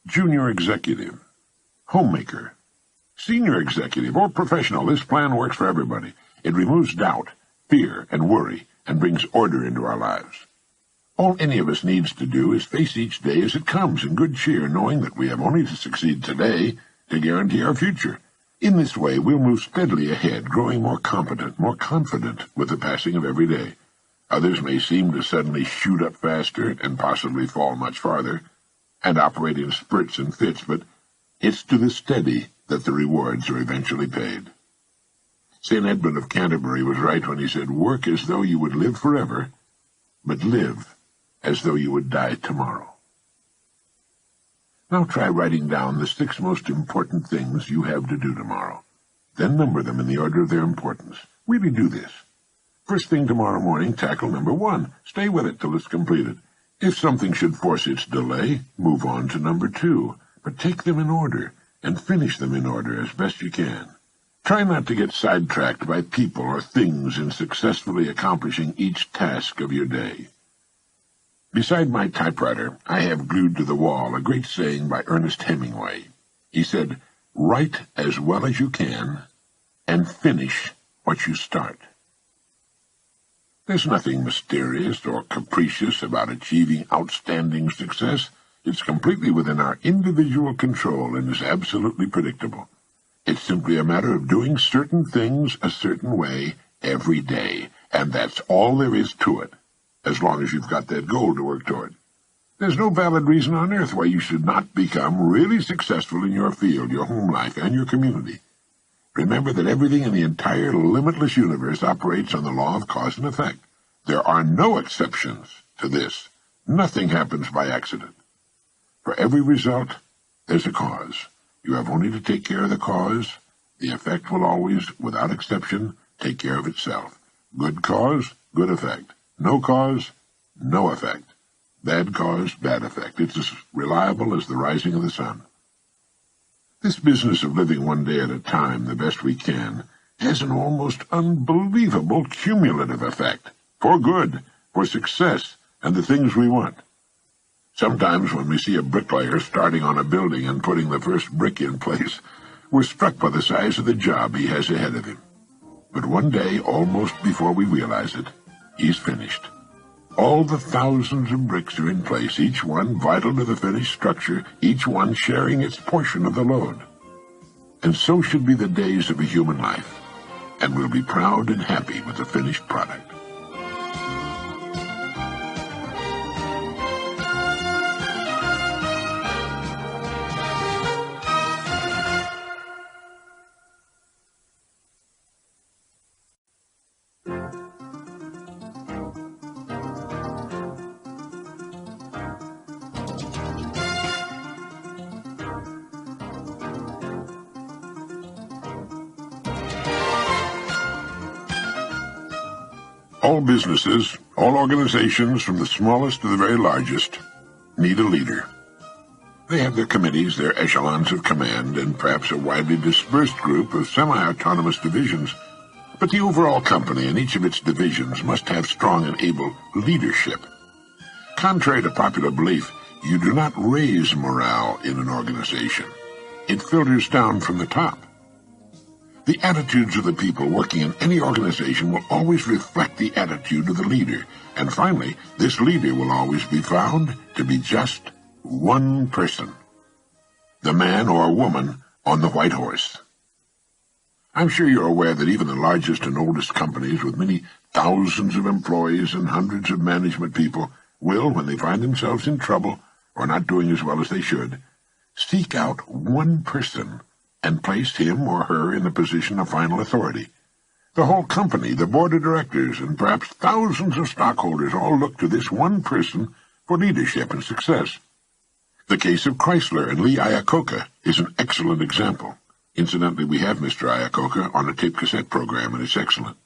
junior executive, homemaker, senior executive, or professional, this plan works for everybody. It removes doubt, fear, and worry, and brings order into our lives. All any of us needs to do is face each day as it comes in good cheer, knowing that we have only to succeed today to guarantee our future. In this way, we'll move steadily ahead, growing more competent, more confident with the passing of every day. Others may seem to suddenly shoot up faster and possibly fall much farther, and operate in spurts and fits, but it's to the steady that the rewards are eventually paid. St. Edmund of Canterbury was right when he said, "Work as though you would live forever, but live as though you would die tomorrow." Now try writing down the 6 most important things you have to do tomorrow. Then number them in the order of their importance. Really do this. First thing tomorrow morning, tackle number 1. Stay with it till it's completed. If something should force its delay, move on to number 2. But take them in order, and finish them in order as best you can. Try not to get sidetracked by people or things in successfully accomplishing each task of your day. Beside my typewriter, I have glued to the wall a great saying by Ernest Hemingway. He said, "Write as well as you can, and finish what you start." There's nothing mysterious or capricious about achieving outstanding success. It's completely within our individual control and is absolutely predictable. It's simply a matter of doing certain things a certain way every day, and that's all there is to it, as long as you've got that goal to work toward. There's no valid reason on earth why you should not become really successful in your field, your home life, and your community. Remember that everything in the entire limitless universe operates on the law of cause and effect. There are no exceptions to this. Nothing happens by accident. For every result, there's a cause. You have only to take care of the cause. The effect will always, without exception, take care of itself. Good cause, good effect. No cause, no effect. Bad cause, bad effect. It's as reliable as the rising of the sun. This business of living one day at a time, the best we can, has an almost unbelievable cumulative effect. For good, for success, and the things we want. Sometimes when we see a bricklayer starting on a building and putting the first brick in place, we're struck by the size of the job he has ahead of him. But one day, almost before we realize it, he's finished. All the thousands of bricks are in place, each one vital to the finished structure, each one sharing its portion of the load. And so should be the days of a human life, and we'll be proud and happy with the finished product. All businesses, all organizations, from the smallest to the very largest, need a leader. They have their committees, their echelons of command, and perhaps a widely dispersed group of semi-autonomous divisions. But the overall company and each of its divisions must have strong and able leadership. Contrary to popular belief, you do not raise morale in an organization. It filters down from the top. The attitudes of the people working in any organization will always reflect the attitude of the leader. And finally, this leader will always be found to be just one person. The man or woman on the white horse. I'm sure you're aware that even the largest and oldest companies with many thousands of employees and hundreds of management people will, when they find themselves in trouble or not doing as well as they should, seek out one person and place him or her in the position of final authority. The whole company, the board of directors, and perhaps thousands of stockholders all look to this one person for leadership and success. The case of Chrysler and Lee Iacocca is an excellent example. Incidentally, we have Mr. Iacocca on a tape cassette program, and it's excellent.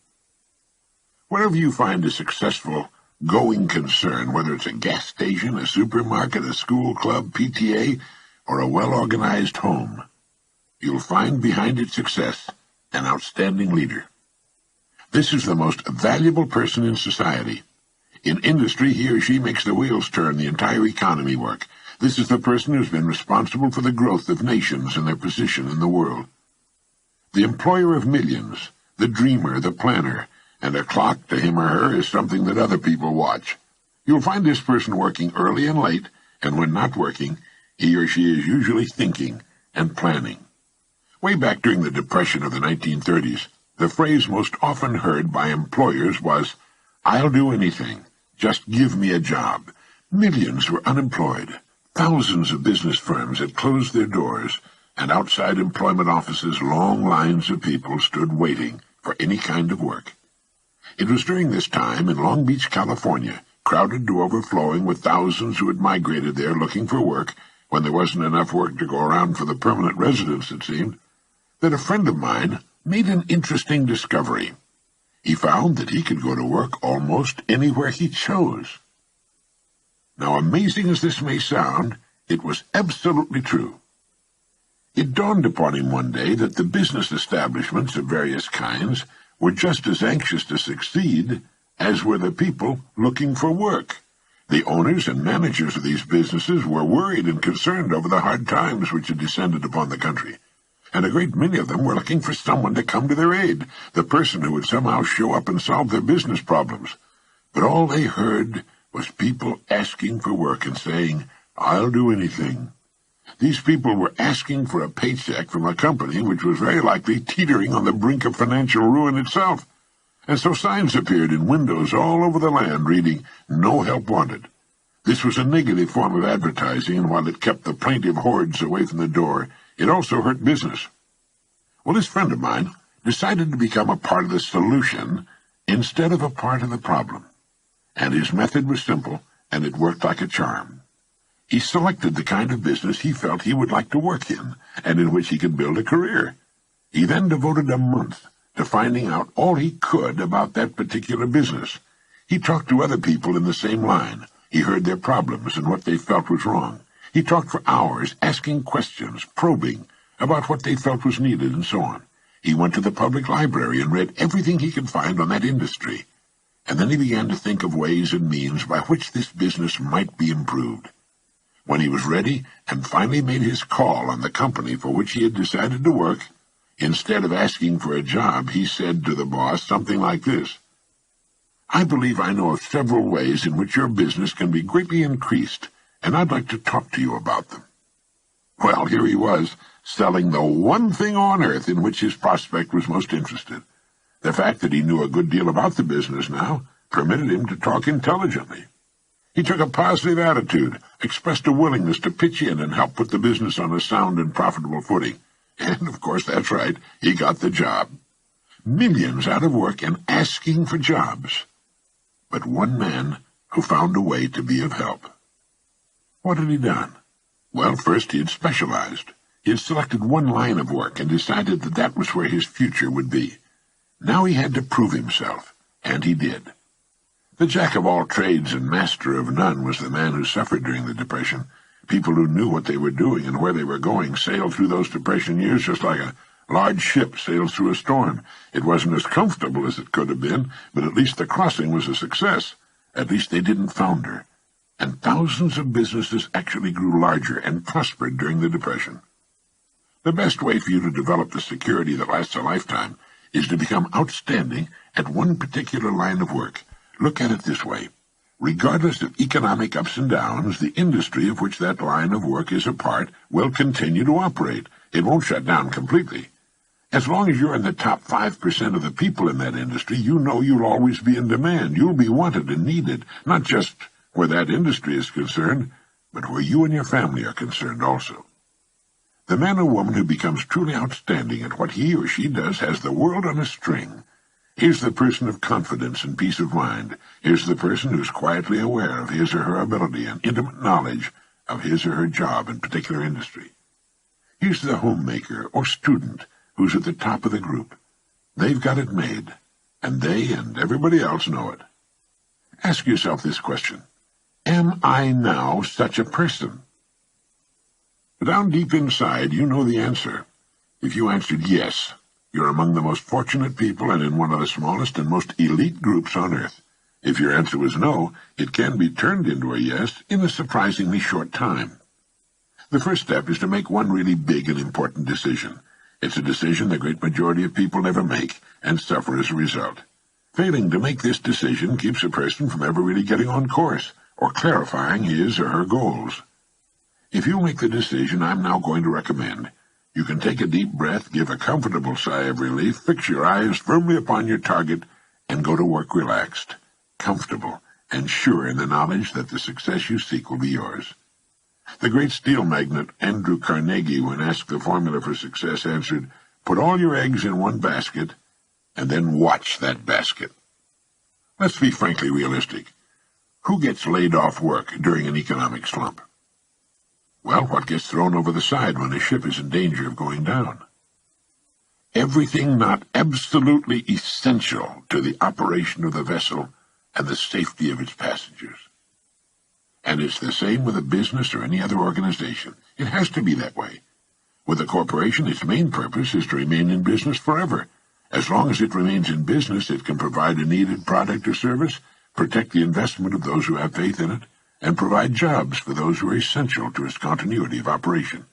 Wherever you find a successful, going concern, whether it's a gas station, a supermarket, a school club, PTA, or a well-organized home, you'll find behind its success an outstanding leader. This is the most valuable person in society. In industry, he or she makes the wheels turn, the entire economy work. This is the person who's been responsible for the growth of nations and their position in the world. The employer of millions, the dreamer, the planner, and a clock to him or her is something that other people watch. You'll find this person working early and late, and when not working, he or she is usually thinking and planning. Way back during the Depression of the 1930s, the phrase most often heard by employers was, "I'll do anything. Just give me a job." Millions were unemployed. Thousands of business firms had closed their doors, and outside employment offices long lines of people stood waiting for any kind of work. It was during this time in Long Beach, California, crowded to overflowing with thousands who had migrated there looking for work, when there wasn't enough work to go around for the permanent residents, it seemed, that a friend of mine made an interesting discovery. He found that he could go to work almost anywhere he chose. Now, amazing as this may sound, it was absolutely true. It dawned upon him one day that the business establishments of various kinds were just as anxious to succeed as were the people looking for work. The owners and managers of these businesses were worried and concerned over the hard times which had descended upon the country, and a great many of them were looking for someone to come to their aid, the person who would somehow show up and solve their business problems. But all they heard was people asking for work and saying, "I'll do anything." These people were asking for a paycheck from a company which was very likely teetering on the brink of financial ruin itself. And so signs appeared in windows all over the land reading, "No help wanted." This was a negative form of advertising, and while it kept the plaintive hordes away from the door, it also hurt business. Well, this friend of mine decided to become a part of the solution instead of a part of the problem. And his method was simple, and it worked like a charm. He selected the kind of business he felt he would like to work in, and in which he could build a career. He then devoted a month to finding out all he could about that particular business. He talked to other people in the same line. He heard their problems and what they felt was wrong. He talked for hours, asking questions, probing about what they felt was needed, and so on. He went to the public library and read everything he could find on that industry. And then he began to think of ways and means by which this business might be improved. When he was ready and finally made his call on the company for which he had decided to work, instead of asking for a job, he said to the boss something like this: "I believe I know of several ways in which your business can be greatly increased, and I'd like to talk to you about them." Well, here he was, selling the one thing on earth in which his prospect was most interested. The fact that he knew a good deal about the business now permitted him to talk intelligently. He took a positive attitude, expressed a willingness to pitch in and help put the business on a sound and profitable footing. And, of course, that's right, he got the job. Millions out of work and asking for jobs. But one man who found a way to be of help. What had he done? Well, first he had specialized. He had selected one line of work and decided that that was where his future would be. Now he had to prove himself, and he did. The jack of all trades and master of none was the man who suffered during the Depression. People who knew what they were doing and where they were going sailed through those Depression years just like a large ship sails through a storm. It wasn't as comfortable as it could have been, but at least the crossing was a success. At least they didn't founder. And thousands of businesses actually grew larger and prospered during the Depression. The best way for you to develop the security that lasts a lifetime is to become outstanding at one particular line of work. Look at it this way. Regardless of economic ups and downs, the industry of which that line of work is a part will continue to operate. It won't shut down completely. As long as you're in the top 5% of the people in that industry, you know you'll always be in demand. You'll be wanted and needed, not just where that industry is concerned, but where you and your family are concerned also. The man or woman who becomes truly outstanding at what he or she does has the world on a string. Here's the person of confidence and peace of mind. Here's the person who's quietly aware of his or her ability and intimate knowledge of his or her job in particular industry. Here's the homemaker or student who's at the top of the group. They've got it made, and they and everybody else know it. Ask yourself this question: am I now such a person? Down deep inside, you know the answer. If you answered yes, you're among the most fortunate people and in one of the smallest and most elite groups on earth. If your answer was no, it can be turned into a yes in a surprisingly short time. The first step is to make one really big and important decision. It's a decision the great majority of people never make and suffer as a result. Failing to make this decision keeps a person from ever really getting on course or clarifying his or her goals. If you make the decision I'm now going to recommend, you can take a deep breath, give a comfortable sigh of relief, fix your eyes firmly upon your target, and go to work relaxed, comfortable, and sure in the knowledge that the success you seek will be yours. The great steel magnate Andrew Carnegie, when asked the formula for success, answered, "Put all your eggs in one basket, and then watch that basket." Let's be frankly realistic. Who gets laid off work during an economic slump? Well, what gets thrown over the side when a ship is in danger of going down? Everything not absolutely essential to the operation of the vessel and the safety of its passengers. And it's the same with a business or any other organization. It has to be that way. With a corporation, its main purpose is to remain in business forever. As long as it remains in business, it can provide a needed product or service, protect the investment of those who have faith in it, and provide jobs for those who are essential to its continuity of operation.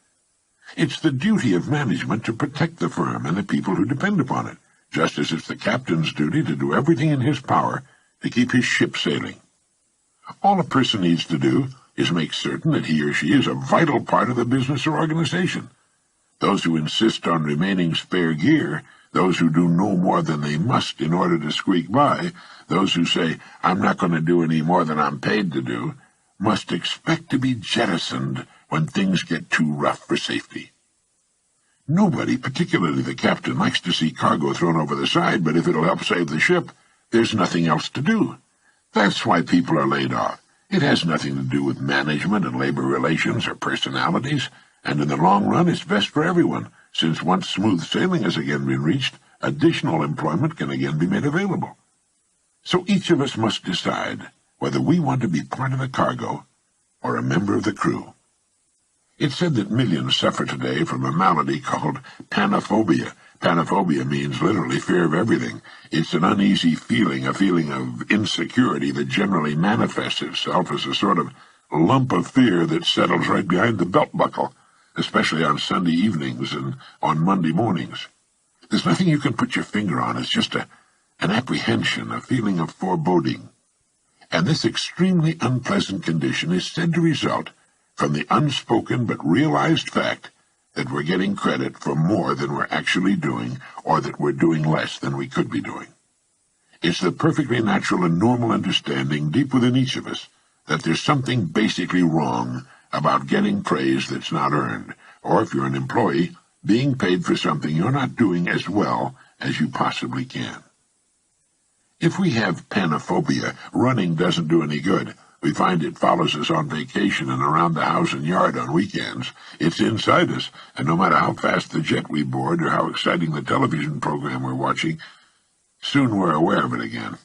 It's the duty of management to protect the firm and the people who depend upon it, just as it's the captain's duty to do everything in his power to keep his ship sailing. All a person needs to do is make certain that he or she is a vital part of the business or organization. Those who insist on remaining spare gear, those who do no more than they must in order to squeak by, those who say, "I'm not going to do any more than I'm paid to do," must expect to be jettisoned when things get too rough for safety. Nobody, particularly the captain, likes to see cargo thrown over the side, but if it'll help save the ship, there's nothing else to do. That's why people are laid off. It has nothing to do with management and labor relations or personalities, and in the long run it's best for everyone, since once smooth sailing has again been reached, additional employment can again be made available. So each of us must decide whether we want to be part of the cargo or a member of the crew. It's said that millions suffer today from a malady called panophobia. Panophobia means literally fear of everything. It's an uneasy feeling, a feeling of insecurity that generally manifests itself as a sort of lump of fear that settles right behind the belt buckle, especially on Sunday evenings and on Monday mornings. There's nothing you can put your finger on. It's just an apprehension, a feeling of foreboding. And this extremely unpleasant condition is said to result from the unspoken but realized fact that we're getting credit for more than we're actually doing, or that we're doing less than we could be doing. It's the perfectly natural and normal understanding deep within each of us that there's something basically wrong about getting praise that's not earned, or if you're an employee, being paid for something you're not doing as well as you possibly can. If we have panophobia, running doesn't do any good. We find it follows us on vacation and around the house and yard on weekends. It's inside us, and no matter how fast the jet we board or how exciting the television program we're watching, soon we're aware of it again.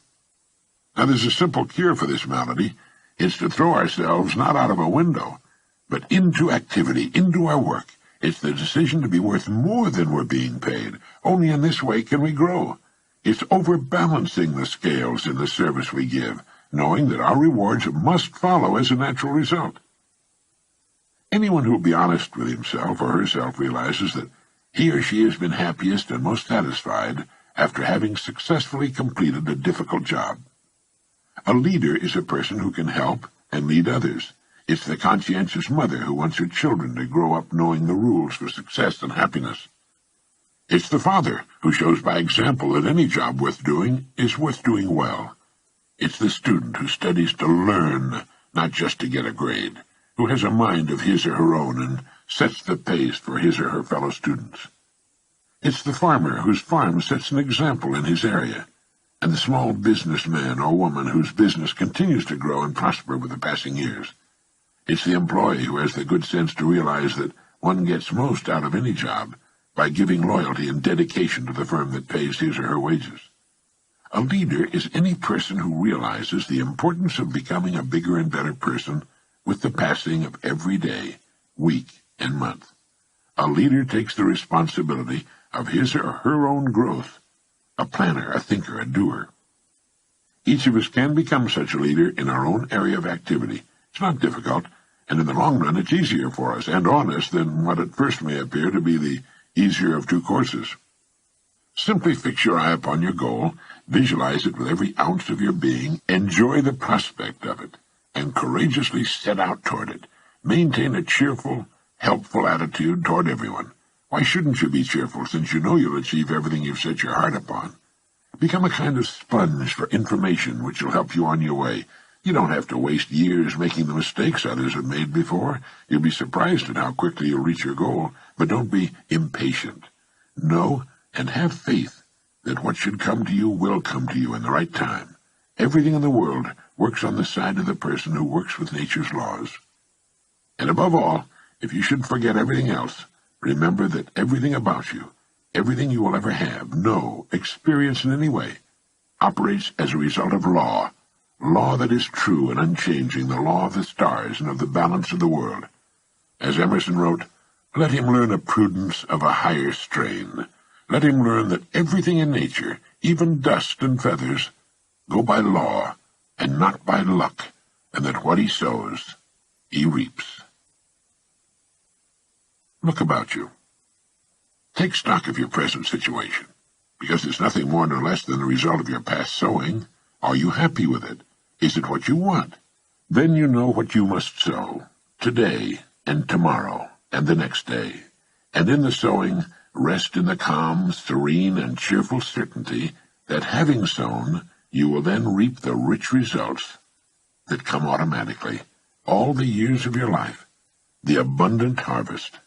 Now there's a simple cure for this malady. It's to throw ourselves not out of a window, but into activity, into our work. It's the decision to be worth more than we're being paid. Only in this way can we grow. It's overbalancing the scales in the service we give, knowing that our rewards must follow as a natural result. Anyone who will be honest with himself or herself realizes that he or she has been happiest and most satisfied after having successfully completed a difficult job. A leader is a person who can help and lead others. It's the conscientious mother who wants her children to grow up knowing the rules for success and happiness. It's the father who shows by example that any job worth doing is worth doing well. It's the student who studies to learn, not just to get a grade, who has a mind of his or her own and sets the pace for his or her fellow students. It's the farmer whose farm sets an example in his area, and the small businessman or woman whose business continues to grow and prosper with the passing years. It's the employee who has the good sense to realize that one gets most out of any job by giving loyalty and dedication to the firm that pays his or her wages. A leader is any person who realizes the importance of becoming a bigger and better person with the passing of every day, week, and month. A leader takes the responsibility of his or her own growth, a planner, a thinker, a doer. Each of us can become such a leader in our own area of activity. It's not difficult, and in the long run it's easier for us and on us than what at first may appear to be the easier of two courses. Simply fix your eye upon your goal, visualize it with every ounce of your being, enjoy the prospect of it, and courageously set out toward it. Maintain a cheerful, helpful attitude toward everyone. Why shouldn't you be cheerful, since you know you'll achieve everything you've set your heart upon? Become a kind of sponge for information which will help you on your way. You don't have to waste years making the mistakes others have made before. You'll be surprised at how quickly you'll reach your goal, but don't be impatient. Know and have faith that what should come to you will come to you in the right time. Everything in the world works on the side of the person who works with nature's laws. And above all, if you should forget everything else, remember that everything about you, everything you will ever have, know, experience in any way, operates as a result of law that is true and unchanging, the law of the stars and of the balance of the world. As Emerson wrote, let him learn a prudence of a higher strain. Let him learn that everything in nature, even dust and feathers, go by law and not by luck, and that what he sows, he reaps. Look about you. Take stock of your present situation, because it's nothing more nor less than the result of your past sowing. Are you happy with it? Is it what you want? Then you know what you must sow, today and tomorrow and the next day. And in the sowing, rest in the calm, serene, and cheerful certainty that having sown, you will then reap the rich results that come automatically, all the years of your life, the abundant harvest.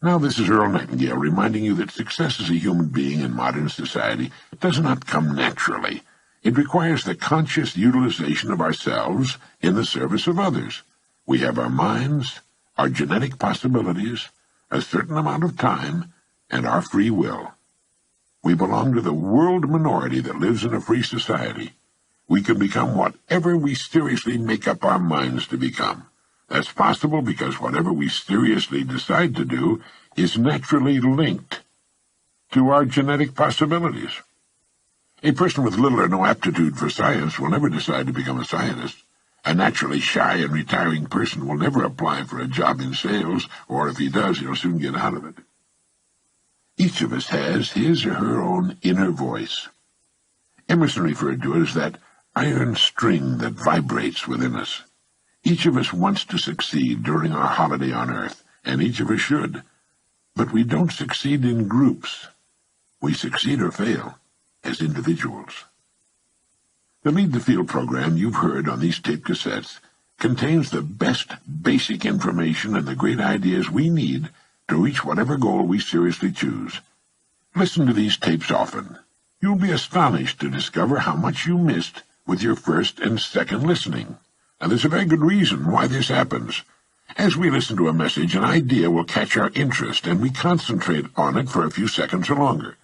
Now this is Earl Nightingale reminding you that success as a human being in modern society does not come naturally. It requires the conscious utilization of ourselves in the service of others. We have our minds, our genetic possibilities, a certain amount of time, and our free will. We belong to the world minority that lives in a free society. We can become whatever we seriously make up our minds to become. That's possible because whatever we seriously decide to do is naturally linked to our genetic possibilities. A person with little or no aptitude for science will never decide to become a scientist. A naturally shy and retiring person will never apply for a job in sales, or if he does, he'll soon get out of it. Each of us has his or her own inner voice. Emerson referred to it as that iron string that vibrates within us. Each of us wants to succeed during our holiday on Earth, and each of us should. But we don't succeed in groups. We succeed or fail as individuals. The Lead the Field program you've heard on these tape cassettes contains the best basic information and the great ideas we need to reach whatever goal we seriously choose. Listen to these tapes often. You'll be astonished to discover how much you missed with your first and second listening. And there's a very good reason why this happens. As we listen to a message, an idea will catch our interest, and we concentrate on it for a few seconds or longer.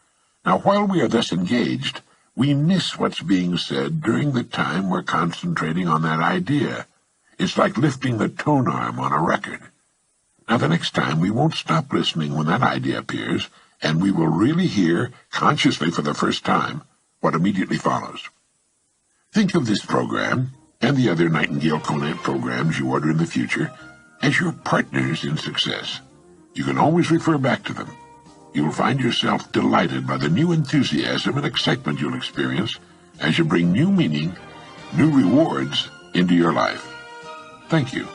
Now, while we are thus engaged, we miss what's being said during the time we're concentrating on that idea. It's like lifting the tone arm on a record. Now, the next time, we won't stop listening when that idea appears, and we will really hear, consciously for the first time, what immediately follows. Think of this program, and the other Nightingale Conant programs you order in the future, as your partners in success. You can always refer back to them. You'll find yourself delighted by the new enthusiasm and excitement you'll experience as you bring new meaning, new rewards into your life. Thank you.